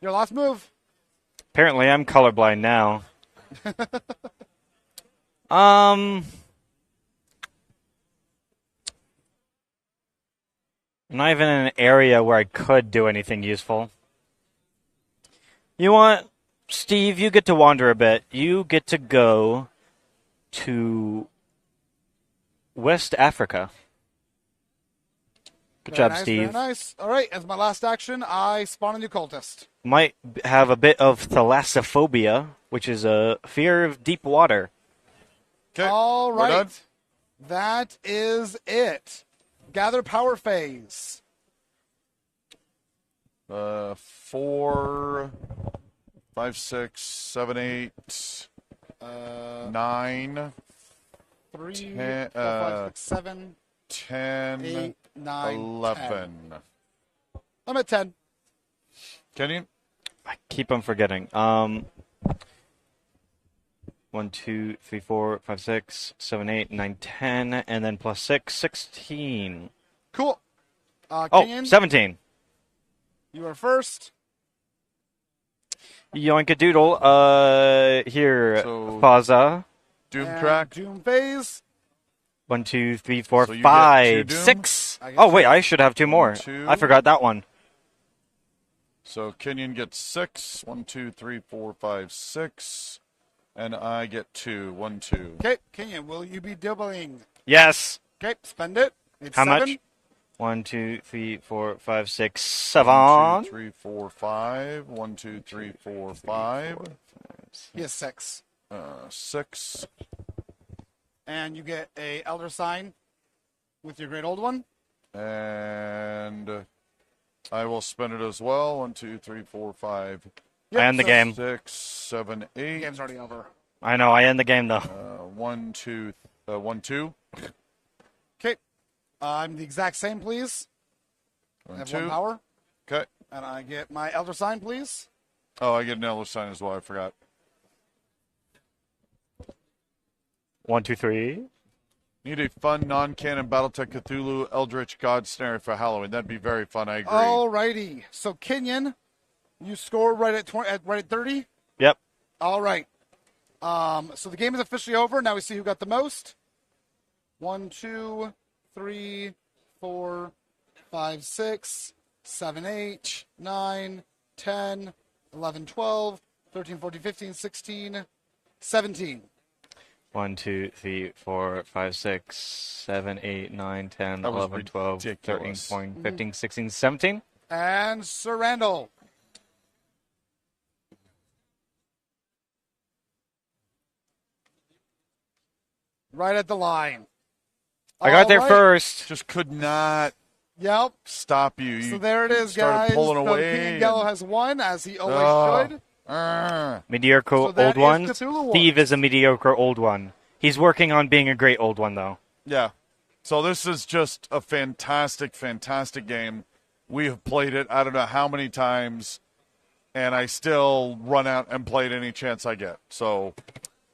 C: Your last move.
D: Apparently, I'm colorblind now. I'm not even in an area where I could do anything useful. You want, Steve? You get to wander a bit. You get to go to West Africa. Good
C: Very
D: job,
C: nice,
D: Steve.
C: Very nice. All right, as my last action, I spawn a new cultist.
D: Might have a bit of thalassophobia, which is a fear of deep water.
B: Okay.
C: All
B: we're done.
C: right. That is it. Gather power phase.
B: 4, 5, 6, 7, 8, 9,
C: 3,
B: 10,
C: 4, 5, 6, 7,
B: 10,
C: 8, 9,
B: 11.
C: 10. I'm at 10.
B: Kenyon?
D: I keep on forgetting. 1, 2, 3, 4, 5, 6, 7, 8, 9, 10, and then plus 6, 16.
C: Cool.
D: Oh,
C: Kenyon,
D: 17.
C: you are first.
D: Yoinkadoodle. Here,
B: So-
D: Faza.
B: Doom
C: And
B: track?
C: Doom phase.
D: 1, 2, 3, 4,
B: So you get
D: 5,
B: 2 Doom?
D: 6.
C: I get
D: Oh, wait,
C: 2.
D: I should have 2 more.
B: 2.
D: I forgot that one.
B: So Kenyon gets 6. 1, 2, 3, 4, 5, 6. And I get 2. 1, 2.
C: Okay, Kenyon, will you be doubling?
D: Yes.
C: Okay, spend it. It's
D: How
C: 7.
D: much? 1, 2, 3, 4, 5, 6,
B: 1,
D: 7.
B: 2, 3, 4, 5. 1, 2, 3, 4, 5.
C: He has 6.
B: 6.
C: And you get a Elder Sign with your Great Old One.
B: And I will spend it as well. 1, 2, 3, 4, 5,
C: Yep,
D: I end the
C: so
D: game.
B: 6, 7,
C: The
B: 8.
C: game's already over.
D: I know, I end the game, though.
B: 1, 2, 1, 2.
C: Okay, I'm the exact same, please. I
B: 1,
C: have
B: 2.
C: 1 power.
B: Okay.
C: And I get my Elder Sign, please.
B: Oh, I get an Elder Sign as well. I forgot.
D: 1, 2, 3.
B: Need a fun non-canon Battletech Cthulhu Eldritch God Snare for Halloween. That'd be very fun. I agree.
C: Alrighty. So Kenyon, you score right at 20, right at 30.
D: Yep.
C: All right. So the game is officially over. Now we see who got the most. 1, 2, 3, 4, 5, 6, 7, 8, 9, 10, 11, 12, 13, 14, 15, 16, 17.
D: 1, 2, 3, 4, 5, 6, 7, 8, 9, 10,
B: That was
D: 11, 12, 13,
B: ridiculous.
D: 14, 15, 16, 17.
C: And Sir Randall. Right at the line.
D: I got there
C: All right.
D: first.
B: Just could not
C: Yep.
B: stop you.
C: So
B: You
C: there it is,
B: started
C: guys.
B: pulling
C: So
B: away
C: Kenyon
B: and-
C: Gallo has won, as he always
B: Oh.
C: should.
D: Mediocre
C: So that
D: old
C: is
D: one.
C: Cthulhu Wars.
D: Steve is a mediocre old one. He's working on being a great old one, though.
B: Yeah. So this is just a fantastic, fantastic game. We have played it I don't know how many times, and I still run out and play it any chance I get. So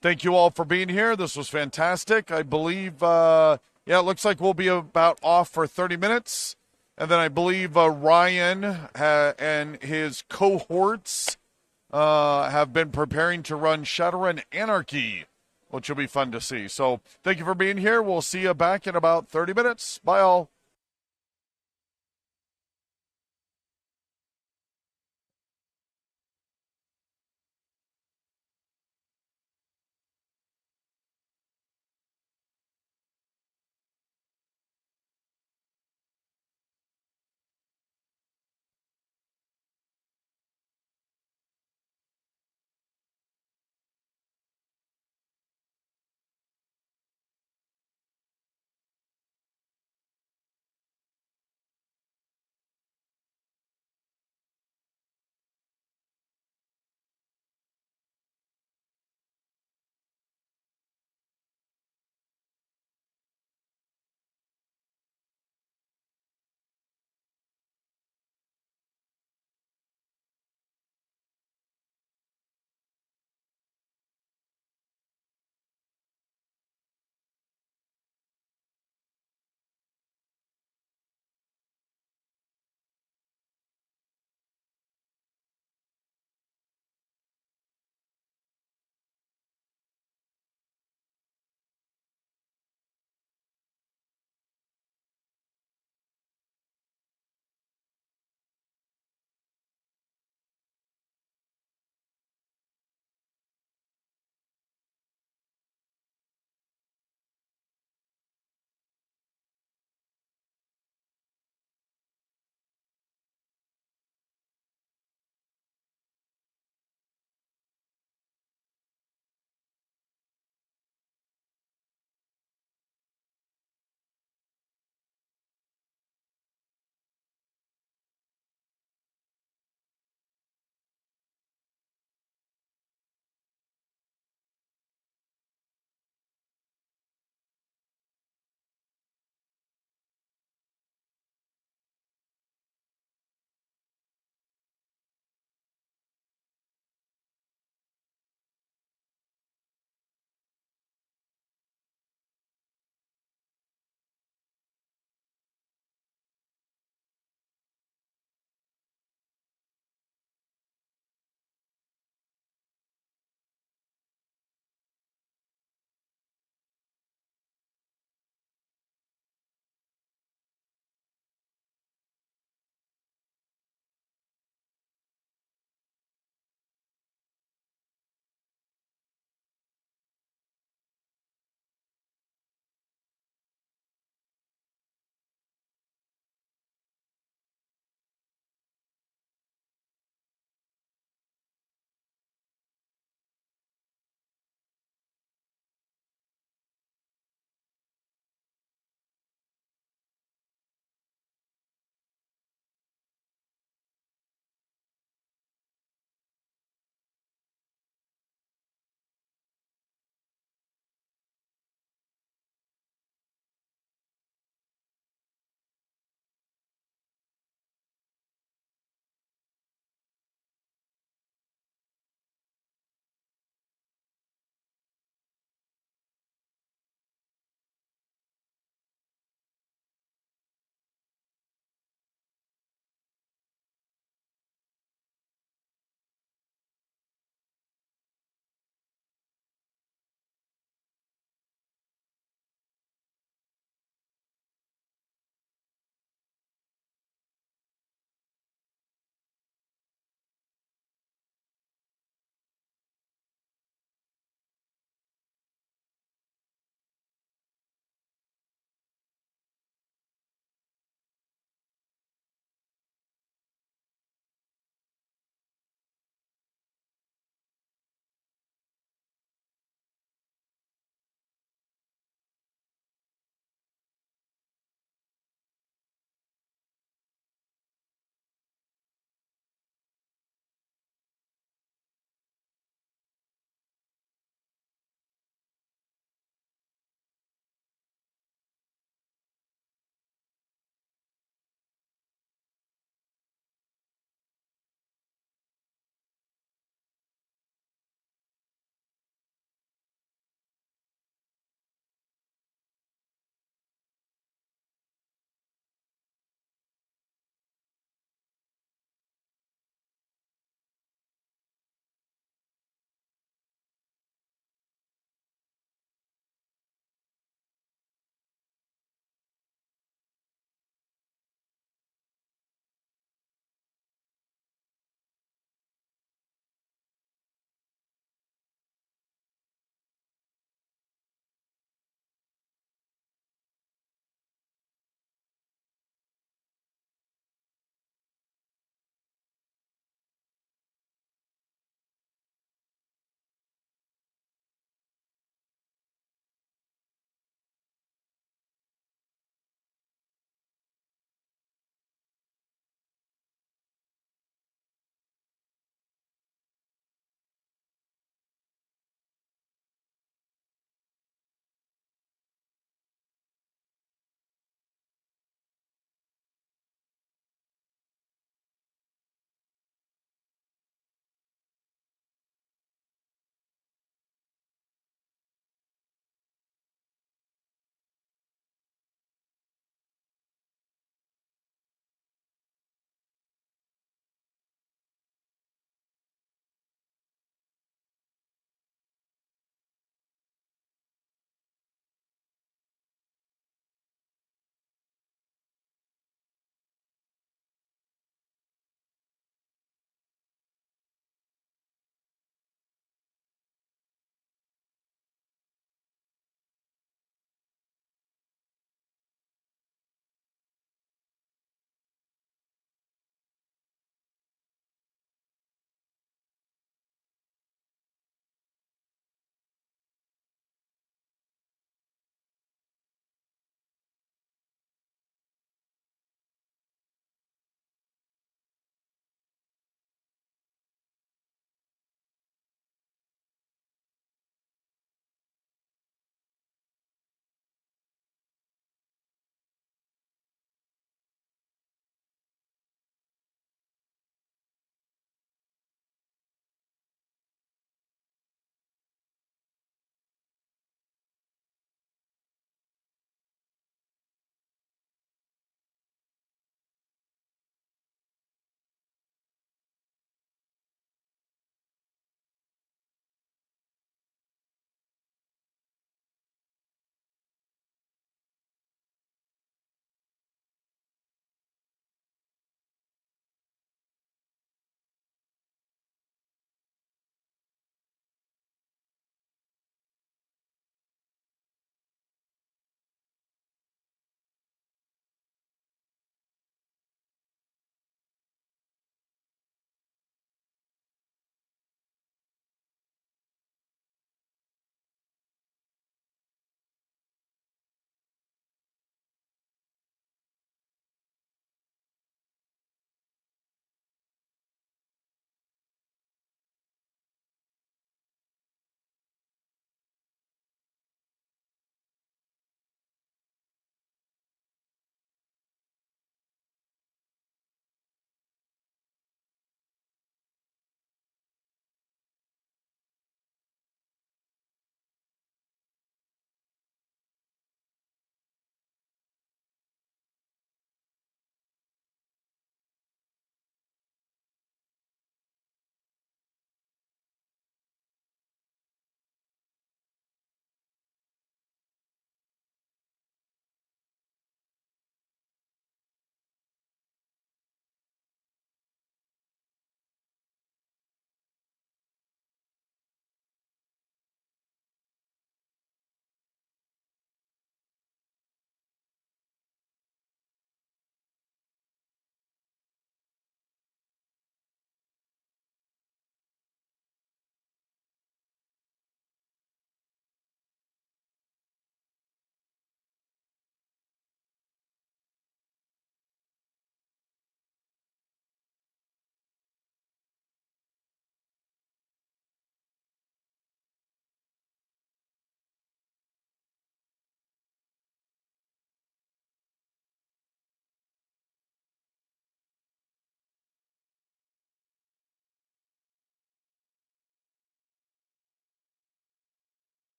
B: thank you all for being here. This was fantastic. I believe, it looks like we'll be about off for 30 minutes. And then I believe Ryan and his cohorts have been preparing to run Shadowrun Anarchy, which will be fun to see. So thank you for being here. We'll see you back in about 30 minutes. Bye, all.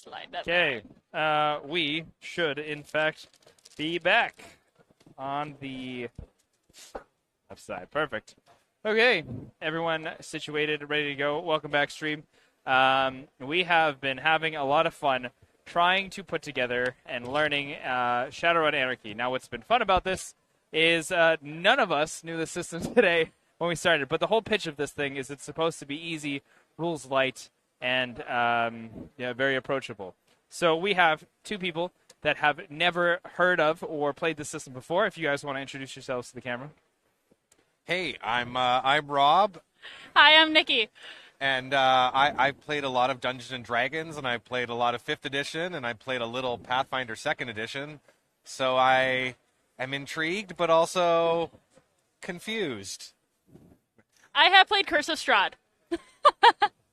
E: Slide that
F: Okay, we should, in fact, be back on the left side. Perfect. Okay, everyone situated, ready to go. Welcome back, stream. We have been having a lot of fun trying to put together and learning Shadowrun Anarchy. Now, what's been fun about this is none of us knew the system today when we started, but the whole pitch of this thing is it's supposed to be easy, rules light, and very approachable. So we have two people that have never heard of or played the system before. If you guys want to introduce yourselves to the camera.
G: Hey, I'm Rob,
E: Hi, I'm Nikki.
G: and I played a lot of Dungeons and Dragons, and I played a lot of 5th edition, and I played a little Pathfinder 2nd edition. So I am intrigued, but also confused.
E: I have played Curse of Strahd.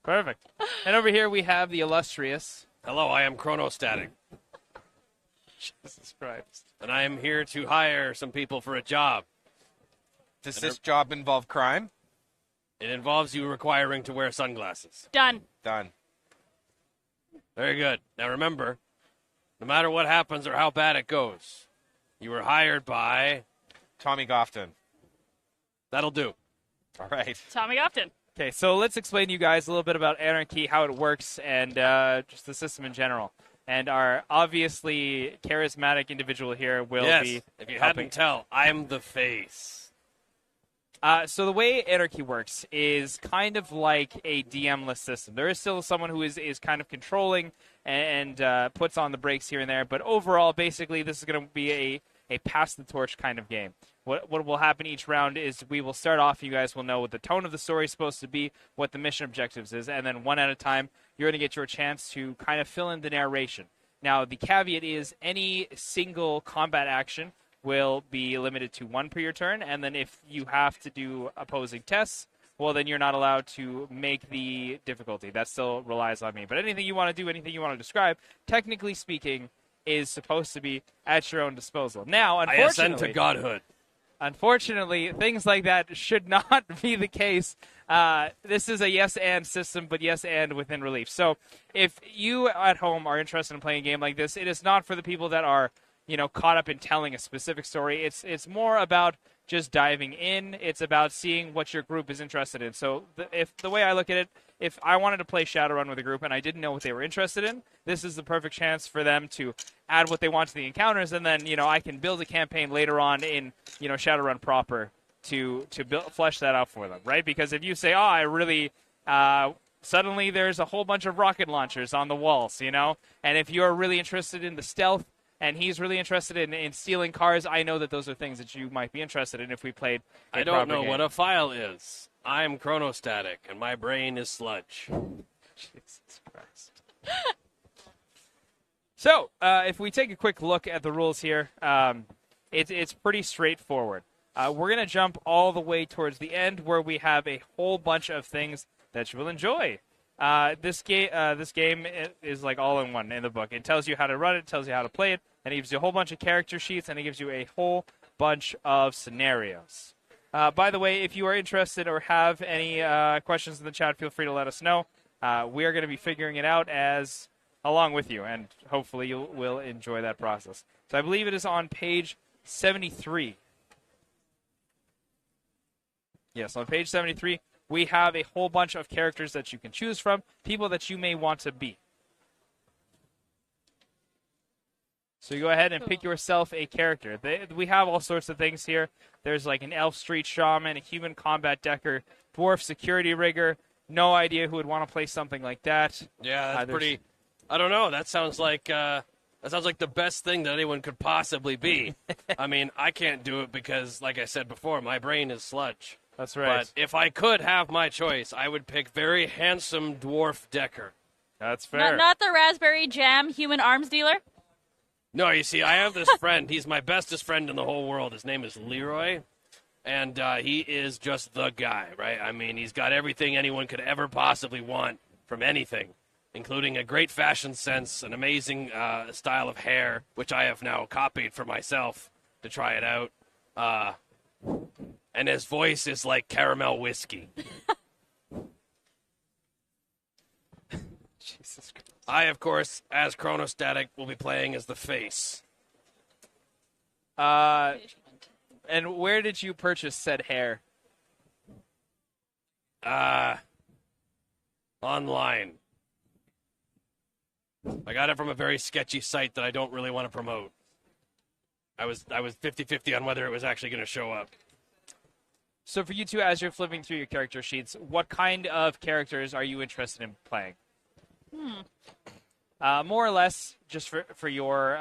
F: Perfect. And over here we have the illustrious.
H: Hello, I am Chronostatic,
F: Jesus Christ.
H: and I am here to hire some people for a job.
G: Does this job involve crime?
H: It involves you requiring to wear sunglasses.
E: Done.
G: Done.
H: Very good. Now remember, no matter what happens or how bad it goes, you were hired by...
G: Tommy Gofton.
H: That'll do.
G: All right.
E: Tommy Gofton.
F: Okay, so let's explain to you guys a little bit about Anarchy, how it works, and just the system in general. And our obviously charismatic individual here will
H: Yes,
F: be
H: if you
F: helping.
H: hadn't tell, I'm the face.
F: So the way Anarchy works is kind of like a DM-less system. There is still someone who is kind of controlling and puts on the brakes here and there, but overall, basically, this is going to be a pass-the-torch kind of game. What will happen each round is we will start off, you guys will know what the tone of the story is supposed to be, what the mission objectives is, and then one at a time, you're going to get your chance to kind of fill in the narration. Now, the caveat is any single combat action will be limited to 1 per your turn, and then if you have to do opposing tests, well, then you're not allowed to make the difficulty. That still relies on me. But anything you want to do, anything you want to describe, technically speaking, is supposed to be at your own disposal. Now,
H: I ascend
F: unfortunately,
H: to godhood.
F: unfortunately, things like that should not be the case. This is a yes-and system, but yes-and within relief. So if you at home are interested in playing a game like this, it is not for the people that are caught up in telling a specific story. It's more about just diving in. It's about seeing what your group is interested in. So if the way I look at it, if I wanted to play Shadowrun with a group and I didn't know what they were interested in, this is the perfect chance for them to add what they want to the encounters, and then I can build a campaign later on in Shadowrun proper to flesh that out for them, right? Because if you say, I really suddenly there's a whole bunch of rocket launchers on the walls, and if you're really interested in the stealth and he's really interested in stealing cars, I know that those are things that you might be interested in if we played a
H: I don't
F: proper
H: know
F: game.
H: what a file is. I'm Chronostatic, and my brain is sludge.
F: Jesus Christ. So, if we take a quick look at the rules here, it's pretty straightforward. We're going to jump all the way towards the end where we have a whole bunch of things that you will enjoy. This game is like all in one in the book. It tells you how to run it, tells you how to play it, and it gives you a whole bunch of character sheets, and it gives you a whole bunch of scenarios. By the way, if you are interested or have any questions in the chat, feel free to let us know. We are going to be figuring it out along with you, and hopefully you will enjoy that process. So I believe it is on page 73. Yes, on page 73, we have a whole bunch of characters that you can choose from, people that you may want to be. So you go ahead and pick yourself a character. We have all sorts of things here. There's like an elf street shaman, a human combat decker, dwarf security rigger. No idea who would want to play something like that.
H: Yeah, that's pretty... I don't know. That sounds like the best thing that anyone could possibly be. I mean, I can't do it because, like I said before, my brain is sludge.
F: That's right.
H: But if I could have my choice, I would pick very handsome dwarf decker.
F: That's fair.
E: Not the raspberry jam human arms dealer?
H: No, you see, I have this friend. He's my bestest friend in the whole world. His name is Leroy, and he is just the guy, right? I mean, he's got everything anyone could ever possibly want from anything, including a great fashion sense, an amazing style of hair, which I have now copied for myself to try it out. And his voice is like caramel whiskey.
F: Jesus Christ.
H: I, of course, as Chronostatic, will be playing as the face.
F: And where did you purchase said hair?
H: Online. I got it from a very sketchy site that I don't really want to promote. I was 50-50 on whether it was actually going to show up.
F: So for you two, as you're flipping through your character sheets, what kind of characters are you interested in playing? More or less, just for your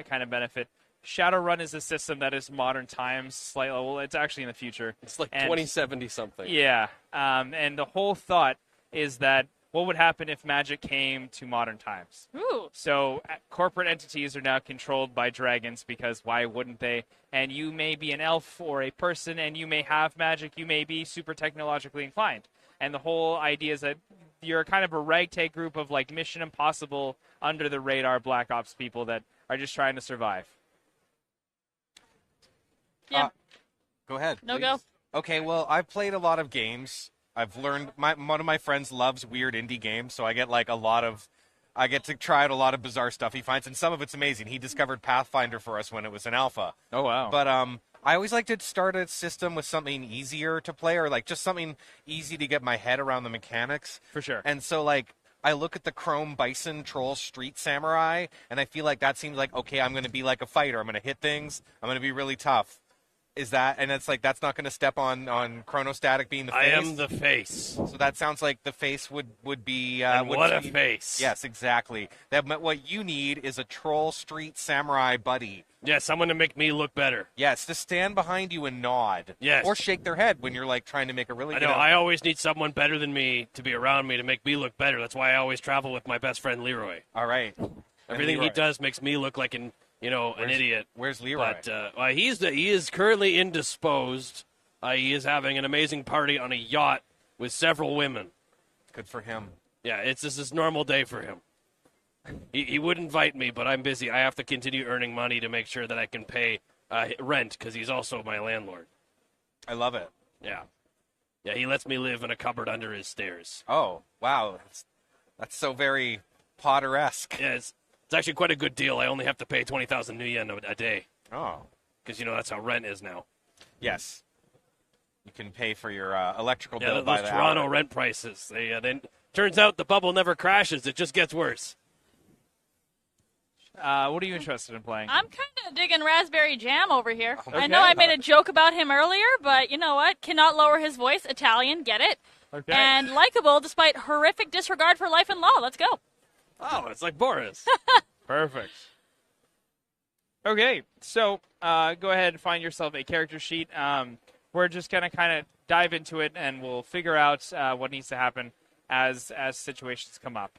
F: kind of benefit, Shadowrun is a system that is modern times, slightly. Well, it's actually in the future.
H: It's like 2070 something.
F: Yeah, and the whole thought is that what would happen if magic came to modern times?
E: Ooh.
F: So corporate entities are now controlled by dragons because why wouldn't they? And you may be an elf or a person, and you may have magic. You may be super technologically inclined. And the whole idea is that you're kind of a ragtag group of like Mission Impossible, under the radar Black Ops people that are just trying to survive.
E: Yeah.
G: Go ahead.
E: No
G: please.
E: go.
G: Okay, well, I've played a lot of games. I've learned one of my friends loves weird indie games, so I get like I get to try out a lot of bizarre stuff he finds, and some of it's amazing. He discovered Pathfinder for us when it was an alpha.
F: Oh wow!
G: But I always like to start a system with something easier to play, or like just something easy to get my head around the mechanics.
F: For sure.
G: And so like I look at the Chrome Bison Troll Street Samurai, and I feel like that seems like okay, I'm going to be like a fighter. I'm going to hit things. I'm going to be really tough. Is that, and it's like that's not going to step on Chronostatic being the face.
H: I am the face.
G: So that sounds like the face would be.
H: And
G: would
H: what a
G: be-
H: face!
G: Yes, exactly. What you need is a Troll Street Samurai buddy.
H: Yeah, someone to make me look better.
G: Yes, to stand behind you and nod.
H: Yes.
G: Or shake their head when you're like trying to make a really
H: I
G: good.
H: know. I always need someone better than me to be around me to make me look better. That's why I always travel with my best friend Leroy.
G: All right.
H: Everything he
G: Leroy.
H: does makes me look like an idiot.
G: Where's Leroy?
H: But he is currently indisposed. He is having an amazing party on a yacht with several women.
G: Good for him.
H: Yeah, this is a normal day for him. He would invite me, but I'm busy. I have to continue earning money to make sure that I can pay rent because he's also my landlord.
G: I love it.
H: Yeah. Yeah, he lets me live in a cupboard under his stairs.
G: Oh wow, that's so very Potter-esque.
H: Yeah, it's actually quite a good deal. I only have to pay 20,000 new yen a day
G: Oh
H: because, that's how rent is now.
G: yes. You can pay for your electrical
H: Yeah,
G: bill
H: those
G: by the
H: Toronto
G: hour.
H: rent prices. Then turns out the bubble never crashes. It just gets worse.
F: What are you interested in playing?
E: I'm kind of digging Raspberry Jam over here.
G: Okay.
E: I know I made a joke about him earlier, but you know what? Cannot lower his voice. Italian, get it?
F: Okay.
E: And likable despite horrific disregard for life and law. Let's go.
H: Oh, it's like Boris.
F: Perfect. Okay, so go ahead and find yourself a character sheet. We're just going to kind of dive into it, and we'll figure out what needs to happen as situations come up.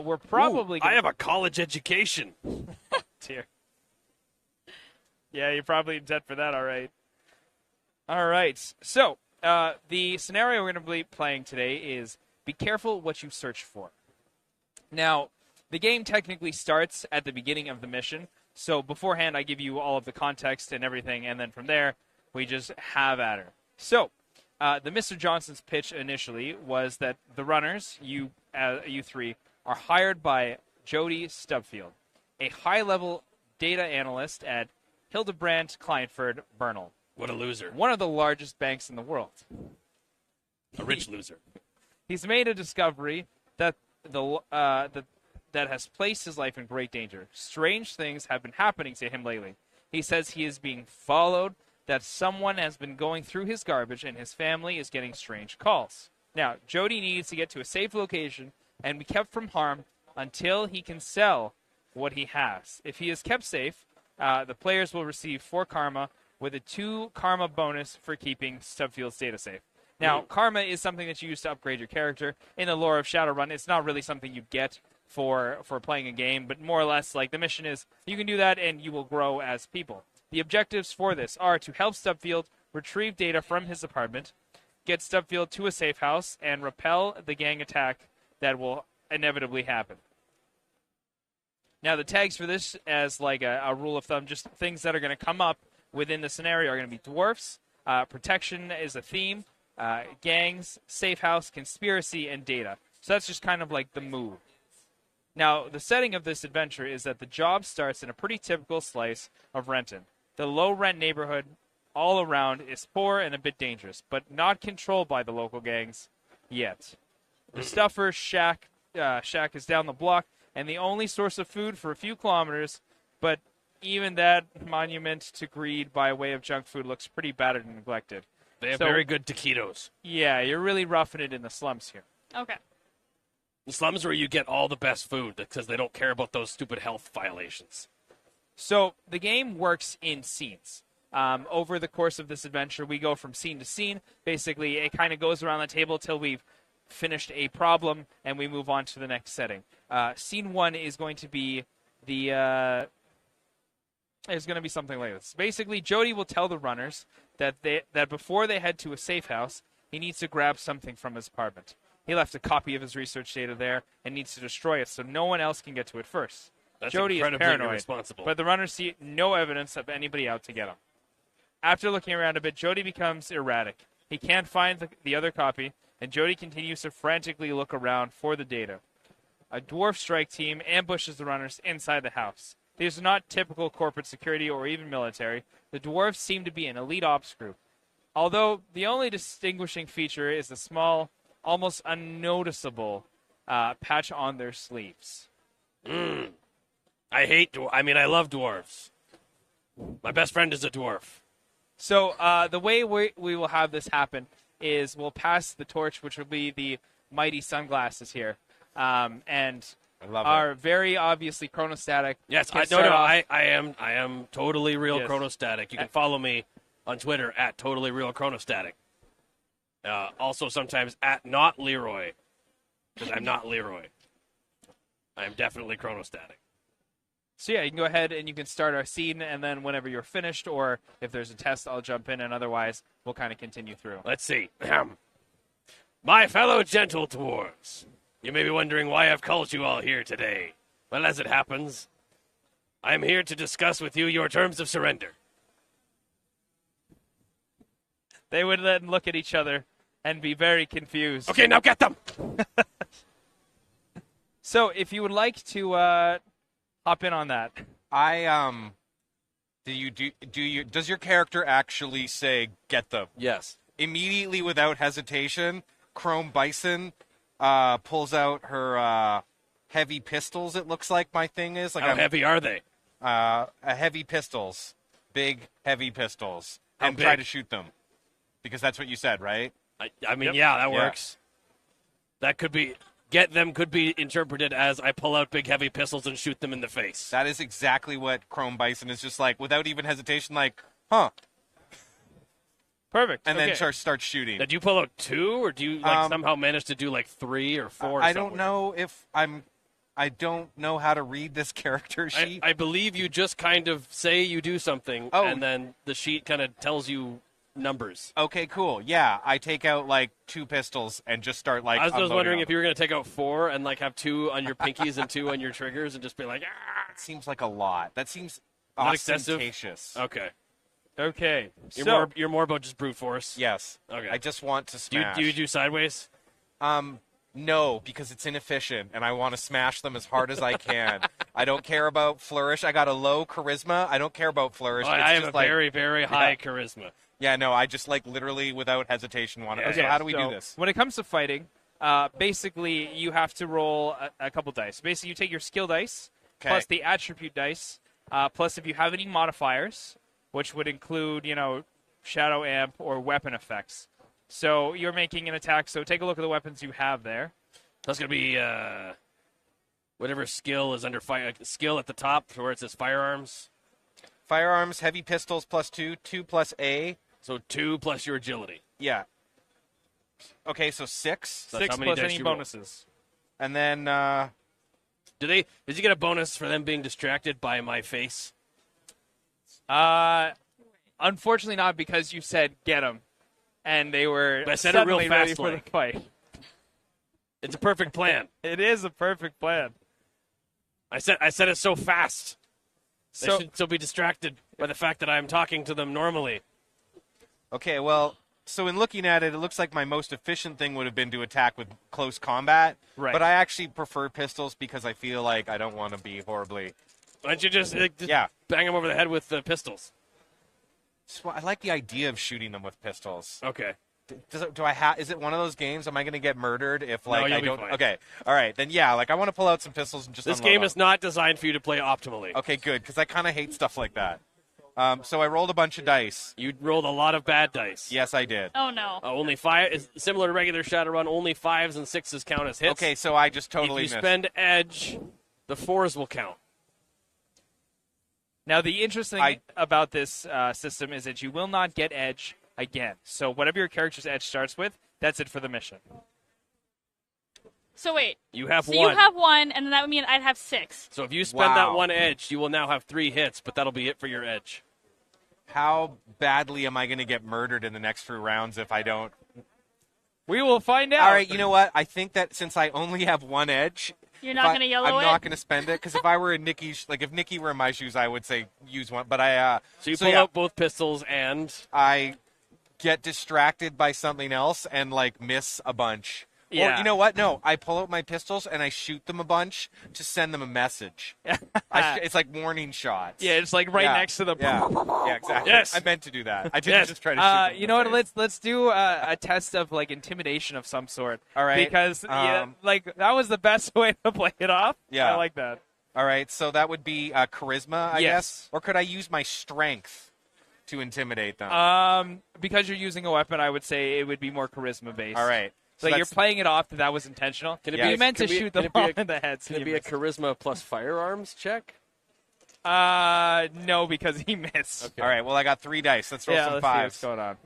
F: We're probably
H: Ooh, I have a college education.
F: Dear. Yeah, you're probably in debt for that, all right. All right, so the scenario we're going to be playing today is be careful what you search for. Now, the game technically starts at the beginning of the mission, so beforehand I give you all of the context and everything, and then from there we just have at her. So, the Mr. Johnson's pitch initially was that the runners, you three, are hired by Jody Stubfield, a high-level data analyst at Hildebrandt Kleinford Bernal,
H: What a loser.
F: one of the largest banks in the world.
H: A rich loser.
F: He's made a discovery that that has placed his life in great danger. Strange things have been happening to him lately. He says he is being followed, that someone has been going through his garbage, and his family is getting strange calls. Now, Jody needs to get to a safe location and be kept from harm until he can sell what he has. If he is kept safe, the players will receive 4 karma with a 2 karma bonus for keeping Stubfield's data safe. Now, karma is something that you use to upgrade your character. In the lore of Shadowrun, it's not really something you get for playing a game, but more or less, like, the mission is you can do that and you will grow as people. The objectives for this are to help Stubfield retrieve data from his apartment, get Stubfield to a safe house, and repel the gang attack that will inevitably happen. Now, the tags for this, as like a rule of thumb, just things that are going to come up within the scenario are going to be dwarfs, protection is a theme, gangs, safe house, conspiracy, and data. So that's just kind of like the move. Now, the setting of this adventure is that the job starts in a pretty typical slice of Renton. The low-rent neighborhood all around is poor and a bit dangerous, but not controlled by the local gangs yet. The Stuffer's shack is down the block, and the only source of food for a few kilometers, but even that monument to greed by way of junk food looks pretty battered and neglected.
H: They have very good taquitos.
F: Yeah, you're really roughing it in the slums here.
E: Okay.
H: The slums where you get all the best food because they don't care about those stupid health violations.
F: So the game works in scenes. Over the course of this adventure, we go from scene to scene. Basically, it kind of goes around the table till we've finished a problem, and we move on to the next setting. Scene 1 is going to be is going to be something like this. Basically, Jody will tell the runners that before they head to a safe house, he needs to grab something from his apartment. He left a copy of his research data there and needs to destroy it so no one else can get to it first.
H: That's
F: Jody is
H: incredibly
F: paranoid,
H: irresponsible.
F: but the runners see no evidence of anybody out to get him. After looking around a bit, Jody becomes erratic. He can't find the other copy, and Jody continues to frantically look around for the data. A dwarf strike team ambushes the runners inside the house. These are not typical corporate security or even military. The dwarves seem to be an elite ops group, although the only distinguishing feature is a small, almost unnoticeable patch on their sleeves.
H: I love dwarves. My best friend is a dwarf.
F: So the way we will have this happen is we'll pass the torch, which will be the mighty sunglasses here, and
G: I love
F: are very obviously chronostatic.
H: Yes,
F: Can
H: I
F: start off-
H: am totally real
F: Yes.
H: chronostatic. You can follow me on Twitter at totally real chronostatic. Also sometimes at not Leroy, because I'm not Leroy. I am definitely chronostatic.
F: So yeah, you can go ahead and you can start our scene, and then whenever you're finished, or if there's a test, I'll jump in, and otherwise we'll kind of continue through.
H: Let's see. My fellow gentle dwarves, you may be wondering why I've called you all here today. Well, as it happens, I'm here to discuss with you your terms of surrender.
F: They would then look at each other and be very confused.
H: Okay, now get them!
F: So if you would like to hop in on that.
G: Does your character actually say get them?
H: Yes.
G: Immediately without hesitation, Chrome Bison pulls out her heavy pistols, it looks like my thing is.
H: How heavy are they?
G: Heavy pistols. Big, heavy pistols.
H: How
G: And try
H: big?
G: to shoot them. Because that's what you said, right?
H: I mean,
F: Yep.
H: yeah, that
G: Yeah.
H: works. That could be... Get them could be interpreted as I pull out big heavy pistols and shoot them in the face.
G: That is exactly what Chrome Bison is just like, without even hesitation, like, huh.
F: Perfect.
G: And
F: okay.
G: then starts shooting.
H: Now, do you pull out 2, or do you somehow manage to do like 3 or 4?
G: I don't know if I don't know how to read this character sheet.
H: I believe you just kind of say you do something,
G: Oh.
H: and then the sheet kind of tells you numbers.
G: Okay, cool. Yeah, I take out like 2 pistols and just start like.
H: I was
G: unloading
H: wondering
G: them.
H: if you were going to take out 4 and like have 2 on your pinkies and 2 on your triggers and just be like,
G: That seems like a lot. That seems
H: Not excessive?
G: ostentatious.
H: okay.
F: Okay.
H: You're more about just brute force.
G: Yes.
H: Okay.
G: I just want to
H: Do you,
G: smash.
H: do you do sideways?
G: No, because it's inefficient, and I want to smash them as hard as I can. I don't care about flourish. I got a low charisma. I don't care about flourish.
H: Oh,
G: It's
H: I have
G: just
H: a
G: like,
H: very, very high charisma.
G: Yeah, no, I just like literally without hesitation want to.
H: Yeah,
G: So how do we
F: so
G: do this?
F: When it comes to fighting, basically you have to roll a couple dice. Basically, you take your skill dice
G: Okay.
F: plus the attribute dice, plus if you have any modifiers, which would include, shadow amp or weapon effects. So you're making an attack. So take a look at the weapons you have there.
H: That's going to be whatever skill is under fire. Skill at the top where it says firearms.
G: Firearms, heavy pistols +2, 2 plus A.
H: So 2 plus your agility.
G: Yeah. Okay, so 6,
H: That's
F: 6
H: how many
F: plus
H: dice
F: any
H: you roll.
F: bonuses.
G: and then
H: Does he get a bonus for them being distracted by my face?
F: Unfortunately not, because you said get them, and they were
H: But I said it real
F: suddenly ready
H: fast,
F: for
H: like.
F: the fight.
H: It's a perfect plan.
F: It is a perfect plan.
H: I said it so fast. They
F: So
H: should still be distracted by the fact that I'm talking to them normally.
G: okay, well, So in looking at it, it looks like my most efficient thing would have been to attack with close combat.
F: Right.
G: But I actually prefer pistols because I feel like I don't want to be horribly.
H: Why don't you just
G: Yeah.
H: bang them over the head with the pistols?
G: So I like the idea of shooting them with pistols.
H: Okay.
G: Is it one of those games? Am I going to get murdered if like
H: you'll
G: I
H: be
G: don't?
H: fine.
G: Okay, all right, then yeah. Like I want to pull out some pistols and just.
H: This
G: unload
H: game
G: them.
H: is not designed for you to play optimally.
G: Okay, good, because I kind of hate stuff like that. So I rolled a bunch of dice.
H: You rolled a lot of bad dice.
G: Yes, I did.
E: Oh no.
H: Only 5 is similar to regular Shadowrun. Only 5s and 6s count as hits.
G: Okay, so I just totally
H: if you
G: missed.
H: spend edge, the 4s will count.
F: Now, the interesting thing about this system is that you will not get edge again. So whatever your character's edge starts with, that's it for the mission.
E: So wait.
H: You have
E: So
H: 1.
E: you have 1, and then that would mean I'd have 6.
H: So if you spend that
G: Wow.
H: 1 edge, you will now have 3 hits, but that'll be it for your edge.
G: How badly am I going to get murdered in the next few rounds if I don't?
F: We will find out.
G: All right, you know what? I think that since I only have 1 edge,
E: You're not going to yellow
G: I'm
E: it?
G: not going to spend it because if I were in Nikki's, like if Nikki were in my shoes, I would say use 1. But
H: So you pull out both pistols and
G: I get distracted by something else and like miss a bunch.
F: Yeah.
G: Or you know what? No, I pull out my pistols and I shoot them a bunch to send them a message. It's like warning shots.
F: Yeah, it's like right
G: Yeah,
F: next to the.
G: Yeah, exactly.
H: Yes.
G: I meant to do that. I didn't just try to shoot them in
F: You
G: the
F: know what?
G: face.
F: Let's do a test of like intimidation of some sort.
G: All right.
F: Because like that was the best way to play it off.
G: Yeah.
F: I like that.
G: All right, so that would be charisma, I
F: Yes.
G: guess? Or could I use my strength to intimidate them?
F: Because you're using a weapon, I would say it would be more charisma based.
G: All right.
F: So you're
G: that's-
F: playing it off that was intentional.
H: Can it
G: Yeah.
F: You meant to
H: can
F: shoot
H: can
F: them
H: it be
F: all
H: a-
F: in the head. so
H: Can it
F: you
H: be a
F: missed.
H: charisma plus firearms check?
F: No, because he missed.
H: Okay.
G: All right, well, I got 3 dice. Let's roll
F: Yeah,
G: some
F: let's see what's
G: fives.
F: going on.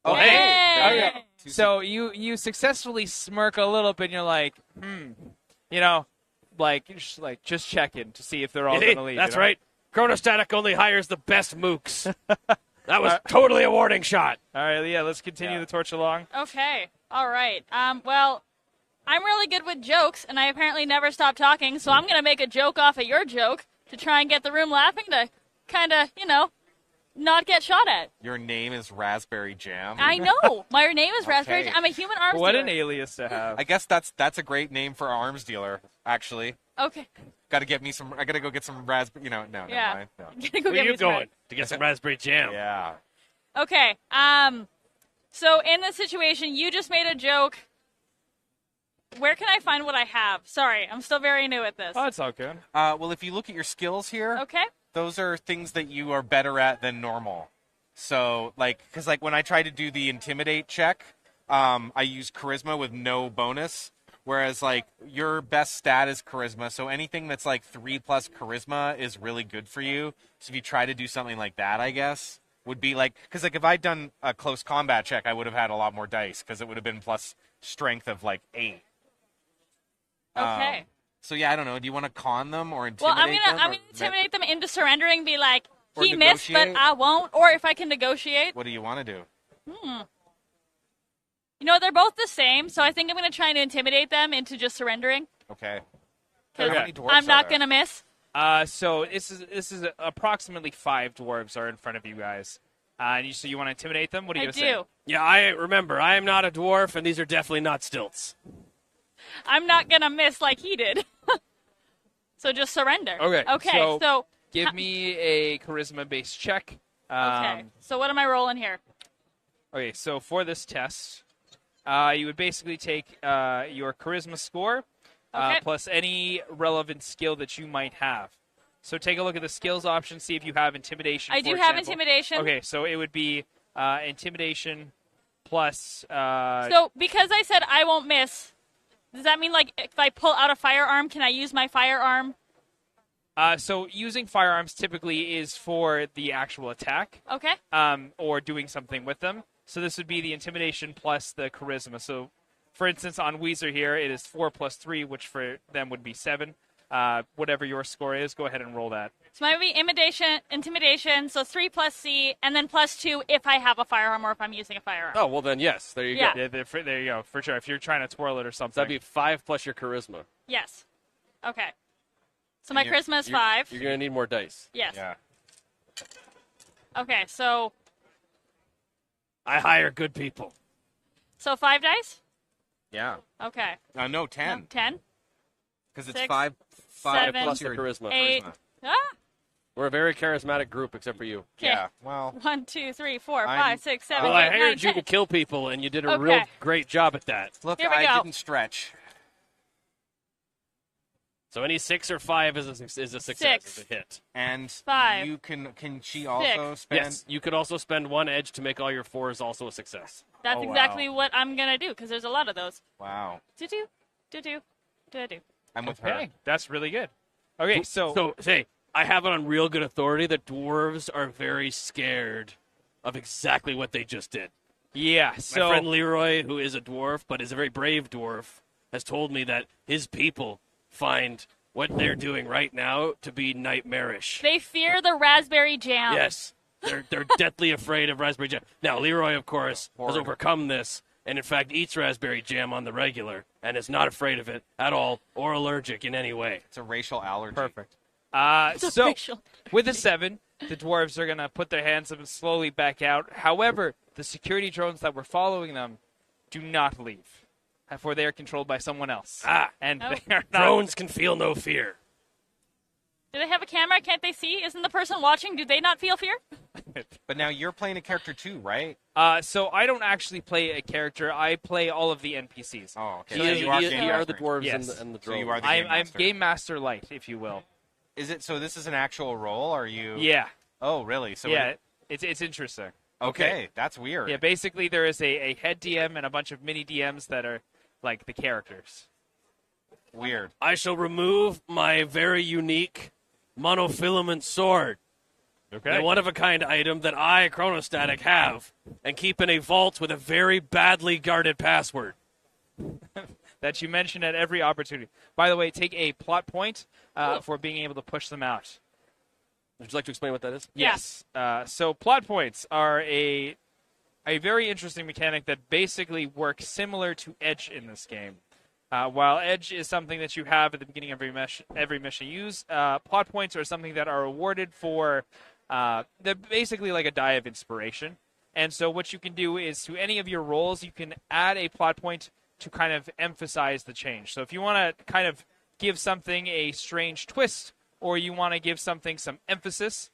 G: Oh,
E: Yay!
G: hey!
F: So you successfully smirk a little bit, and you're like, you know, just checking to see if they're all going to leave.
H: That's
F: you know?
H: right. Chronostatic only hires the best mooks. That was totally a warning shot.
F: All right, yeah, let's continue the torch along.
E: Okay. All right. Well, I'm really good with jokes, and I apparently never stop talking, so I'm going to make a joke off of your joke to try and get the room laughing to kind of, not get shot at.
G: Your name is Raspberry Jam.
E: I know. My name is Raspberry.
G: Okay.
E: I'm a human arms
F: What
E: dealer.
F: an alias to have.
G: I guess that's a great name for an arms dealer, actually.
E: Okay.
G: Got to get me some. I got to go get some raspberry. No,
E: Yeah.
G: never mind. No.
E: Gonna go
H: Where
E: get
H: are you
E: me some
H: going? To get some raspberry jam.
G: Yeah.
E: Okay. So in this situation, you just made a joke. Where can I find what I have? Sorry, I'm still very new at this.
F: Oh, it's all good.
G: Well, if you look at your skills here,
E: Okay.
G: those are things that you are better at than normal. So, because when I try to do the intimidate check, I use charisma with no bonus. Whereas, your best stat is charisma, so anything that's 3+ charisma is really good for you. So if you try to do something like that, I guess, would be because if I'd done a close combat check, I would have had a lot more dice, because it would have been plus strength of 8.
E: Okay.
G: So yeah, I don't know. Do you want to con them or
E: Well,
G: intimidate them?
E: I'm gonna intimidate them into surrendering. Be like,
G: Or
E: he missed, but
G: negotiate?
E: I won't. Or if I can negotiate.
G: What do you want to do?
E: They're both the same, so I think I'm gonna try and intimidate them into just surrendering.
G: Okay.
E: 'Cause
G: How many dwarfs
E: I'm
G: are
E: not
G: there?
E: gonna miss.
F: So this is approximately 5 dwarves are in front of you guys. So you want to intimidate them? What are you
E: I
F: going to say?
E: do.
H: Yeah, I remember. I am not a dwarf, and these are definitely not stilts.
E: I'm not gonna miss like he did. So just surrender.
F: Okay,
E: Okay.
F: so-
E: So.
F: Give me a charisma-based check.
E: Okay. So what am I rolling here?
F: Okay, so for this test, you would basically take your charisma score
E: Okay.
F: plus any relevant skill that you might have. So take a look at the skills option, see if you have intimidation.
E: I
F: for
E: do have
F: example.
E: intimidation.
F: Okay, so it would be intimidation plus.
E: So because I said I won't miss, does that mean if I pull out a firearm, can I use my firearm?
F: So using firearms typically is for the actual attack,
E: Okay.
F: or doing something with them. So this would be the intimidation plus the charisma. So, for instance, on Weezer here, it is 4 plus 3, which for them would be 7. Whatever your score is, go ahead and roll that.
E: So mine would be intimidation, so 3 plus C, and then plus 2 if I have a firearm or if I'm using a firearm.
H: Oh, well then, yes. There you
E: Yeah.
H: go.
F: Yeah, there you go, for sure. If you're trying to twirl it or something.
H: That'd be 5 plus your charisma.
E: Yes. Okay. So my
G: And
E: charisma is
H: You're-
E: 5.
H: You're going to need more dice.
E: Yes.
G: Yeah.
E: Okay, so
H: I hire good people.
E: So 5 dice?
G: Yeah.
E: Okay.
G: No, 10.
E: 10?
G: Because it's
E: 6,
G: 5
E: 7,
H: plus the
G: your
H: charisma.
E: 8. Ah!
H: We're a very charismatic group, except for you.
E: Okay.
G: Yeah. Well,
E: 1, 2, 3, 4,
G: I'm-
E: 5, 6, 7,
H: Well, I
E: 8, 9,
H: hired you
E: 10.
H: to kill people, and you did a
E: Okay.
H: real great job at that.
G: look,
E: Here we
G: I
E: go.
G: didn't stretch.
H: So any 6 or 5 is a success,
E: 6.
H: is a hit.
G: And
E: 5.
G: you can she also spend?
H: Yes, you could also spend 1 edge to make all your 4s also a success.
E: That's
G: Oh, wow.
E: exactly what I'm going to do, because there's a lot of those.
G: Wow.
E: Do-do, do-do, do-do.
G: I'm with her.
F: Okay, that's really good. Okay, so
H: Hey, I have it on real good authority that dwarves are very scared of exactly what they just did.
F: yeah,
H: My
F: so
H: friend Leroy, who is a dwarf but is a very brave dwarf, has told me that his people find what they're doing right now to be nightmarish.
E: They fear the raspberry jam.
H: Yes, they're deathly afraid of raspberry jam. Now, Leroy, of course, has
G: Horrid.
H: overcome this and, in fact, eats raspberry jam on the regular and is not afraid of it at all or allergic in any way.
G: It's a racial allergy.
F: perfect.
E: It's a
F: So
E: racial-
F: with a 7, the dwarves are going to put their hands up and slowly back out. However, the security drones that were following them do not leave, for they are controlled by someone else. And
E: Oh.
F: they are not.
H: Drones can feel no fear.
E: Do they have a camera? Can't they see? Isn't the person watching? Do they not feel fear?
G: But now you're playing a character too, right?
F: So I don't actually play a character. I play all of the NPCs.
G: Oh, okay.
H: He
G: So
H: is,
G: you are
H: he is,
G: game
H: he are the
G: master.
H: dwarves
F: Yes.
H: and the
G: So
H: drones.
G: you are the
F: I'm
G: master.
F: Game Master Light, if you will.
G: Is it so? This is an actual role? Are you?
F: Yeah,
G: Oh, really? So
F: yeah. It's interesting.
G: Okay, that's weird.
F: Yeah, basically there is a head DM and a bunch of mini DMs that are like the characters.
G: Weird.
H: I shall remove my very unique monofilament sword.
F: Okay.
H: A one-of-a-kind item that I, Chronostatic, have, and keep in a vault with a very badly guarded password.
F: That you mention at every opportunity. By the way, take a plot point for being able to push them out.
H: Would you like to explain what that is?
E: Yeah.
F: Yes. So plot points are a very interesting mechanic that basically works similar to Edge in this game. While Edge is something that you have at the beginning of every mission you use, plot points are something that are awarded for. They're basically like a die of inspiration. And so what you can do is to any of your roles, you can add a plot point to kind of emphasize the change. So if you want to kind of give something a strange twist, or you want to give something some emphasis,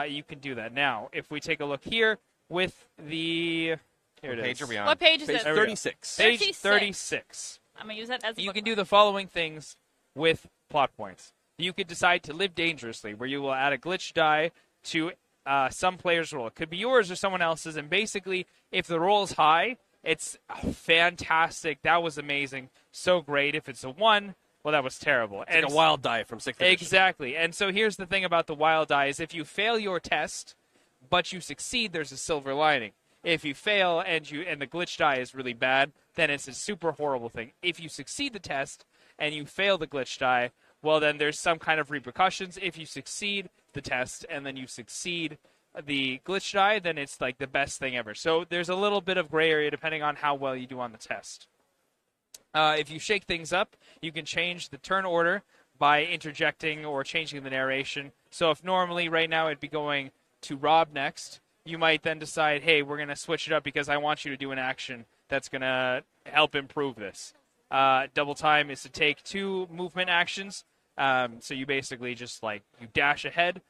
F: you can do that. Now, if we take a look here with the... Here it is.
G: Page are we on?
E: What page is
H: Page
E: it?
F: There we go.
H: 36.
F: Page
E: 36.
F: 36.
E: I'm going to use that as a
F: You can
E: bookmark.
F: do the following things with plot points. You could decide to live dangerously, where you will add a glitch die to some player's roll. It could be yours or someone else's, and basically, if the roll is high, it's fantastic. That was amazing. So great. If it's a 1, well, that was terrible.
H: It's like a wild die from 6th edition.
F: Exactly. And so here's the thing about the wild die is if you fail your test, but you succeed, there's a silver lining. If you fail and the glitch die is really bad, then it's a super horrible thing. If you succeed the test and you fail the glitch die, well, then there's some kind of repercussions. If you succeed the test and then you succeed the glitch die, then it's like the best thing ever. So there's a little bit of gray area depending on how well you do on the test. If you shake things up, you can change the turn order by interjecting or changing the narration. So if normally right now it'd be going to Rob next, you might then decide, hey, we're going to switch it up because I want you to do an action that's going to help improve this. Double time is to take 2 movement actions. So you basically just you dash ahead.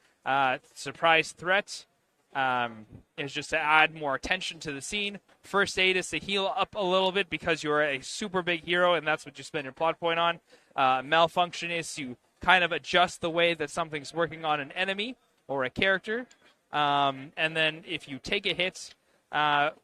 F: Surprise threat is just to add more attention to the scene. First aid is to heal up a little bit because you're a super big hero and that's what you spend your plot point on. Malfunction is to kind of adjust the way that something's working on an enemy or a character. And then if you take a hit, if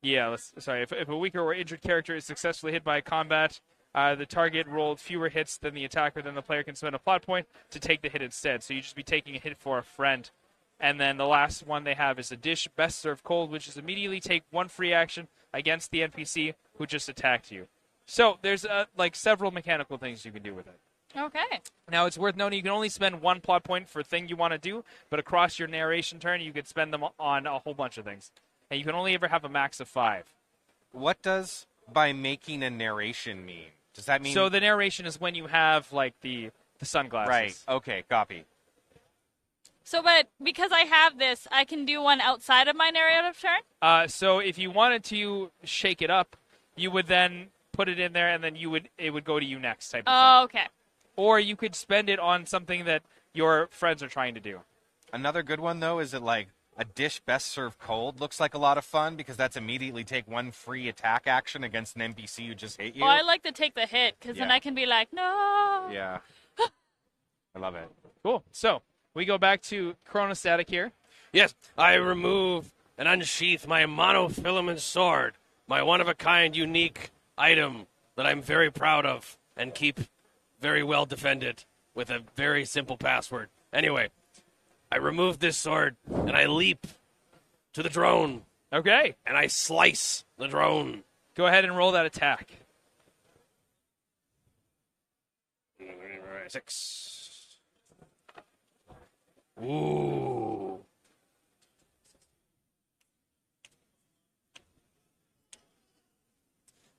F: a weaker or injured character is successfully hit by combat, the target rolled fewer hits than the attacker, then the player can spend a plot point to take the hit instead. So you just be taking a hit for a friend. And then the last one they have is a dish best served cold, which is immediately take 1 free action against the NPC who just attacked you. So there's several mechanical things you can do with it.
E: Okay.
F: Now, it's worth noting you can only spend 1 plot point for a thing you want to do, but across your narration turn, you could spend them on a whole bunch of things. And you can only ever have a max of 5.
G: What does by making a narration mean? Does that mean...
F: So the narration is when you have, the sunglasses.
G: Right. Okay, copy.
E: So, but because I have this, I can do one outside of my narrative turn?
F: So if you wanted to shake it up, you would then put it in there, and then it would go to you next type of
E: Oh,
F: thing.
E: okay.
F: Or you could spend it on something that your friends are trying to do.
G: Another good one, though, is that, like, a dish best served cold looks like a lot of fun because that's immediately take one free attack action against an NPC who just hate you.
E: Oh, I like to take the hit, because then
G: Yeah.
E: I can be like, no.
G: Yeah. I love it.
F: Cool. So we go back to chronostatic here.
H: Yes, I remove and unsheath my monofilament sword, my one-of-a-kind, unique item that I'm very proud of and keep very well defended with a very simple password. Anyway, I remove this sword, and I leap to the drone,
F: Okay.
H: and I slice the drone.
F: Go ahead and roll that attack.
H: 6. Ooh.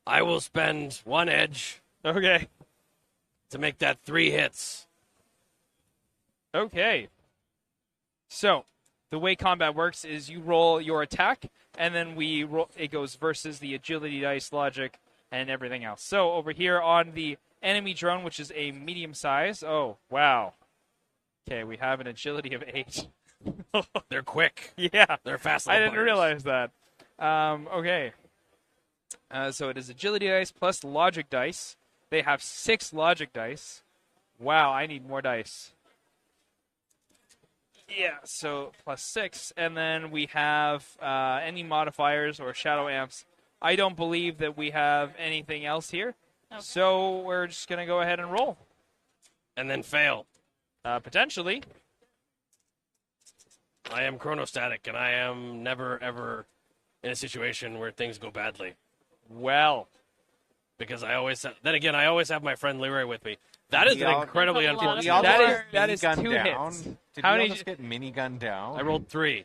H: I will spend 1 edge
F: Okay.
H: to make that 3 hits.
F: Okay. So the way combat works is you roll your attack, and then we roll. It goes versus the agility dice, logic, and everything else. So over here on the enemy drone, which is a medium size. Oh wow. Okay, we have an agility of 8.
H: They're quick.
F: Yeah.
H: They're fast
F: I
H: little
F: didn't
H: buggers.
F: realize that. Okay. So it is agility dice plus logic dice. They have 6 logic dice. Wow, I need more dice. Yeah, so plus 6. And then we have any modifiers or shadow amps. I don't believe that we have anything else here.
E: Okay.
F: So we're just going to go ahead and roll.
H: And then fail.
F: Potentially.
H: I am chronostatic, and I am never, ever in a situation where things go badly.
F: Well.
H: Because I always have my friend Leroy with me. That is
G: We
H: an
G: all-
H: incredibly
E: That's a lot of
H: unfortunate.
E: fun.
F: That is
G: Minigun
F: 2
G: down.
F: hits.
G: Did
F: How
G: we all
F: many
G: just get minigun down?
H: I rolled 3.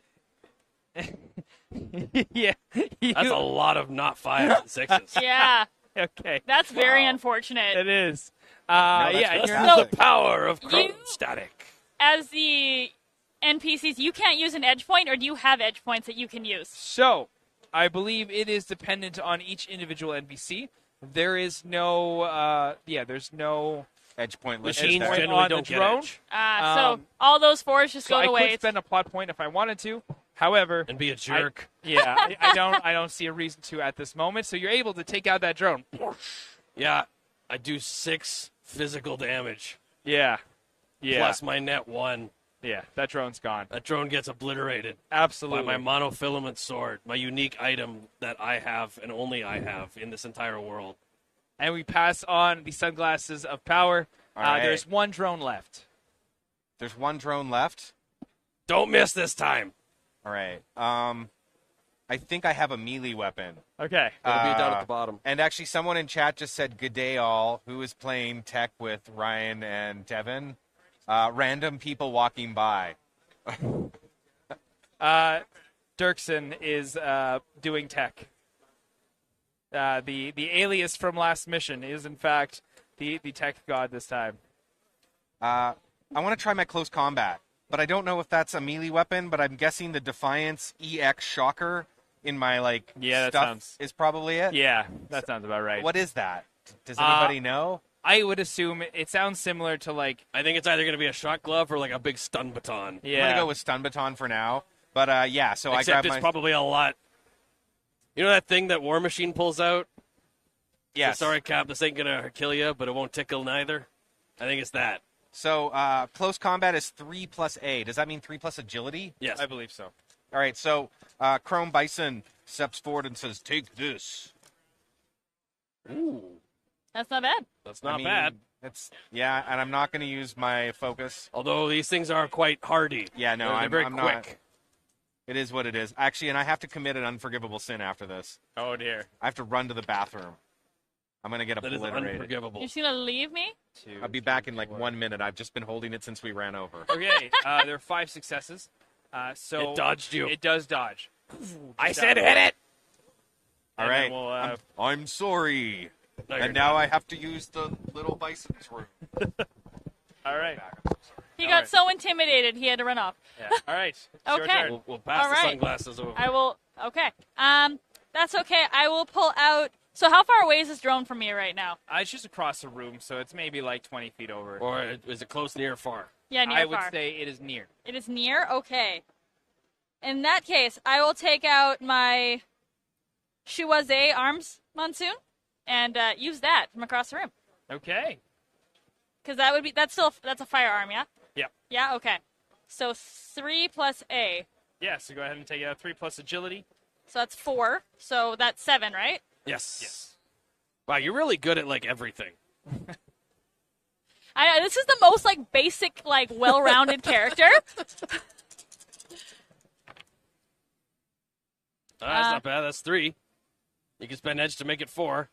F: Yeah.
H: That's a lot of not 5s and 6s.
E: Yeah,
F: Okay.
E: that's very
G: Wow.
E: unfortunate.
F: It is.
G: that's
F: Yeah,
G: fantastic.
F: you're
E: So-
H: The power of
E: You-
H: chronostatic.
E: As the NPCs, you can't use an edge point, or do you have edge points that you can use?
F: So, I believe it is dependent on each individual NPC. There is no, there's no.
G: Edge point
H: Machines
G: listed there.
F: point
H: generally
F: on the
H: don't get
F: drone.
H: edge.
E: So all those 4s just
F: So
E: go
F: I
E: to
F: could
E: waste.
F: spend a plot point if I wanted to. However,
H: And be a jerk.
F: I don't see a reason to at this moment. So you're able to take out that drone.
H: Yeah, I do 6 physical damage.
F: Yeah.
H: Plus my net 1.
F: Yeah, that drone's gone.
H: That drone gets obliterated
F: Absolutely.
H: by my monofilament sword, my unique item that I have and only I have in this entire world.
F: And we pass on the sunglasses of power.
G: All right.
F: There's 1 drone left.
G: There's 1 drone left.
H: Don't miss this time.
G: All right. I think I have a melee weapon.
F: Okay.
H: It'll be down at the bottom.
G: And actually, someone in chat just said, "Good day, all." Who is playing tech with Ryan and Devin? Random people walking by.
F: Dirksen is doing tech. The alias from last mission is in fact the tech god this time.
G: I want to try my close combat, but I don't know if that's a melee weapon. But I'm guessing the Defiance EX Shocker in my
F: Yeah, that
G: stuff
F: sounds-
G: is probably it.
F: Yeah, that sounds about right.
G: What is that? Does anybody know?
F: I would assume it sounds similar to like
H: I think it's either going to be a shot glove or like a big stun baton.
F: yeah.
G: I'm gonna go with stun baton for now. But yeah, so I
H: Except
G: grab
H: it's
G: my
H: probably a lot. You know that thing that War Machine pulls out?
G: yes.
H: Sorry, Cap, this ain't going to kill you, but it won't tickle neither. I think it's that.
G: So close combat is 3 plus A. Does that mean 3 plus agility?
H: Yes.
F: I believe so.
G: All right. So Chrome Bison steps forward and says, "Take this."
H: Ooh,
E: That's not bad.
H: that's not
G: I mean,
H: bad.
G: It's and I'm not going to use my focus.
H: Although these things are quite hardy.
G: Yeah, no,
H: They're very
G: I'm
H: quick.
G: not. It is what it is. Actually, and I have to commit an unforgivable sin after this.
F: Oh dear.
G: I have to run to the bathroom. I'm going to get
H: That is
G: obliterated.
H: unforgivable.
E: You're just gonna leave me?
G: I'll be back in 1 minute. I've just been holding it since we ran over.
F: Okay, there are 5 successes. So
H: It dodged you.
F: It does dodge.
H: I said hit it!
G: All
F: And
G: right.
F: then we'll,
G: I'm sorry.
H: No, you're
G: And now
H: not.
G: I have to use the little bison's room.
F: all right.
E: He
F: All
E: got
F: right.
E: so intimidated he had to run off.
F: Yeah. All right. It's your
E: Okay.
F: turn.
H: We'll pass
E: All
H: the
E: right.
H: sunglasses over.
E: I will. Okay. That's okay. I will pull out. So how far away is this drone from me right now?
F: It's just across the room, so it's maybe like 20 feet over.
H: Or is it close, near, or far?
E: Yeah, near
F: I would
E: far.
F: say it is near.
E: It is near? Okay. In that case, I will take out my Shuaze arms monsoon and use that from across the room.
F: Okay.
E: Because that's a firearm, yeah?
F: Yep.
E: Yeah, okay. So 3 plus A.
F: Yeah, so go ahead and take out 3 plus agility.
E: So that's 4. So that's 7, right?
H: Yes. Wow, you're really good at like everything.
E: This is the most like basic, like well-rounded character.
H: That's not bad. That's 3. You can spend edge to make it 4.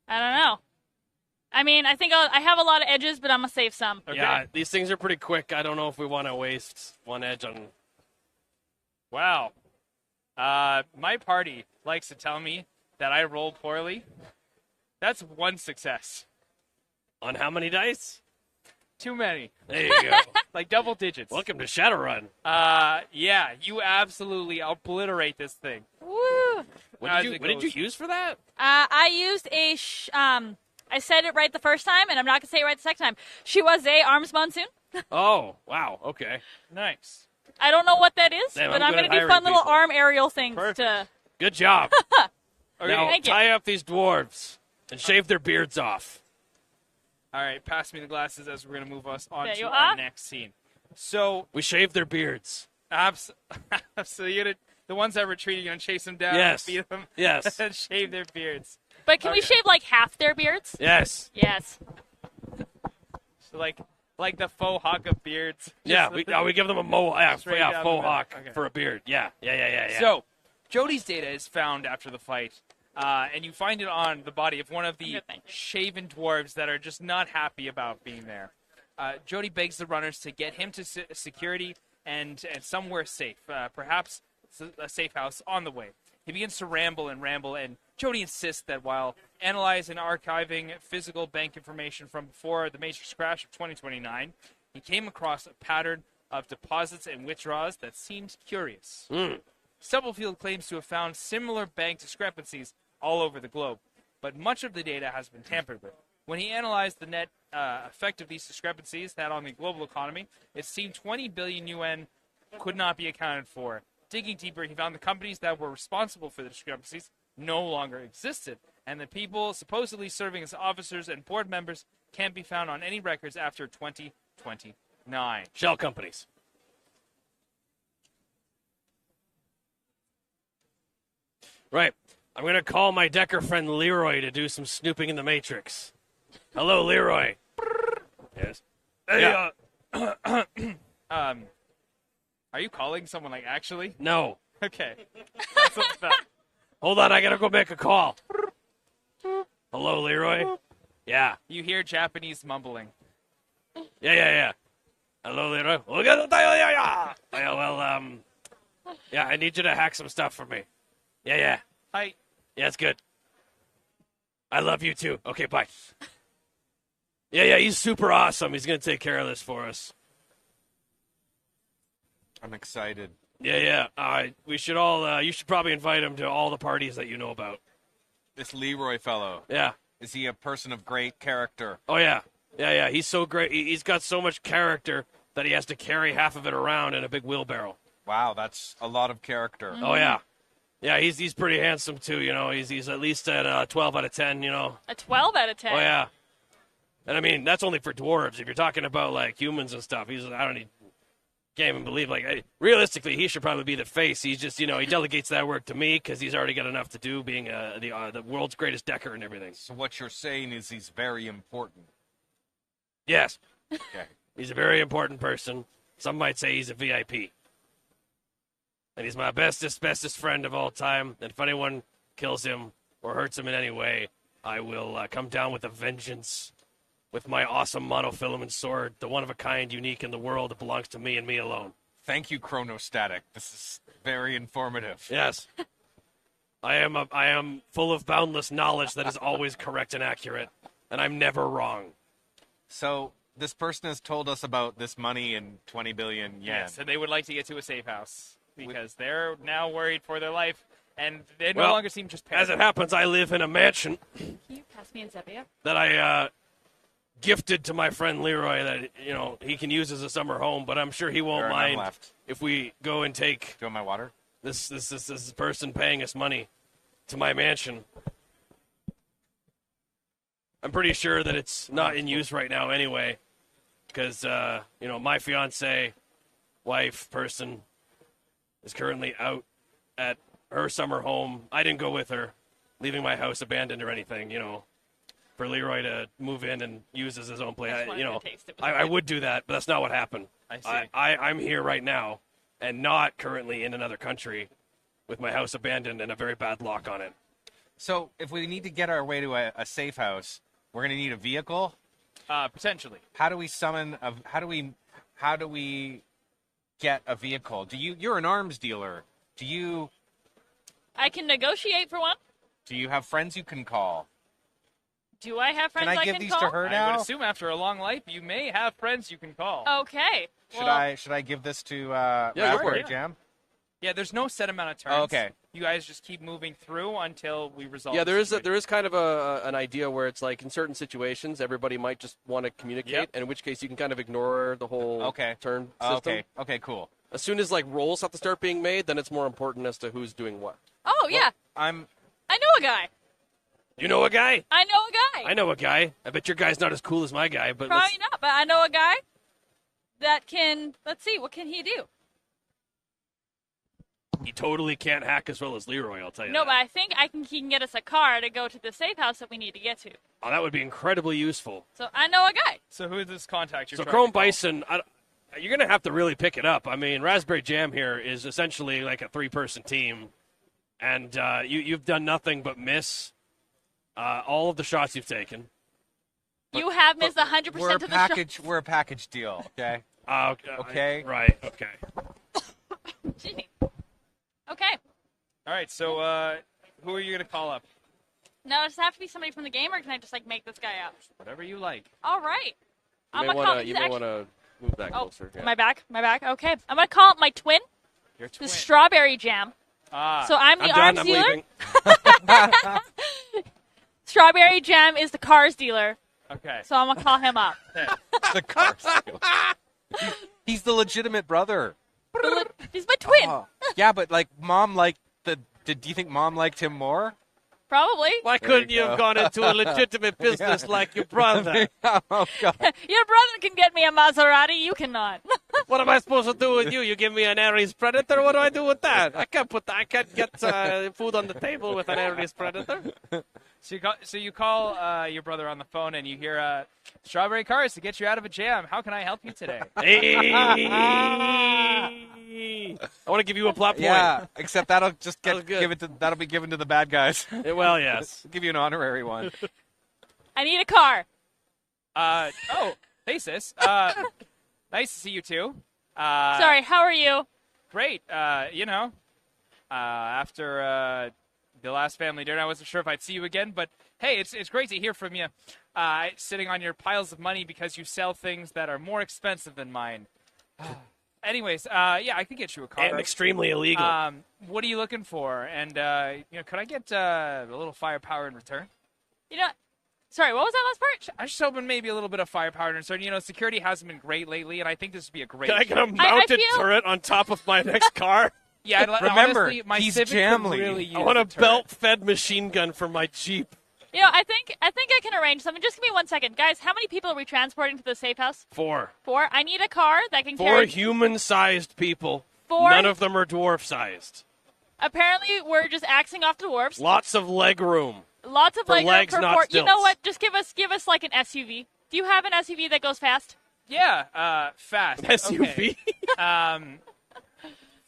E: I don't know. I mean, I think I have a lot of edges, but I'm gonna save some.
F: Okay.
H: Yeah, these things are pretty quick. I don't know if we want to waste 1 edge on.
F: Wow. My party likes to tell me that I roll poorly. That's 1 success.
H: On how many dice?
F: Too many.
H: There you go.
F: Like double digits.
H: Welcome to Shadowrun.
F: Yeah, you absolutely obliterate this thing.
E: Woo!
H: What did you use for that?
E: I used a I said it right the first time, and I'm not gonna say it right the second time. Shuaze arms monsoon.
H: Oh, wow. Okay.
F: Nice.
E: I don't know what that is,
H: Damn,
E: but
H: I'm
E: I'm
H: good
E: gonna
H: at
E: do fun
H: hiring
E: little
H: people.
E: arm aerial things
F: Perfect.
E: to.
H: Good job.
F: Okay.
H: Now
E: Thank you.
H: tie up these dwarves and shave their beards off.
F: All right, pass me the glasses as we're going to move us on
E: There
F: to
E: you
F: our
E: are.
F: next scene. So,
H: We shave their beards.
F: so the ones that retreat, you're going to chase them down,
H: Yes.
F: beat them,
H: Yes.
F: and shave their beards.
E: But can we
F: Okay.
E: shave like half their beards?
H: Yes.
E: Yes.
F: So like the faux hawk of beards.
H: Yeah,
F: Just
H: we give them a faux
F: Straight down the middle.
H: hawk
F: Okay.
H: for a beard. Yeah.
F: So, Jody's data is found after the fight, and you find it on the body of one of the
E: Good, thank you.
F: shaven dwarves that are just not happy about being there. Jody begs the runners to get him to security and somewhere safe, perhaps a safe house on the way. He begins to ramble, and Jody insists that while analyzing and archiving physical bank information from before the Matrix crash of 2029, he came across a pattern of deposits and withdrawals that seemed curious. Stubblefield claims to have found similar bank discrepancies all over the globe, but much of the data has been tampered with. When he analyzed the net effect of these discrepancies had on the global economy, it seemed 20 billion UN could not be accounted for. Digging deeper, he found the companies that were responsible for the discrepancies no longer existed, and the people supposedly serving as officers and board members can't be found on any records after 2029.
H: Shell companies. Right. I'm going to call my Decker friend Leroy to do some snooping in the Matrix. Hello, Leroy. Yes. Hey,
F: Yeah. Are you calling someone like actually?
H: no.
F: Okay. That's what's about.
H: Hold on, I got to go make a call. Hello, Leroy. Yeah.
F: You hear Japanese mumbling.
H: Yeah. Hello, Leroy. Yeah, I need you to hack some stuff for me. Yeah.
F: Hi.
H: Yeah, it's good. I love you too. Okay, bye. Yeah, he's super awesome. He's going to take care of this for us.
G: I'm excited.
H: Yeah. We should all, you should probably invite him to all the parties that you know about.
G: This Leroy fellow,
H: Yeah.
G: is he a person of great character?
H: Oh, yeah. Yeah. He's so great. He's got so much character that he has to carry half of it around in a big wheelbarrow.
G: Wow, that's a lot of character.
H: Oh, yeah. Yeah, he's pretty handsome, too, you know. He's at least at 12 out of 10, you know.
E: A 12 out of 10.
H: Oh, yeah. And, I mean, that's only for dwarves. If you're talking about, like, humans and stuff, can't even believe, like, realistically, he should probably be the face. He's just, you know, he delegates that work to me because he's already got enough to do being the world's greatest Decker and everything.
G: So what you're saying is he's very important.
H: Yes,
G: Okay.
H: he's a very important person. Some might say he's a VIP. And he's my bestest friend of all time. And if anyone kills him or hurts him in any way, I will come down with a vengeance with my awesome monofilament sword, the one-of-a-kind, unique in the world that belongs to me and me alone.
G: Thank you, Chronostatic. This is very informative.
H: Yes. I am full of boundless knowledge that is always correct and accurate, and I'm never wrong.
G: So this person has told us about this money in 20 billion yen.
F: Yes, and they would like to get to a safe house because they're now worried for their life, and they no
H: Well,
F: longer seem just
H: As it
F: paranoid.
H: happens, I live in a mansion
E: Can you pass me a Zevia?
H: that I gifted to my friend Leroy that, he can use as a summer home, but I'm sure he
G: There
H: won't
G: are none
H: mind
G: left.
H: if we go and take
G: Do you want my water?
H: this person paying us money to my mansion. I'm pretty sure that it's not in use right now anyway, because, my fiance, wife, person is currently out at her summer home. I didn't go with her, leaving my house abandoned or anything, for Leroy to move in and use as his own place.
E: just wanted to taste it.
H: I would do that, but that's not what happened.
F: I see.
H: I'm here right now and not currently in another country with my house abandoned and a very bad lock on it.
G: So if we need to get our way to a safe house, we're going to need a vehicle.
F: Potentially.
G: How do we summon a? How do we get a vehicle? You're an arms dealer.
E: I can negotiate for one.
G: Do you have friends you can call?
E: Do I have friends
G: Can I give
E: can
G: these
E: call?
G: to her
F: I
G: now?
F: would assume after a long life, you may have friends you can call.
E: Okay.
G: Should
E: well,
G: I give this to
H: go for
G: Raspberry
H: it.
G: Jam?
F: Yeah, there's no set amount of turns.
G: Oh, okay.
F: You guys just keep moving through until we resolve.
I: Yeah,
F: the
I: there
F: situation.
I: is kind of an idea where it's like in certain situations everybody might just want to communicate,
F: Yep.
I: and in which case you can kind of ignore the whole
G: Okay.
I: turn system.
G: Okay, cool.
I: As soon as like rolls have to start being made, then it's more important as to who's doing what.
E: Oh yeah,
G: I
E: I know a guy.
H: You know a guy?
E: I know a guy.
H: I know a guy. I bet your guy's not as cool as my guy, but
E: Probably not, but I know a guy that can. Let's see, what can he do?
H: he totally can't hack as well as Leroy, I'll tell you
E: No,
H: that.
E: but I think he can get us a car to go to the safe house that we need to get to.
H: Oh, that would be incredibly useful.
E: So I know a guy.
F: So who is this contact you're
H: So
F: trying
H: Chrome
F: to call?
H: Bison, you're going to have to really pick it up. I mean, Raspberry Jam here is essentially like a three-person team, and you've done nothing but miss all of the shots you've taken.
E: You have missed 100%
G: we're a
E: of the
G: package. We're a package deal. Okay. Okay.
H: Right, okay.
E: Gee. Okay.
F: All right, so who are you going to call up?
E: Now, does it have to be somebody from the game, or can I just like make this guy up?
F: Whatever you like.
E: All right. I'm
I: You
E: gonna
I: may
E: call.
I: want to
E: he's actually-
I: move that
E: Oh,
I: closer. Yeah.
E: my back. Okay. I'm gonna call up my twin,
F: Your
E: the
F: twin.
E: Strawberry Jam.
F: Ah,
E: So I'm the
H: I'm done.
E: arms
H: I'm
E: dealer.
H: leaving.
E: Strawberry Jam is the cars dealer.
F: okay.
E: So I'm gonna call him up.
G: The car. He's the legitimate brother.
E: He's my twin.
G: Oh, yeah, but like mom liked the. Do you think mom liked him more?
E: Probably.
H: Why
G: There
H: couldn't
G: you
H: you have gone into a legitimate business like your brother?
G: Oh God.
E: Your brother can get me a Maserati. You cannot.
H: What am I supposed to do with you? You give me an Ares Predator? What do I do with that? I can't get food on the table with an Ares Predator.
F: So you call your brother on the phone and you hear Strawberry Cars to get you out of a jam. How can I help you today?
H: Hey! I want to give you a plot point.
G: Yeah, except that'll just
H: That was good.
G: that'll be given to the bad guys.
H: Well, yes.
G: Give you an honorary one.
E: I need a car.
F: Oh, hey sis. Nice to see you too.
E: Sorry. How are you?
F: Great. After the last family dinner, I wasn't sure if I'd see you again, but hey, it's great to hear from you. Sitting on your piles of money because you sell things that are more expensive than mine. Anyways, yeah, I could get you a car.
H: And extremely illegal.
F: What are you looking for? And could I get a little firepower in return?
E: You know. Sorry. What was that last part?
F: I was just hoping maybe a little bit of firepower in return. Security hasn't been great lately, and I think this would be a great.
H: Can I get a
F: trade.
H: mounted
E: feel-
H: turret on top of my next car?
F: Yeah,
G: Remember,
F: honestly, my
G: he's
F: Civic could
G: Jamley.
F: really use
H: I want a
F: turret.
H: belt-fed machine gun for my Jeep.
E: I think I can arrange something. Just give me 1 second, guys. How many people are we transporting to the safe house?
H: 4.
E: 4. I need a car that can
H: 4
E: carry.
H: human-sized people.
E: 4.
H: None of them are dwarf-sized.
E: Apparently, we're just axing off dwarves.
H: Lots of leg room.
E: Lots of
H: For
E: leg room
H: legs,
E: for
H: not
E: 4. You know
H: stilts.
E: what? Just give us like an SUV. Do you have an SUV that goes fast?
F: Yeah, fast.
H: SUV.
F: Okay.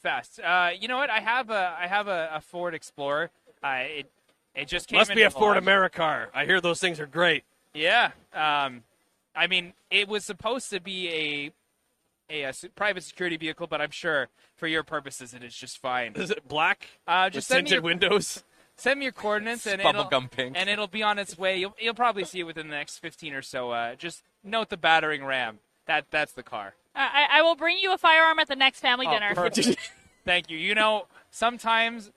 F: Fast. You know what? I have a Ford Explorer. It just came.
H: Must
F: in
H: be a
F: the
H: Ford
F: lot.
H: Americar. I hear those things are great.
F: Yeah. I mean, it was supposed to be a private security vehicle, but I'm sure for your purposes it is just fine.
H: Is it black?
F: Just
H: With
F: send me
H: tinted
F: your,
H: windows?
F: send me your coordinates and
G: Bubblegum pink.
F: it'll be on its way. You'll probably see it within the next 15 or so. Just note the battering ram. That's the car.
E: I will bring you a firearm at the next family dinner.
F: Perfect. Thank you. You know, sometimes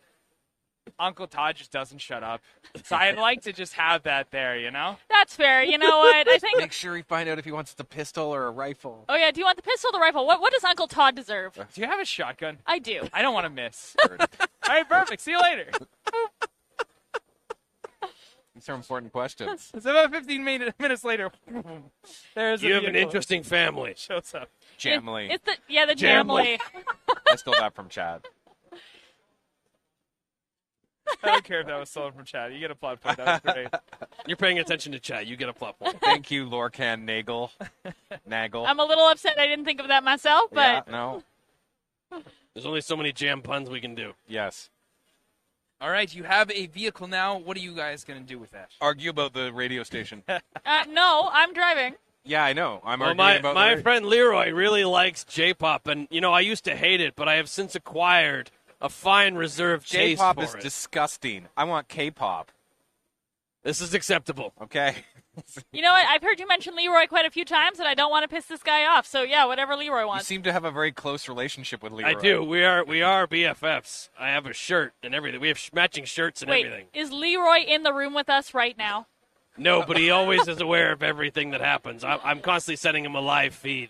F: Uncle Todd just doesn't shut up. So I'd like to just have that there, you know?
E: That's fair. You know what? I think.
G: Make sure you find out if he wants the pistol or a rifle.
E: Oh yeah. Do you want the pistol or the rifle? What does Uncle Todd deserve?
F: Do you have a shotgun?
E: I do.
F: I don't want to miss. All right, perfect. See you later.
G: These are important questions.
F: It's about 15 minutes later. There's
H: You
F: a
H: have an
F: vehicle.
H: interesting family.
F: Shows up.
G: Jamily.
E: It's the Jamily.
G: I stole that from Chad.
F: I don't care if that was stolen from Chad. You get a plot point. That was great.
H: You're paying attention to chat. You get a plot point.
G: Thank you, Lorcan Nagel. Nagel.
E: I'm a little upset I didn't think of that myself,
G: Yeah,
E: but
G: no.
H: There's only so many jam puns we can do.
G: Yes.
F: All right, you have a vehicle now. What are you guys going to do with that?
G: Argue about the radio station.
E: no, I'm driving.
G: Yeah, I know. I'm
H: Well,
G: arguing about
H: my
G: the
H: friend Leroy really likes J-pop, and I used to hate it, but I have since acquired a fine reserve taste
G: J-pop
H: for
G: is
H: it.
G: disgusting. I want K-pop.
H: This is acceptable.
G: Okay.
E: You know what? I've heard you mention Leroy quite a few times, and I don't want to piss this guy off. So yeah, whatever Leroy
G: You
E: wants.
G: seem to have a very close relationship with Leroy.
H: I do. We are BFFs. I have a shirt and everything. We have matching shirts and
E: Wait,
H: everything.
E: is Leroy in the room with us right now?
H: No, but he always is aware of everything that happens. I'm constantly sending him a live feed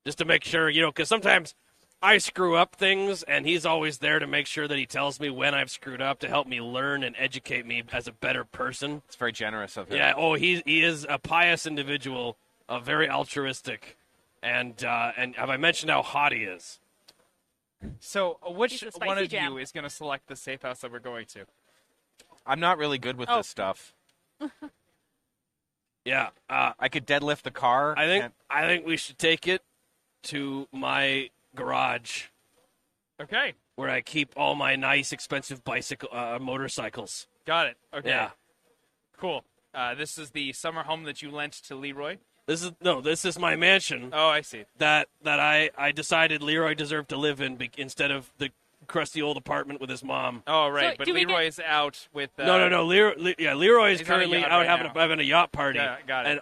H: just to make sure, because sometimes I screw up things, and he's always there to make sure that he tells me when I've screwed up to help me learn and educate me as a better person.
G: It's very generous of him.
H: Yeah. Oh, he is a pious individual, very altruistic, and have I mentioned how hot he is?
F: So, which
E: He's a spicy
F: one of
E: jam.
F: you is going to select the safe house that we're going to?
G: I'm not really good with this stuff.
H: Yeah.
G: I could deadlift the car.
H: I think we should take it to my garage
F: Okay,
H: where I keep all my nice, expensive motorcycles.
F: got it. Okay,
H: Yeah.
F: cool. This is the summer home that you lent to Leroy.
H: This is my mansion
F: Oh, I see.
H: that I decided Leroy deserved to live in instead of the crusty old apartment with his mom.
F: Oh, right.
E: So,
F: but
E: do we
F: Leroy's out with.
H: No. Leroy is
F: He's on a
H: currently
F: yacht
H: out
F: right now.
H: having a yacht party.
F: Yeah, got it.
H: And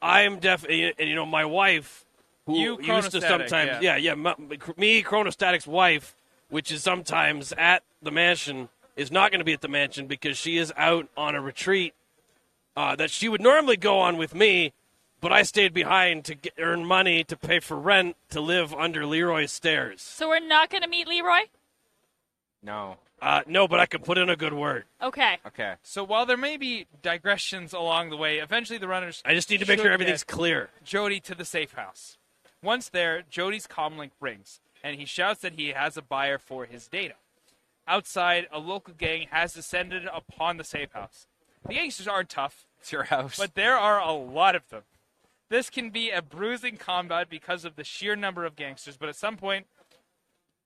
H: I am definitely, and my wife, who
F: You
H: used to
F: chronostatic,
H: sometimes, me Chronostatic's wife, which is sometimes at the mansion, is not going to be at the mansion because she is out on a retreat that she would normally go on with me, but I stayed behind to earn money to pay for rent to live under Leroy's stairs.
E: So we're not going to meet Leroy?
G: No.
H: No, but I could put in a good word.
E: Okay.
G: Okay.
F: So while there may be digressions along the way, eventually the runners.
H: I just need to make
F: should
H: sure everything's
F: get
H: clear.
F: Jody to the safe house. Once there, Jody's comlink rings, and he shouts that he has a buyer for his data. Outside, a local gang has descended upon the safe house. The gangsters aren't tough,
G: It's your house.
F: but there are a lot of them. This can be a bruising combat because of the sheer number of gangsters, but at some point,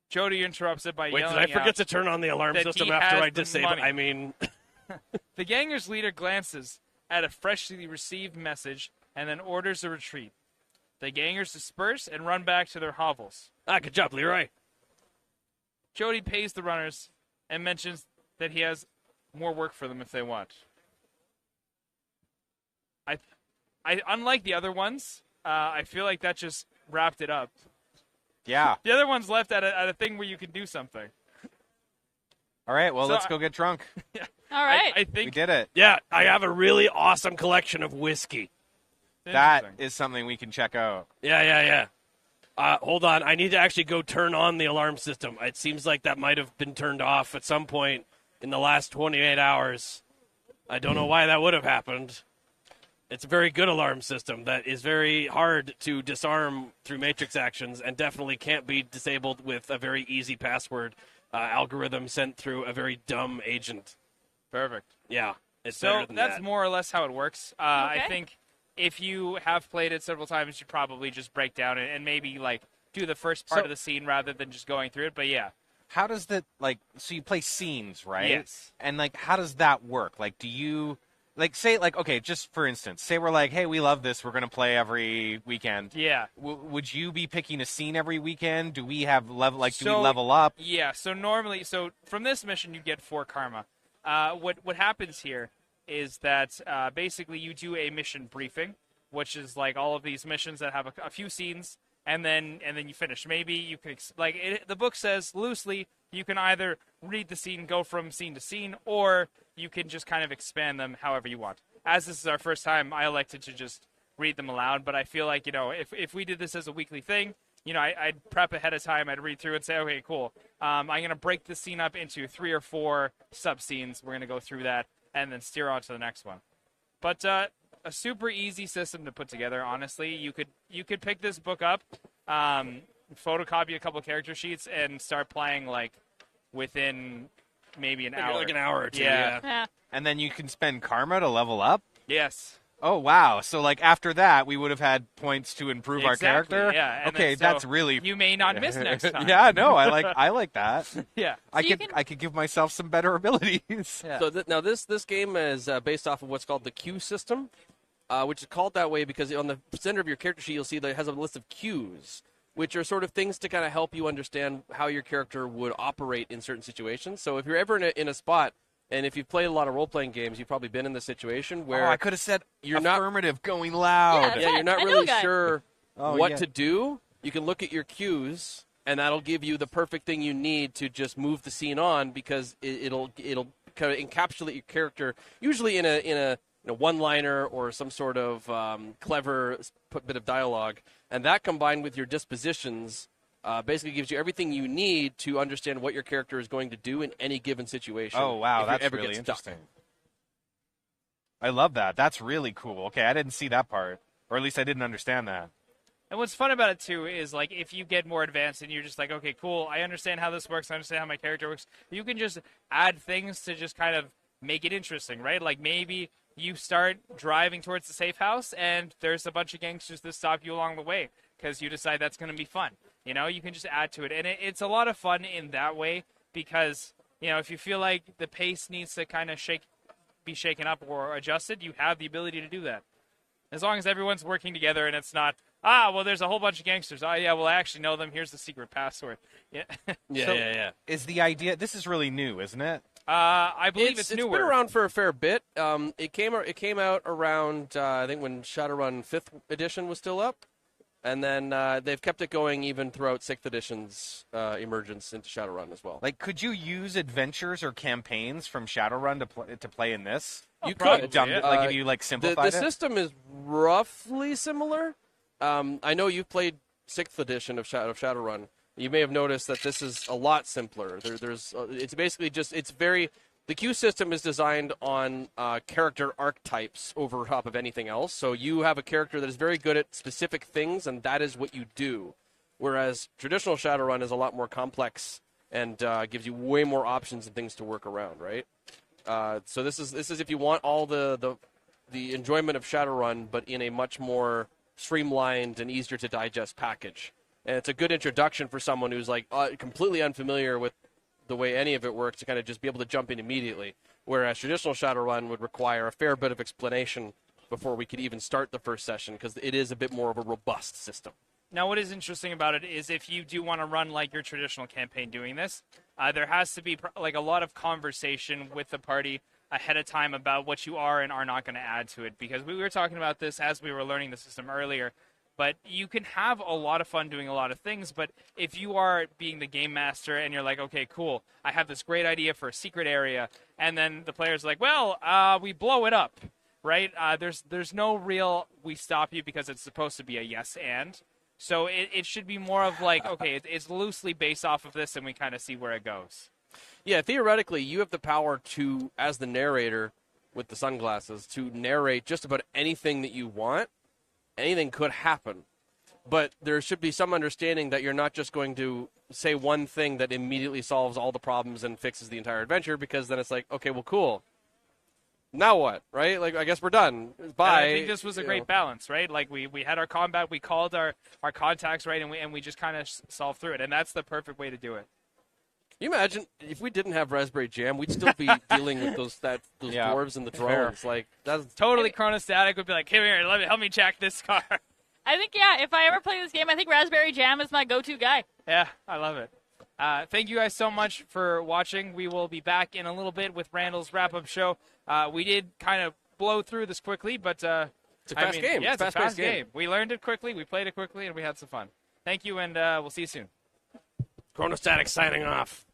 F: Jody interrupts it by
H: Wait,
F: yelling
H: did I forget
F: out
H: to turn on the alarm
F: that
H: system
F: he
H: after
F: has
H: I
F: the
H: disable?
F: money.
H: I mean,
F: The gangers' leader glances at a freshly received message and then orders a retreat. The gangers disperse and run back to their hovels.
H: good job, Leroy.
F: Jody pays the runners and mentions that he has more work for them if they want. I unlike the other ones, I feel like that just wrapped it up.
G: Yeah.
F: The other ones left at a thing where you can do something.
G: All right. Well,
F: So
G: let's go get drunk.
E: All right.
F: I
G: We
F: think
G: did it.
H: Yeah, I have a really awesome collection of whiskey.
G: That
F: Interesting.
G: is something we can check out.
H: Yeah. Hold on. I need to actually go turn on the alarm system. It seems like that might have been turned off at some point in the last 28 hours. I don't know why that would have happened. It's a very good alarm system that is very hard to disarm through matrix actions and definitely can't be disabled with a very easy password algorithm sent through a very dumb agent.
F: Perfect.
H: Yeah, it's
F: So
H: better than
F: that's
H: that.
F: more or less how it works. I
E: Okay.
F: think if you have played it several times, you probably just break down and maybe like do the first part
G: So-
F: of the scene rather than just going through it. But yeah,
G: How does that, like, so you play scenes, right?
F: Yes.
G: And, like, how does that work? Like, do you, like, say, like, okay, just for instance, say we're like, hey, we love this, we're going to play every weekend.
F: yeah.
G: Would you be picking a scene every weekend? Do we have level, like, do
F: So-
G: we level up?
F: Yeah, so normally, from this mission you get 4 karma. What happens here is that basically you do a mission briefing, which is like all of these missions that have a few scenes, and then you finish. Maybe you can the book says loosely you can either read the scene, go from scene to scene, or you can just kind of expand them however you want. As this is our first time, I elected to just read them aloud, but I feel like, if we did this as a weekly thing, I'd prep ahead of time, I'd read through and say, okay, cool. I'm going to break this scene up into 3 or 4 sub-scenes. We're going to go through that and then steer on to the next one. But a super easy system to put together, honestly. You could pick this book up, photocopy a couple character sheets, and start playing, like, within maybe an hour.
H: Like an hour or two,
F: yeah.
G: And then you can spend karma to level up?
F: Yes.
G: Oh, wow. So, like, after that, we would have had points to improve our character?
F: Yeah. And
G: okay,
F: then,
G: that's really...
F: You may not miss next time.
G: Yeah, no, I like that.
F: Yeah.
G: I could give myself some better abilities.
F: Yeah.
I: So now this game is based off of what's called the queue system, which is called that way because on the center of your character sheet you'll see that it has a list of cues, which are sort of things to kind of help you understand how your character would operate in certain situations. So if you're ever in a spot, and if you've played a lot of role-playing games, you've probably been in the situation where
G: I could have said
I: you're
G: affirmative going loud.
I: you're not really sure what
G: yeah.
I: to do. You can look at your cues, and that'll give you the perfect thing you need to just move the scene on because it'll kind of encapsulate your character, usually in a one-liner or some sort of clever bit of dialogue, and that combined with your dispositions basically gives you everything you need to understand what your character is going to do in any given situation.
G: Oh, wow,
I: if you
G: that's
I: ever
G: really
I: get stuck.
G: interesting. I love that. That's really cool. Okay, I didn't see that part, or at least I didn't understand that.
F: And what's fun about it, too, is, like, if you get more advanced and you're just like, okay, cool, I understand how this works, I understand how my character works, you can just add things to just kind of make it interesting, right? Like, maybe you start driving towards the safe house, and there's a bunch of gangsters that stop you along the way because you decide that's going to be fun. You can just add to it. And it's a lot of fun in that way because, if you feel like the pace needs to kind of be shaken up or adjusted, you have the ability to do that. As long as everyone's working together and it's not, well, there's a whole bunch of gangsters. Oh, yeah, well, I actually know them. Here's the secret password. Yeah.
I: Yeah.
G: Is the idea, this is really new, isn't it?
F: I believe it's newer.
I: It's been around for a fair bit. It came out around, I think, when Shadowrun 5th edition was still up. And then they've kept it going even throughout 6th edition's emergence into Shadowrun as well.
G: Like, could you use adventures or campaigns from Shadowrun to play in this?
I: You could.
G: If you simplified
I: the system is roughly similar. I know you've played 6th edition of Shadowrun. You may have noticed that this is a lot simpler. It's basically just the queue system is designed on character archetypes over top of anything else. So you have a character that is very good at specific things, and that is what you do. Whereas traditional Shadowrun is a lot more complex and gives you way more options and things to work around, right? So this is if you want all the enjoyment of Shadowrun, but in a much more streamlined and easier to digest package. And it's a good introduction for someone who's like completely unfamiliar with the way any of it works to kind of just be able to jump in immediately. Whereas traditional Shadowrun would require a fair bit of explanation before we could even start the first session because it is a bit more of a robust system.
F: Now, what is interesting about it is if you do want to run like your traditional campaign doing this, there has to be like a lot of conversation with the party ahead of time about what you are and are not going to add to it. Because we were talking about this as we were learning the system earlier. But you can have a lot of fun doing a lot of things. But if you are being the game master and you're like, okay, cool, I have this great idea for a secret area. And then the player's like, well, we blow it up, right? There's no real we stop you because it's supposed to be a yes and. So it should be more of like, okay, it's loosely based off of this and we kind of see where it goes.
I: Yeah, theoretically, you have the power to, as the narrator with the sunglasses, to narrate just about anything that you want. Anything could happen, but there should be some understanding that you're not just going to say one thing that immediately solves all the problems and fixes the entire adventure, because then it's like, okay, well, cool. Now what, right? Like, I guess we're done. Bye.
F: And I think this was a great balance, right? Like, we had our combat, we called our contacts, right, and we just kind of solved through it, and that's the perfect way to do it.
I: Can you imagine if we didn't have Raspberry Jam, we'd still be dealing with those dwarves and the drones. Like, that's
F: totally chronostatic. Would be like, here, help me jack this car.
E: I think, if I ever play this game, I think Raspberry Jam is my go-to guy.
F: Yeah, I love it. Thank you guys so much for watching. We will be back in a little bit with Randall's wrap-up show. We did kind of blow through this quickly, but
H: It's a fast game.
F: Yeah,
H: It's a
F: it's a
H: fast-paced
F: fast
H: game.
F: game. We learned it quickly, we played it quickly, and we had some fun. Thank you, and we'll see you soon.
H: Chronostatic signing off.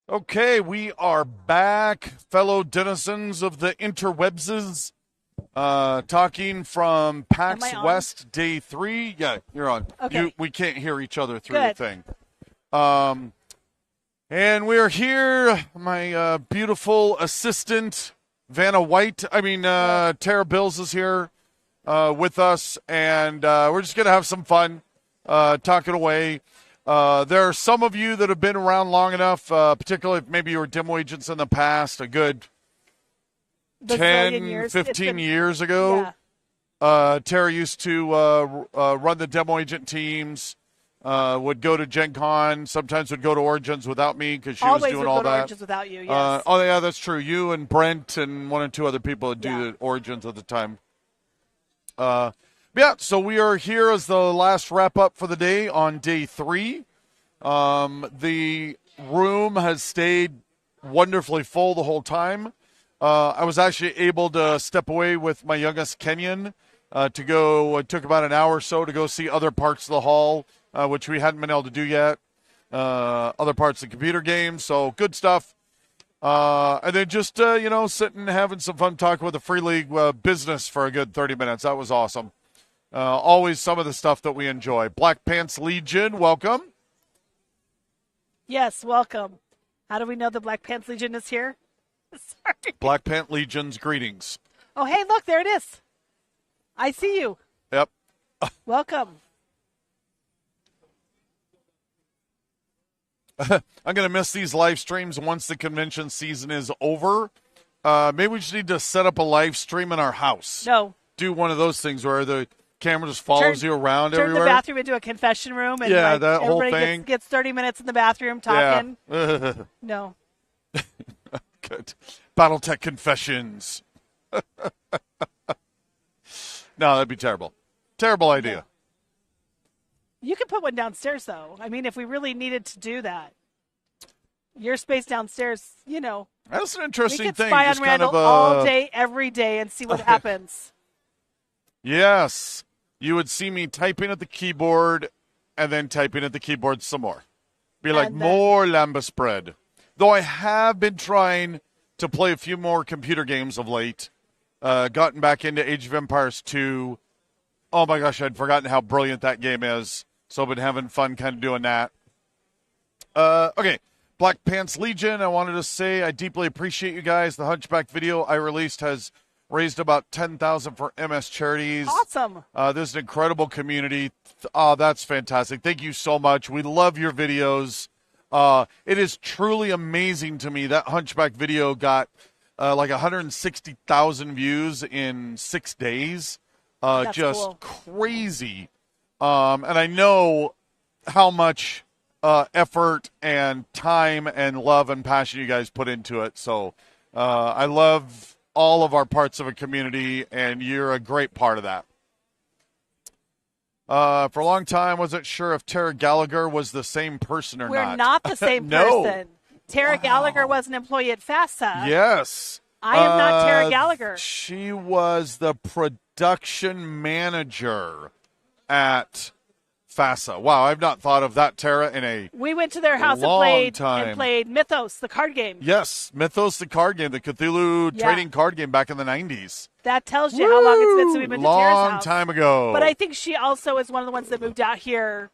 B: Okay, we are back, fellow denizens of the interwebses, talking from PAX
J: Am I on?
B: West Day 3. Yeah, you're on.
J: Okay.
B: We can't hear each other through
J: Good.
B: the thing. And we're here, my beautiful assistant, Tara Bills is here with us, and we're just going to have some fun talking away. There are some of you that have been around long enough, particularly if maybe you were demo agents in the past, a good 10,
J: years.
B: 15 years ago.
J: Yeah.
B: Tara used to run the demo agent teams, would go to Gen Con, sometimes would go to Origins without me because she
J: Always
B: was doing
J: would
B: all
J: go to
B: that.
J: Origins without you, yes.
B: Oh, yeah, that's true. You and Brent and one or two other people would do
J: Yeah.
B: the Origins at the time. Yeah, so we are here as the last wrap up for the day on day 3. The room has stayed wonderfully full the whole time. I was actually able to step away with my youngest Kenyan to go. It took about an hour or so to go see other parts of the hall, which we hadn't been able to do yet. Other parts of the computer game, so good stuff. And then just sitting having some fun talking with the Free League business for a good 30 minutes. That was awesome. Always some of the stuff that we enjoy. Black Pants Legion, welcome.
J: Yes, welcome. How do we know the Black Pants Legion is here? Sorry.
B: Black Pant Legion's greetings.
J: Oh, hey, look, there it is. I see you.
B: Yep.
J: Welcome.
B: I'm going to miss these live streams once the convention season is over. Maybe we just need to set up a live stream in our house.
J: No.
B: Do one of those things where the camera just follows you around
J: Turn
B: everywhere.
J: the bathroom into a confession room. And
B: Yeah, that whole
J: everybody
B: thing.
J: Gets 30 minutes in the bathroom talking.
B: Yeah.
J: No.
B: Good. Battletech confessions. No, that'd be terrible. Terrible idea.
J: You could put one downstairs, though. I mean, if we really needed to do that. Your space downstairs,
B: That's an
J: we
B: interesting
J: could
B: thing.
J: spy on
B: Just kind
J: Randall
B: of
J: all day, every day, and see what happens.
B: Yes. You would see me typing at the keyboard and then typing at the keyboard some more. Be like,
J: And then-
B: more lamba spread. Though I have been trying to play a few more computer games of late. Gotten back into Age of Empires 2. Oh my gosh, I'd forgotten how brilliant that game is. So I've been having fun kind of doing that. Okay. Black Pants Legion, I wanted to say I deeply appreciate you guys. The Hunchback video I released has raised about $10,000 for MS charities.
J: Awesome.
B: This is an incredible community. Oh, that's fantastic. Thank you so much. We love your videos. It is truly amazing to me that Hunchback video got like 160,000 views in 6 days.
J: That's
B: Just
J: cool.
B: crazy. And I know how much effort and time and love and passion you guys put into it. So I love all of our parts of a community, and you're a great part of that. For a long time, wasn't sure if Tara Gallagher was the same person or not.
J: We're not the same
B: No.
J: person. Tara Gallagher was an employee at FASA.
B: Yes.
J: I am not Tara Gallagher.
B: She was the production manager at FASA. Wow, I've not thought of that, Tara, in a
J: We went to their house
B: long
J: and
B: time.
J: played Mythos, the card game.
B: Yes, Mythos, the card game, the Cthulhu
J: Yeah.
B: trading card game back in the 90s.
J: That tells you how long it's been since we've been to Tara's
B: Long
J: house.
B: time ago.
J: But I think she also is one of the ones that moved out here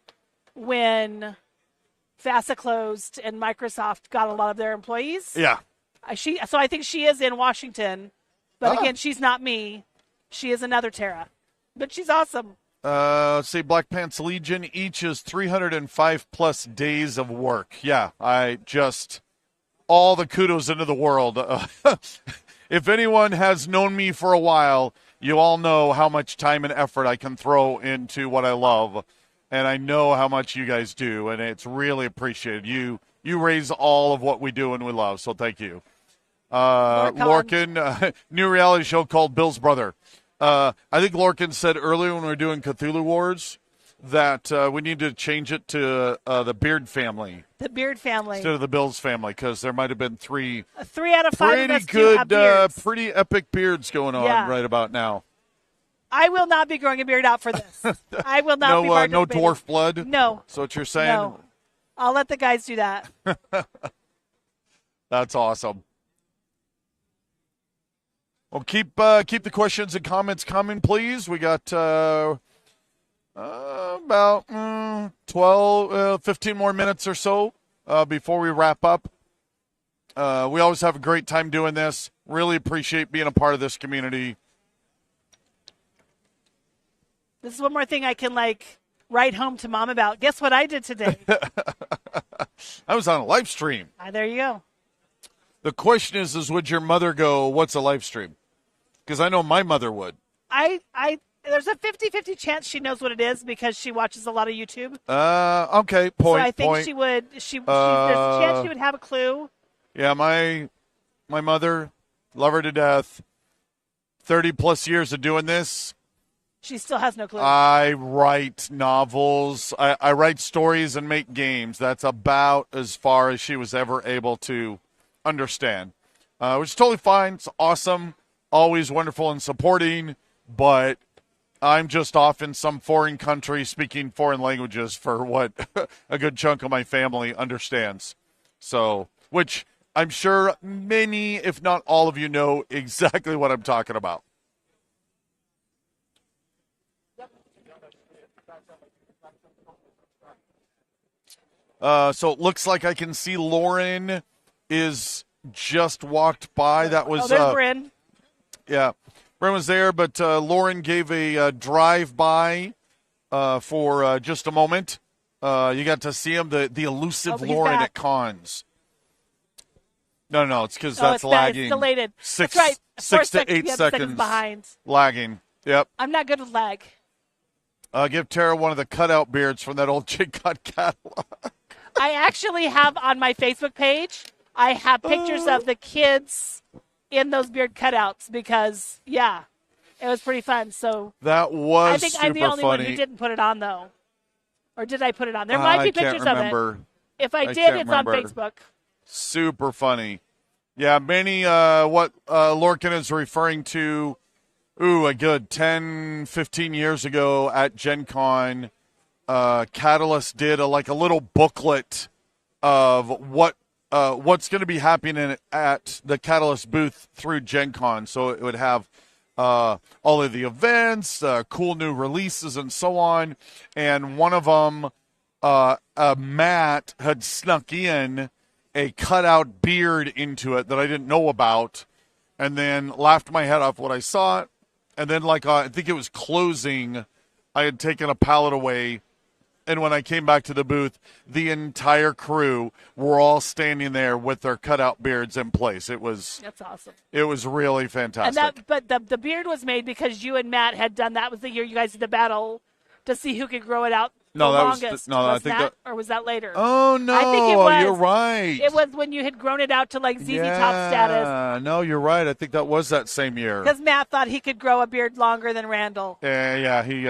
J: when FASA closed and Microsoft got a lot of their employees.
B: Yeah.
J: So I think she is in Washington. But
B: Ah.
J: again, she's not me. She is another Tara. But she's awesome.
B: Let's see, Black Pants Legion, each is 305 plus days of work. Yeah, I just, all the kudos into the world. If anyone has known me for a while, you all know how much time and effort I can throw into what I love. And I know how much you guys do, and it's really appreciated. You raise all of what we do and we love, so thank you. Lorcan, new reality show called Bill's Brother. I think Lorcan said earlier when we were doing Cthulhu Wars that we need to change it to the Beard family
J: The Beard family.
B: instead of the Bills family, because there might have been 3
J: 3 out of 5 of
B: pretty
J: us do have
B: good,
J: beards.
B: pretty epic beards going on
J: Yeah.
B: right about now.
J: I will not be growing a beard out for this. I will not be participating.
B: No dwarf blood.
J: No.
B: That's what you're saying.
J: No. I'll let the guys do that.
B: That's awesome. Well, keep the questions and comments coming, please. We got about 15 more minutes or so before we wrap up. We always have a great time doing this. Really appreciate being a part of this community.
J: This is one more thing I can write home to Mom about. Guess what I did today?
B: I was on a live stream.
J: There you go.
B: The question is would your mother go, what's a live stream? Because I know my mother would.
J: There's a 50-50 chance she knows what it is because she watches a lot of YouTube.
B: Okay, point.
J: So I think she would. There's a chance she would have a clue.
B: Yeah, my mother, love her to death. 30-plus years of doing this.
J: She still has no clue.
B: I write novels. I write stories and make games. That's about as far as she was ever able to understand, which is totally fine. It's awesome. Always wonderful and supporting, but I'm just off in some foreign country speaking foreign languages for what a good chunk of my family understands. So, which I'm sure many, if not all of you, know exactly what I'm talking about. So it looks like I can see Lauren is just walked by. That was
J: there's Bryn.
B: Yeah, Bryn was there, but Lauren gave a drive-by for just a moment. You got to see him, the elusive Lauren
J: back
B: at cons. No, it's because that's lagging.
J: It's delayed.
B: Six,
J: That's right.
B: 6 to 8 seconds
J: behind.
B: lagging. Yep.
J: I'm not good with lag.
B: Give Tara one of the cutout beards from that old Chick Cut catalog.
J: I actually have on my Facebook page, I have pictures of the kids in those beard cutouts because, yeah, it was pretty fun. So
B: that was
J: I think I'm the only one who didn't put it on, though. Or did I put it on? There might be pictures of it. If I did, it's on Facebook.
B: Super funny. Yeah, many, what Lorcan is referring to, a good 10, 15 years ago at Gen Con, Catalyst did a little booklet of what's going to be happening at the Catalyst booth through Gen Con. So it would have all of the events, cool new releases, and so on. And one of them, Matt had snuck in a cutout beard into it that I didn't know about, and then laughed my head off when I saw it. And then, I think it was closing, I had taken a pallet away, and when I came back to the booth, the entire crew were all standing there with their cutout beards in place. That's
J: awesome.
B: It was really fantastic.
J: But the beard was made because you and Matt had done that. Was the year you guys did the battle to see who could grow it out.
B: I think that,
J: or was that later?
B: Oh no,
J: I think it was.
B: You're right.
J: It was when you had grown it out to ZZ Top status.
B: No, you're right. I think that was that same year.
J: Because Matt thought he could grow a beard longer than Randall.
B: He.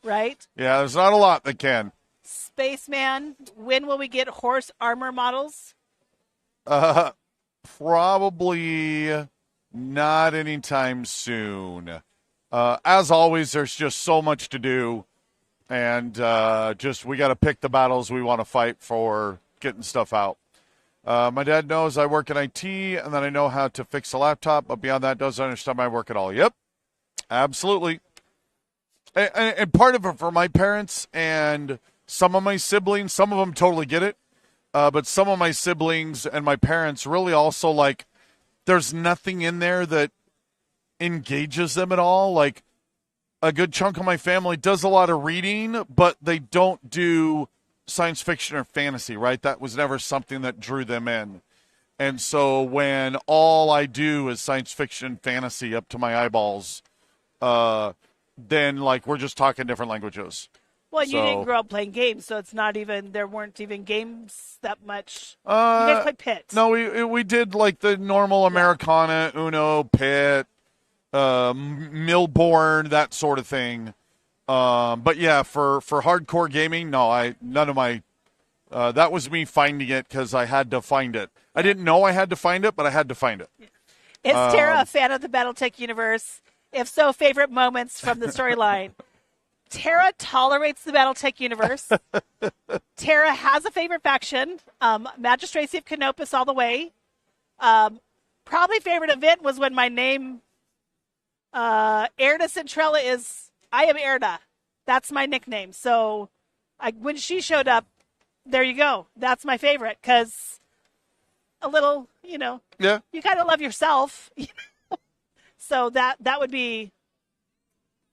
J: Right.
B: Yeah, there's not a lot that can.
J: Spaceman, when will we get horse armor models?
B: Probably not anytime soon. As always, there's just so much to do, and we got to pick the battles we want to fight for getting stuff out. My dad knows I work in IT, and that I know how to fix a laptop, but beyond that, doesn't understand my work at all. Yep, absolutely. And part of it for my parents and some of my siblings, some of them totally get it, but some of my siblings and my parents really also, there's nothing in there that engages them at all. A good chunk of my family does a lot of reading, but they don't do science fiction or fantasy, right? That was never something that drew them in. And so when all I do is science fiction fantasy up to my eyeballs, then we're just talking different languages.
J: Well, you didn't grow up playing games, so it's not even, there weren't even games that much. You guys played Pit.
B: No, we did the normal Americana, Uno, Pit, Milborn, that sort of thing. But yeah, for hardcore gaming, none of my, that was me finding it because I had to find it. I didn't know I had to find it, but I had to find it.
J: Is Tara a fan of the Battletech universe? If so, favorite moments from the storyline? Tara tolerates the Battletech universe. Tara has a favorite faction, Magistracy of Canopus all the way. Probably favorite event was when my name, Erda Centrella I am Erda. That's my nickname. So when she showed up, there you go. That's my favorite because a little,
B: Yeah.
J: you kind of love yourself. So that would be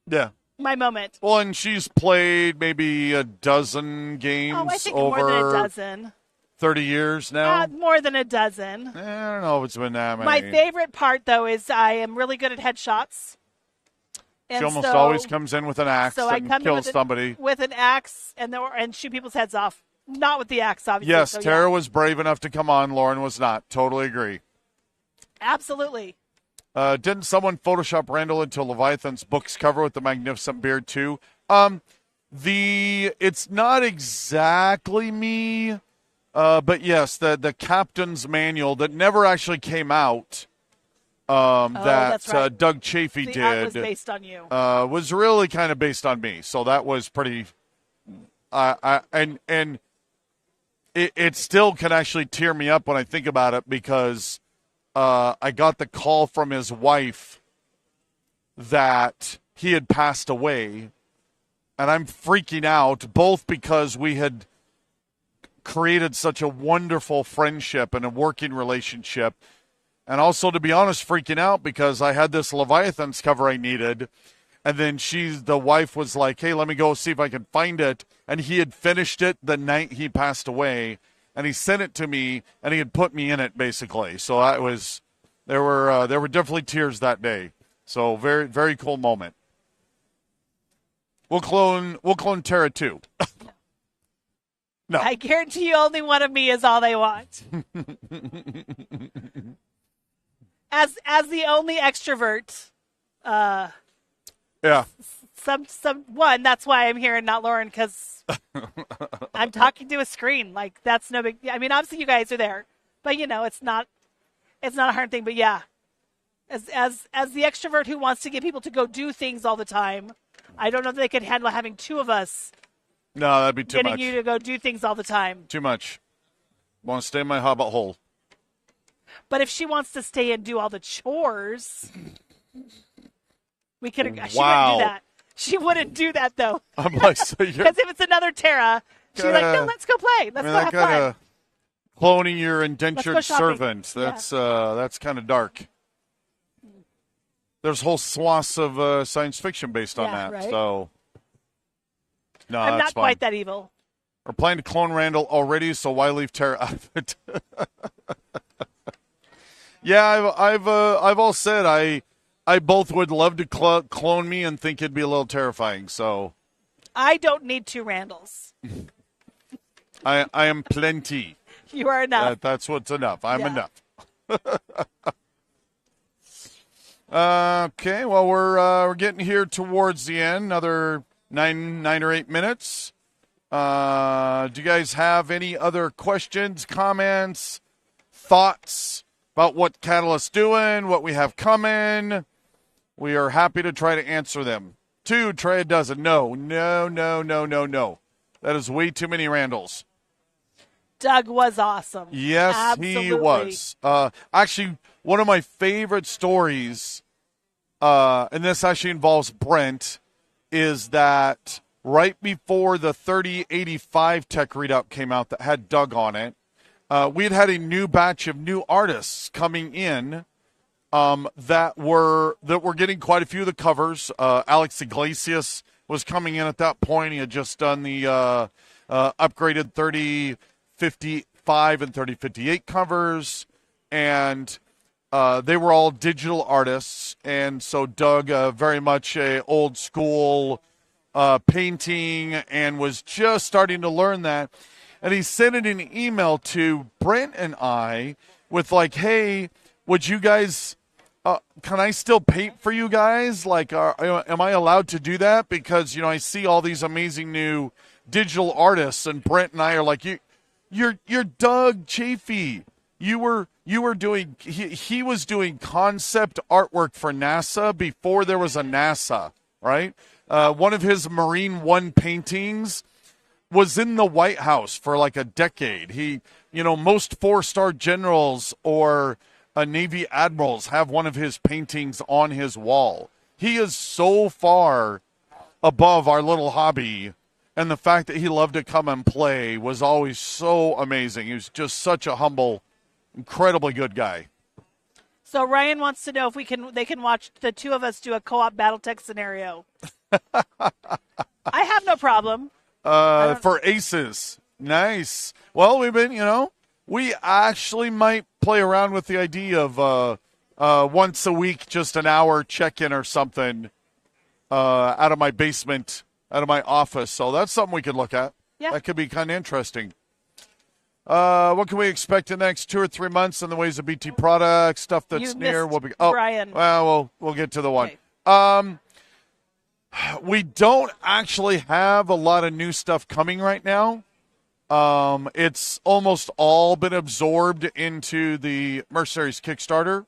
B: Yeah.
J: my moment.
B: Well, and she's played maybe a dozen games
J: Oh, I think
B: over
J: more than a dozen.
B: 30 years now.
J: More than a dozen.
B: I don't know if it's been that many.
J: My favorite part, though, is I am really good at headshots.
B: She almost always comes in with an axe and kills somebody.
J: With an axe and shoot people's heads off. Not with the axe, obviously.
B: Yes,
J: so,
B: Tara was brave enough to come on. Lauren was not. Totally agree.
J: Absolutely.
B: Didn't someone Photoshop Randall into Leviathan's book's cover with the magnificent beard too? It's not exactly me, but yes, the captain's manual that never actually came out.
J: That's right.
B: Doug Chafee
J: the
B: did.
J: Art was based on you.
B: Was really kind of based on me, so that was pretty. And it still can actually tear me up when I think about it because I got the call from his wife that he had passed away, and I'm freaking out both because we had created such a wonderful friendship and a working relationship. And also, to be honest, freaking out because I had this Leviathans cover I needed. And then the wife was like, hey, let me go see if I can find it. And he had finished it the night he passed away. And he sent it to me, and he had put me in it, basically. So there were definitely tears that day. So very, very cool moment. We'll clone Tara too. No.
J: I guarantee you only one of me is all they want. As the only extrovert,
B: yeah.
J: One, that's why I'm here and not Lauren, because I'm talking to a screen. Like, that's no big. I mean, obviously you guys are there, but it's not a hard thing. But yeah, as the extrovert who wants to get people to go do things all the time, I don't know if they could handle having two of us.
B: No, that'd be too much.
J: Getting you to go do things all the time.
B: Too much. Want to stay in my hobbit hole.
J: But if she wants to stay and do all the chores, we could.
B: Wow.
J: She wouldn't do that. She wouldn't do that though.
B: I'm like, so you're
J: because if it's another Tara, she's like, no, let's go play. Let's go have fun.
B: Cloning your indentured servant. That's kind of dark. There's whole swaths of science fiction based on that.
J: Right?
B: So no,
J: I'm
B: that's
J: not quite that evil.
B: We're planning to clone Randall already, so why leave Tara out of it? Yeah, I've all said I both would love to clone me and think it'd be a little terrifying. So
J: I don't need two Randalls.
B: I am plenty.
J: You are enough.
B: That's what's enough. I'm enough. Okay, well we're getting here towards the end. Another nine or 8 minutes. Do you guys have any other questions, comments, thoughts about what Catalyst's doing, what we have coming? We are happy to try to answer them. 2, try a dozen. No. That is way too many Randalls.
J: Doug was awesome.
B: Yes,
J: Absolutely.
B: he was. Actually, one of my favorite stories, and this actually involves Brent, is that right before the 3085 tech readout came out that had Doug on it, we had a new batch of new artists coming in that were getting quite a few of the covers. Alex Iglesias was coming in at that point. He had just done the upgraded 3055 and 3058 covers, and they were all digital artists. And so Doug, very much a old school painting, and was just starting to learn that. And he sent in an email to Brent and I with like, hey, would you guys, can I still paint for you guys? Like, am I allowed to do that? Because, I see all these amazing new digital artists, and Brent and I are like, you're Doug Chafee. You were doing, he was doing concept artwork for NASA before there was a NASA, right? One of his Marine One paintings was in the White House for like a decade. He, most 4-star generals or Navy admirals have one of his paintings on his wall. He is so far above our little hobby, and the fact that he loved to come and play was always so amazing. He was just such a humble, incredibly good guy.
J: So Ryan wants to know if they can watch the two of us do a co-op Battletech scenario. I have no problem.
B: For aces. Nice. Well, we've been, we actually might play around with the idea of once a week, just an hour check-in or something out of my basement, out of my office. So that's something we could look at.
J: Yeah.
B: That could be kind of interesting. What can we expect in the next 2 or 3 months in the ways of BT products, stuff that's near? We'll be. Oh,
J: Brian.
B: Well, we'll get to the one.
J: Okay.
B: We don't actually have a lot of new stuff coming right now. It's almost all been absorbed into the Mercenaries Kickstarter.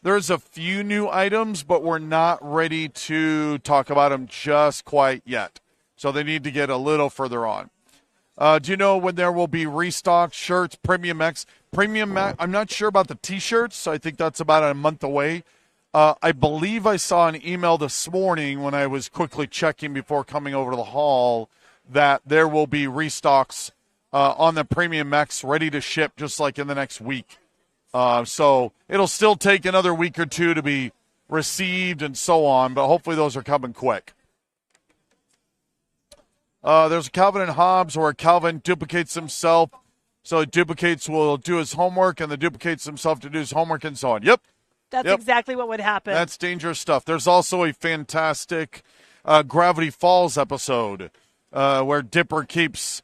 B: There's a few new items, but we're not ready to talk about them just quite yet. So they need to get a little further on. Do you know when there will be restock shirts, Premium X? I'm not sure about the T-shirts, so I think that's about a month away. I believe I saw an email this morning when I was quickly checking before coming over to the hall that there will be restocks on the Premium X ready to ship just like in the next week. So it'll still take another week or two to be received and so on, but hopefully those are coming quick. There's a Calvin and Hobbes where Calvin duplicates himself. So duplicates will do his homework and the duplicates himself to do his homework and so on. Yep.
J: That's exactly what would happen.
B: That's dangerous stuff. There's also a fantastic Gravity Falls episode where Dipper keeps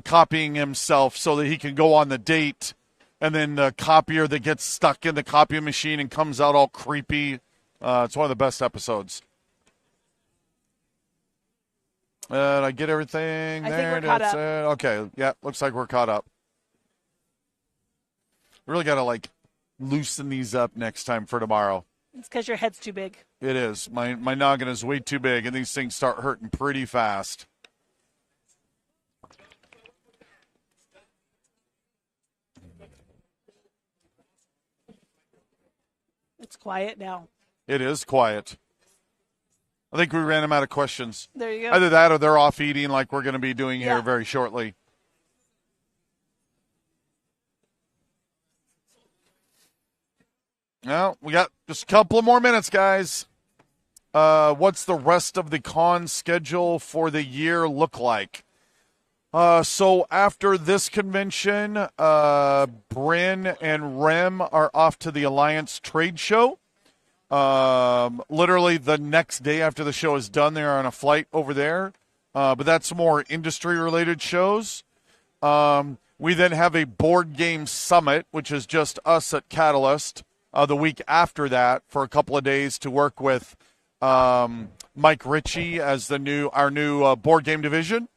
B: copying himself so that he can go on the date, and then the copier that gets stuck in the copy machine and comes out all creepy. It's one of the best episodes. Did I get everything
J: I
B: there?
J: think we're caught up.
B: Okay, yeah, looks like we're caught up. Really got to, loosen these up next time for tomorrow.
J: It's because your head's too big.
B: It is. My noggin is way too big, and these things start hurting pretty fast.
J: It's quiet now.
B: It is quiet. I think we ran them out of questions.
J: There you go.
B: Either that or they're off eating like we're going to be doing here
J: Yeah.
B: very shortly. Well, we got just a couple of more minutes, guys. What's the rest of the con schedule for the year look like? So after this convention, Bryn and Rem are off to the Alliance Trade Show. Literally the next day after the show is done, they're on a flight over there. But that's more industry-related shows. We then have a board game summit, which is just us at Catalyst, the week after that for a couple of days to work with Mike Ritchie as our new board game division.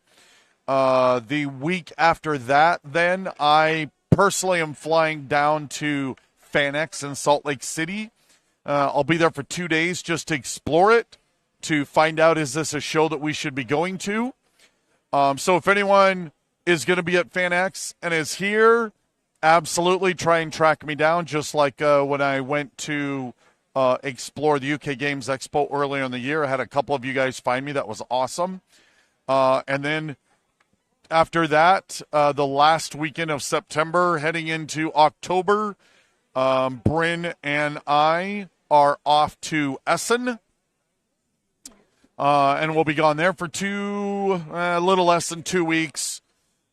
B: The week after that, then, I personally am flying down to FanX in Salt Lake City. I'll be there for 2 days just to explore it, to find out is this a show that we should be going to. So if anyone is going to be at FanX and is here, absolutely try and track me down, just like when I went to explore the UK Games Expo earlier in the year. I had a couple of you guys find me. That was awesome. And then after that, the last weekend of September, heading into October, Bryn and I are off to Essen. And we'll be gone there for a little less than 2 weeks.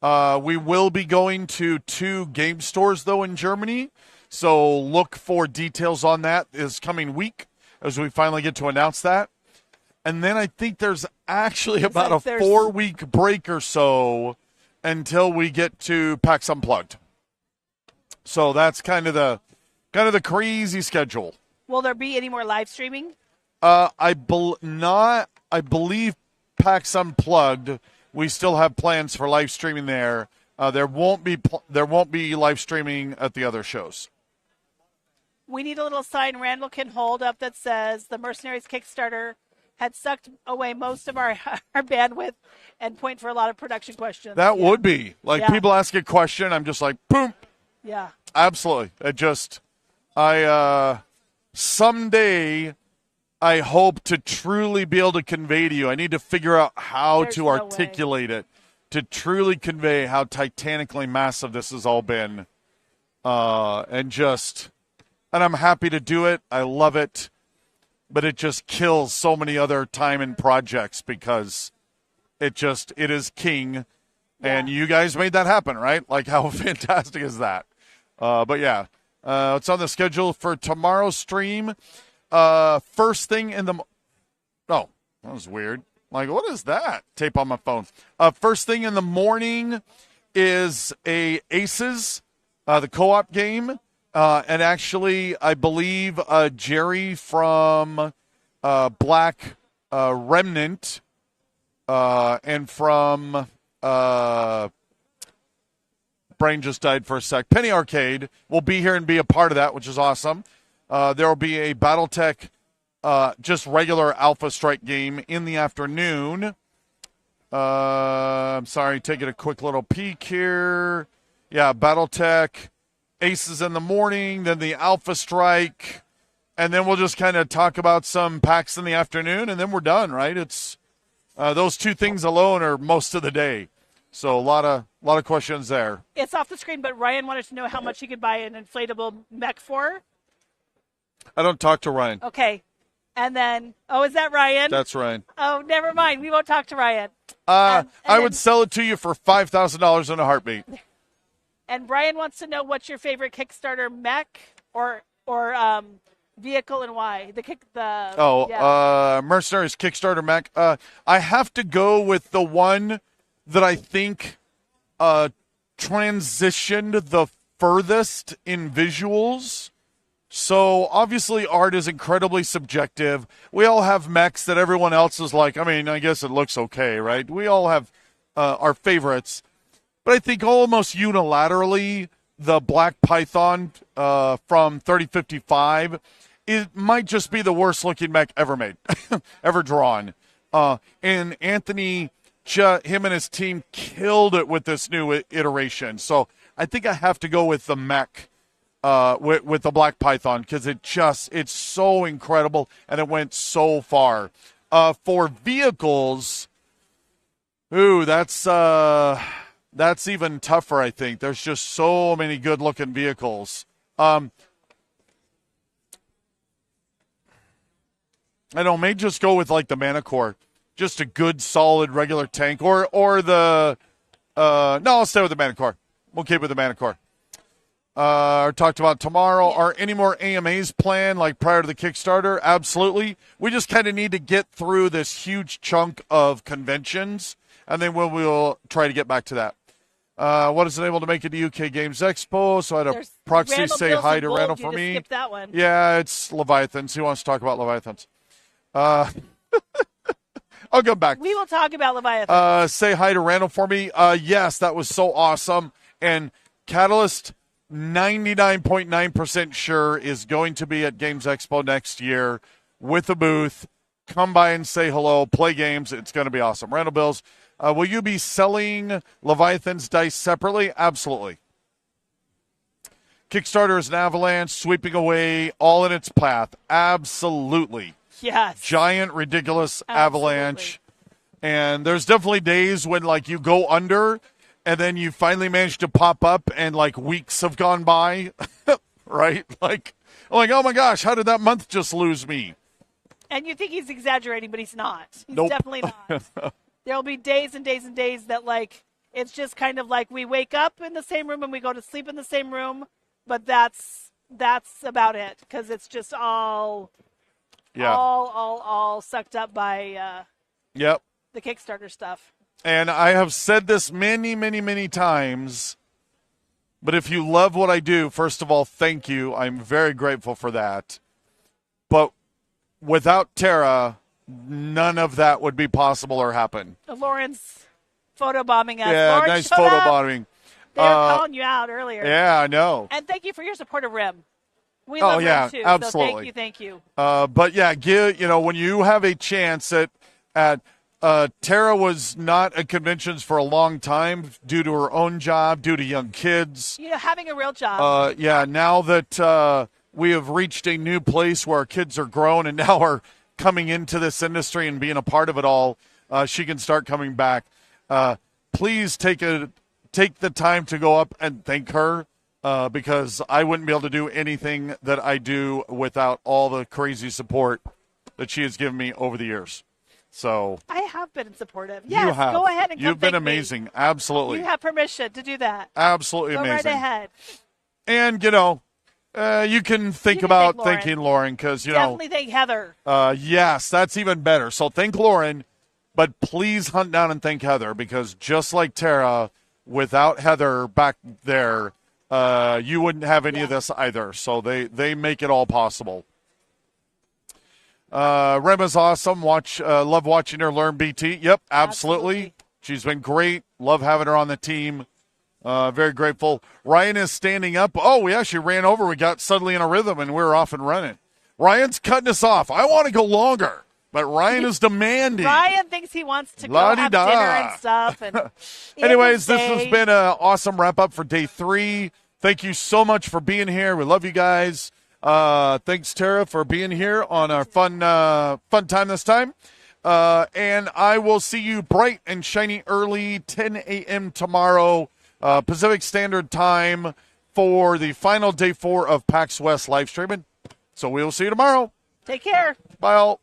B: We will be going to 2 game stores, though, in Germany. So look for details on that this coming week as we finally get to announce that. And then I think there's actually about a 4-week break or so until we get to PAX Unplugged. So that's kind of the crazy schedule.
J: Will there be any more live streaming?
B: I believe PAX Unplugged. We still have plans for live streaming there. There won't be live streaming at the other shows.
J: We need a little sign Randall can hold up that says the Mercenaries Kickstarter had sucked away most of our bandwidth and point for a lot of production questions.
B: That would be. Like, people ask a question, I'm just like, boom.
J: Yeah.
B: Absolutely. Someday I hope to truly be able to convey to you. I need to figure out how to articulate it to truly convey how titanically massive this has all been. And I'm happy to do it. I love it. But it just kills so many other time and projects because it is king. And you guys made that happen, right? Like, how fantastic is that? But yeah, it's on the schedule for tomorrow's stream. First thing in the oh, that was weird. Like, what is that? Tape on my phone. First thing in the morning is a Aces, the co-op game. And actually, I believe Jerry from Black Remnant and from brain just died for a sec. Penny Arcade will be here and be a part of that, which is awesome. There will be a Battletech, just regular Alpha Strike game in the afternoon. I'm sorry, taking a quick little peek here. Yeah, Battletech. Aces in the morning, then the Alpha Strike, and then we'll just kind of talk about some PAX in the afternoon, and then we're done, right? It's those two things alone are most of the day. So a lot of questions there.
J: It's off the screen, but Ryan wanted to know how much he could buy an inflatable mech for.
B: I don't talk to Ryan.
J: Okay. And then, is that Ryan?
B: That's Ryan.
J: Oh, never mind. We won't talk to Ryan.
B: I would sell it to you for $5,000 in a heartbeat.
J: And Brian wants to know what's your favorite Kickstarter mech or vehicle and why.
B: Mercenaries Kickstarter mech. I have to go with the one that I think transitioned the furthest in visuals. So obviously art is incredibly subjective. We all have mechs that everyone else is like, I mean, I guess it looks okay, right? We all have our favorites. But I think almost unilaterally, the Black Python from 3055, it might just be the worst looking mech ever made, ever drawn. And Anthony, him and his team killed it with this new iteration. So I think I have to go with the mech, with the Black Python, because it's so incredible and it went so far. For vehicles, that's even tougher, I think. There's just so many good-looking vehicles. I may just go with, like, the Manicore. Just a good, solid, regular tank. Or the... no, I'll stay with the Manicore. We'll keep with the Manicore. Talked about tomorrow. Are any more AMAs planned, like, prior to the Kickstarter? Absolutely. We just kind of need to get through this huge chunk of conventions, and then we'll try to get back to that. What is unable to make it to UK Games Expo? So I had a proxy
J: Randall
B: say hi to Randall for me.
J: Skip that one.
B: Yeah, it's Leviathans. He wants to talk about Leviathans. I'll go back.
J: We will talk about Leviathans.
B: Say hi to Randall for me. Yes, that was so awesome. And Catalyst, 99.9% sure, is going to be at Games Expo next year with a booth. Come by and say hello, play games. It's going to be awesome. Randall Bills. Will you be selling Leviathan's dice separately? Absolutely. Kickstarter is an avalanche sweeping away all in its path. Absolutely.
J: Yes.
B: Giant, ridiculous avalanche. And there's definitely days when, like, you go under and then you finally manage to pop up and, like, weeks have gone by. Right? Like, oh my gosh, how did that month just lose me?
J: And you think he's exaggerating, but he's not. He's
B: Nope.
J: definitely not. There'll be days and days and days that, like, it's just kind of like we wake up in the same room and we go to sleep in the same room, but that's about it, because it's just all sucked up by
B: the
J: Kickstarter stuff.
B: And I have said this many, many, many times, but if you love what I do, first of all, thank you. I'm very grateful for that. But without Tara, none of that would be possible or happen.
J: Lauren's photobombing us.
B: Yeah,
J: Lauren,
B: nice
J: shut up.
B: photobombing.
J: They were calling you out earlier.
B: Yeah, I know.
J: And thank you for your support of RIM. We love
B: yeah,
J: Room 2.
B: absolutely.
J: So thank you.
B: But yeah, when you have a chance at Tara was not at conventions for a long time due to her own job, due to young kids.
J: Having a real job.
B: Now that we have reached a new place where our kids are grown and now are coming into this industry and being a part of it all, she can start coming back. Please take the time to go up and thank her. Because I wouldn't be able to do anything that I do without all the crazy support that she has given me over the years. So
J: I have been supportive. Yes, go ahead and come
B: You've been
J: thank me.
B: Amazing. Absolutely.
J: You have permission to do that.
B: Absolutely
J: go
B: amazing.
J: Go right ahead.
B: And, you can think about thanking Lauren because,
J: Definitely thank Heather.
B: Yes, that's even better. So thank Lauren, but please hunt down and thank Heather because just like Tara, without Heather back there, you wouldn't have any of this either. So they make it all possible. Rem is awesome. Love watching her learn BT. Yep, absolutely. She's been great. Love having her on the team. Very grateful. Ryan is standing up. Oh, we actually ran over. We got suddenly in a rhythm, and we're off and running. Ryan's cutting us off. I want to go longer, but Ryan is demanding.
J: Ryan thinks he wants to go have dinner and stuff. And
B: anyways, this has been an awesome wrap-up for day 3. Thank you so much for being here. We love you guys. Thanks, Tara, for being here on our fun time this time. And I will see you bright and shiny early, 10 a.m. tomorrow, Pacific Standard Time, for the final day 4 of PAX West live streaming. So we will see you tomorrow.
J: Take care.
B: Bye, all.